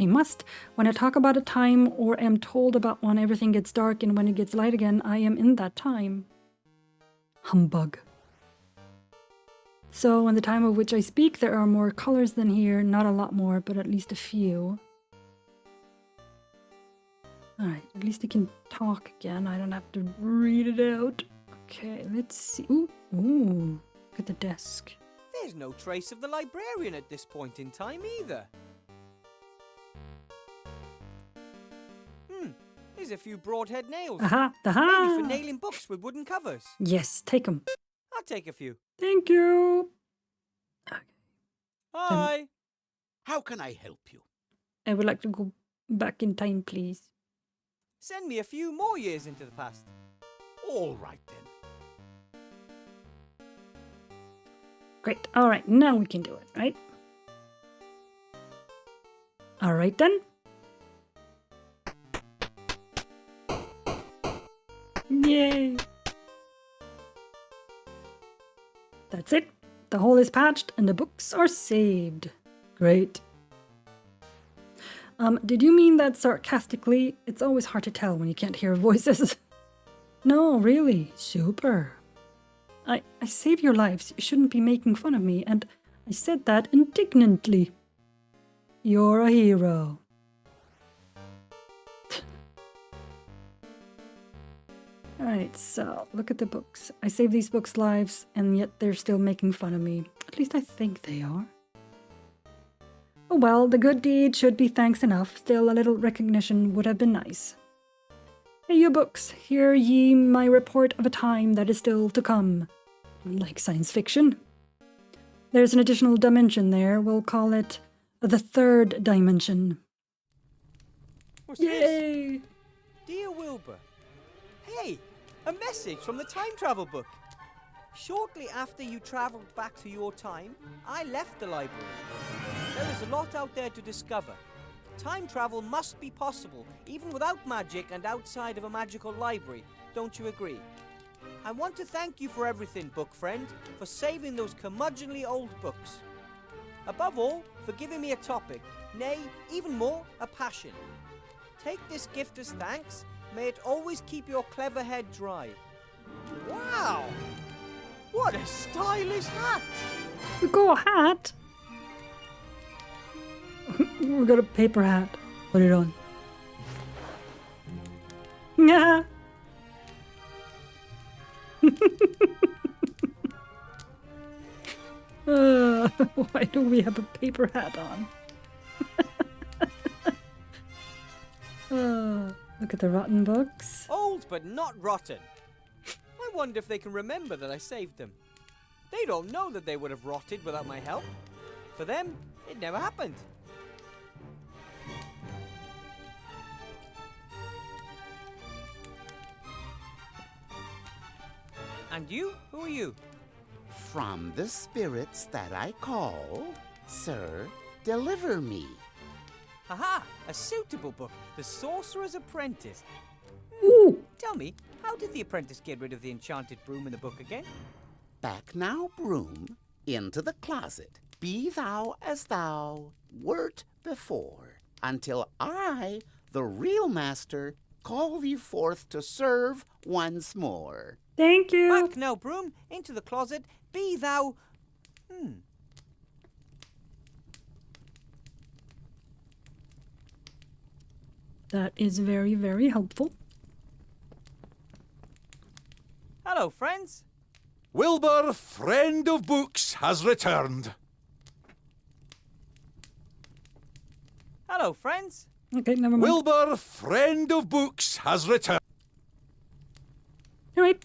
[SPEAKER 2] I must. When I talk about a time or am told about when everything gets dark and when it gets light again, I am in that time. Humbug. So, in the time of which I speak, there are more colors than here. Not a lot more, but at least a few. Alright, at least I can talk again. I don't have to read it out. Okay, let's see. Ooh, look at the desk.
[SPEAKER 14] There's no trace of the librarian at this point in time either. There's a few broadhead nails.
[SPEAKER 2] Aha,
[SPEAKER 14] Maybe for nailing books with wooden covers.
[SPEAKER 2] Yes, take them.
[SPEAKER 14] I'll take a few.
[SPEAKER 2] Thank you.
[SPEAKER 14] Hi.
[SPEAKER 18] How can I help you?
[SPEAKER 2] I would like to go back in time, please.
[SPEAKER 14] Send me a few more years into the past.
[SPEAKER 18] All right, then.
[SPEAKER 2] Great. All right, now we can do it, right? All right, then. Yay. That's it. The hole is patched and the books are saved. Great. Did you mean that sarcastically? It's always hard to tell when you can't hear voices. No, really. Super. I saved your lives. You shouldn't be making fun of me, and I said that indignantly. You're a hero. Alright, so look at the books. I saved these books' lives, and yet they're still making fun of me. At least I think they are. Oh well, the good deed should be thanks enough. Still, a little recognition would have been nice. Hey, you books, hear ye my report of a time that is still to come. Like science fiction. There's an additional dimension there. We'll call it the third dimension.
[SPEAKER 14] What's
[SPEAKER 2] Yay!
[SPEAKER 14] This? Dear Wilbur. Hey, a message from the time travel book. Shortly after you travelled back to your time, I left the library. There is a lot out there to discover. Time travel must be possible, even without magic and outside of a magical library. Don't you agree? I want to thank you for everything, book friend, for saving those curmudgeonly old books. Above all, for giving me a topic, nay, even more, a passion. Take this gift as thanks. May it always keep your clever head dry. Wow! What a stylish hat!
[SPEAKER 2] We got a hat? We got a paper hat. Put it on. Yeah. Why do we have a paper hat on? Look at the rotten books.
[SPEAKER 14] Old but not rotten. I wonder if they can remember that I saved them. They don't know that they would have rotted without my help. For them, it never happened. And you? Who are you?
[SPEAKER 18] From the spirits that I call, sir, deliver me.
[SPEAKER 14] Haha! A suitable book. The Sorcerer's Apprentice.
[SPEAKER 2] Ooh.
[SPEAKER 14] Tell me, how did the apprentice get rid of the enchanted broom in the book again?
[SPEAKER 18] Back now, broom, into the closet. Be thou as thou wert before, until I, the real master, call thee forth to serve once more.
[SPEAKER 2] Thank you.
[SPEAKER 14] Back now, broom, into the closet. Be thou...
[SPEAKER 2] That is very, very helpful.
[SPEAKER 14] Hello, friends.
[SPEAKER 7] Wilbur, friend of books, has returned.
[SPEAKER 14] Hello, friends.
[SPEAKER 2] Okay, never mind.
[SPEAKER 7] Wilbur, friend of books, has returned.
[SPEAKER 2] Alright.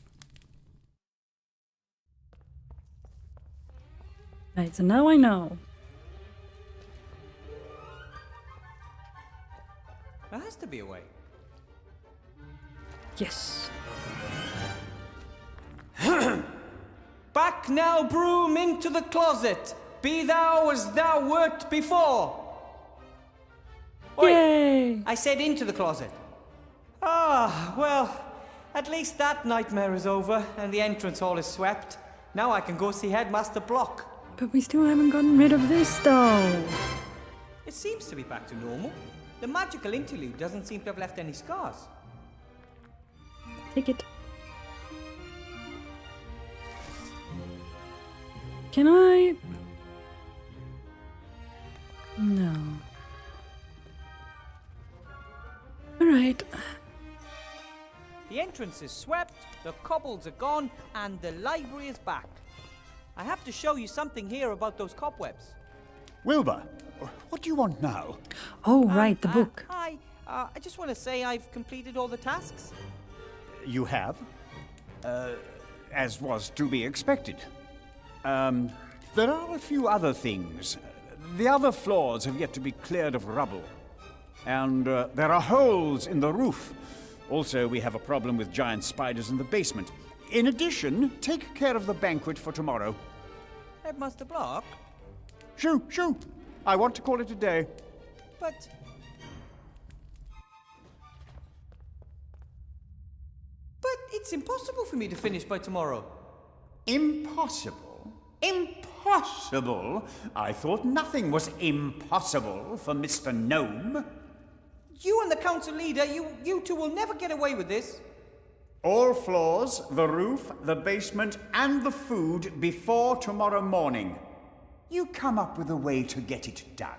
[SPEAKER 2] Right, so now I know.
[SPEAKER 14] There has to be a way.
[SPEAKER 2] Yes.
[SPEAKER 10] Back now, broom, into the closet. Be thou as thou wert before. Oi,
[SPEAKER 2] Yay!
[SPEAKER 10] I said into the closet. Ah, well, at least that nightmare is over and the entrance hall is swept. Now I can go see Headmaster Block.
[SPEAKER 2] But we still haven't gotten rid of this though.
[SPEAKER 10] It seems to be back to normal. The magical interlude doesn't seem to have left any scars.
[SPEAKER 2] Take it. Can I? No. Alright.
[SPEAKER 14] The entrance is swept, the cobbles are gone, and the library is back. I have to show you something here about those cobwebs.
[SPEAKER 16] Wilbur, what do you want now?
[SPEAKER 2] Oh, right, the book.
[SPEAKER 14] Hi, I just want to say I've completed all the tasks.
[SPEAKER 16] You have? As was to be expected. There are a few other things. The other floors have yet to be cleared of rubble. And there are holes in the roof. Also, we have a problem with giant spiders in the basement. In addition, take care of the banquet for tomorrow.
[SPEAKER 14] Headmaster Block?
[SPEAKER 16] Shoo, shoo! I want to call it a day.
[SPEAKER 14] But...
[SPEAKER 10] But it's impossible for me to finish by tomorrow.
[SPEAKER 16] Impossible? Impossible? I thought nothing was impossible for Mr. Gnome.
[SPEAKER 10] You and the council leader, you two will never get away with this.
[SPEAKER 16] All floors, the roof, the basement, and the food before tomorrow morning. You come up with a way to get it done.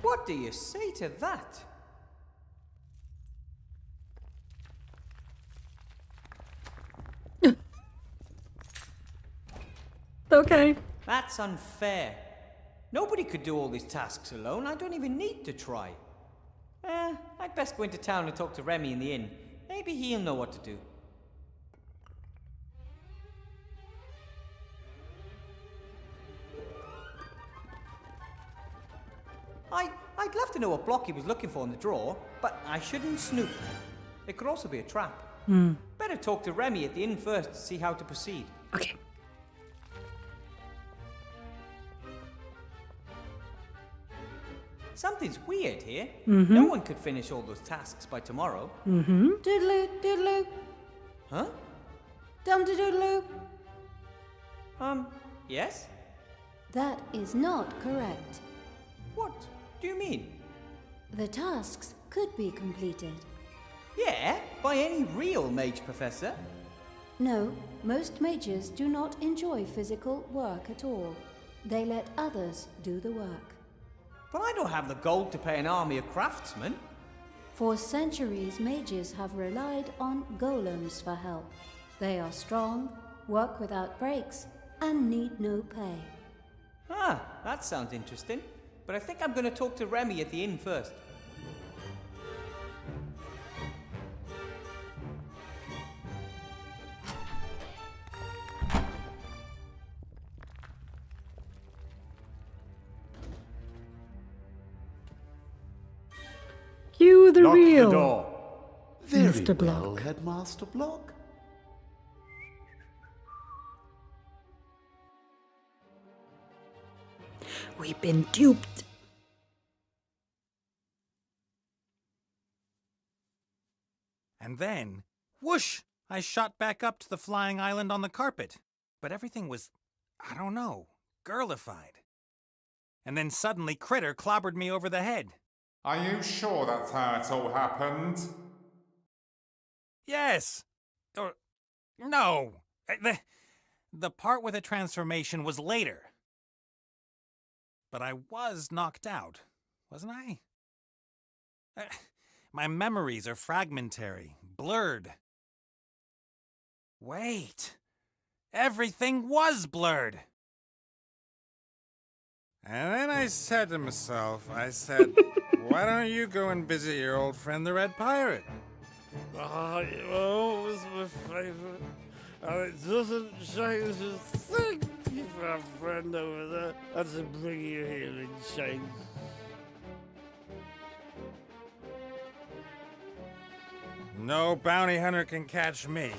[SPEAKER 10] What do you say to that?
[SPEAKER 2] Okay.
[SPEAKER 10] That's unfair. Nobody could do all these tasks alone. I don't even need to try. I'd best go into town and talk to Remy in the inn. Maybe he'll know what to do. I'd love to know what block he was looking for in the drawer, but I shouldn't snoop. It could also be a trap. Better talk to Remy at the inn first to see how to proceed.
[SPEAKER 2] Okay.
[SPEAKER 10] Something's weird here.
[SPEAKER 2] Mm-hmm.
[SPEAKER 10] No one could finish all those tasks by tomorrow.
[SPEAKER 2] Mm-hmm.
[SPEAKER 17] Doodaloo, doodaloo.
[SPEAKER 10] Huh?
[SPEAKER 17] Dum-de-doodaloo.
[SPEAKER 10] Yes?
[SPEAKER 17] That is not correct.
[SPEAKER 10] What do you mean?
[SPEAKER 17] The tasks could be completed.
[SPEAKER 10] Yeah, by any real mage professor.
[SPEAKER 17] No, most mages do not enjoy physical work at all. They let others do the work.
[SPEAKER 10] But I don't have the gold to pay an army of craftsmen.
[SPEAKER 17] For centuries, mages have relied on golems for help. They are strong, work without breaks, and need no pay.
[SPEAKER 10] Ah, that sounds interesting. But I think I'm going to talk to Remy at the inn first.
[SPEAKER 2] Cue the
[SPEAKER 16] Lock
[SPEAKER 2] reel.
[SPEAKER 16] the door.
[SPEAKER 18] Very
[SPEAKER 2] Mr. Block.
[SPEAKER 18] well, Headmaster Block.
[SPEAKER 2] We've been duped.
[SPEAKER 7] And then, whoosh, I shot back up to the flying island on the carpet. But everything was, I don't know, girlified. And then suddenly Critter clobbered me over the head.
[SPEAKER 4] Are you sure that's how it all happened?
[SPEAKER 7] Yes. Or no. The part with the transformation was later. But I was knocked out, wasn't I? My memories are fragmentary, blurred. Wait. Everything was blurred.
[SPEAKER 9] And then I said to myself, why don't you go and visit your old friend the Red Pirate?
[SPEAKER 21] Oh, you always my favorite. And it doesn't change a thing if our friend over there had to bring you here in chains.
[SPEAKER 9] No bounty hunter can catch me.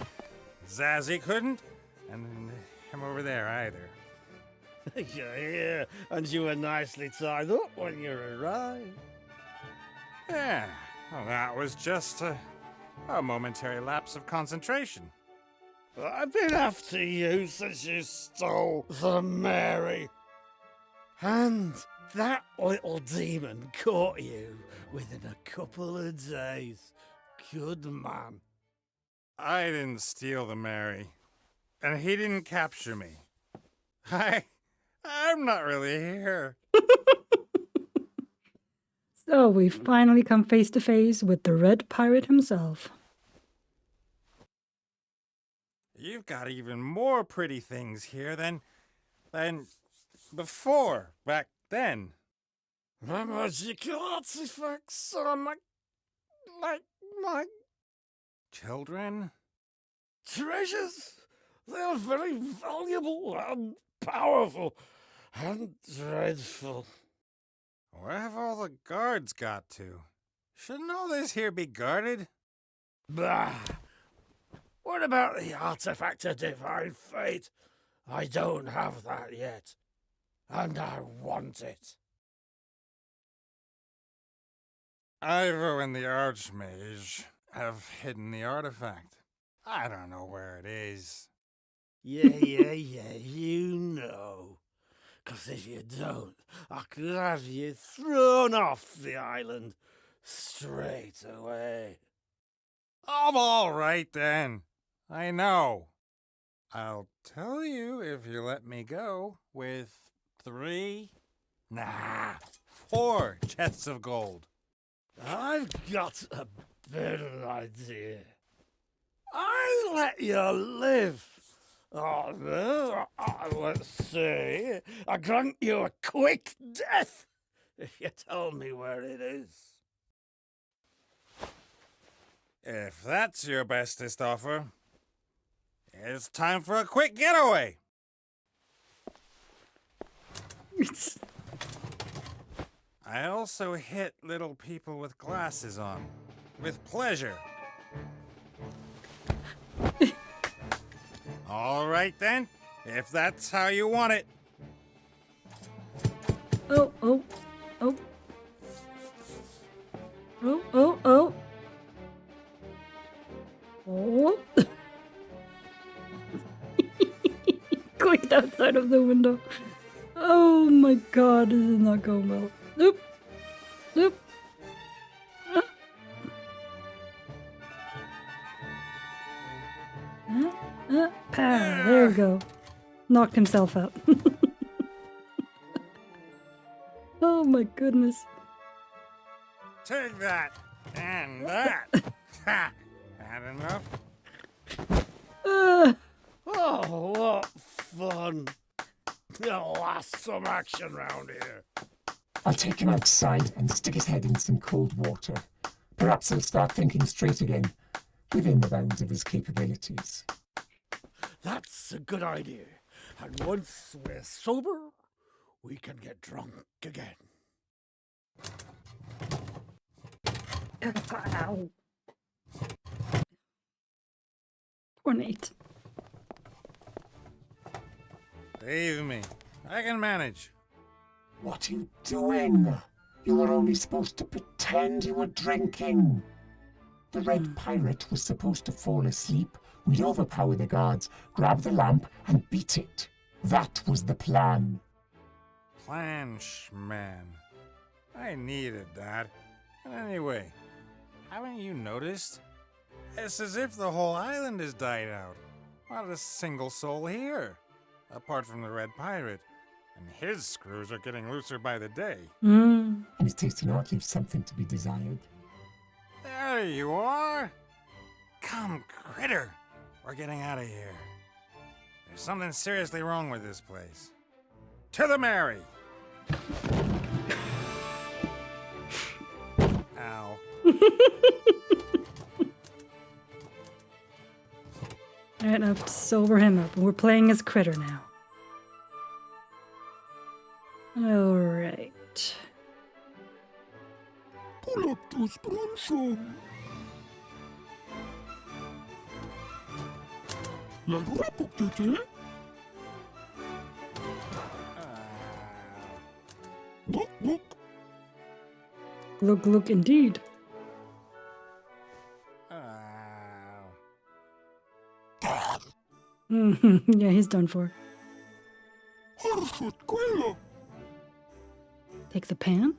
[SPEAKER 9] Zazzy couldn't, and him over there either.
[SPEAKER 21] Yeah, and you were nicely tied up when you arrived.
[SPEAKER 9] Yeah, well, that was just a momentary lapse of concentration.
[SPEAKER 21] I've been after you since you stole the Mary. And that little demon caught you within a couple of days. Good man.
[SPEAKER 9] I didn't steal the Mary, and he didn't capture me. I'm not really here.
[SPEAKER 2] So we've finally come face to face with the Red Pirate himself.
[SPEAKER 9] You've got even more pretty things here than before, back then.
[SPEAKER 21] My magical artifacts are like my
[SPEAKER 9] children?
[SPEAKER 21] Treasures. They are very valuable and powerful and dreadful.
[SPEAKER 9] Where have all the guards got to? Shouldn't all this here be guarded?
[SPEAKER 21] Bah! What about the artifact of divine fate? I don't have that yet, and I want it.
[SPEAKER 9] Ivo and the Archmage have hidden the artifact. I don't know where it is.
[SPEAKER 21] Yeah, you know. 'Cause if you don't, I could have you thrown off the island straight away.
[SPEAKER 9] I'm all right then. I know. I'll tell you if you let me go with 4 chests of gold.
[SPEAKER 21] I've got a better idea. I let you live. Let's see. I grant you a quick death if you tell me where it is.
[SPEAKER 9] If that's your bestest offer, it's time for a quick getaway. I also hit little people with glasses on, with pleasure. All right then, if that's how you want it.
[SPEAKER 2] Oh. Clicked outside of the window. Oh my god, this is not going well. Nope. There we go. Knocked himself out. Oh my goodness.
[SPEAKER 9] Take that and that. Ha! Had enough?
[SPEAKER 21] Oh, what fun. There'll last some action round here.
[SPEAKER 3] I'll take him outside and stick his head in some cold water. Perhaps he'll start thinking straight again, within the bounds of his capabilities.
[SPEAKER 21] That's a good idea. And once we're sober, we can get drunk again.
[SPEAKER 2] Ow. Poor Nate.
[SPEAKER 9] Leave me. I can manage.
[SPEAKER 3] What are you doing? You were only supposed to pretend you were drinking. The Red Pirate was supposed to fall asleep. We'd overpower the guards, grab the lamp, and beat it. That was the plan.
[SPEAKER 9] Plan, man. I needed that. And anyway, haven't you noticed? It's as if the whole island has died out. Not a single soul here, apart from the Red Pirate. And his screws are getting looser by the day.
[SPEAKER 2] Mm.
[SPEAKER 3] And his tasty art leaves something to be desired.
[SPEAKER 9] There you are! Come, Critter! We're getting out of here. There's something seriously wrong with this place. To the Mary! Ow.
[SPEAKER 2] Alright, I have to sober him up. We're playing as Critter now. Alright.
[SPEAKER 21] Pull up those bronchon. La dura poquete. Look, look.
[SPEAKER 2] Look, look, indeed. Yeah, he's done for. Take the pan.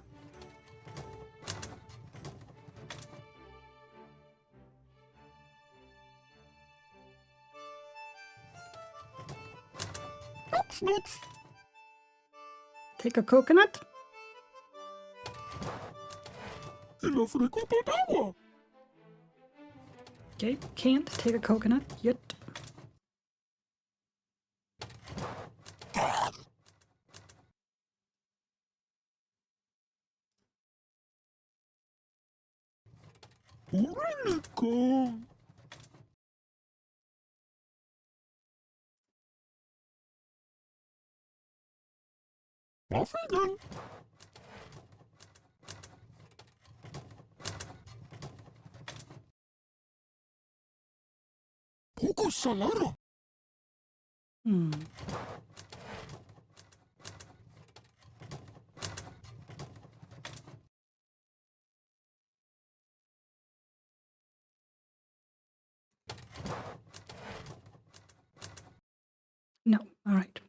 [SPEAKER 2] Take a coconut. Okay, can't take a coconut yet.
[SPEAKER 21] Muffin. Poco salada.
[SPEAKER 2] No, all right.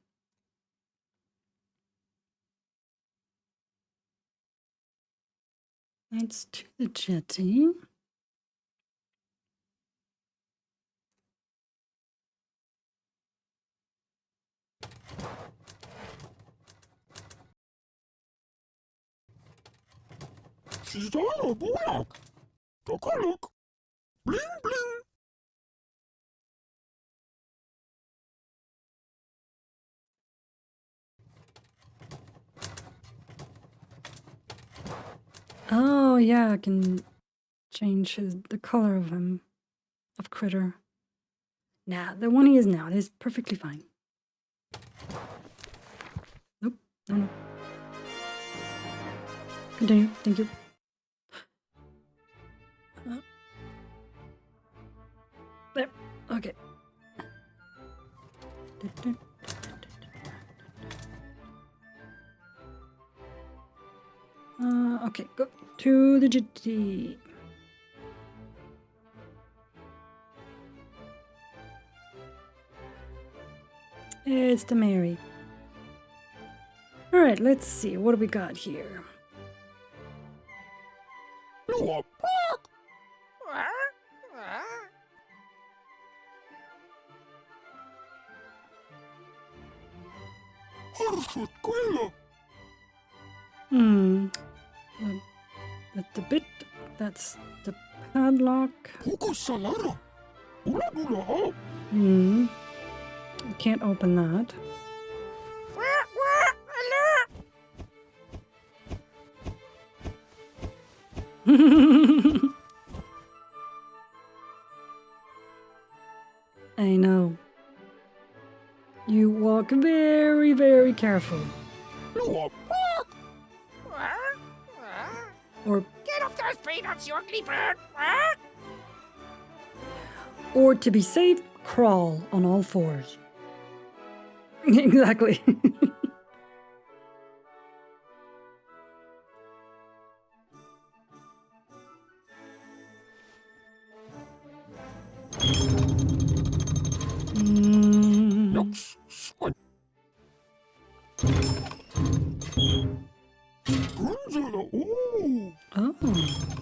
[SPEAKER 2] That's to the jetty.
[SPEAKER 21] She's all a bullock. Look. Bling, bling.
[SPEAKER 2] Oh yeah, I can change the color of him, of Critter. Nah, the one he is now is perfectly fine. Nope, no. Continue, thank you. There, okay. Okay, go to the jetty. It's the Mary. Alright, let's see. What do we got here? That's the bit. That's the padlock. I can't open that. I know. You walk very, very careful. Or
[SPEAKER 6] get off those peanuts, you ugly bird!
[SPEAKER 2] Or to be safe, crawl on all fours. Exactly. Oh.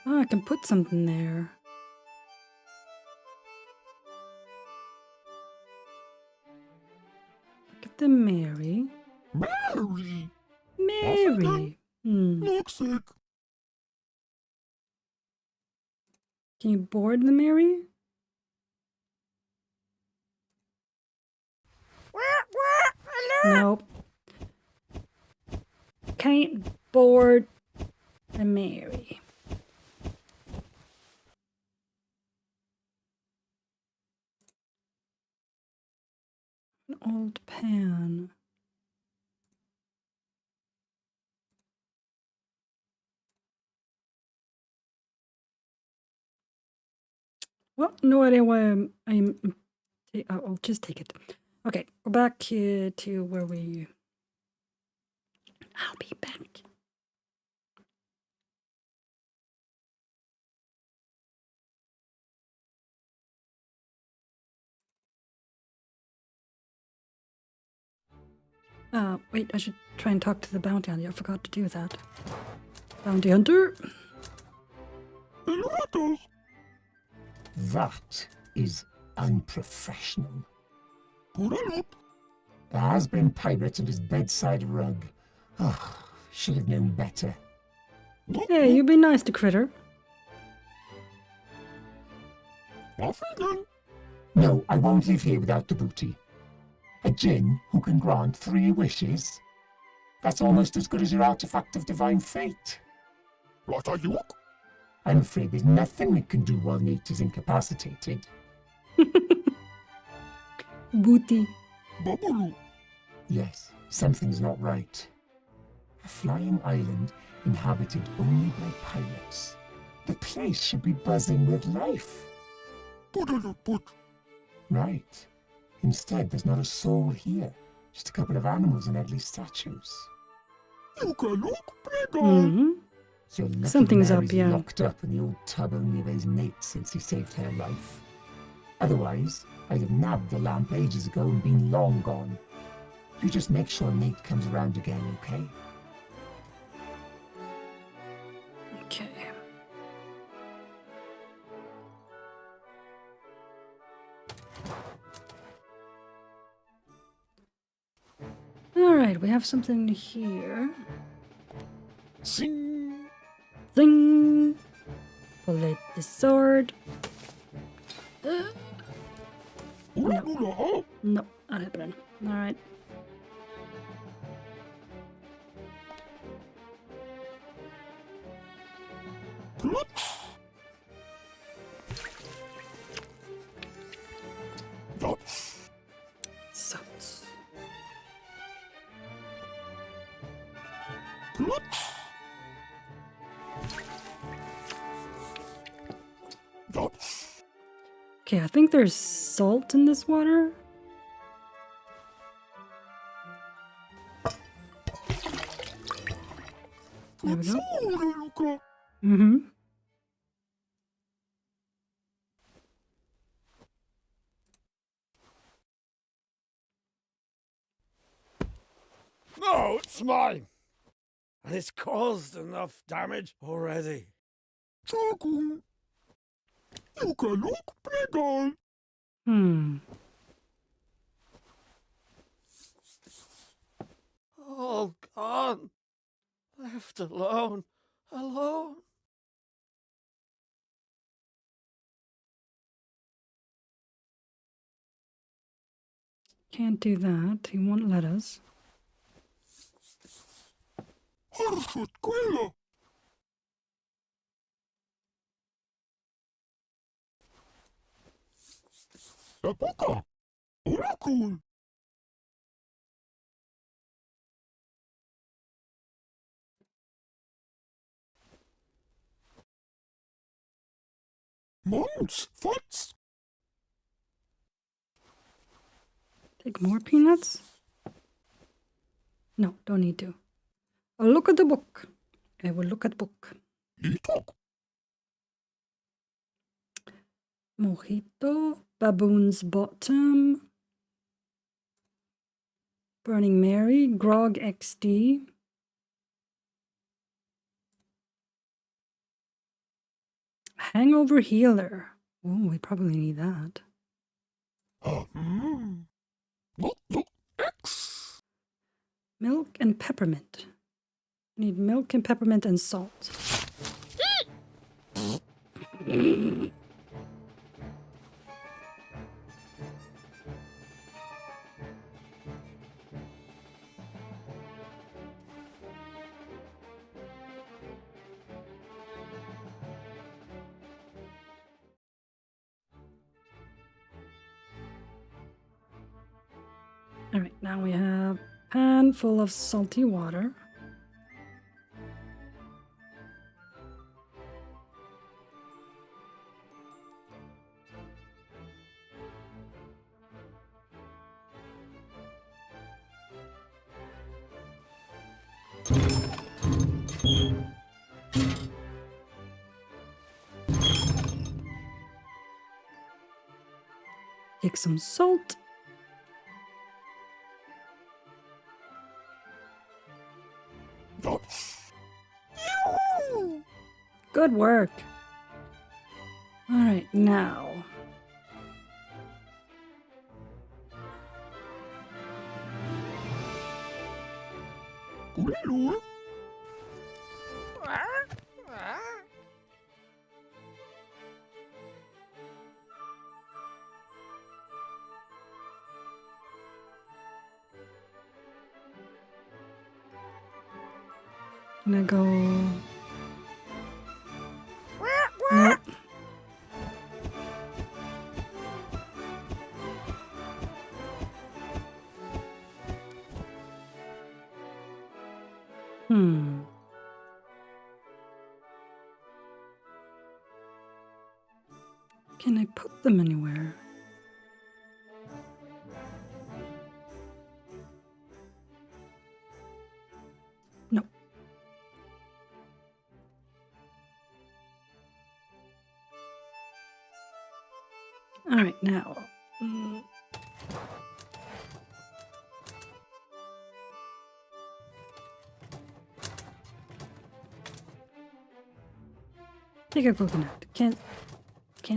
[SPEAKER 2] Oh, I can put something there. Look at the Mary.
[SPEAKER 21] Mary!
[SPEAKER 2] Mary!
[SPEAKER 21] Looks sick.
[SPEAKER 2] Can you board the Mary? Nope. Can't board the Mary. An old pan. Well, no idea why I'll just take it. Okay, go back here to where we... I'll be back. Wait, I should try and talk to the bounty hunter. I forgot to do that. Bounty hunter?
[SPEAKER 3] That is unprofessional.
[SPEAKER 21] Put it up.
[SPEAKER 3] The has-been pirate and his bedside rug. Oh, should have known better.
[SPEAKER 2] Hey, you be nice to Critter.
[SPEAKER 3] No, I won't leave here without the booty. A djinn who can grant 3 wishes? That's almost as good as your artifact of divine fate.
[SPEAKER 21] What are you?
[SPEAKER 3] I'm afraid there's nothing we can do while Nate is incapacitated.
[SPEAKER 2] Booty.
[SPEAKER 21] Babalu.
[SPEAKER 3] Yes, something's not right. A flying island inhabited only by pirates. The place should be buzzing with life.
[SPEAKER 21] Put.
[SPEAKER 3] Right. Instead, there's not a soul here. Just a couple of animals and ugly statues.
[SPEAKER 21] You can look,
[SPEAKER 2] Mm-hmm.
[SPEAKER 3] Your lucky
[SPEAKER 2] Something's
[SPEAKER 3] Mary's
[SPEAKER 2] up, yeah.
[SPEAKER 3] locked up and the old tub only weighs Nate since he saved her life. Otherwise, I'd have nabbed the lamp ages ago and been long gone. You just make sure Nate comes around again, okay?
[SPEAKER 2] Okay. Alright, we have something here.
[SPEAKER 21] Sing.
[SPEAKER 2] Zing! Pull out the sword. No. No, not happening. Alright. Sucks. Okay, I think there's salt in this water. There we go. Mm-hmm.
[SPEAKER 21] No, it's mine. And it's caused enough damage already. Chokum. You can look bigger. All gone. Left alone. Alone.
[SPEAKER 2] Can't do that. He won't let us.
[SPEAKER 21] Oracle. Mums, Futz.
[SPEAKER 2] Take more peanuts? No, don't need to. I'll look at the book. I will look at the book. Mojito, Baboon's Bottom, Burning Mary, Grog XD. hangover healer. Oh, we probably need that. Milk and peppermint. Need milk and peppermint and salt. All right, now we have a pan full of salty water. Take some salt. Good work. All right, now. Gonna go. Nope. Can I put them anywhere? No. All right, now. Take a coconut. Can't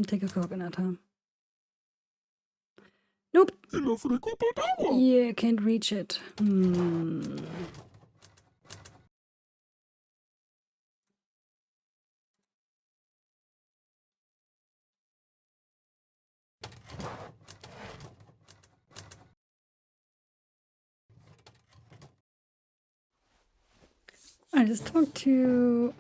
[SPEAKER 2] take a coconut, huh? Nope. Yeah, can't reach it. I just talked to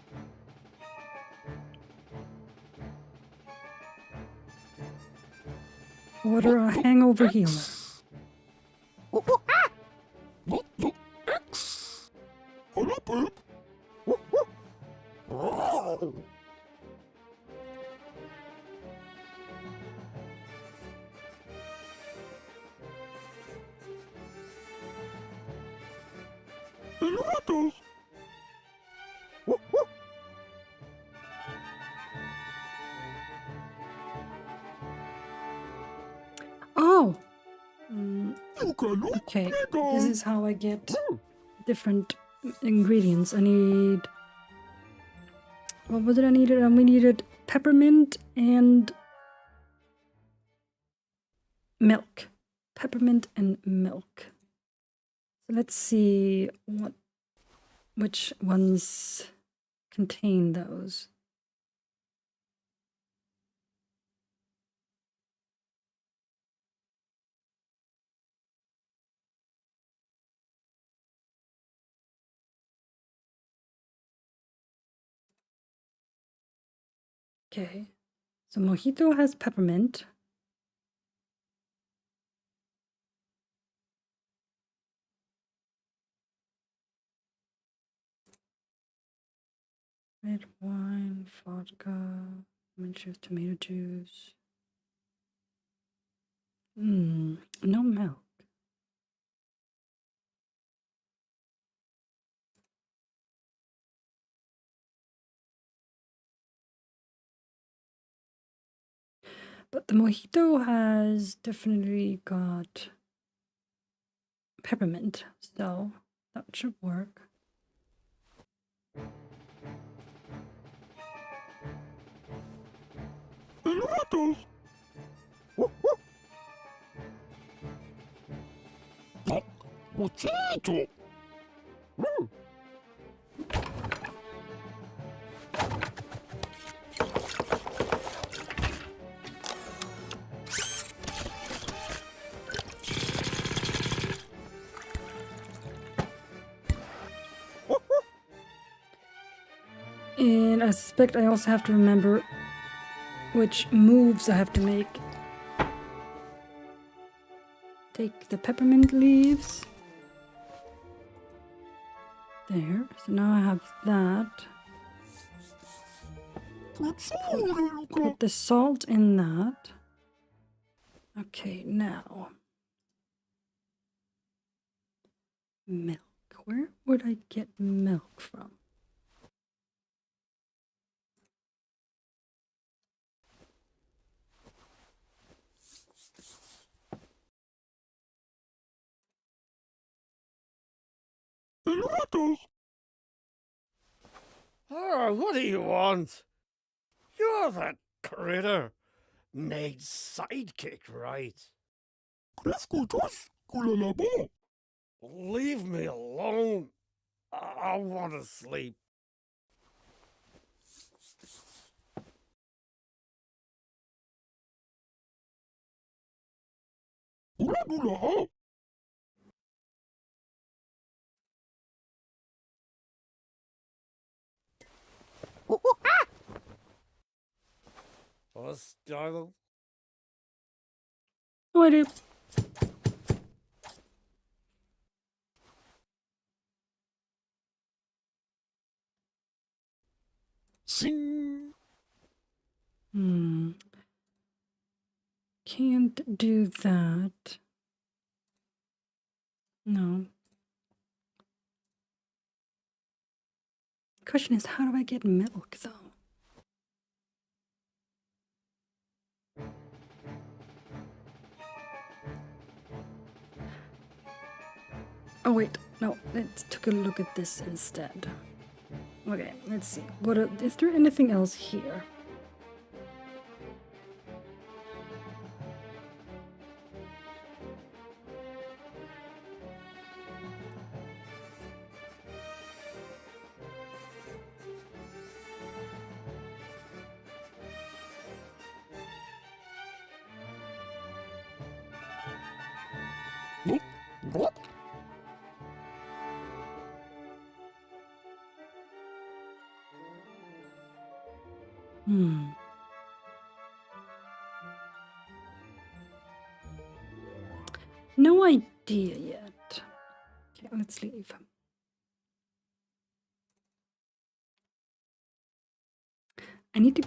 [SPEAKER 2] order a hangover healer. Oh! Okay, this is how I get different ingredients. I need... What did I need? We needed peppermint and milk. Peppermint and milk. So let's see which ones contain those. Okay, so mojito has peppermint. Red wine, vodka, mixture of tomato juice. No milk. But the mojito has definitely got peppermint, so that should work.
[SPEAKER 21] Muchacho.
[SPEAKER 2] And I suspect I also have to remember which moves I have to make. Take the peppermint leaves. There. So now I have that. Put the salt in that. Okay, now. Milk. Where would I get milk from?
[SPEAKER 21] Oh, what do you want? You're that critter. Nate's sidekick, right? Leave me alone. I want to sleep. What's Darlo?
[SPEAKER 2] Oh, I do.
[SPEAKER 21] Sing.
[SPEAKER 2] Can't do that. No. Question is, how do I get milk, though? Oh wait, no, let's take a look at this instead. Okay, let's see. Is there anything else here? No idea yet. Okay, let's leave. I need to...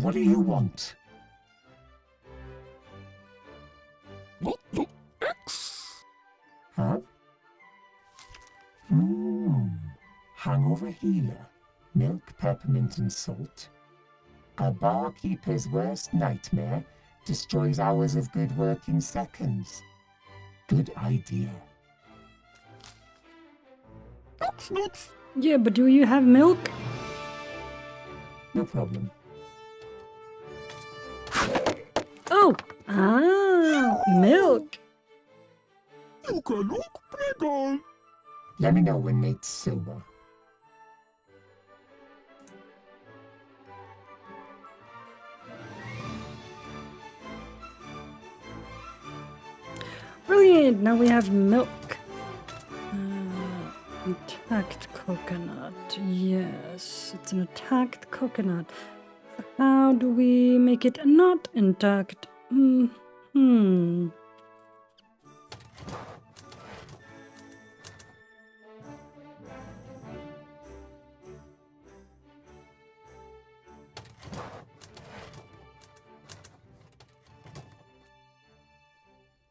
[SPEAKER 3] What do you want? Huh? Hang over here. Milk, peppermint, and salt. A barkeeper's worst nightmare destroys hours of good work in seconds. Good idea.
[SPEAKER 2] Yeah, but do you have milk?
[SPEAKER 3] No problem.
[SPEAKER 2] Oh! Ah! Milk!
[SPEAKER 3] Let me know when Nate's sober.
[SPEAKER 2] Brilliant! Now we have milk. Attacked coconut. Yes, it's an attacked coconut. How do we make it not intact?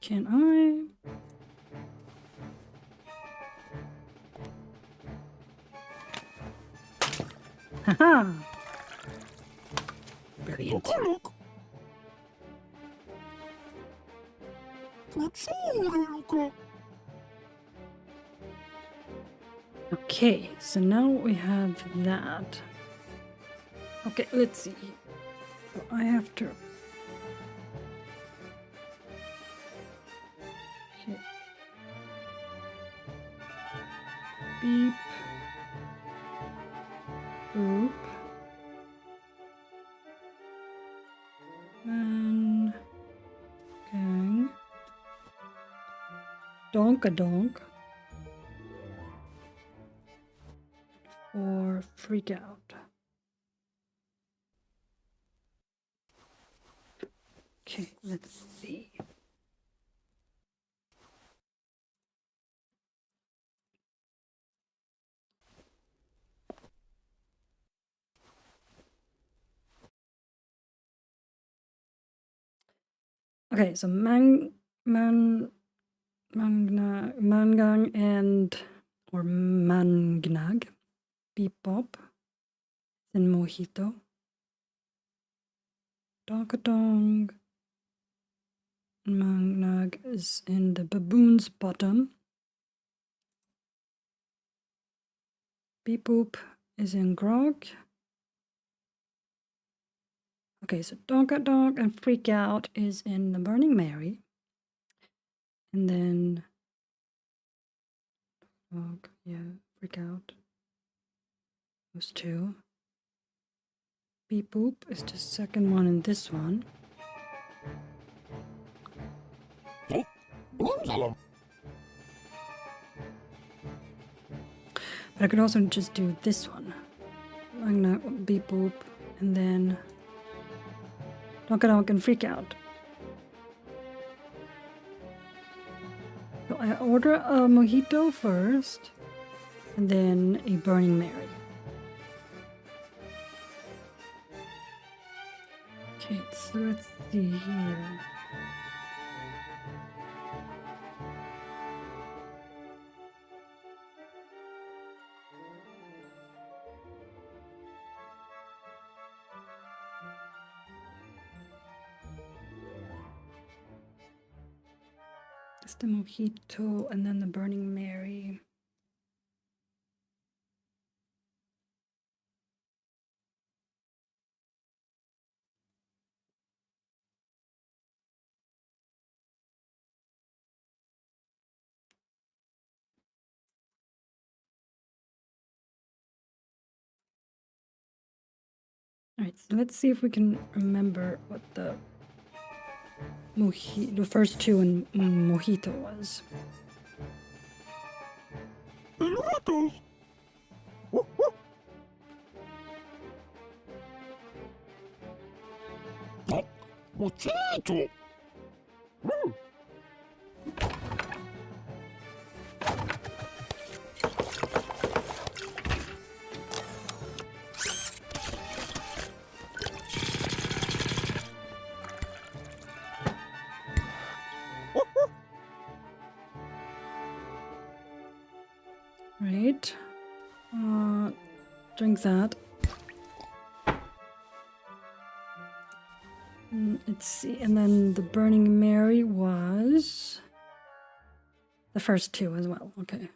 [SPEAKER 2] Can I? Haha! Brilliant. Okay, so now we have that. Okay, let's see. I have to. Okay. Beep. Boop. Man. Gang. Donk-a-donk. Or freak out. Okay, let's see. Okay, so mangang or mangnag, bebop, then mojito, donkadong, mangnag is in the baboon's bottom, beep boop is in grog. Okay, so donkadong and freak out is in the Burning Mary, and then freak out. Those two. Beep boop is the second one in this one. But I could also just do this one. Magna, beep boop, and then donk and freak out. So I order a mojito first, and then a Burning Mary. Okay, so let's see here. It's the mojito and then the Burning Mary. Alright, so let's see if we can remember what the first two in mojito was.
[SPEAKER 21] Mojito!
[SPEAKER 2] Right. Drink that. Let's see. And then the Burning Mary was the first two as well. Okay.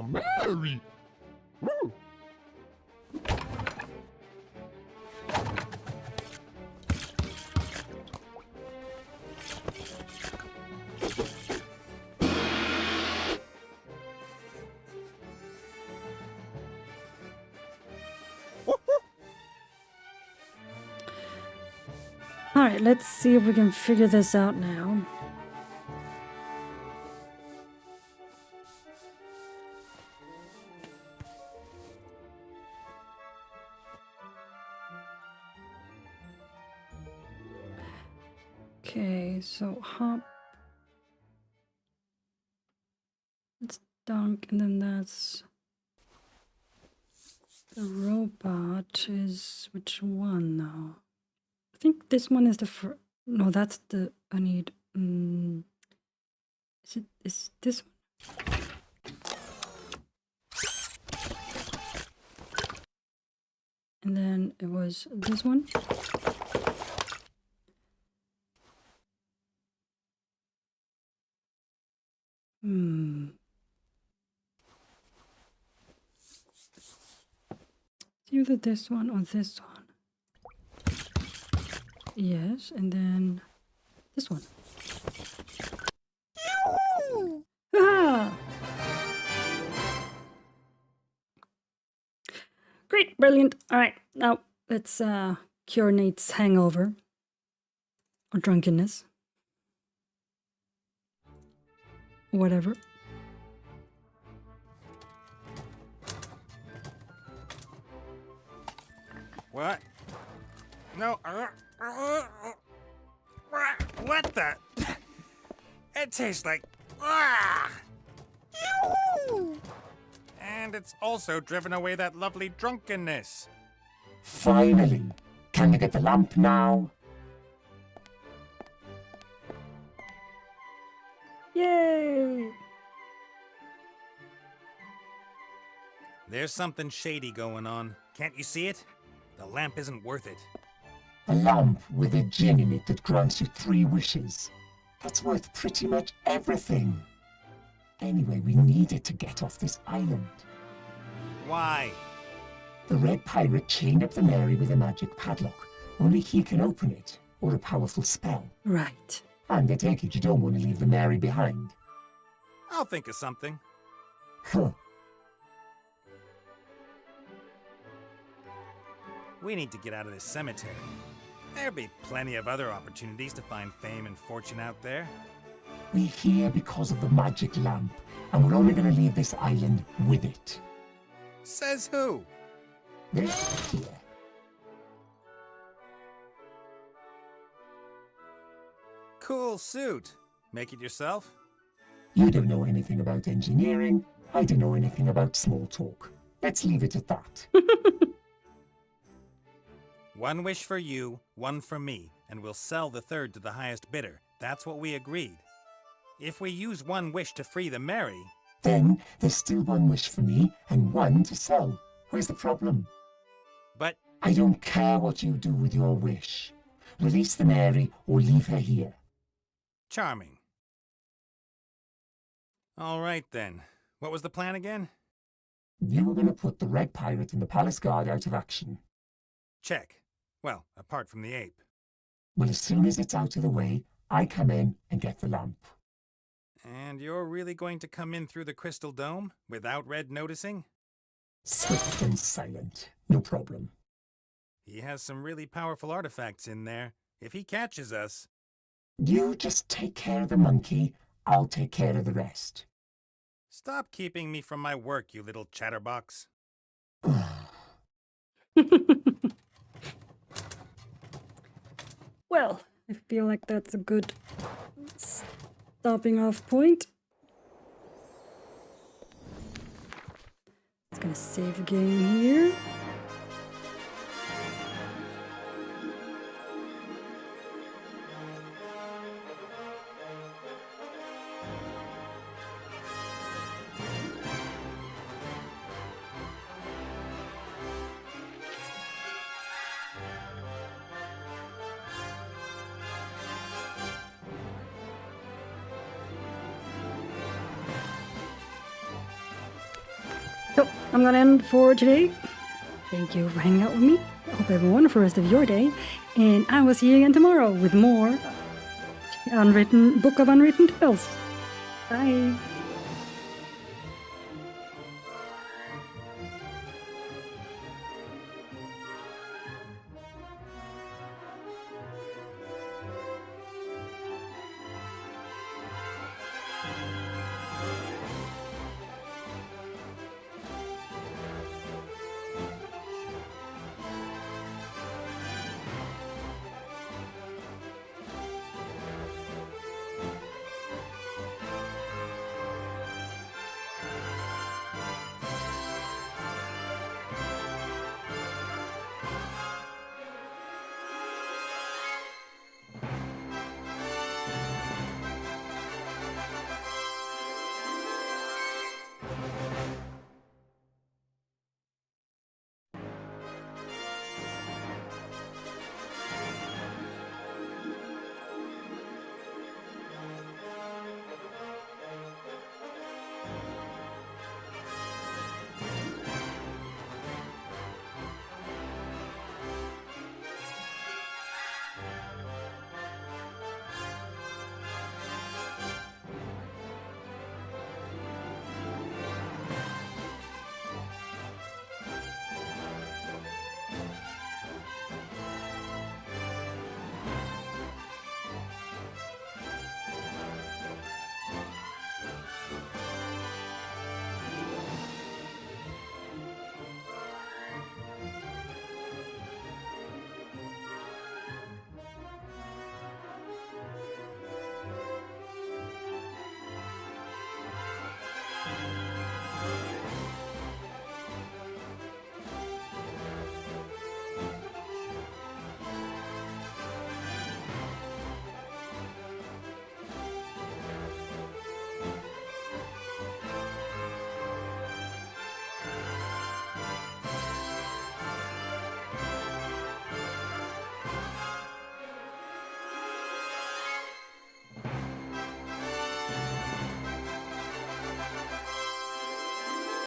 [SPEAKER 21] Mary!
[SPEAKER 2] Alright, let's see if we can figure this out now. Okay, so hop. It's dunk, and then that's The robot is which one now? I think this one is the first. No, that's the. I need. Is this one? And then it was this one. It's either this one or this one. Yes, and then this one. Ah! Great, brilliant. All right, now let's cure Nate's hangover or drunkenness. Whatever.
[SPEAKER 9] What? No. What the? It tastes like. And it's also driven away that lovely drunkenness.
[SPEAKER 3] Finally. Can you get the lamp now?
[SPEAKER 2] Yay!
[SPEAKER 9] There's something shady going on. Can't you see it? The lamp isn't worth it.
[SPEAKER 3] A lamp with a gin in it that grants you 3 wishes. That's worth pretty much everything. Anyway, we need it to get off this island.
[SPEAKER 9] Why?
[SPEAKER 3] The Red Pirate chained up the Mary with a magic padlock. Only he can open it, or a powerful spell.
[SPEAKER 2] Right.
[SPEAKER 3] And I take it you don't want to leave the Mary behind.
[SPEAKER 9] I'll think of something.
[SPEAKER 3] Huh.
[SPEAKER 9] We need to get out of this cemetery. There'll be plenty of other opportunities to find fame and fortune out there.
[SPEAKER 3] We're here because of the magic lamp, and we're only going to leave this island with it.
[SPEAKER 9] Says who?
[SPEAKER 3] This here.
[SPEAKER 9] Cool suit. Make it yourself?
[SPEAKER 3] You don't know anything about engineering. I don't know anything about small talk. Let's leave it at that.
[SPEAKER 9] 1 wish for you, 1 for me, and we'll sell the 3rd to the highest bidder. That's what we agreed. If we use 1 wish to free the Mary...
[SPEAKER 3] Then there's still 1 wish for me and 1 to sell. Where's the problem?
[SPEAKER 9] But...
[SPEAKER 3] I don't care what you do with your wish. Release the Mary or leave her here.
[SPEAKER 9] Charming. All right then. What was the plan again?
[SPEAKER 3] You were going to put the Red Pirate and the Palace Guard out of action.
[SPEAKER 9] Check. Well, apart from the ape.
[SPEAKER 3] Well, as soon as it's out of the way, I come in and get the lamp.
[SPEAKER 9] And you're really going to come in through the crystal dome without Red noticing?
[SPEAKER 3] Swift and silent. No problem.
[SPEAKER 9] He has some really powerful artifacts in there. If he catches us...
[SPEAKER 3] You just take care of the monkey. I'll take care of the rest.
[SPEAKER 9] Stop keeping me from my work, you little chatterbox.
[SPEAKER 2] Well, I feel like that's a good stopping off point. It's gonna save a game here. So, I'm gonna end for today. Thank you for hanging out with me. I hope you have a wonderful rest of your day. And I will see you again tomorrow with more Book of Unwritten Tales. Bye.